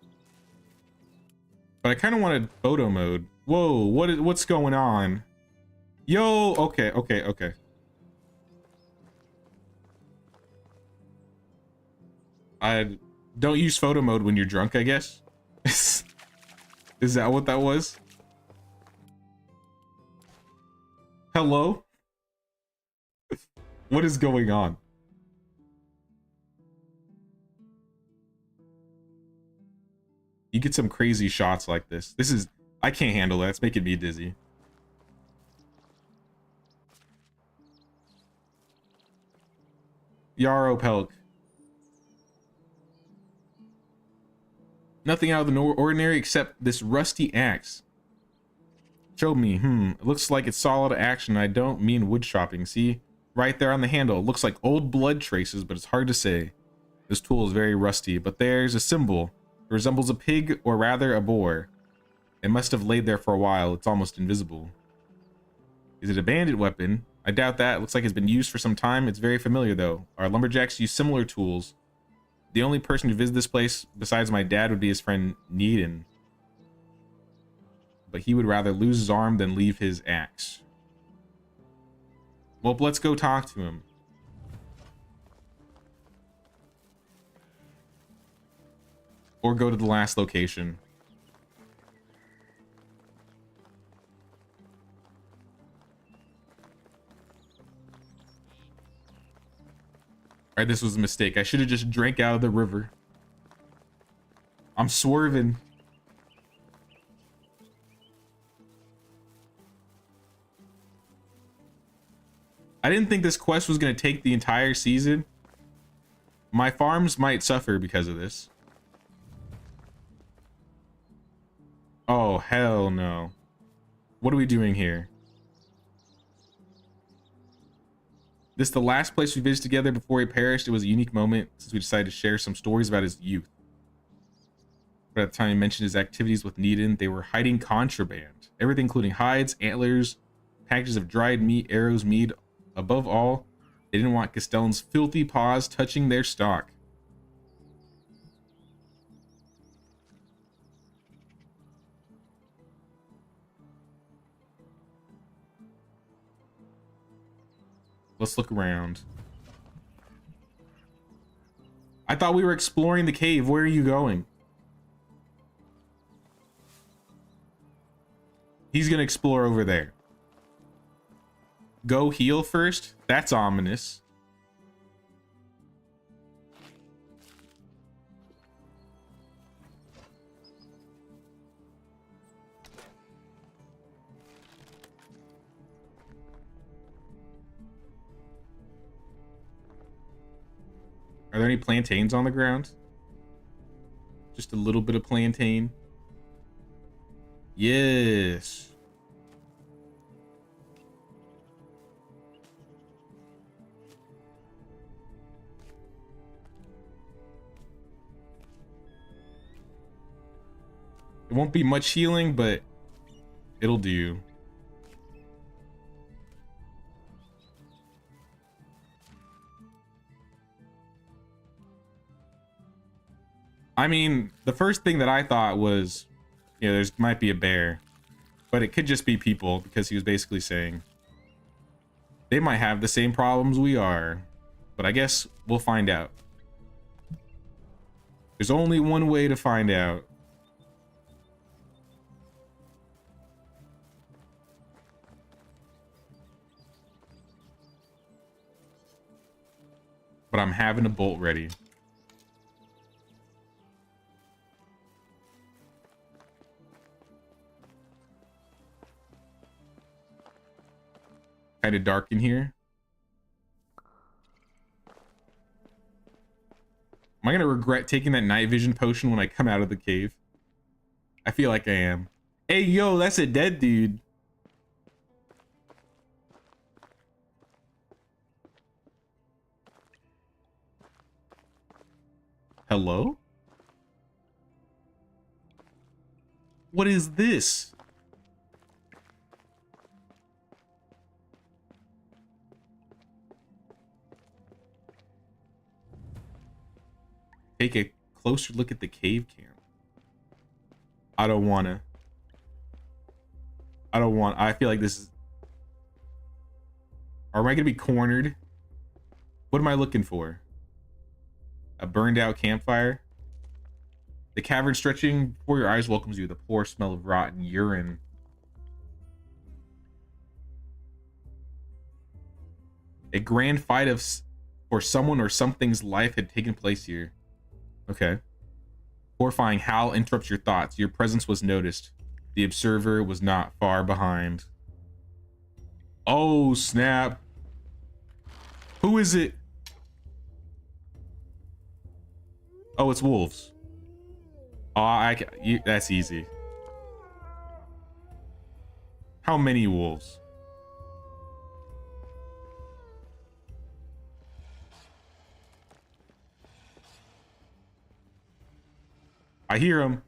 But I kind of wanted photo mode. Whoa, what's going on? Yo, okay. I don't use photo mode when you're drunk, I guess. Is that what that was? Hello? What is going on? You get some crazy shots like this. I can't handle that. It's making me dizzy. Yarrow Pelk. Nothing out of the ordinary except this rusty axe. Show me. It looks like it's solid action. I don't mean wood chopping. See? Right there on the handle. It looks like old blood traces, but it's hard to say. This tool is very rusty, but there's a symbol. It resembles a pig, or rather a boar. It must have laid there for a while. It's almost invisible. Is it a bandit weapon? I doubt that. It looks like it's been used for some time. It's very familiar, though. Our lumberjacks use similar tools. The only person who visited this place, besides my dad, would be his friend Needon. But he would rather lose his arm than leave his axe. Well, let's go talk to him. Or go to the last location. Alright, this was a mistake. I should have just drank out of the river. I'm swerving. I didn't think this quest was going to take the entire season. My farms might suffer because of this. Oh, hell no. What are we doing here? This is the last place we visited together before he perished. It was a unique moment since we decided to share some stories about his youth. But at the time he mentioned his activities with Needon, they were hiding contraband. Everything including hides, antlers, packages of dried meat, arrows, meat. Above all, they didn't want Castellan's filthy paws touching their stock. Let's look around. I thought we were exploring the cave. Where are you going? He's gonna explore over there. Go heal first? That's ominous. Are there any plantains on the ground? Just a little bit of plantain. Yes. It won't be much healing, but it'll do. I mean, the first thing that I thought was, yeah, there's might be a bear, but it could just be people because he was basically saying they might have the same problems we are, but I guess we'll find out. There's only one way to find out. But I'm having a bolt ready. Kind of dark in here. Am I gonna regret taking that night vision potion when I come out of the cave? I feel like I am. Hey, yo, that's a dead dude. Hello? What is this? Take a closer look at the cave camp. I feel like this is... Or am I gonna be cornered? What am I looking for? A burned out campfire? The cavern stretching before your eyes welcomes you. The poor smell of rotten urine. A grand fight for someone or something's life had taken place here. Okay. Horrifying howl interrupts your thoughts. Your presence was noticed. The observer was not far behind. Oh, snap. Who is it? Oh, it's wolves. Oh, that's easy. How many wolves? I hear him.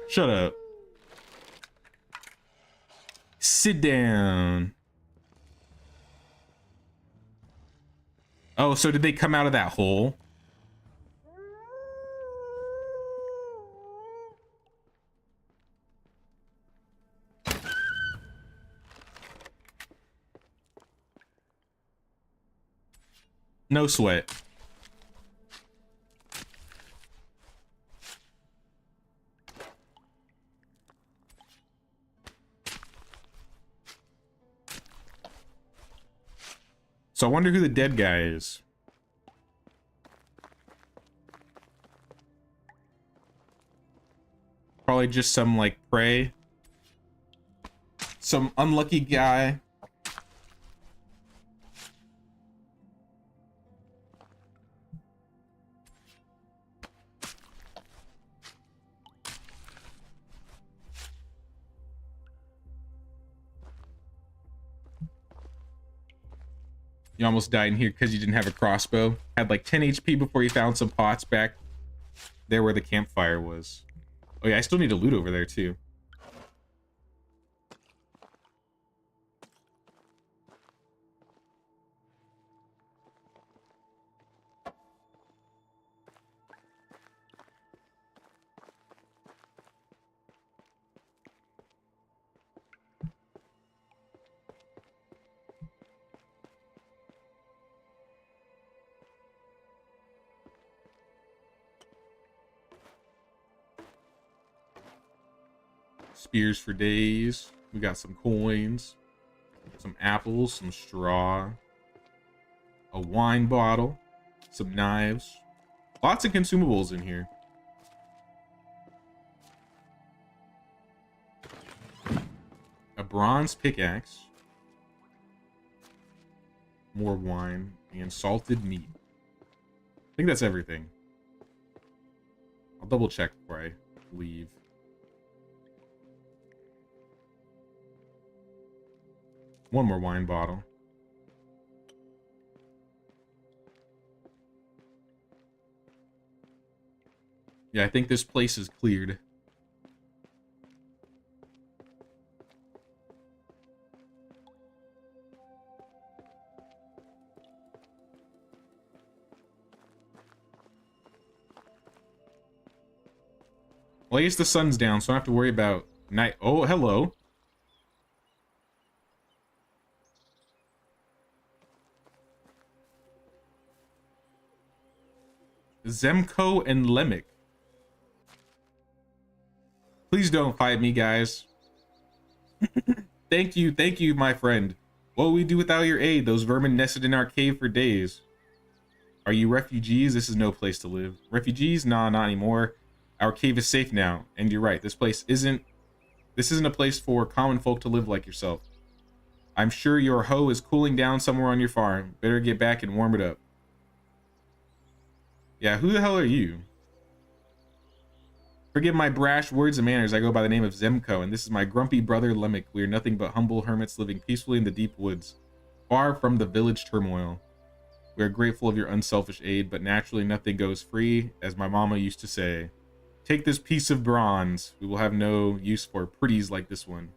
Shut up. Sit down. Oh, so did they come out of that hole? No sweat. So I wonder who the dead guy is. Probably just some, like, prey. Some unlucky guy. You almost died in here because you didn't have a crossbow. Had like 10 HP before you found some pots back there where the campfire was. Oh yeah, I still need to loot over there too. Spears for days. We got some coins, some apples, some straw, a wine bottle, some knives. Lots of consumables in here. A bronze pickaxe. More wine and salted meat. I think that's everything. I'll double check before I leave. One more wine bottle. Yeah, I think this place is cleared. Well, I guess the sun's down, so I don't have to worry about night. Oh, hello. Zemko and Lemick. Please don't fight me, guys. Thank you, my friend. What would we do without your aid? Those vermin nested in our cave for days. Are you refugees? This is no place to live. Refugees? Nah, not anymore. Our cave is safe now. And you're right, this isn't a place for common folk to live like yourself. I'm sure your hoe is cooling down somewhere on your farm. Better get back and warm it up. Yeah, who the hell are you? Forgive my brash words and manners. I go by the name of Zemko, and this is my grumpy brother Lemick. We are nothing but humble hermits living peacefully in the deep woods, far from the village turmoil. We are grateful of your unselfish aid, but naturally nothing goes free, as my mama used to say. Take this piece of bronze. We will have no use for pretties like this one.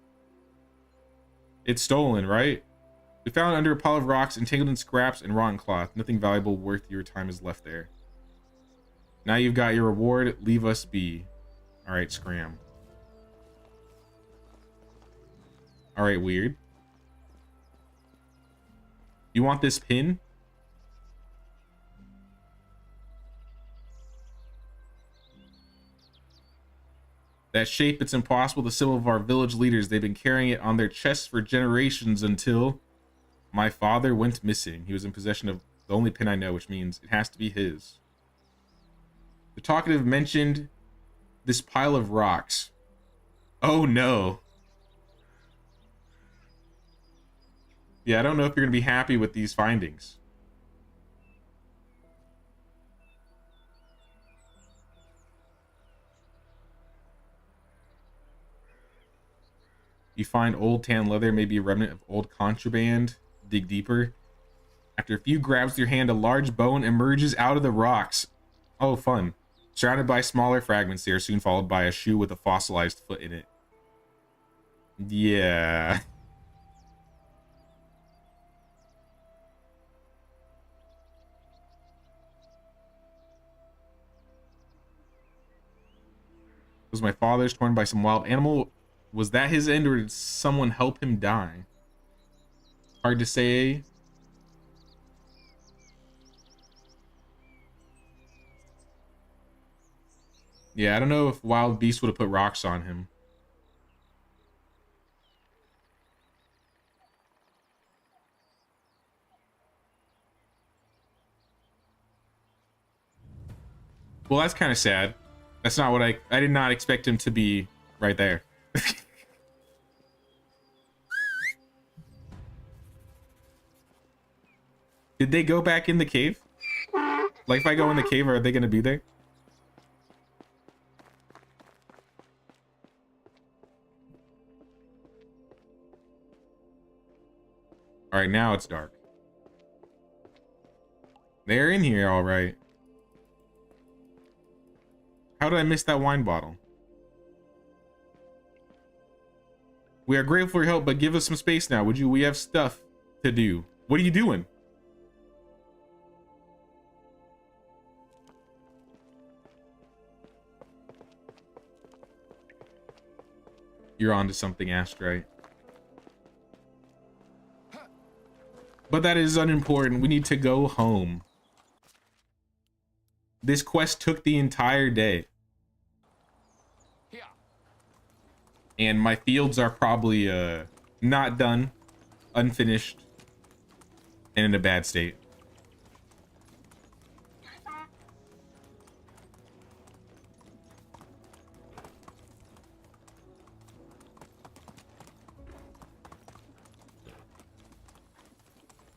It's stolen, right? We found it under a pile of rocks, entangled in scraps and rotten cloth. Nothing valuable worth your time is left there. Now you've got your reward. Leave us be. All right, scram. All right, weird. You want this pin? That shape, it's impossible. The symbol of our village leaders. They've been carrying it on their chests for generations until my father went missing. He was in possession of the only pin I know, which means it has to be his. The talkative mentioned this pile of rocks. Oh no. Yeah, I don't know if you're going to be happy with these findings. You find old tan leather, maybe a remnant of old contraband. Dig deeper. After a few grabs with your hand, a large bone emerges out of the rocks. Oh, fun. Surrounded by smaller fragments, they are soon followed by a shoe with a fossilized foot in it. Yeah. Was my father's torn by some wild animal? Was that his end, or did someone help him die? Hard to say. Yeah, I don't know if wild beast would have put rocks on him. Well, that's kind of sad. That's not what I did not expect him to be right there. Did they go back in the cave? Like, if I go in the cave, are they going to be there? All right, now it's dark. They're in here, all right. How did I miss that wine bottle? We are grateful for your help, but give us some space now, would you? We have stuff to do. What are you doing? You're onto something, Astrite. But that is unimportant. We need to go home. This quest took the entire day. Here. And my fields are probably not done, unfinished, and in a bad state.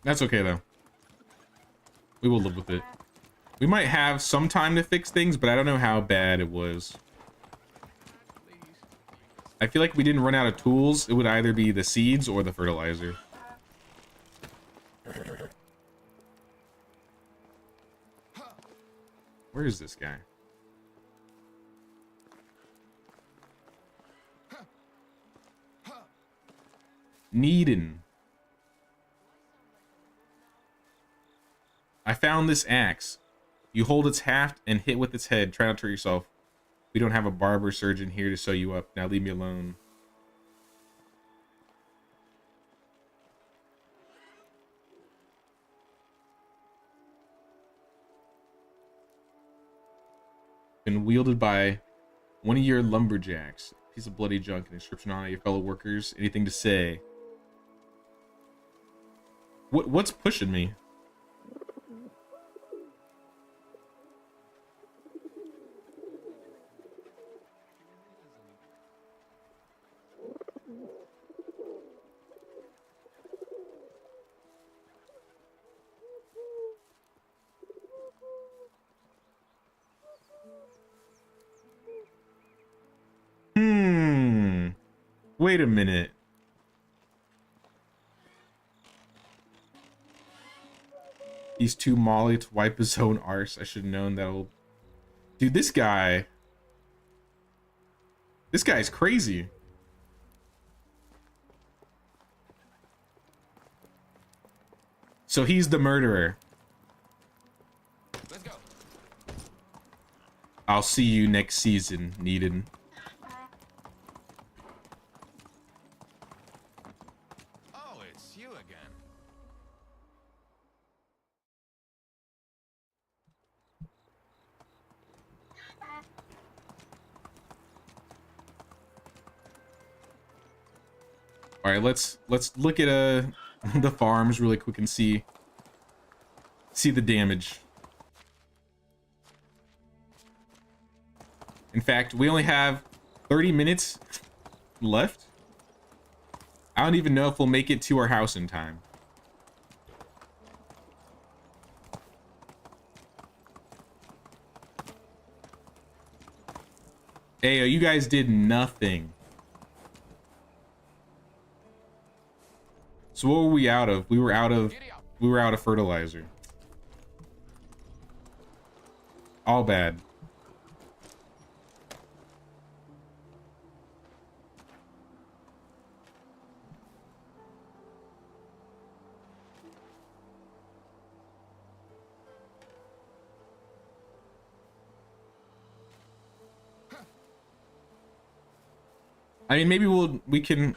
That's okay though. We will live with it. We might have some time to fix things, but I don't know how bad it was. I feel like we didn't run out of tools. It would either be the seeds or the fertilizer. Where is this guy? Needin. I found this axe. You hold its haft and hit with its head. Try not to hurt yourself. We don't have a barber surgeon here to sew you up. Now leave me alone. Been wielded by one of your lumberjacks. Piece of bloody junk and inscription on it. Your fellow workers. Anything to say? What's pushing me? Wait a minute. He's too molly to wipe his own arse. I should have known that old... Dude, this guy... This guy's crazy. So he's the murderer. Let's go. I'll see you next season, Needin. Oh, it's you again. All right, let's look at the farms really quick and see the damage. In fact, we only have 30 minutes left. I don't even know if we'll make it to our house in time. Hey, you guys did nothing. So what were we out of? We were out of fertilizer. All bad. I mean, maybe we can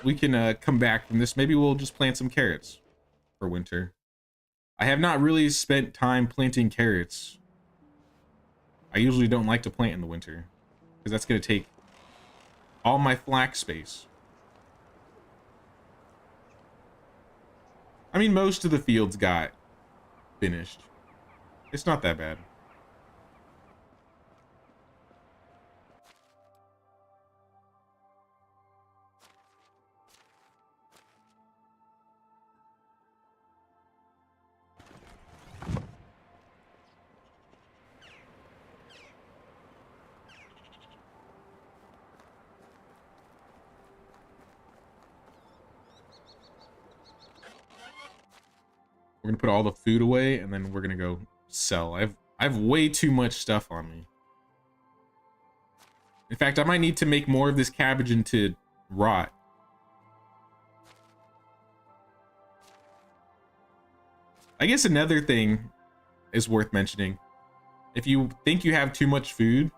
come back from this. Maybe we'll just plant some carrots for winter. I have not really spent time planting carrots. I usually don't like to plant in the winter because that's going to take all my flax space. I mean, most of the fields got finished. It's not that bad. We're gonna put all the food away, and then we're gonna go sell. I have way too much stuff on me. In fact, I might need to make more of this cabbage into rot. I guess another thing is worth mentioning. If you think you have too much food,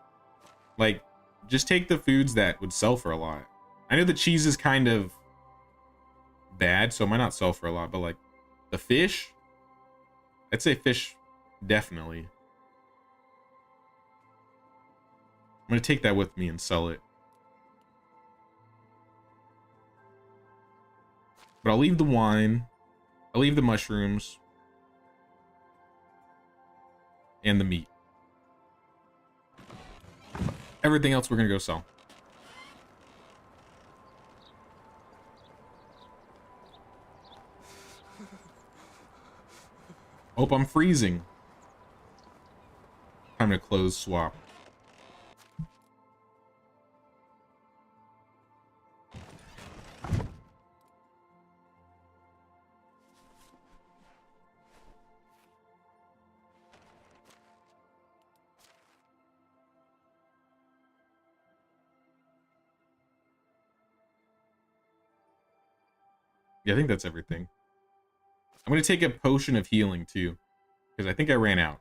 like, just take the foods that would sell for a lot. I know the cheese is kind of bad, so it might not sell for a lot, but like the fish, I'd say fish definitely. I'm gonna take that with me and sell it. But I'll leave the wine, I'll leave the mushrooms, and the meat. Everything else we're gonna go sell. Oh, I'm freezing. Time to close swap. Yeah, I think that's everything. I'm going to take a potion of healing too, because I think I ran out.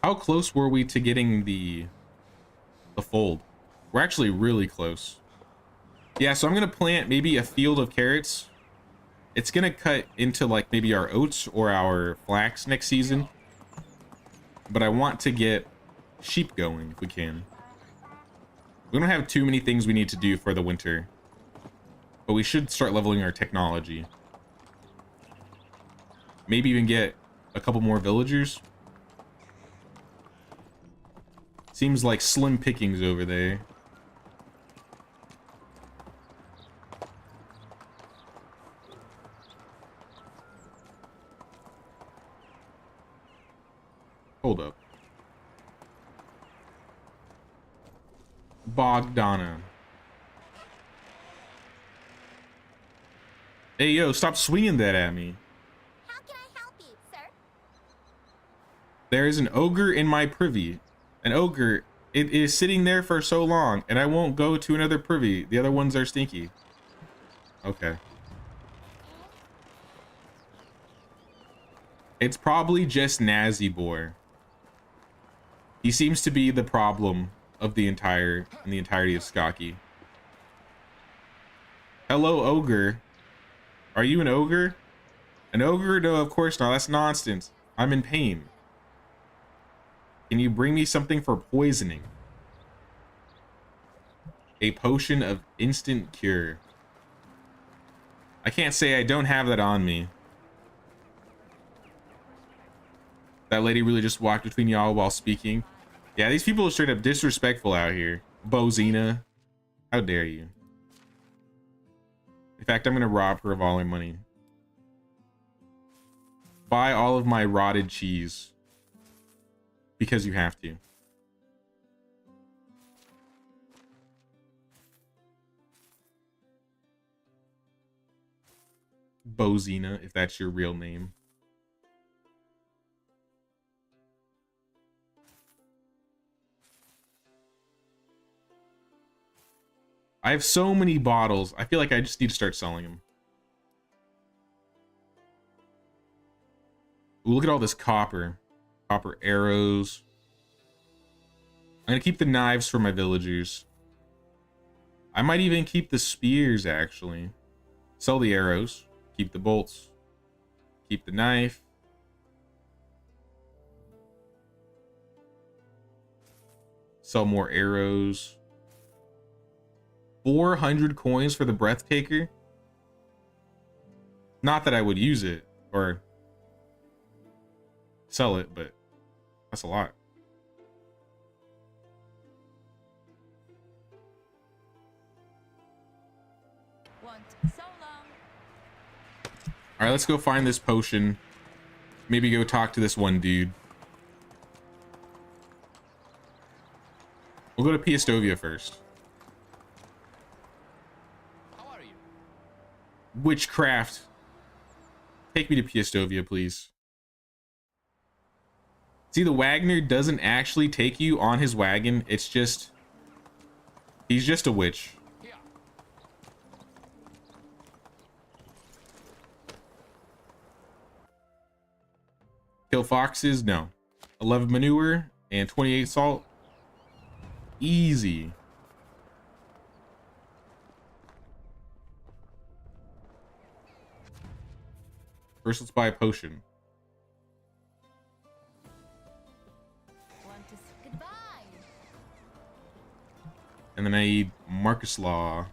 How close were we to getting the fold? We're actually really close. Yeah, so I'm going to plant maybe a field of carrots. It's going to cut into like maybe our oats or our flax next season. But I want to get sheep going if we can. We don't have too many things we need to do for the winter. But we should start leveling our technology. Maybe even get a couple more villagers. Seems like slim pickings over there. Hold up. Bogdana. Hey, yo, stop swinging that at me. How can I help you, sir? There is an ogre in my privy. An ogre. It is sitting there for so long, and I won't go to another privy. The other ones are stinky. Okay. It's probably just Nazibor. He seems to be the problem of the entirety of Skaki. Hello, ogre. Are you an ogre? An ogre? No, of course not. That's nonsense. I'm in pain. Can you bring me something for poisoning? A potion of instant cure. I can't say I don't have that on me. That lady really just walked between y'all while speaking. Yeah, these people are straight up disrespectful out here. Bozina. How dare you? In fact, I'm gonna rob her of all her money. Buy all of my rotted cheese. Because you have to. Bozina, if that's your real name. I have so many bottles. I feel like I just need to start selling them. Ooh, look at all this copper. Copper arrows. I'm gonna keep the knives for my villagers. I might even keep the spears, actually. Sell the arrows. Keep the bolts. Keep the knife. Sell more arrows. 400 coins for the breathtaker. Not that I would use it or sell it, but that's a lot. Want so long. All right, let's go find this potion maybe go talk to this one dude. We'll go to Piastovia first. How are you? Witchcraft. Take me to Piastovia, please. See, the Wagner doesn't actually take you on his wagon. It's just... he's just a witch. Here. Kill foxes? No. 11 manure and 28 salt. Easy. First, let's buy a potion. Want to goodbye. And then I need Marcus Law.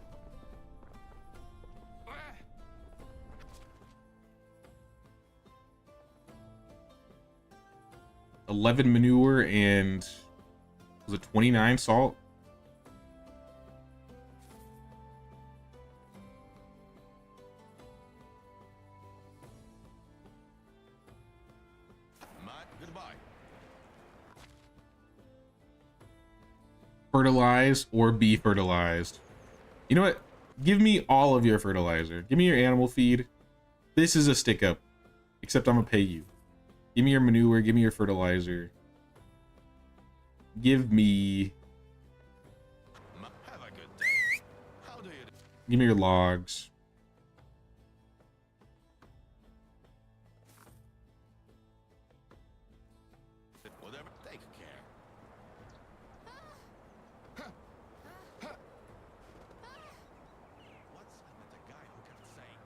$11 manure and was it 29 salt? Matt, goodbye. Fertilize or be fertilized. You know what? Give me all of your fertilizer. Give me your animal feed. This is a stick up, except I'm gonna pay you. Give me your manure. Give me your fertilizer. Give me. Have a good day. How do you do? Give me your logs. Whatever. Take care. What's with the guy who kept saying?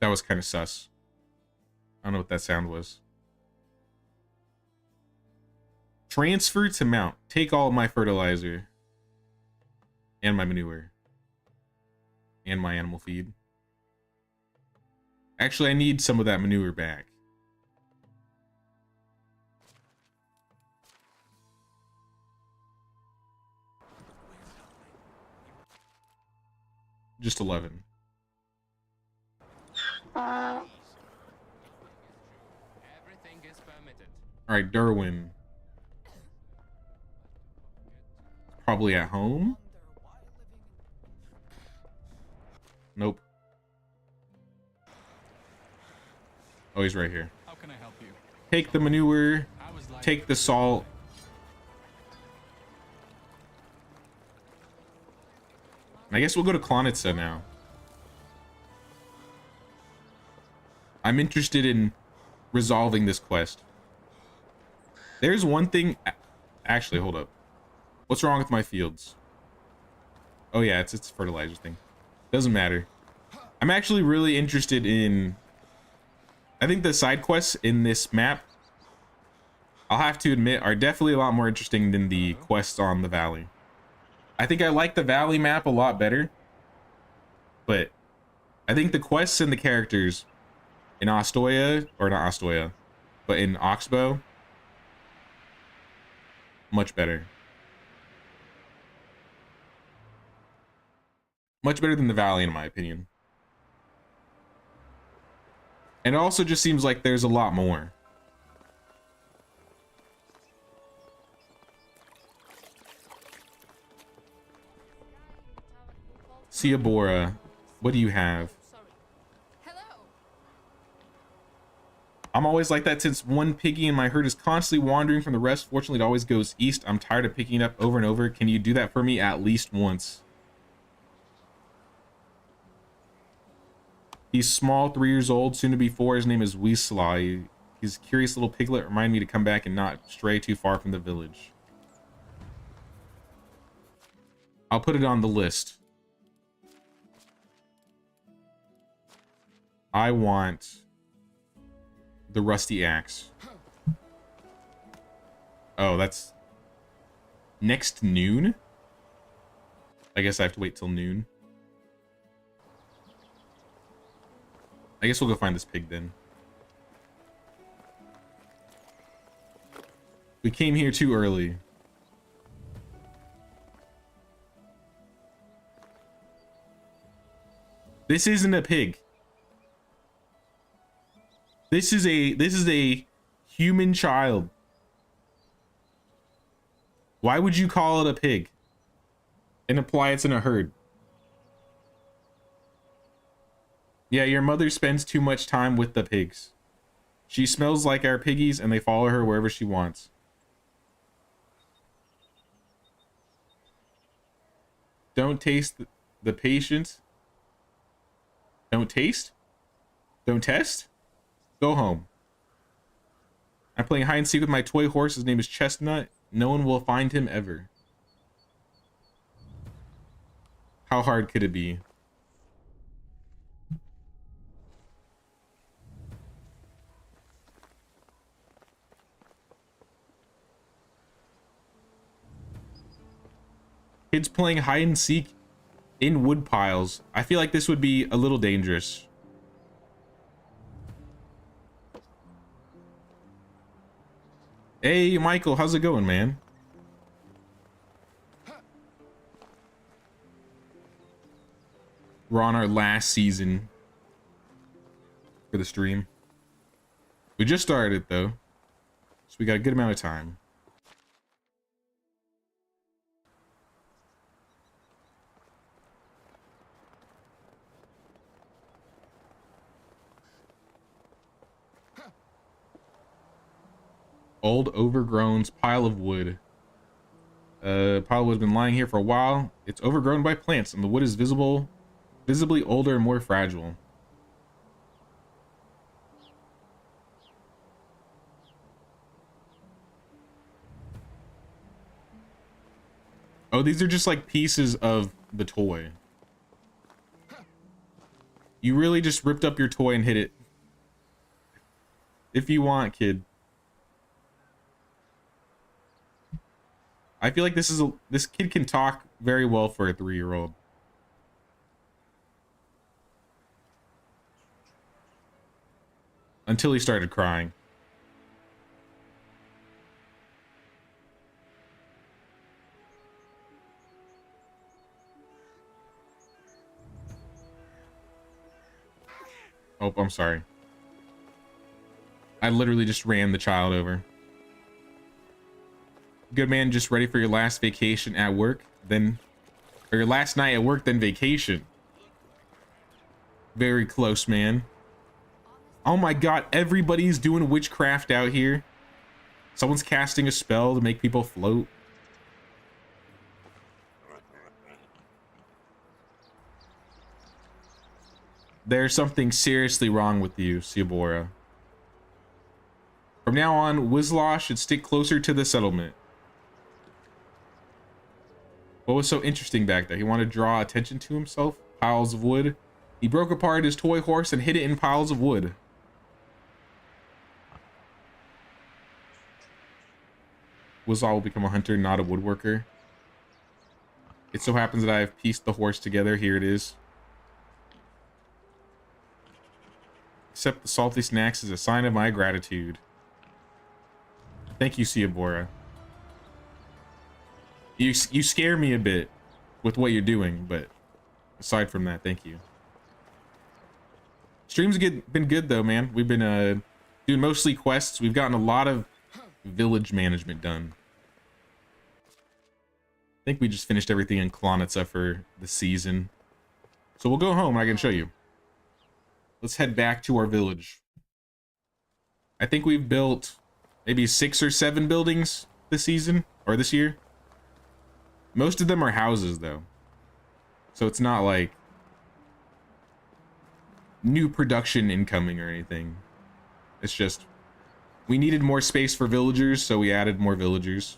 That was kind of sus. I don't know what that sound was. Transfer to mount. Take all of my fertilizer. And my manure. And my animal feed. Actually, I need some of that manure back. Just 11. Everything is permitted. All right, Derwin. Probably at home. Nope. Oh, he's right here. How can I help you? Take the manure. I was like, Take the salt. I guess we'll go to Klonitsa now. I'm interested in resolving this quest. There's one thing... Actually, hold up. What's wrong with my fields? Oh yeah, it's a fertilizer thing. Doesn't matter. I'm actually really interested in... I think the side quests in this map, I'll have to admit, are definitely a lot more interesting than the quests on the valley. I think I like the valley map a lot better, but I think the quests and the characters in Ostoya, or not Ostoya, but in Oxbow, much better. Much better than the valley, in my opinion. And it also just seems like there's a lot more. Ciabora, what do you have? Hello. I'm always like that since one piggy in my herd is constantly wandering from the rest. Fortunately, it always goes east. I'm tired of picking it up over and over. Can you do that for me at least once? He's small, 3 years old, soon to be 4. His name is Wisla. He's a curious little piglet. Remind me to come back and not stray too far from the village. I'll put it on the list. I want the rusty axe. Oh, that's next noon? I guess I have to wait till noon. I guess we'll go find this pig then. We came here too early. This isn't a pig. This is a human child. Why would you call it a pig and imply it's in a herd? Yeah, your mother spends too much time with the pigs. She smells like our piggies and they follow her wherever she wants. Don't taste the patience. Don't taste? Don't test? Go home. I'm playing hide and seek with my toy horse. His name is Chestnut. No one will find him ever. How hard could it be? Kids playing hide and seek in wood piles. I feel like this would be a little dangerous. Hey, Michael, how's it going, man? We're on our last season for the stream. We just started it, though, so we got a good amount of time. Old overgrown pile of wood. Pile of wood has been lying here for a while. It's overgrown by plants and the wood is visibly older and more fragile. Oh, these are just like pieces of the toy. You really just ripped up your toy and hit it. If you want, kid. I feel like this kid can talk very well for a 3-year-old. Until he started crying. Oh, I'm sorry. I literally just ran the child over. Good man, just ready for your last vacation at work, then, or your last night at work, then vacation. Very close, man. Oh my god, everybody's doing witchcraft out here. Someone's casting a spell to make people float. There's something seriously wrong with you, Ciabora. From now on, Wizlaw should stick closer to the settlement. What was so interesting back there? He wanted to draw attention to himself. Piles of wood. He broke apart his toy horse and hid it in piles of wood. Wizlaw will become a hunter, not a woodworker. It so happens that I have pieced the horse together. Here it is. Accept the salty snacks as a sign of my gratitude. Thank you, Ciabora. You scare me a bit with what you're doing, but aside from that, thank you. Streams been good though, man. We've been doing mostly quests. We've gotten a lot of village management done. I think we just finished everything in Klonitsa for the season. So we'll go home. I can show you. Let's head back to our village. I think we've built maybe 6 or 7 buildings this season or this year. Most of them are houses though. So it's not like new production incoming or anything. It's just we needed more space for villagers, so we added more villagers.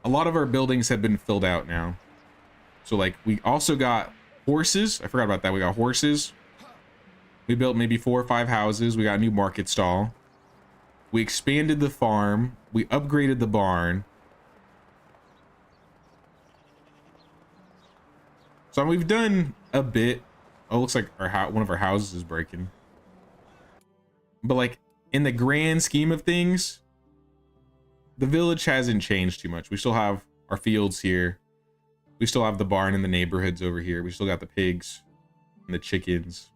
A lot of our buildings have been filled out now. So like we also got horses. I forgot about that. We got horses. We built maybe 4 or 5 houses. We got a new market stall. We expanded the farm. We upgraded the barn. So we've done a bit. Oh, looks like one of our houses is breaking. But like in the grand scheme of things, the village hasn't changed too much. We still have our fields here. We still have the barn in the neighborhoods over here. We still got the pigs. and the chickens.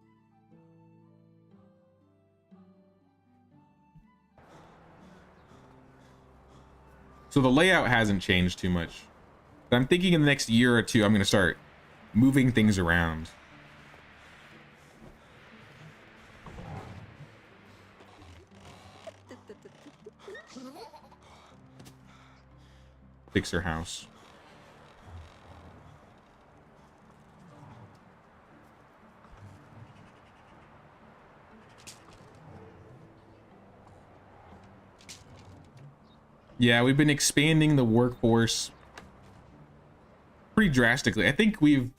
So the layout hasn't changed too much. But I'm thinking in the next year or two, I'm going to start moving things around. Fix her house. Yeah, we've been expanding the workforce pretty drastically. I think we've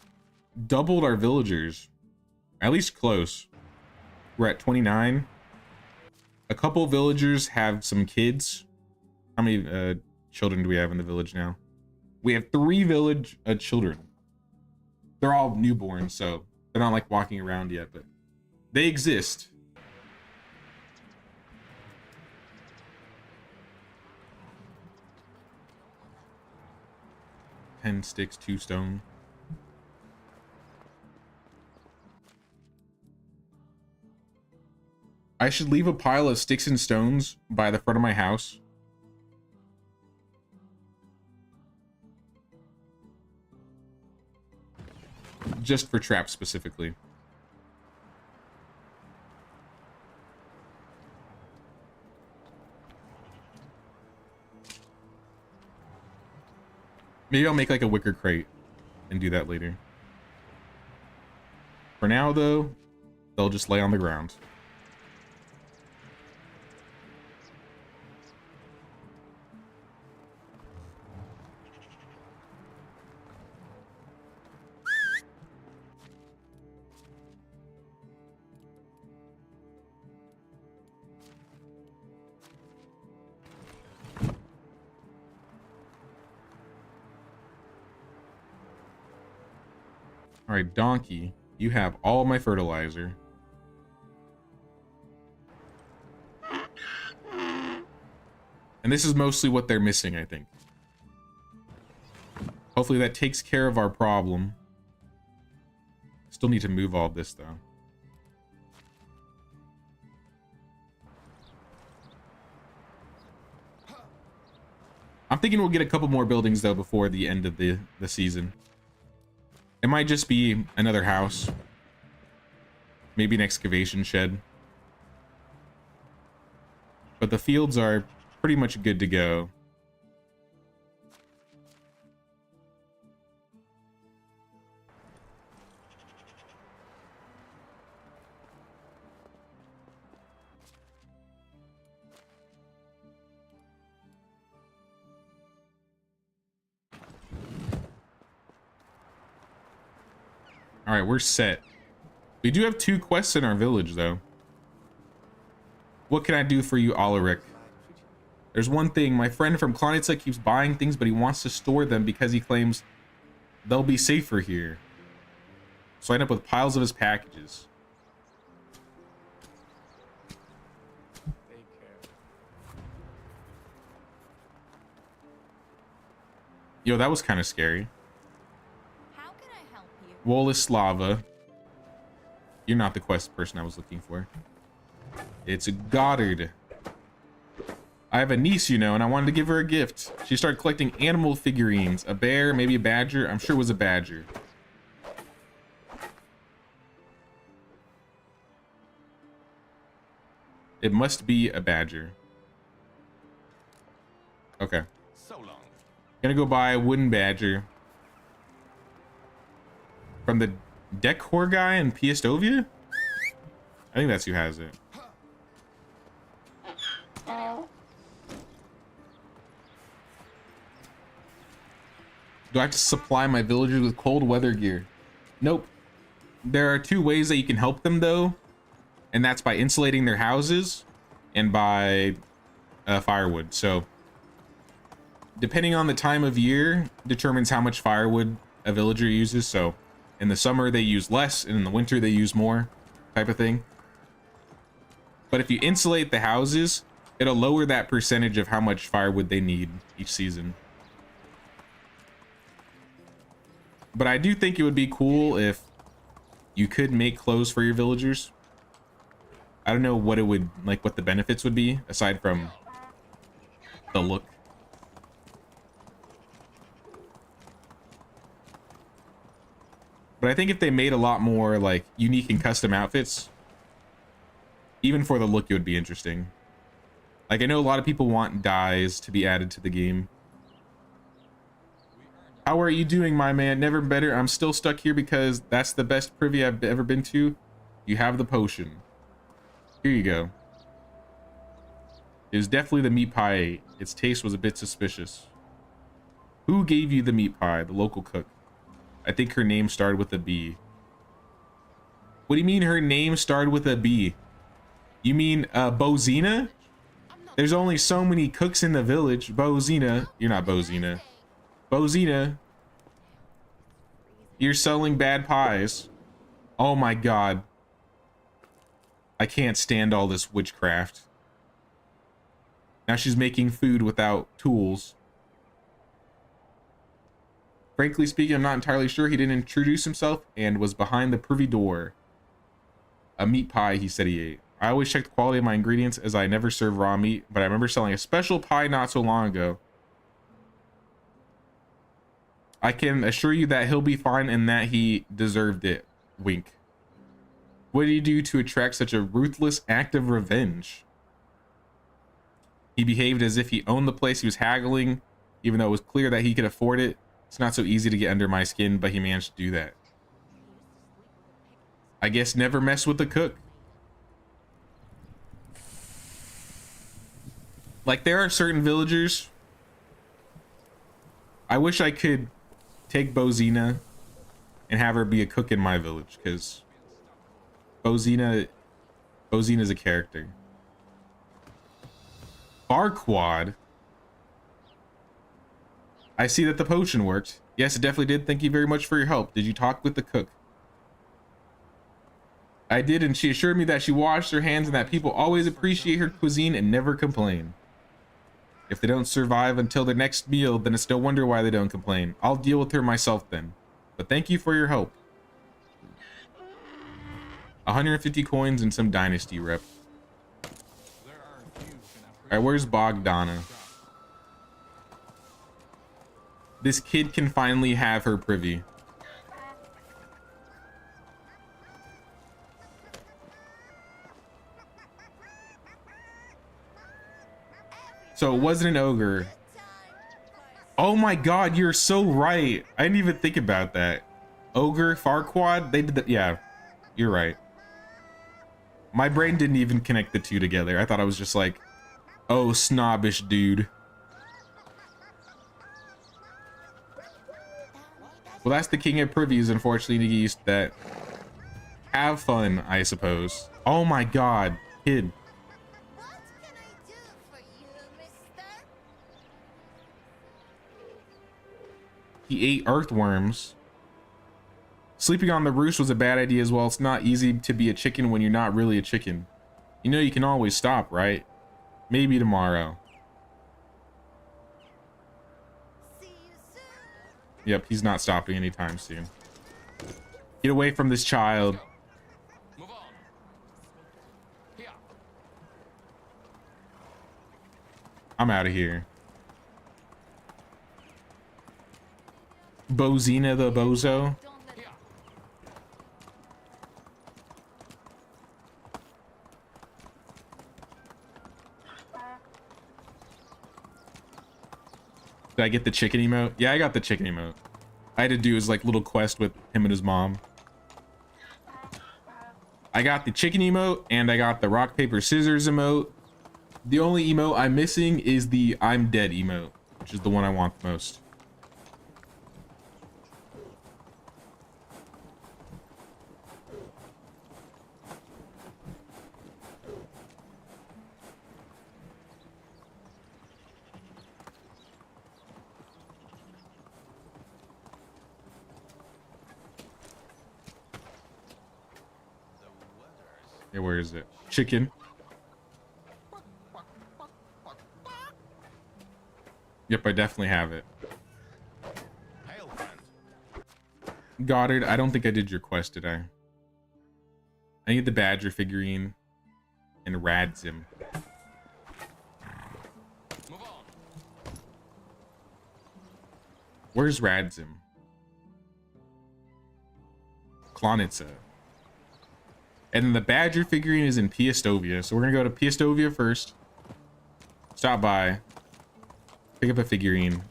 doubled our villagers, at least close. We're at 29. A couple villagers have some kids. How many children do we have in the village now? We have 3 village children. They're all newborn, so they're not like walking around yet, but they exist. Ten sticks, 2 stone. I should leave a pile of sticks and stones by the front of my house. Just for traps specifically. Maybe I'll make like a wicker crate and do that later. For now though, they'll just lay on the ground. All right, donkey, you have all my fertilizer. And this is mostly what they're missing, I think. Hopefully that takes care of our problem. Still need to move all this though. I'm thinking we'll get a couple more buildings though before the end of the season. It might just be another house. Maybe an excavation shed. But the fields are pretty much good to go. All right, we're set. We do have 2 quests in our village, though. What can I do for you, Alaric? There's one thing. My friend from Klonitsa keeps buying things, but he wants to store them because he claims they'll be safer here. So I end up with piles of his packages. Take care. Yo, that was kind of scary. How can I help you? Wolislava. You're not the quest person I was looking for. It's Goddard. I have a niece, you know, and I wanted to give her a gift. She started collecting animal figurines. A bear, maybe a badger. I'm sure it was a badger. It must be a badger. Okay. So long. Gonna go buy a wooden badger from the decor guy in Piastovia? I think that's who has it. Do I have to supply my villagers with cold weather gear? Nope. There are 2 ways that you can help them though, and that's by insulating their houses and by firewood. So depending on the time of year determines how much firewood a villager uses. So in the summer they use less, and in the winter they use more, type of thing. But if you insulate the houses, it'll lower that percentage of how much firewood they need each season. But I do think it would be cool if you could make clothes for your villagers. I don't know what it would, like, what the benefits would be aside from the look. But I think if they made a lot more like unique and custom outfits, even for the look, it would be interesting. Like, I know a lot of people want dyes to be added to the game. How are you doing, my man? Never better. I'm still stuck here because that's the best privy I've ever been to. You have the potion. Here you go. It was definitely the meat pie I ate. Its taste was a bit suspicious. Who gave you the meat pie? The local cook. I think her name started with a B. What do you mean her name started with a B? You mean Bozina? There's only so many cooks in the village. Bozina. You're not Bozina. Bozina. You're selling bad pies. Oh my god. I can't stand all this witchcraft. Now she's making food without tools. Frankly speaking, I'm not entirely sure. He didn't introduce himself and was behind the privy door. A meat pie, he said he ate. I always check the quality of my ingredients as I never serve raw meat, but I remember selling a special pie not so long ago. I can assure you that he'll be fine and that he deserved it. Wink. What did he do to attract such a ruthless act of revenge? He behaved as if he owned the place. He was haggling, even though it was clear that he could afford it. It's not so easy to get under my skin, but he managed to do that. I guess never mess with the cook. Like, there are certain villagers. I wish I could take Bozina and have her be a cook in my village, because Bozina's a character. Farquad. I see that the potion worked. Yes, it definitely did. Thank you very much for your help. Did you talk with the cook? I did, and she assured me that she washed her hands and that people always appreciate her cuisine and never complain. If they don't survive until their next meal, then it's no wonder why they don't complain. I'll deal with her myself then. But thank you for your help. 150 coins and some Dynasty rep. Alright, where's Bogdana? This kid can finally have her privy. So it wasn't an ogre. Oh my god, you're so right. I didn't even think about that. Ogre, Farquad, they did that. Yeah, you're right. My brain didn't even connect the two together. I thought I was just like, oh, snobbish dude. Well, that's the king of privies, unfortunately, to get used to that. Have fun, I suppose. Oh my god, kid. What can I do for you, mister? He ate earthworms. Sleeping on the roost was a bad idea as well. It's not easy to be a chicken when you're not really a chicken. You know you can always stop, right? Maybe tomorrow. See you soon. Yep, he's not stopping anytime soon. Get away from this child. Move on. Here. I'm out of here. Bozina the bozo. Here. Did I get the chicken emote? Yeah, I got the chicken emote. I had to do his like little quest with him and his mom. I got the chicken emote and I got the rock, paper, scissors emote. The only emote I'm missing is the I'm dead emote, which is the one I want the most. Yeah, where is it? Chicken. Yep, I definitely have it. Hail, friend. Goddard, I don't think I did your quest, did I? I need the Badger figurine and Radzim. Move on. Where's Radzim? Klonitsa. And then the Badger figurine is in Piastovia. So we're gonna go to Piastovia first. Stop by. Pick up a figurine.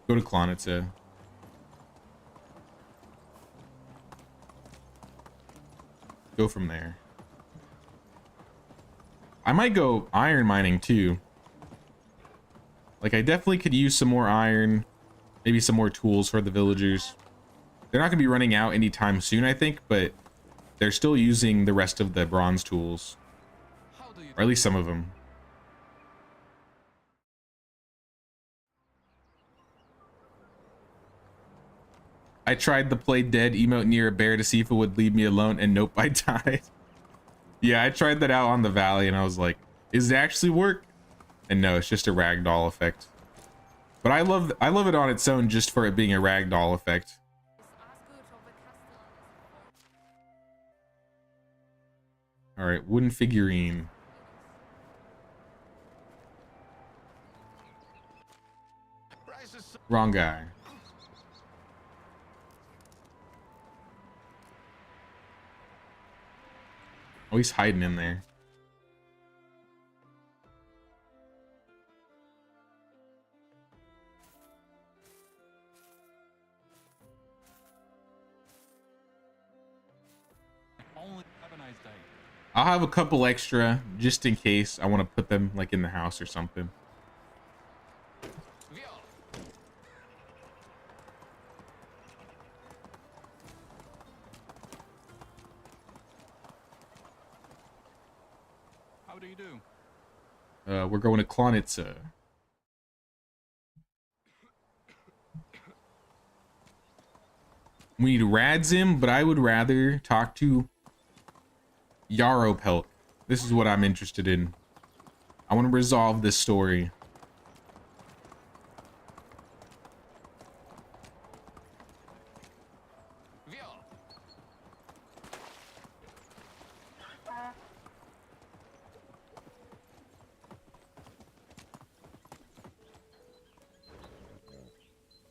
Go to Klonitsa. Go from there. I might go iron mining too. Like, I definitely could use some more iron. Maybe some more tools for the villagers. They're not gonna be running out anytime soon, I think, but they're still using the rest of the bronze tools. How do you Or at least some of them. I tried the play dead emote near a bear to see if it would leave me alone, and nope, I died. Yeah, I tried that out on the valley and I was like, is it actually work? And no, it's just a ragdoll effect. But I love it on its own just for it being a ragdoll effect. All right, wooden figurine. Wrong guy. Oh, he's hiding in there. I'll have a couple extra just in case I want to put them like in the house or something. How do you do? We're going to Klonitsa. We need Radzim, but I would rather talk to Yaropelk. This is what I'm interested in. I want to resolve this story.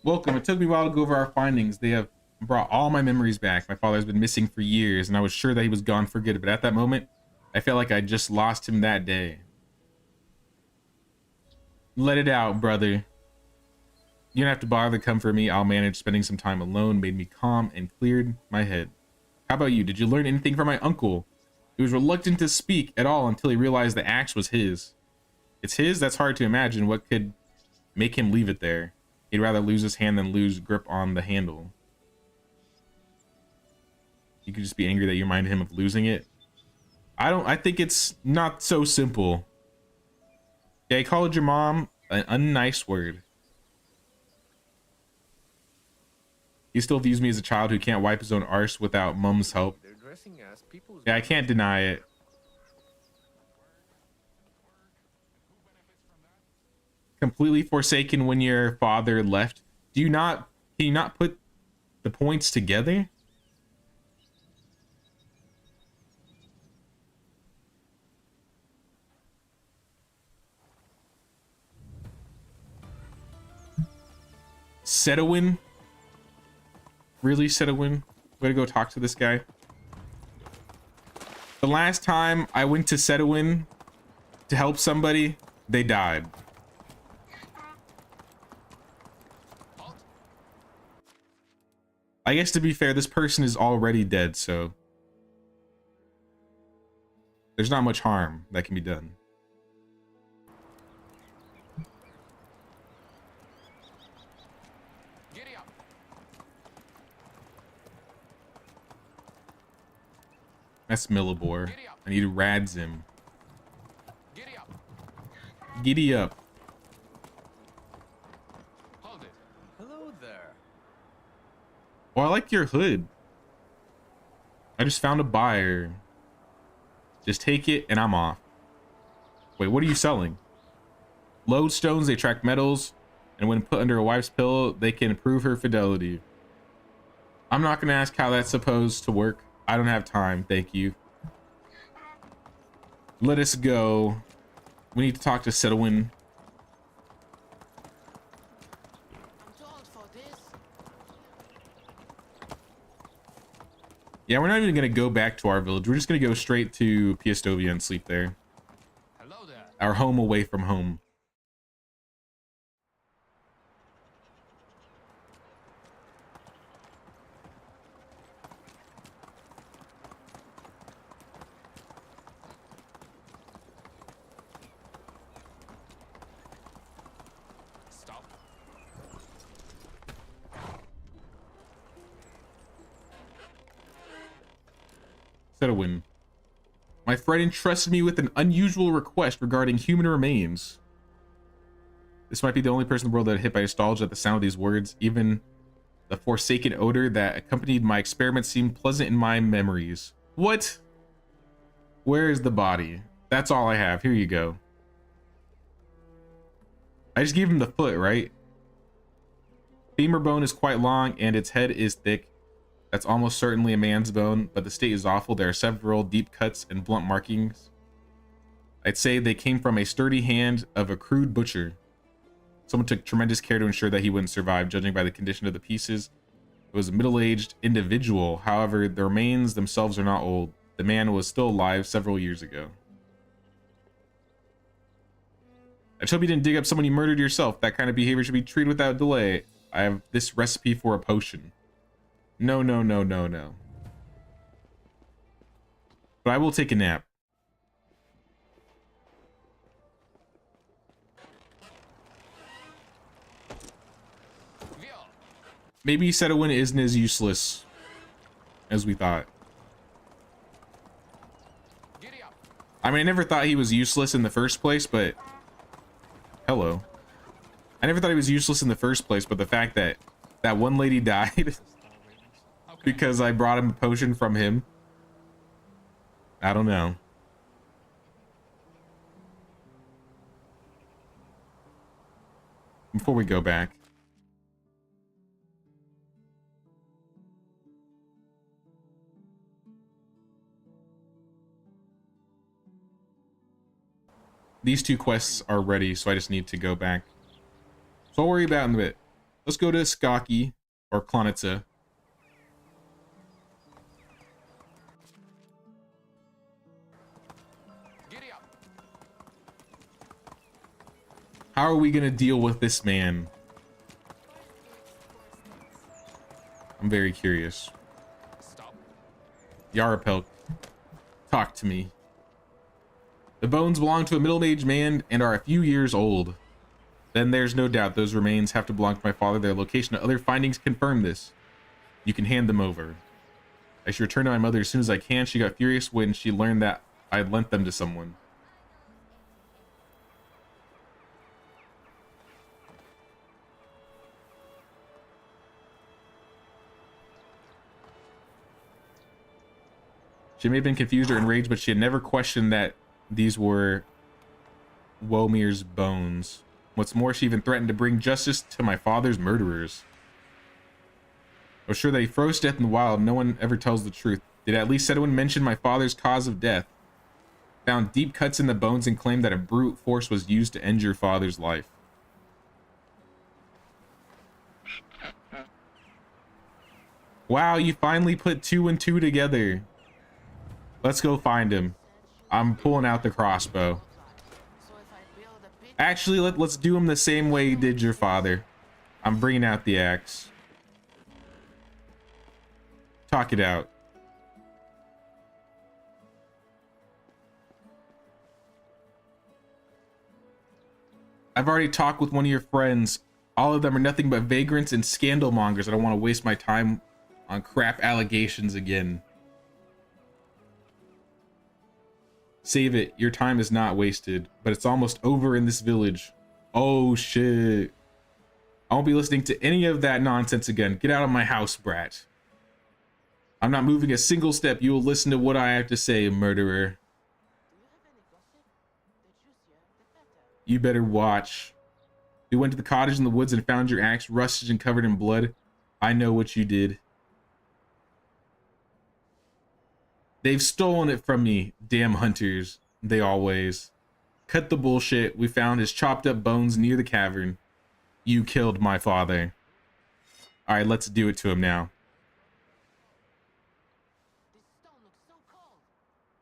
Welcome. It took me a while to go over our findings. They have brought all my memories back. My father has been missing for years, and I was sure that he was gone for good, but at that moment, I felt like I just lost him that day. Let it out, brother. You don't have to bother to come for me. I'll manage. Spending some time alone made me calm and cleared my head. How about you? Did you learn anything from my uncle? He was reluctant to speak at all until he realized the axe was his. It's his? That's hard to imagine. What could make him leave it there? He'd rather lose his hand than lose grip on the handle. You could just be angry that you reminded him of losing it. I think it's not so simple. Yeah, he called your mom an unnice word. He still views me as a child who can't wipe his own arse without mom's help. They're dressing as people's Yeah, I can't deny it. Completely forsaken when your father left. Can you not put the points together? Setowin? Really, Setowin? Way to go talk to this guy. The last time I went to Setowin to help somebody, they died. I guess to be fair, this person is already dead, so there's not much harm that can be done. Giddy up. That's Millibor. I need Radzim. Giddy up. Giddy up. Hold it. Hello there. Oh, I like your hood. I just found a buyer. Just take it and I'm off. Wait, what are you selling? Lodestones, they track metals, and when put under a wife's pillow, they can improve her fidelity. I'm not gonna ask how that's supposed to work. I don't have time, thank you. Let us go. We need to talk to Sedwin. I'm too old for this. Yeah, we're not even gonna go back to our village. We're just gonna go straight to Piastovia and sleep there. Hello there. Our home away from home. Stop. Sedwin. My friend entrusted me with an unusual request regarding human remains. This might be the only person in the world that hit by nostalgia at the sound of these words. Even the forsaken odor that accompanied my experiment seemed pleasant in my memories. What? Where is the body? That's all I have. Here you go. I just gave him the foot, right? Femur bone is quite long and its head is thick. That's almost certainly a man's bone, but the state is awful. There are several deep cuts and blunt markings. I'd say they came from a sturdy hand of a crude butcher. Someone took tremendous care to ensure that he wouldn't survive, judging by the condition of the pieces. It was a middle-aged individual. However, the remains themselves are not old. The man was still alive several years ago. I hope you didn't dig up someone you murdered yourself. That kind of behavior should be treated without delay. I have this recipe for a potion. No, no, no, no, no. But I will take a nap. Viol. Maybe Sedwin isn't as useless as we thought. Giddy up. I mean, I never thought he was useless in the first place, but... Hello. I never thought he was useless in the first place, but the fact that that one lady died because I brought him a potion from him. I don't know. Before we go back. These two quests are ready, so I just need to go back. So I'll worry about it in a bit. Let's go to Skaki, or Klonitsa. Giddy up. How are we gonna deal with this man? I'm very curious. Stop. Yarapelk, talk to me. The bones belong to a middle-aged man and are a few years old. Then there's no doubt those remains have to belong to my father. Their location and other findings confirm this. You can hand them over. I should return to my mother as soon as I can. She got furious when she learned that I had lent them to someone. She may have been confused or enraged, but she had never questioned that these were Womir's bones. What's more, she even threatened to bring justice to my father's murderers. I was sure that he froze to death in the wild. No one ever tells the truth. Did at least anyone mention my father's cause of death? Found deep cuts in the bones and claimed that a brute force was used to end your father's life. Wow, you finally put 2 and 2 together. Let's go find him. I'm pulling out the crossbow. Actually, let's do him the same way you did your father. I'm bringing out the axe. Talk it out. I've already talked with one of your friends. All of them are nothing but vagrants and scandal mongers. I don't want to waste my time on crap allegations again. Save it. Your time is not wasted, but it's almost over in this village. Oh shit. I won't be listening to any of that nonsense again. Get out of my house, brat. I'm not moving a single step. You will listen to what I have to say, murderer. You better watch. We went to the cottage in the woods and found your axe rusted and covered in blood. I know what you did. They've stolen it from me, damn hunters. They always. Cut the bullshit. We found his chopped up bones near the cavern. You killed my father. All right, let's do it to him now.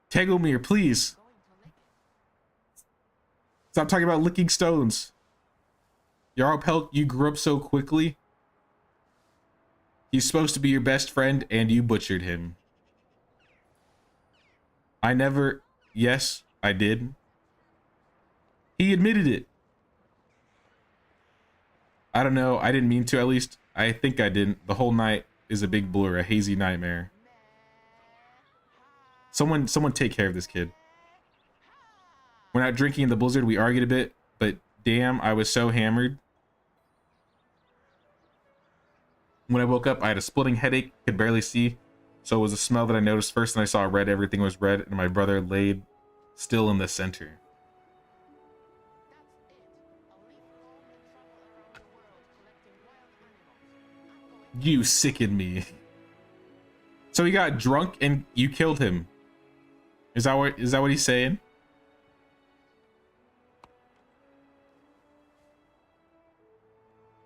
Tegomir, please. Stop talking about licking stones. Jarl Pelk, you grew up so quickly. He's supposed to be your best friend, and you butchered him. I never... Yes, I did. He admitted it. I don't know. I didn't mean to, at least. I think I didn't. The whole night is a big blur, a hazy nightmare. Someone take care of this kid. We're not drinking in the blizzard. We argued a bit, but damn, I was so hammered. When I woke up, I had a splitting headache, could barely see. So it was a smell that I noticed first, and I saw red. Everything was red, and my brother laid still in the center. You sickened me. So he got drunk and you killed him. Is that what he's saying?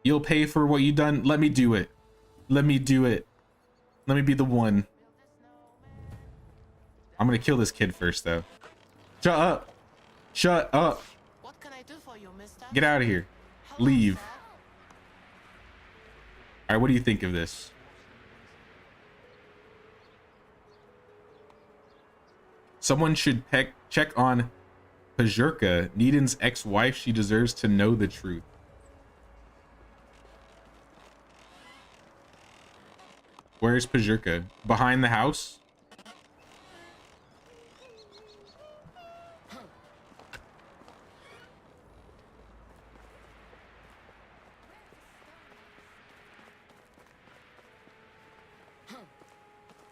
You'll pay for what you done. Let me do it. Let me do it. Let me be the one. I'm gonna kill this kid first, though. Shut up. Shut up. What can I do for you, mister? Get out of here. Leave. All right, what do you think of this? Someone should check on Pajurka, Needon's ex-wife. She deserves to know the truth. Where's Pajurka? Behind the house?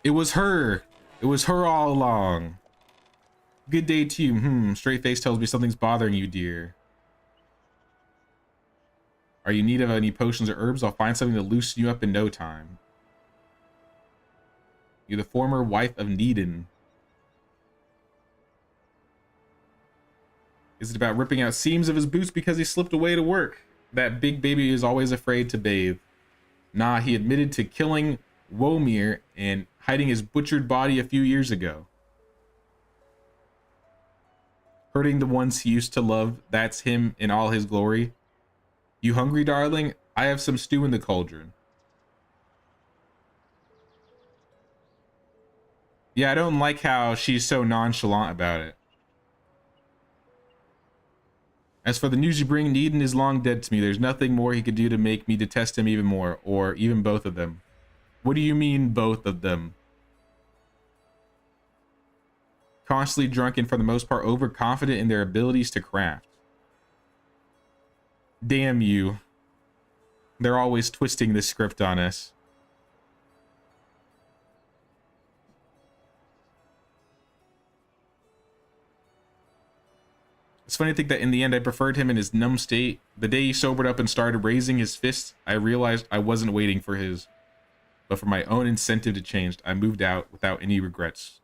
It was her. It was her all along. Good day to you. Straight face tells me something's bothering you, dear. Are you in need of any potions or herbs? I'll find something to loosen you up in no time. You're the former wife of Needon. Is it about ripping out seams of his boots because he slipped away to work? That big baby is always afraid to bathe. Nah, he admitted to killing Womir and hiding his butchered body a few years ago. Hurting the ones he used to love, that's him in all his glory. You hungry, darling? I have some stew in the cauldron. Yeah, I don't like how she's so nonchalant about it. As for the news you bring, Needon is long dead to me. There's nothing more he could do to make me detest him even more, or even both of them. What do you mean, both of them? Constantly drunk and for the most part overconfident in their abilities to craft. Damn you. They're always twisting this script on us. It's funny to think that in the end I preferred him in his numb state. The day he sobered up and started raising his fists, I realized I wasn't waiting for his. But for my own incentive to change, I moved out without any regrets.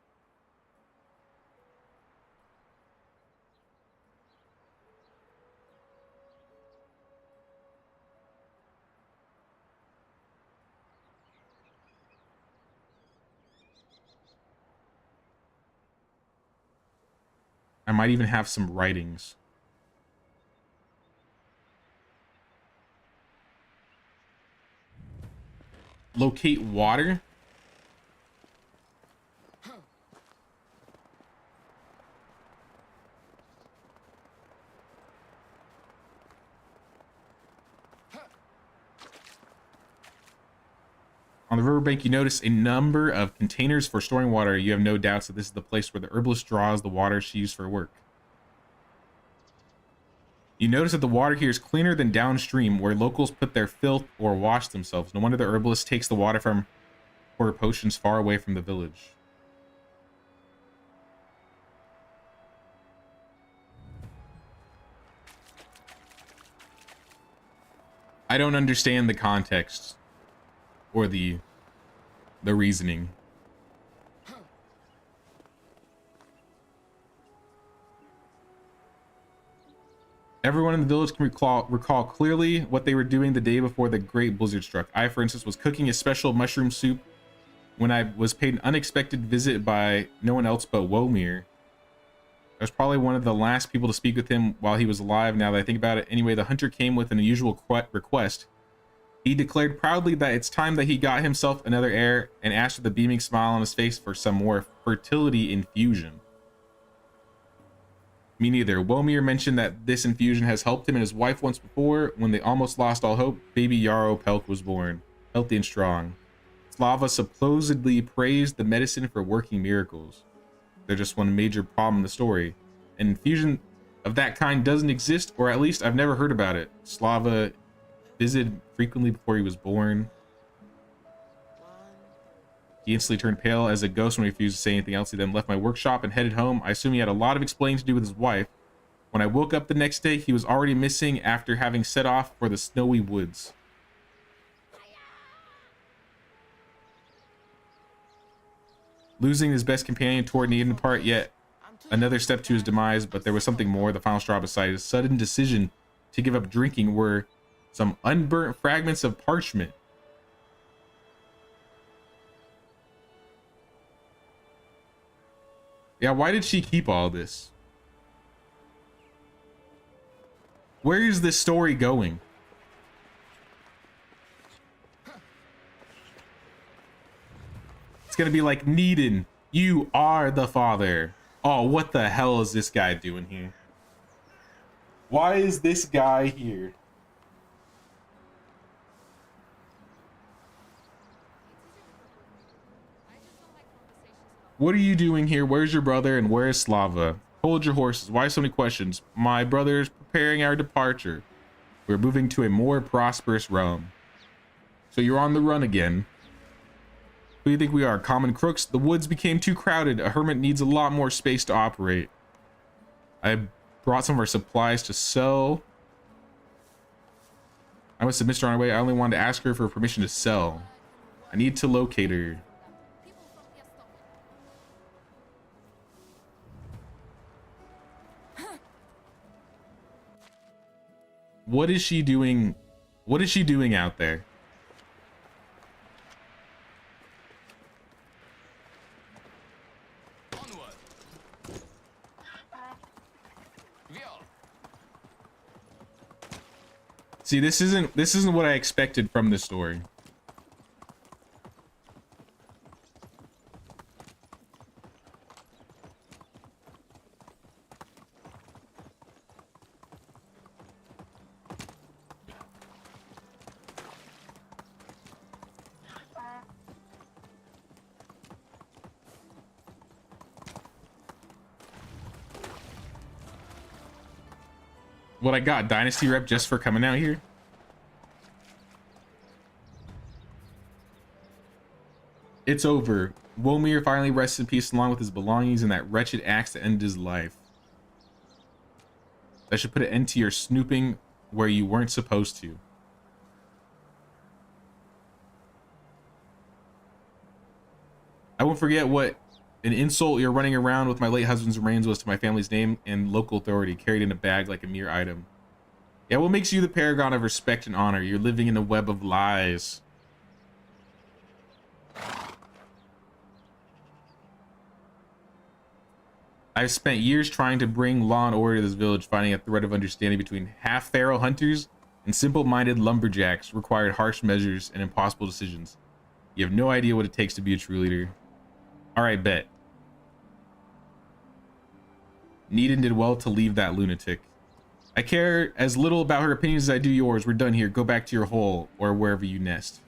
I might even have some writings. Locate water? On the riverbank, you notice a number of containers for storing water. You have no doubts that this is the place where the herbalist draws the water she used for work. You notice that the water here is cleaner than downstream, where locals put their filth or wash themselves. No wonder the herbalist takes the water from her potions far away from the village. I don't understand the context or the reasoning. Everyone in the village can recall clearly what they were doing the day before the great blizzard struck. I, for instance, was cooking a special mushroom soup when I was paid an unexpected visit by no one else but Womir. I was probably one of the last people to speak with him while he was alive, now that I think about it. Anyway, the hunter came with an unusual request. He declared proudly that it's time that he got himself another heir, and asked with a beaming smile on his face for some more fertility infusion. Me neither. Womir mentioned that this infusion has helped him and his wife once before. When they almost lost all hope, baby Yarrow Pelk was born, healthy and strong. Slava supposedly praised the medicine for working miracles. There's just one major problem in the story. An infusion of that kind doesn't exist, or at least I've never heard about it. Slava visited frequently before he was born. He instantly turned pale as a ghost when he refused to say anything else. He then left my workshop and headed home. I assume he had a lot of explaining to do with his wife. When I woke up the next day, he was already missing after having set off for the snowy woods. Losing his best companion toward needing to part, yet another step to his demise, but there was something more. The final straw beside his sudden decision to give up drinking were some unburnt fragments of parchment. Yeah, why did she keep all this? Where is this story going? It's gonna be like, Needin, you are the father. Oh, what the hell is this guy doing here? Why is this guy here? What are you doing here? Where's your brother and where is Slava? Hold your horses. Why so many questions? My brother is preparing our departure. We're moving to a more prosperous realm. So you're on the run again. Who do you think we are? Common crooks? The woods became too crowded. A hermit needs a lot more space to operate. I brought some of our supplies to sell. I must have missed her on her way. I only wanted to ask her for permission to sell. I need to locate her. What is she doing? What is she doing out there? Onward. See, this isn't what I expected from this story. What I got, Dynasty rep just for coming out here? It's over. Womir finally rests in peace along with his belongings and that wretched axe that ended his life. That should put an end to your snooping where you weren't supposed to. I won't forget what an insult you're running around with my late husband's remains was to my family's name and local authority, carried in a bag like a mere item. Yeah, what makes you the paragon of respect and honor? You're living in a web of lies. I've spent years trying to bring law and order to this village. Finding a thread of understanding between half-feral hunters and simple-minded lumberjacks required harsh measures and impossible decisions. You have no idea what it takes to be a true leader. All right, bet. Needin did well to leave that lunatic. I care as little about her opinions as I do yours. We're done here. Go back to your hole or wherever you nest.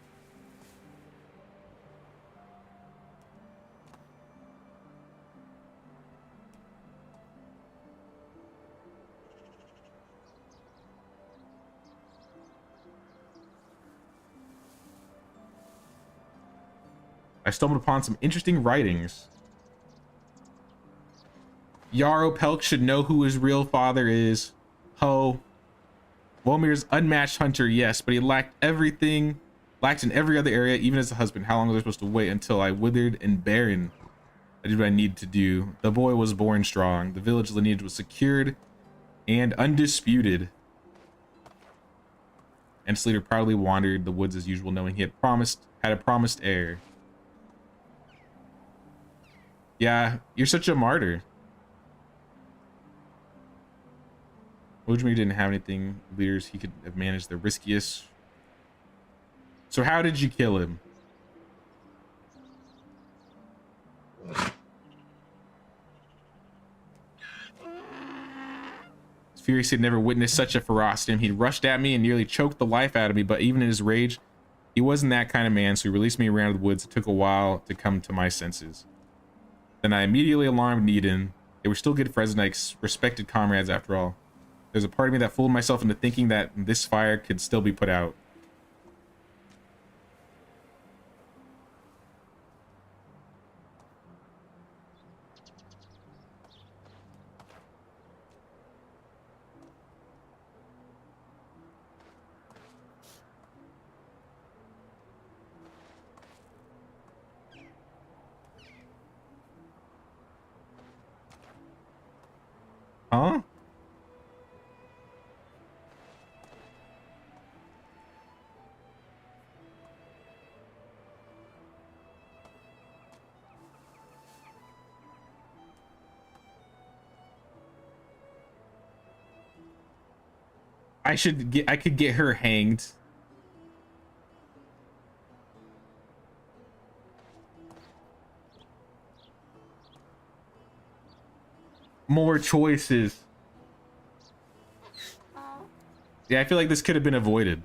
I stumbled upon some interesting writings. Yarrow Pelk should know who his real father is. Ho. Womir's unmatched hunter, yes, but he lacked in every other area, even as a husband. How long was I supposed to wait until I withered and barren? I did what I needed to do. The boy was born strong. The village lineage was secured, and undisputed. And Slater proudly wandered the woods as usual, knowing he had a promised heir. Yeah, you're such a martyr. Wojmir didn't have anything leaders he could have managed the riskiest. So how did you kill him? Furious had never witnessed such a ferocity. He rushed at me and nearly choked the life out of me, but even in his rage, he wasn't that kind of man, so he released me around the woods. It took a while to come to my senses. Then I immediately alarmed Needham. They were still good friends and respected comrades after all. There's a part of me that fooled myself into thinking that this fire could still be put out. Huh? I could get her hanged. More choices. Yeah, I feel like this could have been avoided.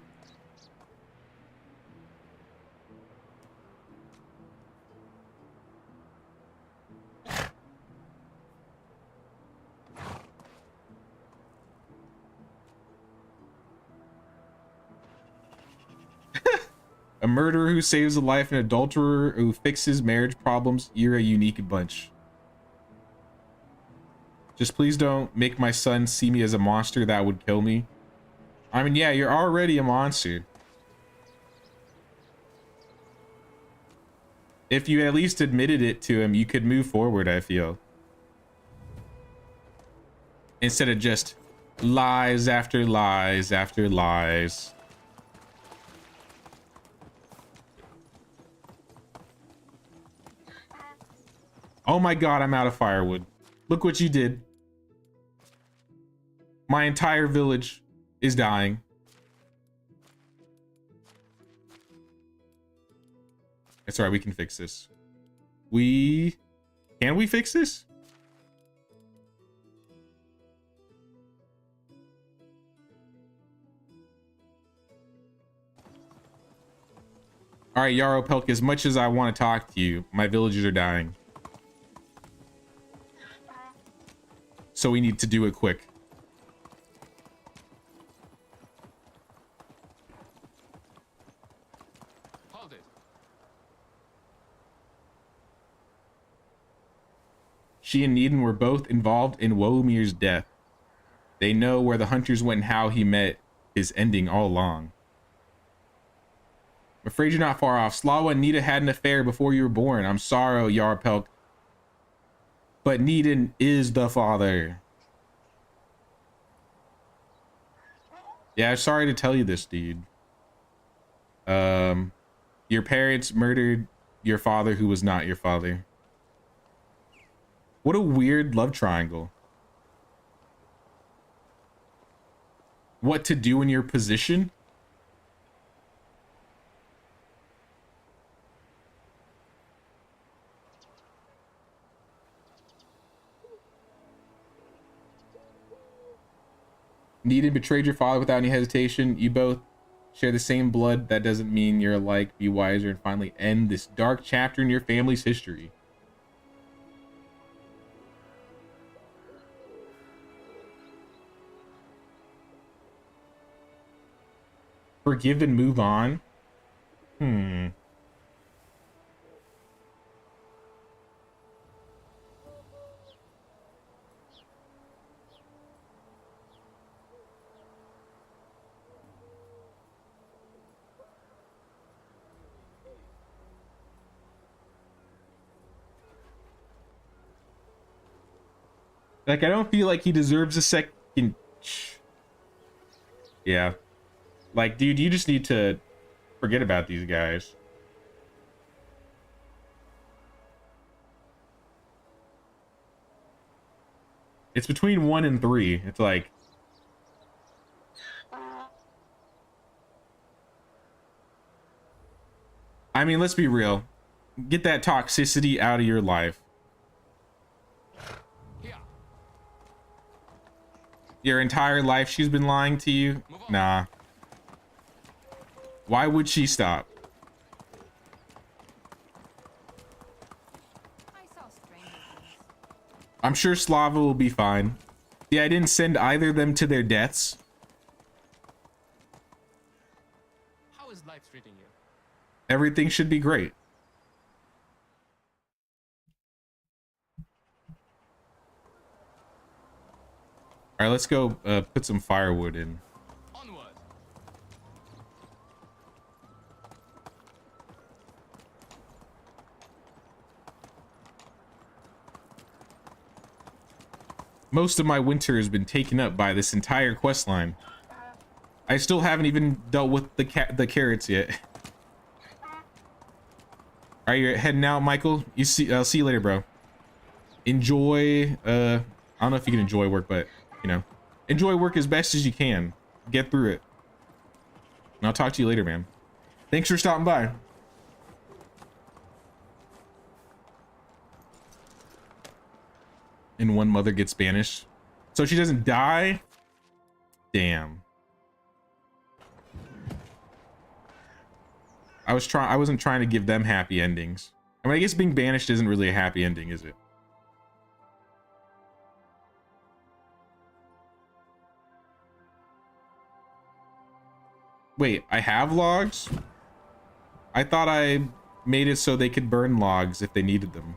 A murderer who saves a life, an adulterer who fixes marriage problems. You're a unique bunch. Just please don't make my son see me as a monster that would kill me. I mean, yeah, you're already a monster. If you at least admitted it to him, you could move forward, I feel. Instead of just lies after lies after lies. Oh my god, I'm out of firewood. Look what you did. My entire village is dying. It's alright, we can fix this. Can we fix this? Alright, Yarrow Pelk, as much as I want to talk to you, my villagers are dying. So we need to do it quick. Hold it. She and Needham were both involved in Womir's death. They know where the hunters went and how he met his ending all along. I'm afraid you're not far off. Slawa and Nita had an affair before you were born. I'm sorry, Yarpelk. But Needham is the father. Yeah, I'm sorry to tell you this, dude. Your parents murdered your father who was not your father. What a weird love triangle. What to do in your position? Needed betrayed your father without any hesitation. You both share the same blood. That doesn't mean you're alike. Be wiser and finally end this dark chapter in your family's history. Forgive and move on. Like, I don't feel like he deserves a second Yeah. Like, dude, you just need to forget about these guys. It's between 1 and 3. It's like... I mean, let's be real. Get that toxicity out of your life. Here. Your entire life she's been lying to you? Nah. Why would she stop? I saw stranger things. I'm sure Slava will be fine. Yeah, I didn't send either of them to their deaths. How is life treating you? Everything should be great. All right, let's go put some firewood in. Onward. Most of my winter has been taken up by this entire quest line. I still haven't even dealt with the carrots yet. All right, you're heading out, Michael. I'll see you later, bro. Enjoy. I don't know if you can enjoy work, but you know, enjoy work as best as you can. Get through it. And I'll talk to you later, man. Thanks for stopping by. And one mother gets banished, so she doesn't die. Damn. I wasn't trying to give them happy endings. I mean, I guess being banished isn't really a happy ending, is it? Wait, I have logs? I thought I made it so they could burn logs if they needed them.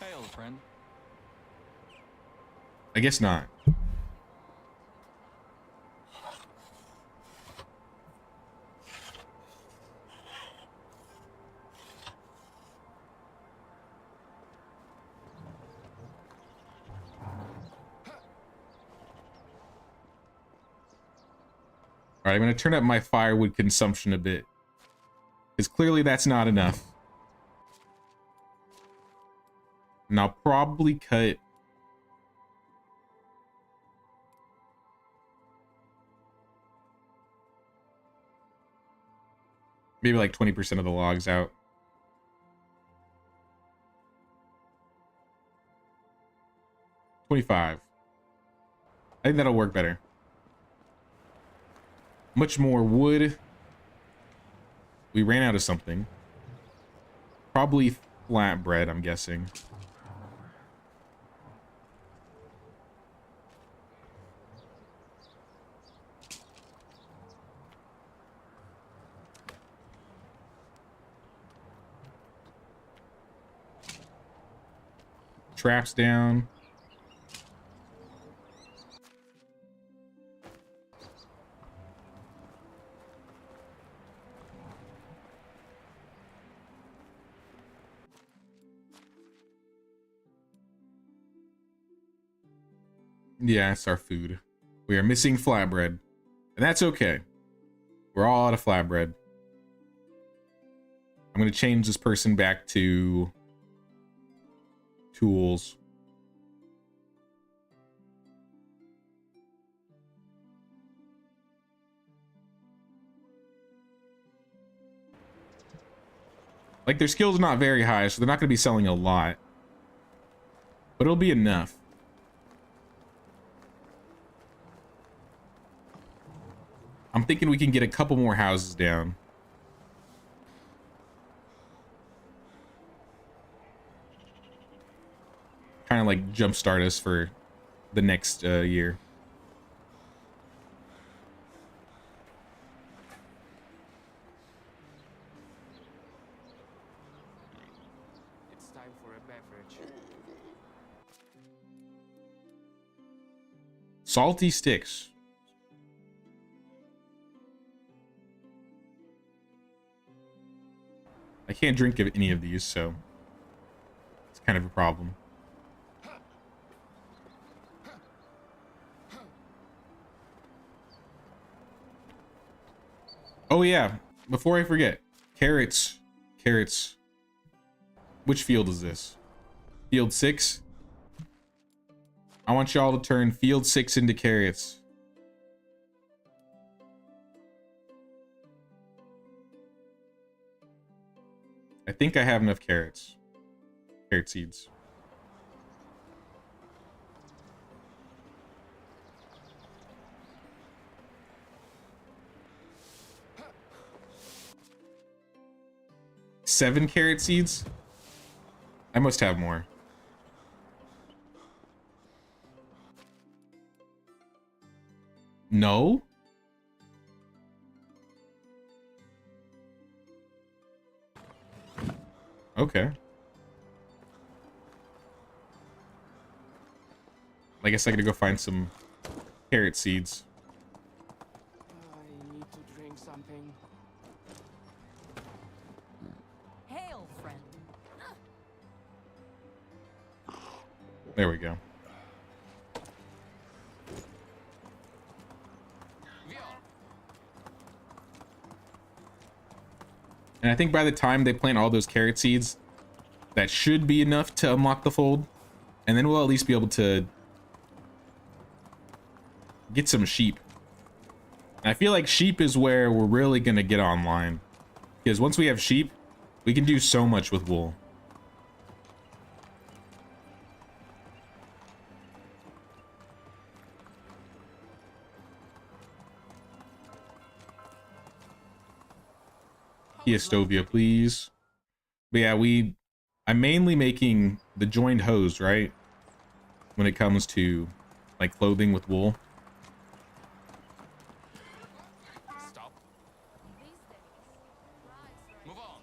Hey, old friend. I guess not. All right, I'm going to turn up my firewood consumption a bit, because clearly that's not enough. And I'll probably cut... maybe like 20% of the logs out. $25. I think that'll work better. Much more wood. We ran out of something. Probably flatbread, I'm guessing. Traps down. Yeah, it's our food. We are missing flatbread. And that's okay. We're all out of flatbread. I'm going to change this person back to tools. Like, their skill's not very high, so they're not going to be selling a lot. But it'll be enough. I'm thinking we can get a couple more houses down. Kind of like jumpstart us for the next year. It's time for a beverage. Salty sticks. I can't drink any of these, so it's kind of a problem. Oh yeah, before I forget, carrots. Which field is this? Field 6? I want y'all to turn field 6 into carrots. I think I have enough carrots. Carrot seeds. Seven carrot seeds? I must have more. No? Okay. I guess I gotta go find some carrot seeds. I need to drink something. Hail, friend. There we go. And I think by the time they plant all those carrot seeds, that should be enough to unlock the fold. And then we'll at least be able to get some sheep. And I feel like sheep is where we're really going to get online. Because once we have sheep, we can do so much with wool. Estovia, please. But yeah, I'm mainly making the joined hose, right? When it comes to like clothing with wool. Stop. Move on.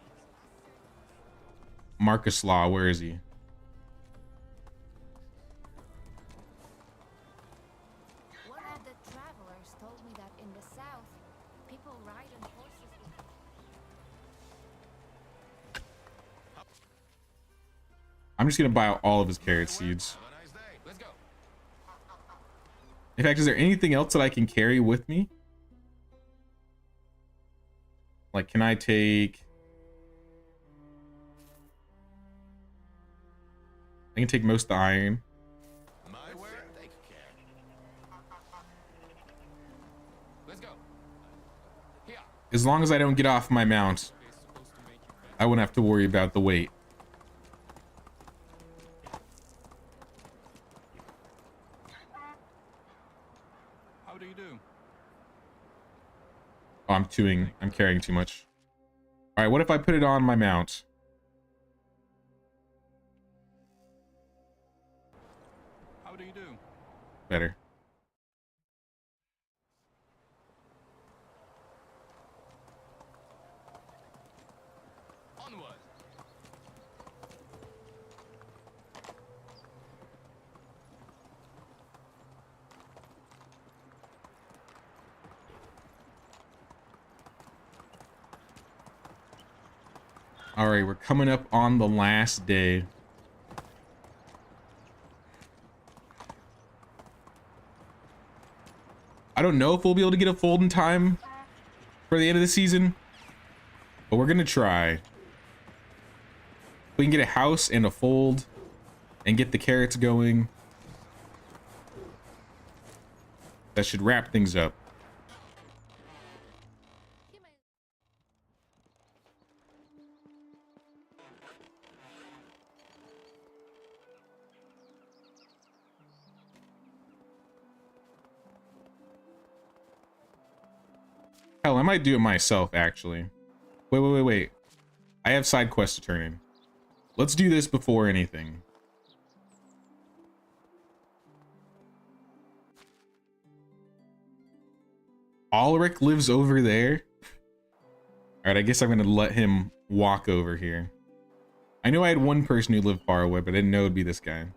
Marcus Law, where is he? One of the travelers told me that in the south, people ride on horses with I'm just gonna buy all of his carrot seeds. Have a nice day. Let's go. In fact, is there anything else that I can carry with me? Like, can I take... I can take most of the iron. My word, take care. Let's go. Here. As long as I don't get off my mount, It's supposed to make you better. I won't have to worry about the weight. How do you do? Oh, I'm carrying too much. All right, what if I put it on my mount? How do you do? Better. Onward. All right, we're coming up on the last day. I don't know if we'll be able to get a fold in time for the end of the season, but we're gonna try. If we can get a house and a fold and get the carrots going, that should wrap things up. Hell, I might do it myself, actually. Wait. I have side quests to turn in. Let's do this before anything. Ulrich lives over there? Alright, I guess I'm gonna let him walk over here. I know I had one person who lived far away, but I didn't know it'd be this guy.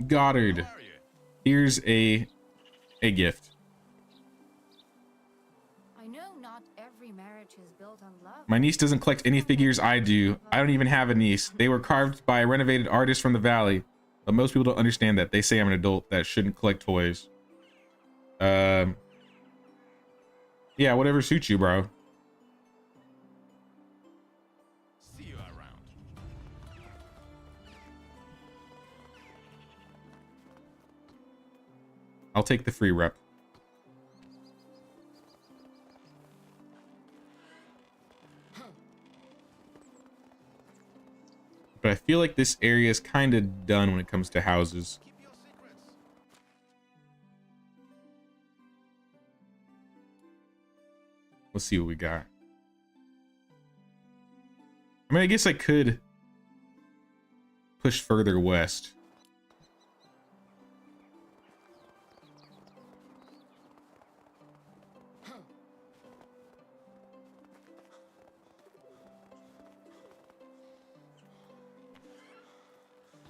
Goddard. How are you? Here's a gift. I know not every marriage is built on love. My niece doesn't collect any figures I do. I don't even have a niece. They were carved by a renovated artist from the valley. But most people don't understand that. They say I'm an adult that shouldn't collect toys. Yeah, whatever suits you, bro. See you around. I'll take the free rep. But I feel like this area is kind of done when it comes to houses. Keep your secrets. Let's see what we got. I mean, I guess I could push further west.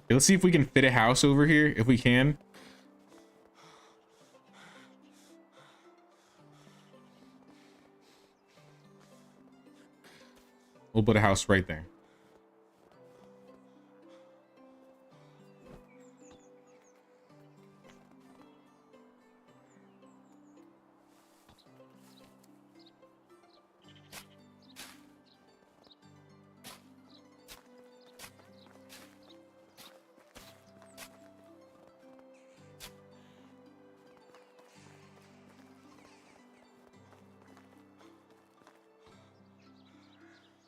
Okay, let's see if we can fit a house over here, if we can. We'll put a house right there.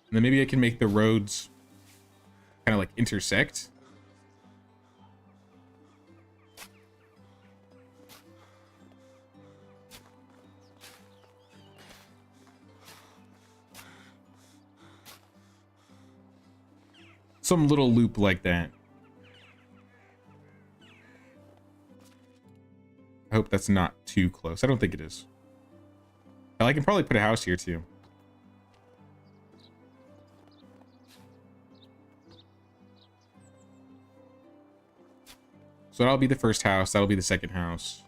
And then maybe I can make the roads kind of like intersect. Some little loop like that. I hope that's not too close. I don't think it is. I can probably put a house here too. So that'll be the first house. That'll be the second house.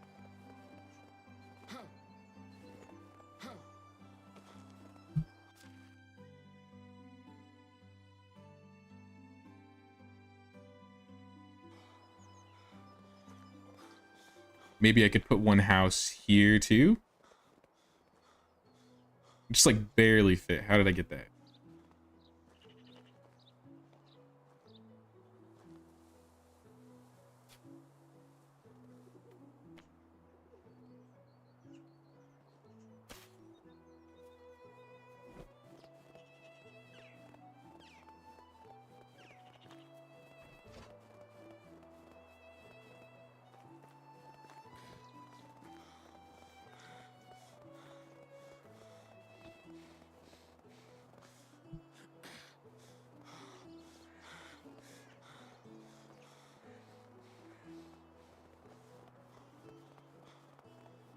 Maybe I could put one house here too. Just like barely fit. How did I get that?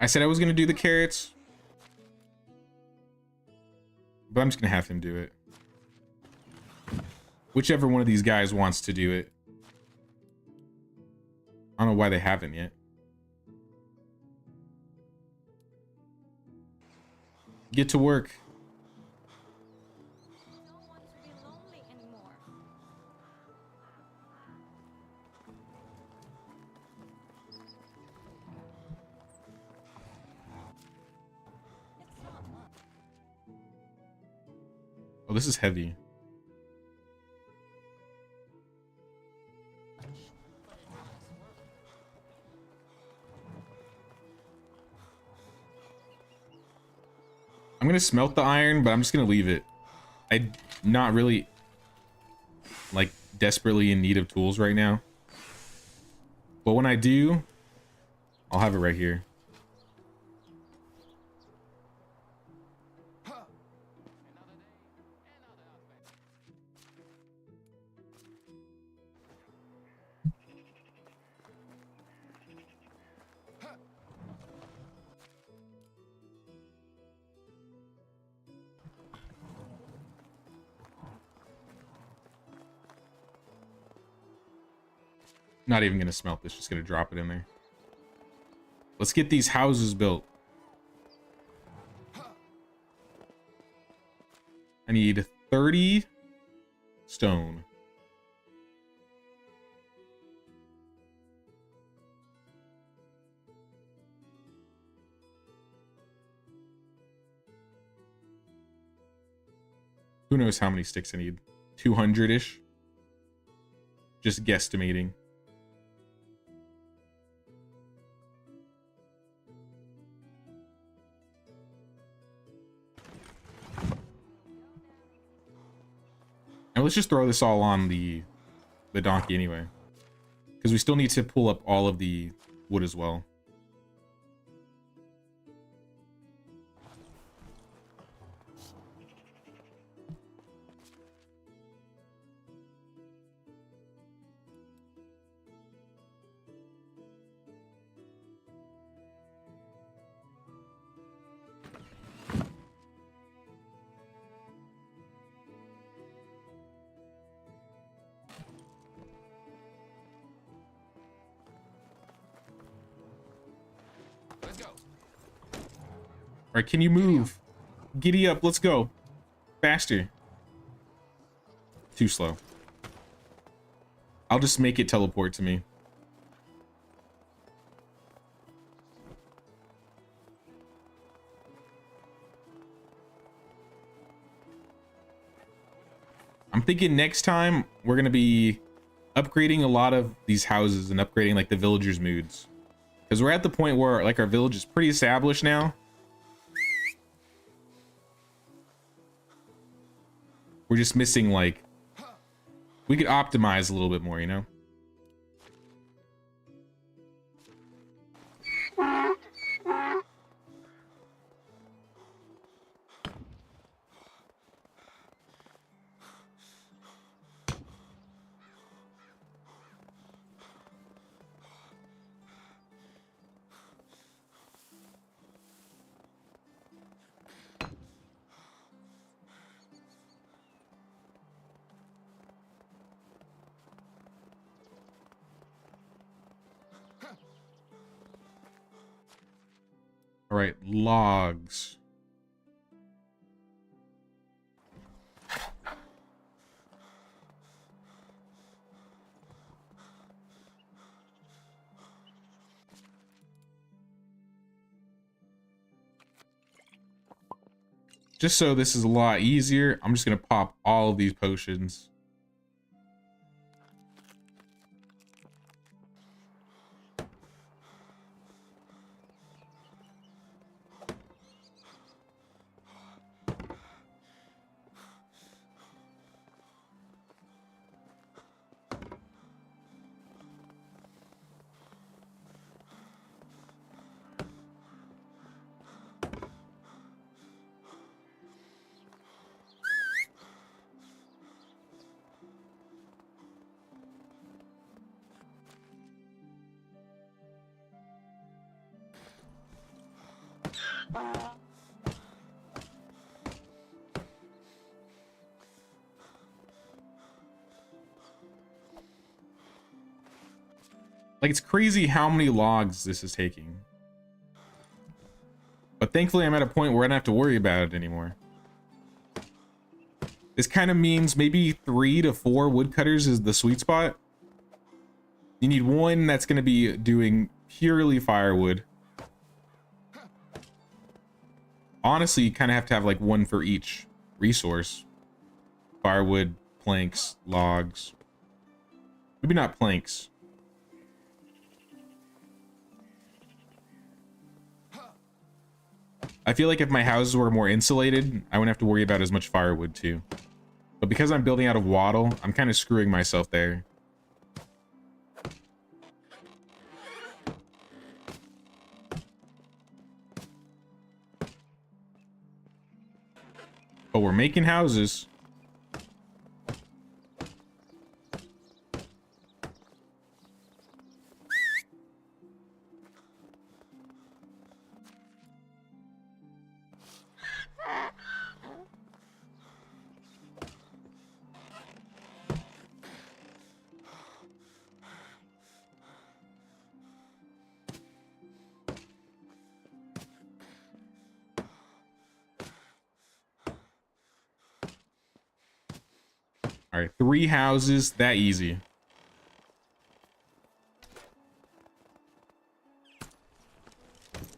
I said I was gonna do the carrots, but I'm just gonna have him do it. Whichever one of these guys wants to do it. I don't know why they haven't yet. Get to work. I don't want to be lonely anymore. It's not much. Oh, this is heavy. I'm gonna smelt the iron, but I'm just gonna leave it. I'm not really like desperately in need of tools right now. But when I do, I'll have it right here. Not even gonna smelt this, just gonna drop it in there. Let's get these houses built. I need 30 stone. Who knows how many sticks I need? 200-ish. Just guesstimating. And let's just throw this all on the donkey anyway. Because we still need to pull up all of the wood as well. Let's go. All right, can you move? Giddy up, let's go. Faster. Too slow. I'll just make it teleport to me. I'm thinking next time we're gonna be upgrading a lot of these houses and upgrading like the villagers' moods. Because we're at the point where like our village is pretty established now. We're just missing like, we could optimize a little bit more, you know? All right, logs. Just so this is a lot easier, I'm just gonna pop all of these potions. Like, it's crazy how many logs this is taking. But thankfully, I'm at a point where I don't have to worry about it anymore. This kind of means maybe 3 to 4 woodcutters is the sweet spot. You need one that's going to be doing purely firewood. Honestly, you kind of have to have like one for each resource. Firewood, planks, logs. Maybe not planks. I feel like if my houses were more insulated, I wouldn't have to worry about as much firewood too. But because I'm building out of wattle, I'm kind of screwing myself there. But we're making houses. right, 3 houses, that easy.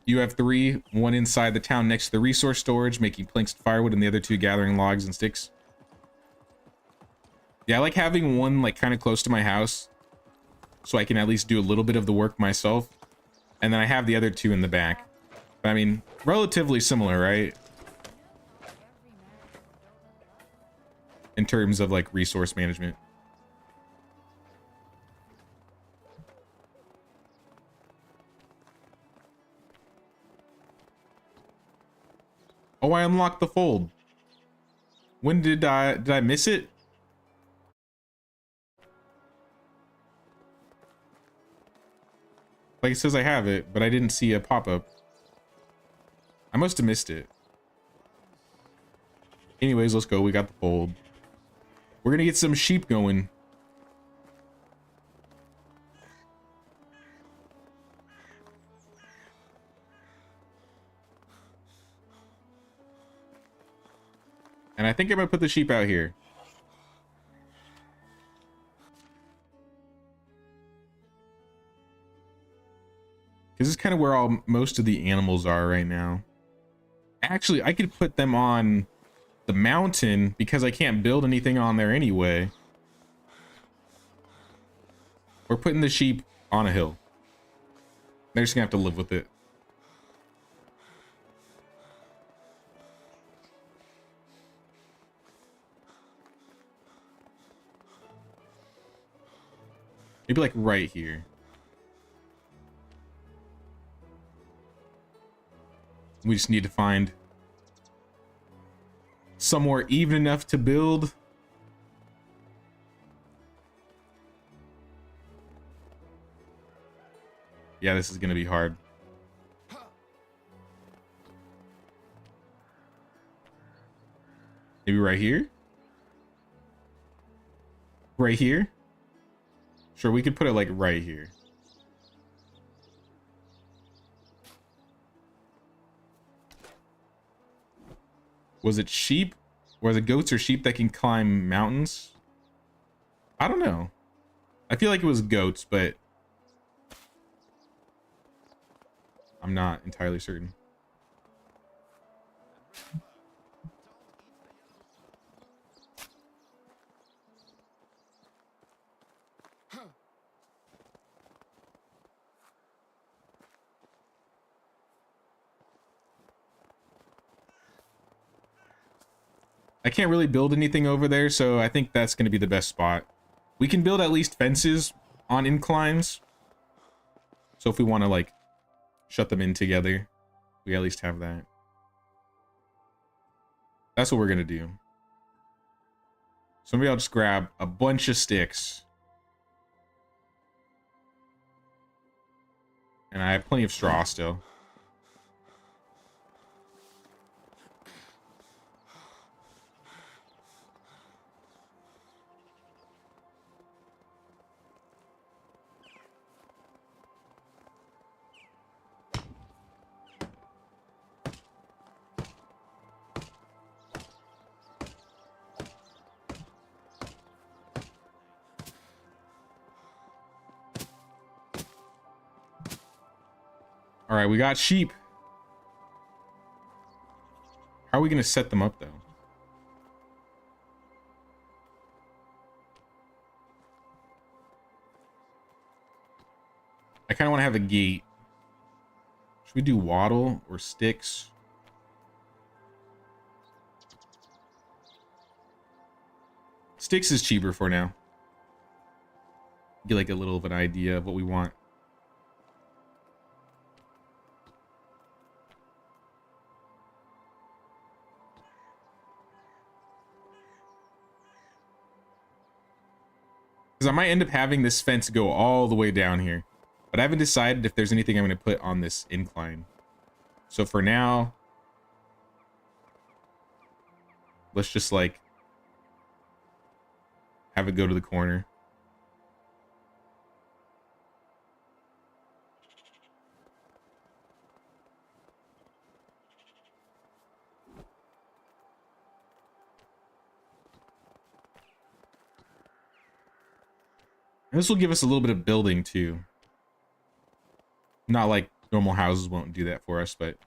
You have 3, 1 inside the town next to the resource storage, making planks and firewood, and the other 2 gathering logs and sticks. Yeah, I like having 1 like kind of close to my house, so I can at least do a little bit of the work myself. And then I have the other 2 in the back. But, I mean, relatively similar, right? In terms of like resource management. Oh, I unlocked the fold. When did I miss it? Like it says I have it, but I didn't see a pop-up. I must have missed it. Anyways, let's go. We got the fold. We're gonna get some sheep going. And I think I'm gonna put the sheep out here. This is kind of where most of the animals are right now. Actually, I could put them on the mountain because I can't build anything on there anyway. We're putting the sheep on a hill. They're just gonna have to live with it. Maybe like right here. We just need to find somewhere even enough to build. Yeah, this is gonna be hard. Maybe right here? Right here? Sure, we could put it like right here. Was it sheep? Was it goats or sheep that can climb mountains? I don't know. I feel like it was goats, but I'm not entirely certain. I can't really build anything over there, so I think that's going to be the best spot. We can build at least fences on inclines. So if we want to, like, shut them in together, we at least have that. That's what we're going to do. So maybe I'll just grab a bunch of sticks. And I have plenty of straw still. All right, we got sheep. How are we going to set them up, though? I kind of want to have a gate. Should we do wattle or sticks? Sticks is cheaper for now. Get like a little of an idea of what we want. Because I might end up having this fence go all the way down here. But I haven't decided if there's anything I'm going to put on this incline. So for now, let's just like have it go to the corner. And this will give us a little bit of building too. Not like normal houses won't do that for us, but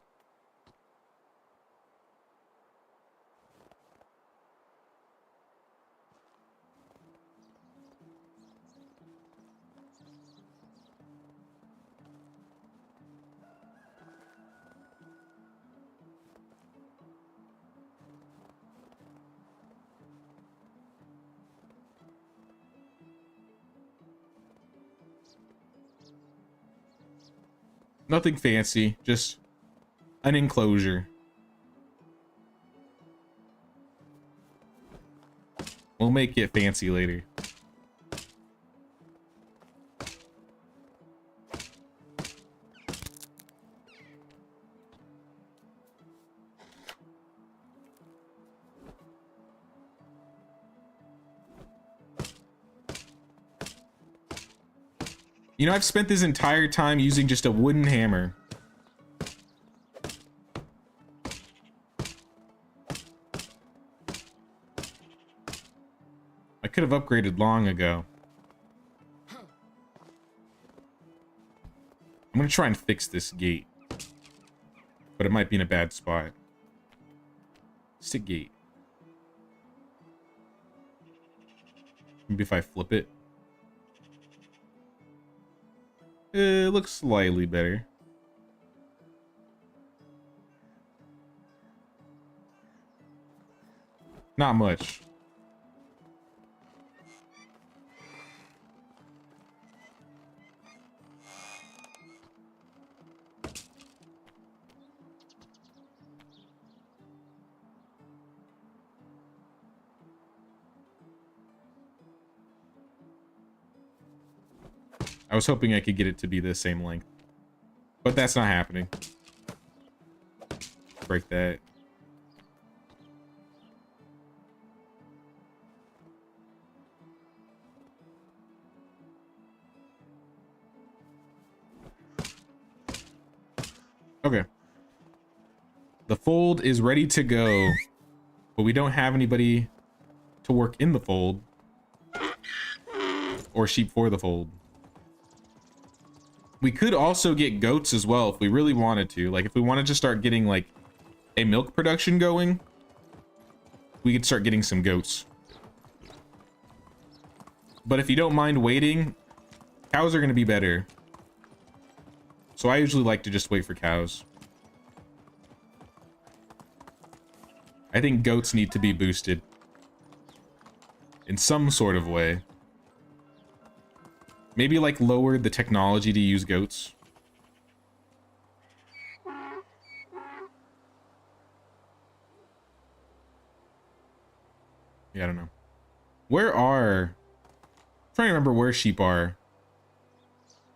nothing fancy, just an enclosure. We'll make it fancy later. You know, I've spent this entire time using just a wooden hammer. I could have upgraded long ago. I'm gonna try and fix this gate. But it might be in a bad spot. Stick gate. Maybe if I flip it. It looks slightly better. Not much. I was hoping I could get it to be the same length, but that's not happening. Break that. Okay. The fold is ready to go, but we don't have anybody to work in the fold or sheep for the fold. We could also get goats as well if we really wanted to. Like if we wanted to start getting like a milk production going, we could start getting some goats. But if you don't mind waiting, cows are going to be better. So I usually like to just wait for cows. I think goats need to be boosted in some sort of way. Maybe like lower the technology to use goats. Yeah, I don't know. Where are... I'm trying to remember where sheep are.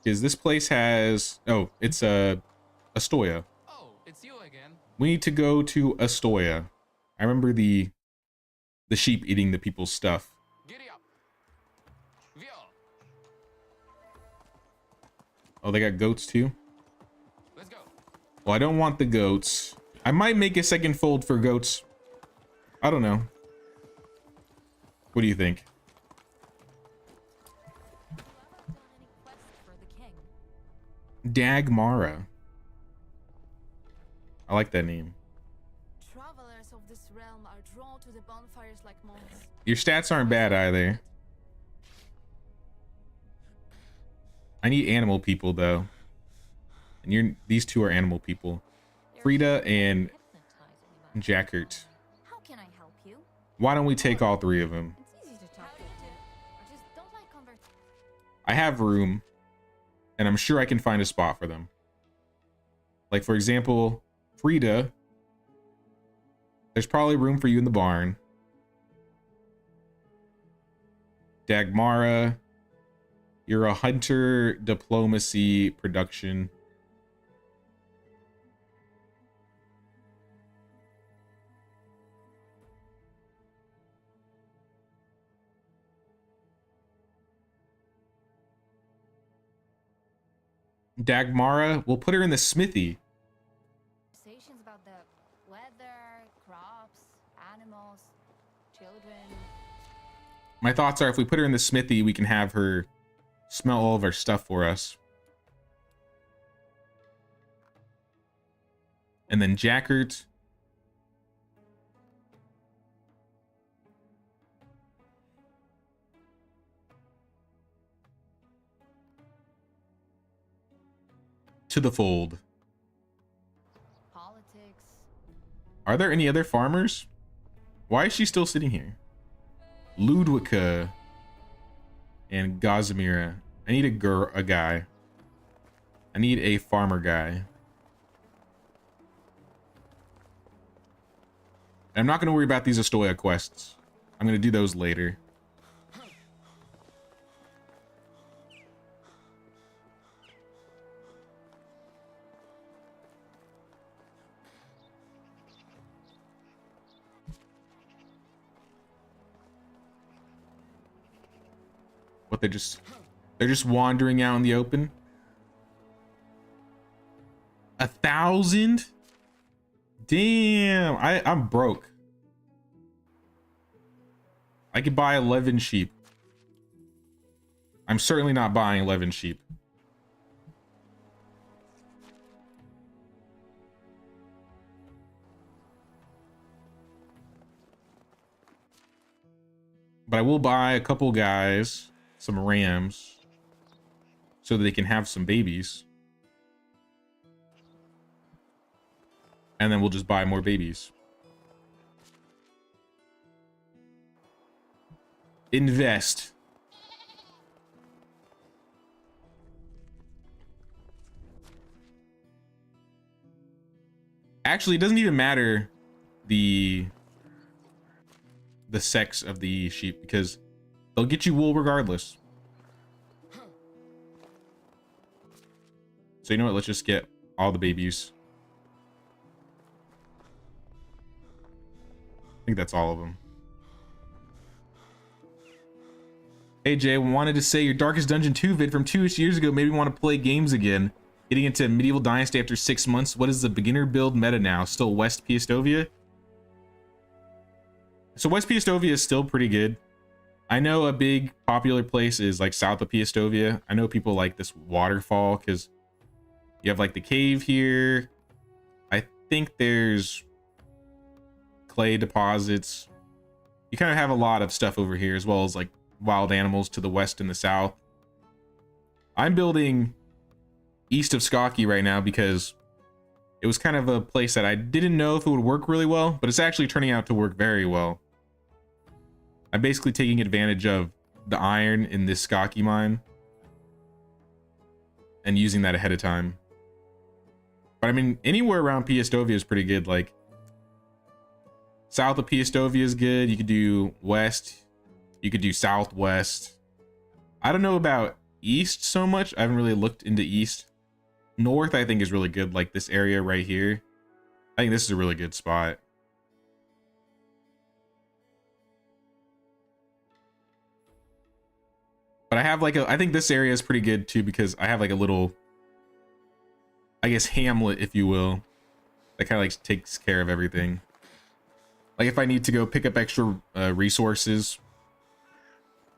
Because this place has... Oh, it's Astoya. Oh, it's you again. We need to go to Astoya. I remember the sheep eating the people's stuff. Giddy up. Vio. Oh, they got goats too? Let's go. Well, I don't want the goats. I might make a second fold for goats. I don't know. What do you think? Whoever done any quest for the king. Dagmara. I like that name. Travelers of this realm are drawn to the bonfires like moths. Your stats aren't bad either. I need animal people though. And these two are animal people. Frida and Hypnotizing me. Jackert. How can I help you? Why don't we take all three of them? It's easy to talk to. I just don't like conversation. I have room. And I'm sure I can find a spot for them. Like for example, Frida. There's probably room for you in the barn. Dagmara. You're a hunter, diplomacy, production. Dagmara, we'll put her in the smithy. Conversations about the weather, crops, animals, children. My thoughts are if we put her in the smithy, we can have her smell all of our stuff for us. And then Jackert. To the fold. Politics. Are there any other farmers? Why is she still sitting here? Ludwika and Gazimira. I need a guy. I need a farmer guy. I'm not going to worry about these Astoya quests. I'm going to do those later. What, they're just wandering out in the open? 1,000? Damn, I'm broke. I could buy 11 sheep. I'm certainly not buying 11 sheep. But I will buy a couple guys, some rams, so that they can have some babies. And then we'll just buy more babies. Invest. Actually, it doesn't even matter the sex of the sheep, because they'll get you wool regardless. So you know what? Let's just get all the babies. I think that's all of them. Hey Jay, wanted to say your Darkest Dungeon 2 vid from 2 years ago made me want to play games again. Getting into Medieval Dynasty after 6 months. What is the beginner build meta now? Still West Piastovia? So West Piastovia is still pretty good. I know a big popular place is like south of Piastovia. I know people like this waterfall because you have like the cave here. I think there's clay deposits. You kind of have a lot of stuff over here, as well as like wild animals to the west and the south. I'm building east of Skokie right now because it was kind of a place that I didn't know if it would work really well, but it's actually turning out to work very well. I'm basically taking advantage of the iron in this Skokie mine and using that ahead of time. But I mean, anywhere around Piastovia is pretty good. Like south of Piastovia is good. You could do west. You could do southwest. I don't know about east so much. I haven't really looked into east. North, I think, is really good. Like this area right here. I think this is a really good spot. But I have like I think this area is pretty good too, because I have like a little, I guess, hamlet, if you will, that kind of like takes care of everything. Like if I need to go pick up extra resources,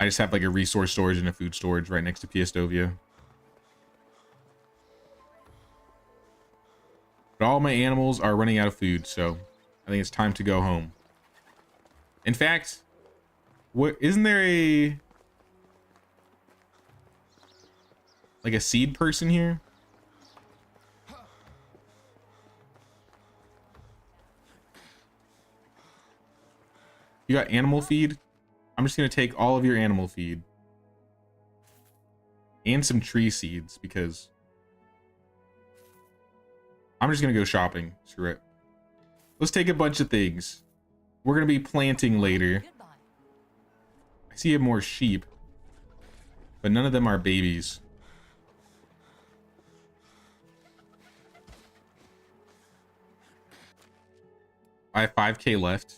I just have like a resource storage and a food storage right next to Piastovia. But all my animals are running out of food, so I think it's time to go home. In fact, isn't there like a seed person here? You got animal feed? I'm just gonna take all of your animal feed and some tree seeds because I'm just gonna go shopping. Screw it. Let's take a bunch of things. We're gonna be planting later. Goodbye. I see more sheep, but none of them are babies. I have 5K left.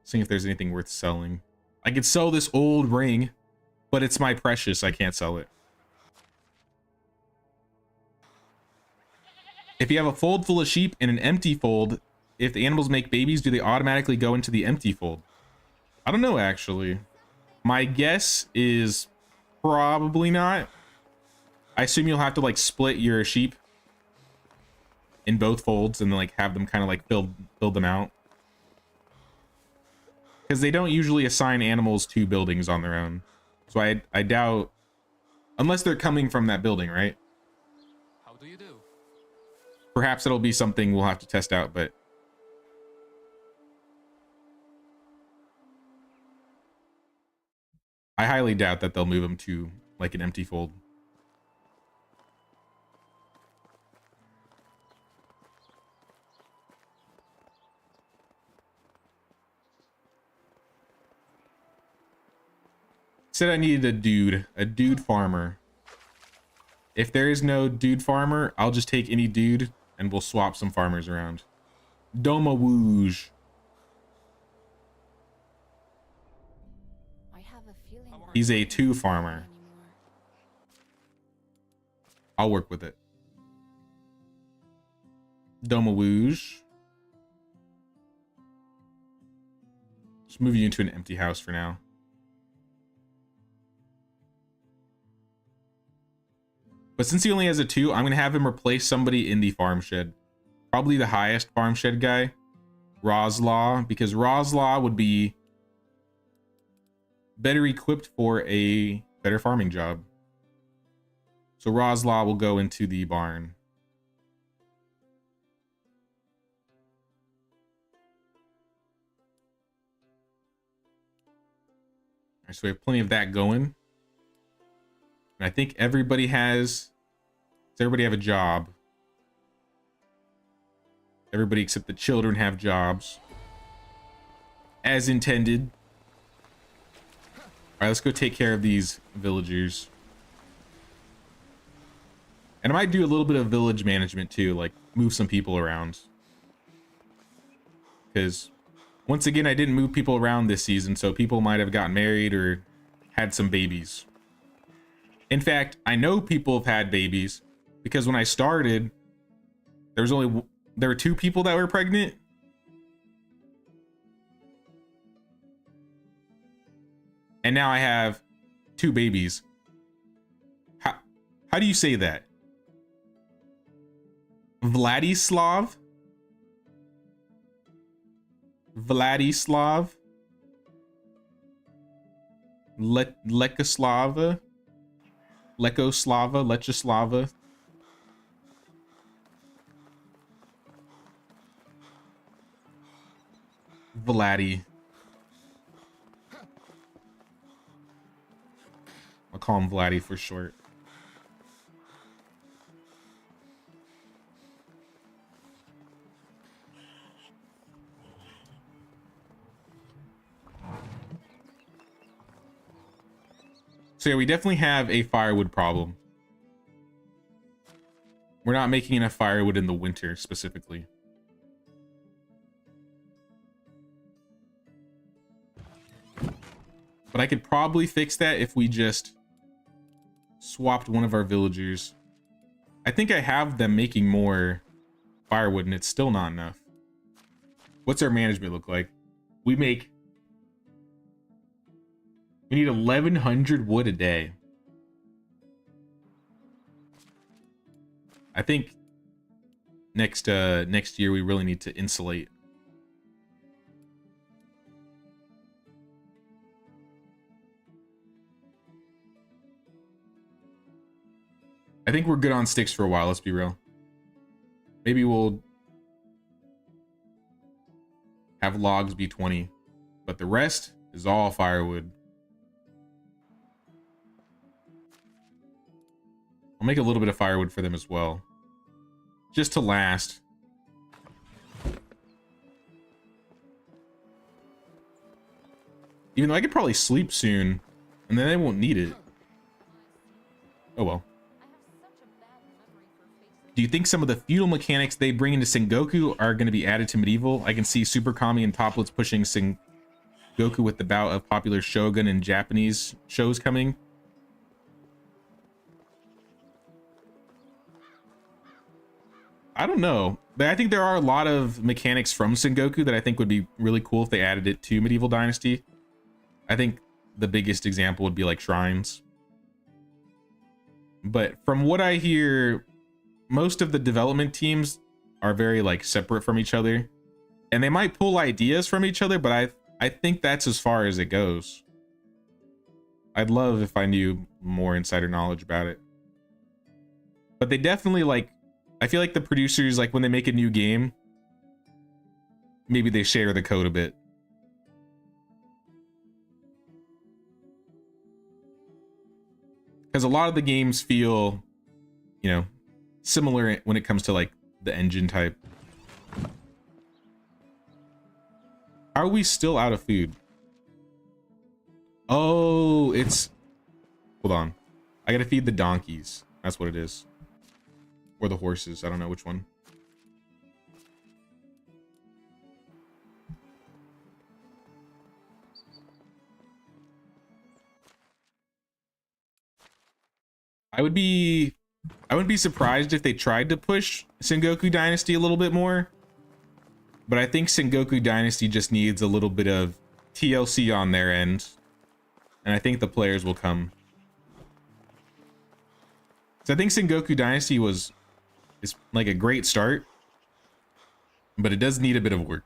Seeing if there's anything worth selling. I could sell this old ring, but it's my precious. I can't sell it. If you have a fold full of sheep and an empty fold, if the animals make babies, do they automatically go into the empty fold? I don't know, actually. My guess is probably not. I assume you'll have to like split your sheep in both folds and then like have them kind of like build them out. Because they don't usually assign animals to buildings on their own. So I doubt, unless they're coming from that building, right? How do you do? Perhaps it'll be something we'll have to test out, but I highly doubt that they'll move them to like an empty fold. Said I needed a dude farmer. If there is no dude farmer, I'll just take any dude and we'll swap some farmers around. Doma Wooge. I have a feeling He's a 2 farmer. I'll work with it. Doma Wooge. Just move you into an empty house for now. But since he only has a 2, I'm going to have him replace somebody in the farm shed. Probably the highest farm shed guy. Roslaw, because Roslaw would be better equipped for a better farming job. So Roslaw will go into the barn. All right, so we have plenty of that going. And I think everybody has... Does everybody have a job? Everybody except the children have jobs. As intended. Alright, let's go take care of these villagers. And I might do a little bit of village management too, like move some people around. Because once again, I didn't move people around this season, so people might have gotten married or had some babies. In fact, I know people have had babies because when I started, there were 2 people that were pregnant. And now I have 2 babies. How do you say that? Vladislav? Vladislav? Lekoslava? Lekoslava? Lechislava? Vladi. I'll call him Vladdy for short. So yeah, we definitely have a firewood problem. We're not making enough firewood in the winter specifically. But I could probably fix that if we just swapped one of our villagers. I think I have them making more firewood and it's still not enough. What's our management look like? We need 1,100 wood a day. I think next year we really need to insulate. I think we're good on sticks for a while, let's be real. Maybe we'll have logs be 20, but the rest is all firewood. I'll make a little bit of firewood for them as well, just to last. Even though I could probably sleep soon, and then I won't need it. Oh well. Do you think some of the feudal mechanics they bring into Sengoku are going to be added to Medieval? I can see Super Kami and Toplets pushing Sengoku with the bout of popular Shogun and Japanese shows coming. I don't know. But I think there are a lot of mechanics from Sengoku that I think would be really cool if they added it to Medieval Dynasty. I think the biggest example would be like shrines. But from what I hear, most of the development teams are very like separate from each other. And they might pull ideas from each other, but I think that's as far as it goes. I'd love if I knew more insider knowledge about it. But they definitely like, I feel like the producers, like when they make a new game, maybe they share the code a bit. Because a lot of the games feel, you know, similar when it comes to like the engine type. Are we still out of food? Oh, it's... Hold on. I gotta feed the donkeys. That's what it is. Or the horses. I don't know which one. I wouldn't be surprised if they tried to push Sengoku Dynasty a little bit more. But I think Sengoku Dynasty just needs a little bit of TLC on their end. And I think the players will come. So I think Sengoku Dynasty is like a great start. But it does need a bit of work.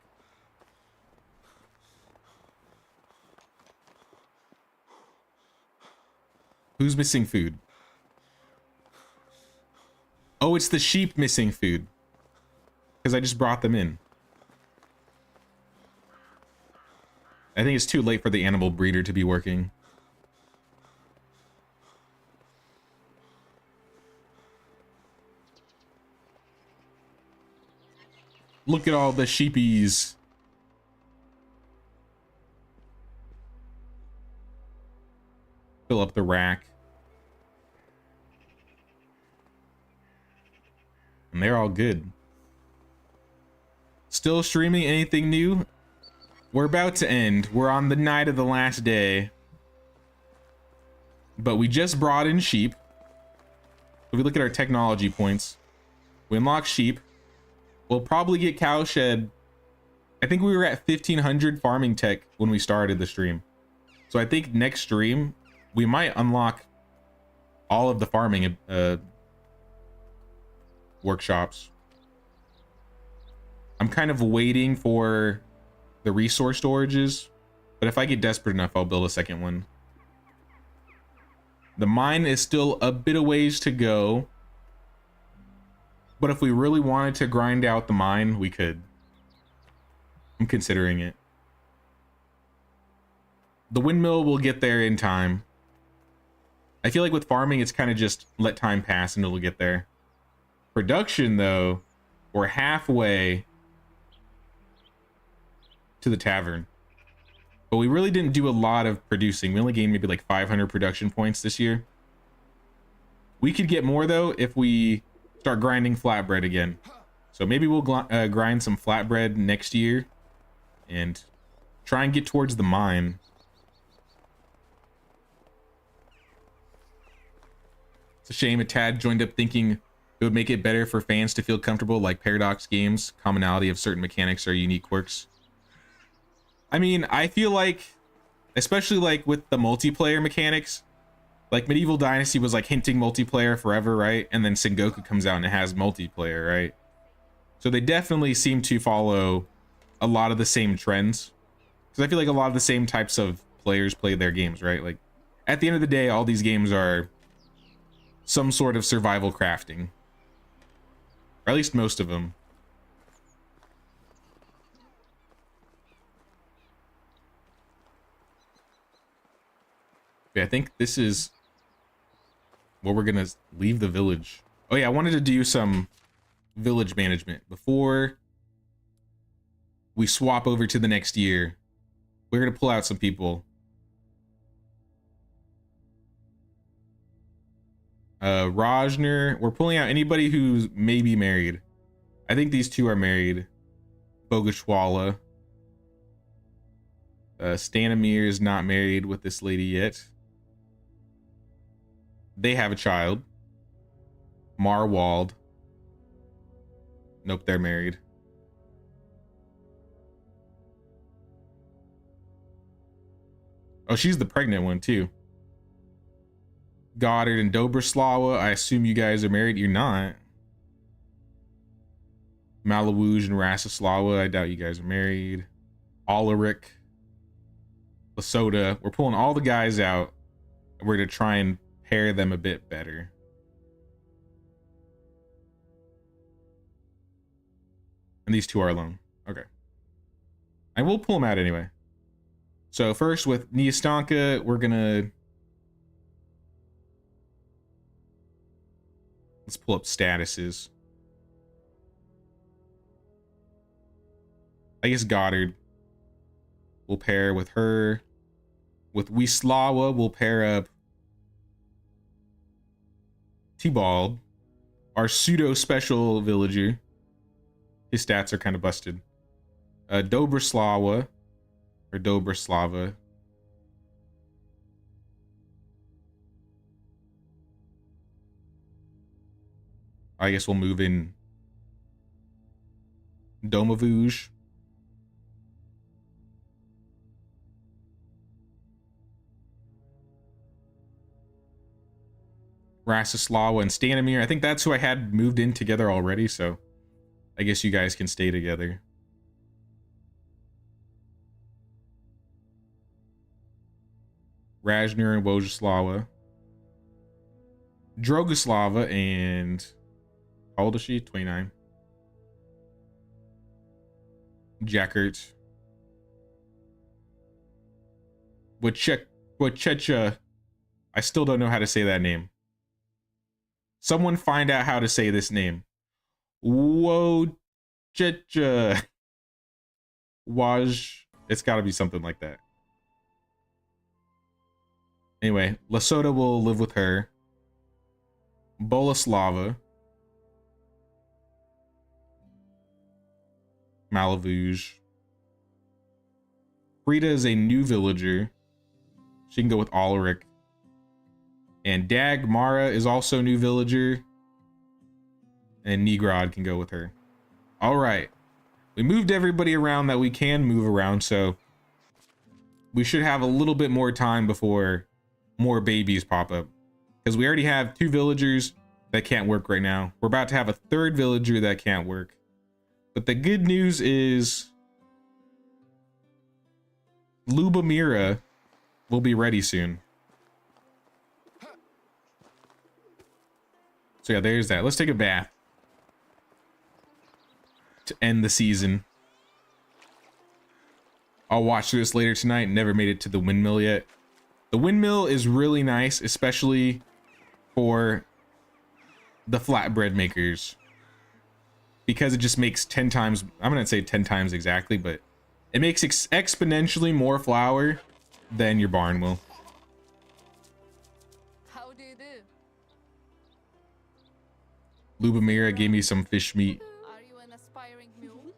Who's missing food? Oh, it's the sheep missing food. Because I just brought them in. I think it's too late for the animal breeder to be working. Look at all the sheepies. Fill up the rack. And they're all good. Still streaming anything new? We're about to end. We're on the night of the last day. But we just brought in sheep. If we look at our technology points, we unlock sheep. We'll probably get cowshed. I think we were at 1500 farming tech when we started the stream. So I think next stream, we might unlock all of the farming workshops. I'm kind of waiting for the resource storages, but if I get desperate enough, I'll build a second one. The mine is still a bit of ways to go, but if we really wanted to grind out the mine, we could. I'm considering it. The windmill will get there in time. I feel like with farming, it's kind of just let time pass and it'll get there. Production, though, we're halfway to the tavern. But we really didn't do a lot of producing. We only gained maybe like 500 production points this year. We could get more, though, if we start grinding flatbread again. So maybe we'll grind some flatbread next year and try and get towards the mine. It's a shame a tad joined up thinking it would make it better for fans to feel comfortable like Paradox games. Commonality of certain mechanics or unique quirks. I mean, I feel like, especially like with the multiplayer mechanics, like Medieval Dynasty was like hinting multiplayer forever, right? And then Sengoku comes out and it has multiplayer, right? So they definitely seem to follow a lot of the same trends. Because I feel like a lot of the same types of players play their games, right? Like, at the end of the day, all these games are some sort of survival crafting. Or at least most of them. Okay, I think this is where we're gonna leave the village. Oh yeah, I wanted to do some village management before we swap over to the next year. We're gonna pull out some people. Rajner, we're pulling out anybody who's maybe married. I think these two are married. Bogashwala. Stanimir is not married with this lady yet. They have a child. Marwald. Nope, they're married. Oh, she's the pregnant one too. Goddard and Dobrislawa, I assume you guys are married. You're not. Malawuj and Rastislawa, I doubt you guys are married. Olaric, Lesota, we're pulling all the guys out. And we're gonna try and pair them a bit better. And these two are alone. Okay. I will pull them out anyway. So first with Niastanka, we're gonna... Let's pull up statuses. I guess Goddard will pair with her. With Wisława, we'll pair up Tybald, our pseudo-special villager. His stats are kind of busted. Dobrislawa, or Dobrislava. I guess we'll move in Domavuj. Rastislawa and Stanimir. I think that's who I had moved in together already, so I guess you guys can stay together. Rajner and Wojislawa. Drogoslava and... How old is she? 29. Jackert. Wachecha. I still don't know how to say that name. Someone find out how to say this name. Wochecha. Waj. It's got to be something like that. Anyway, Lesota will live with her. Boleslava. Malavuj. Frida is a new villager. She can go with Ulrich. And Dagmara is also a new villager. And Nigrod can go with her. All right. We moved everybody around that we can move around, so we should have a little bit more time before more babies pop up. Because we already have 2 villagers that can't work right now. We're about to have a 3rd villager that can't work. But the good news is Lubomira will be ready soon. So yeah, there's that. Let's take a bath to end the season. I'll watch this later tonight. Never made it to the windmill yet. The windmill is really nice, especially for the flatbread makers. Because it just makes 10 times, I'm going to say 10 times exactly, but it makes exponentially more flour than your barn will. How do you do? Lubomira gave me some fish meat. Are you an aspiring mule?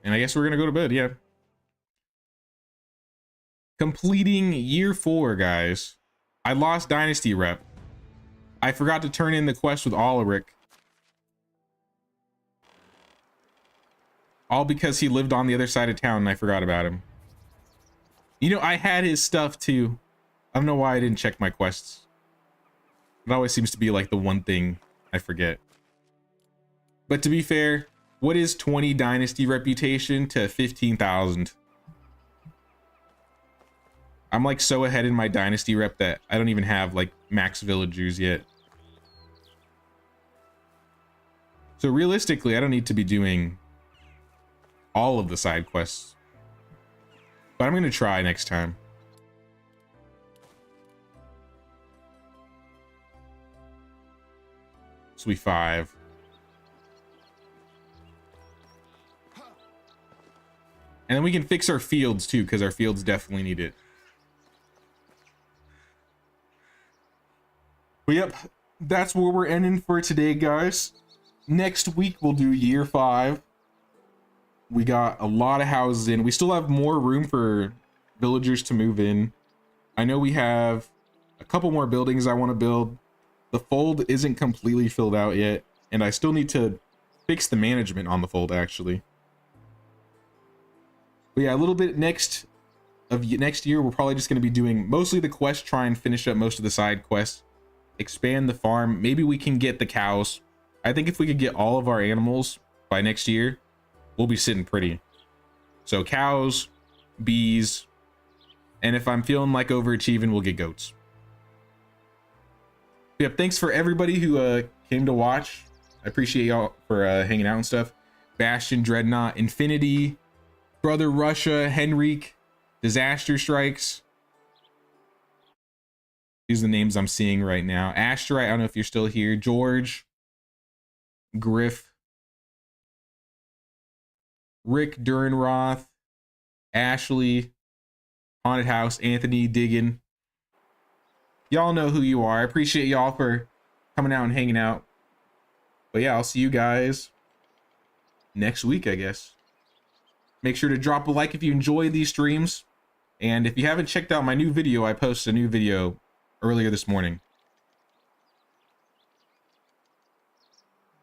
And I guess we're going to go to bed, yeah. Completing year 4, guys. I lost Dynasty rep. I forgot to turn in the quest with Ulrich. All because he lived on the other side of town and I forgot about him. You know, I had his stuff too. I don't know why I didn't check my quests. It always seems to be like the one thing I forget. But to be fair, what is 20 Dynasty reputation to 15,000? I'm like so ahead in my Dynasty rep that I don't even have like max villagers yet. So realistically, I don't need to be doing all of the side quests. But I'm going to try next time. This will be 5. And then we can fix our fields too, because our fields definitely need it. But yep, that's where we're ending for today, guys. Next week we'll do year 5. We got a lot of houses in. We still have more room for villagers to move in. I know we have a couple more buildings I want to build. The fold isn't completely filled out yet, and I still need to fix the management on the fold, actually. But yeah, a little bit next year, we're probably just going to be doing mostly the quest, try and finish up most of the side quests, expand the farm. Maybe we can get the cows. I think if we could get all of our animals by next year, we'll be sitting pretty. So cows, bees, and if I'm feeling like overachieving, we'll get goats. Yep, thanks for everybody who came to watch. I appreciate y'all for hanging out and stuff. Bastion, Dreadnought, Infinity, Brother Russia, Henrique, Disaster Strikes. These are the names I'm seeing right now. Asterite, I don't know if you're still here. George, Griff, Rick Durenroth, Ashley, Haunted House, Anthony, Diggin. Y'all know who you are. I appreciate y'all for coming out and hanging out. But yeah, I'll see you guys next week, I guess. Make sure to drop a like if you enjoy these streams. And if you haven't checked out my new video, I posted a new video earlier this morning.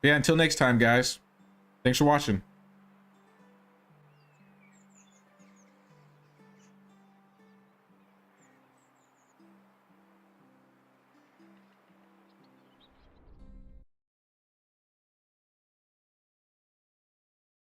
Yeah, until next time, guys. Thanks for watching.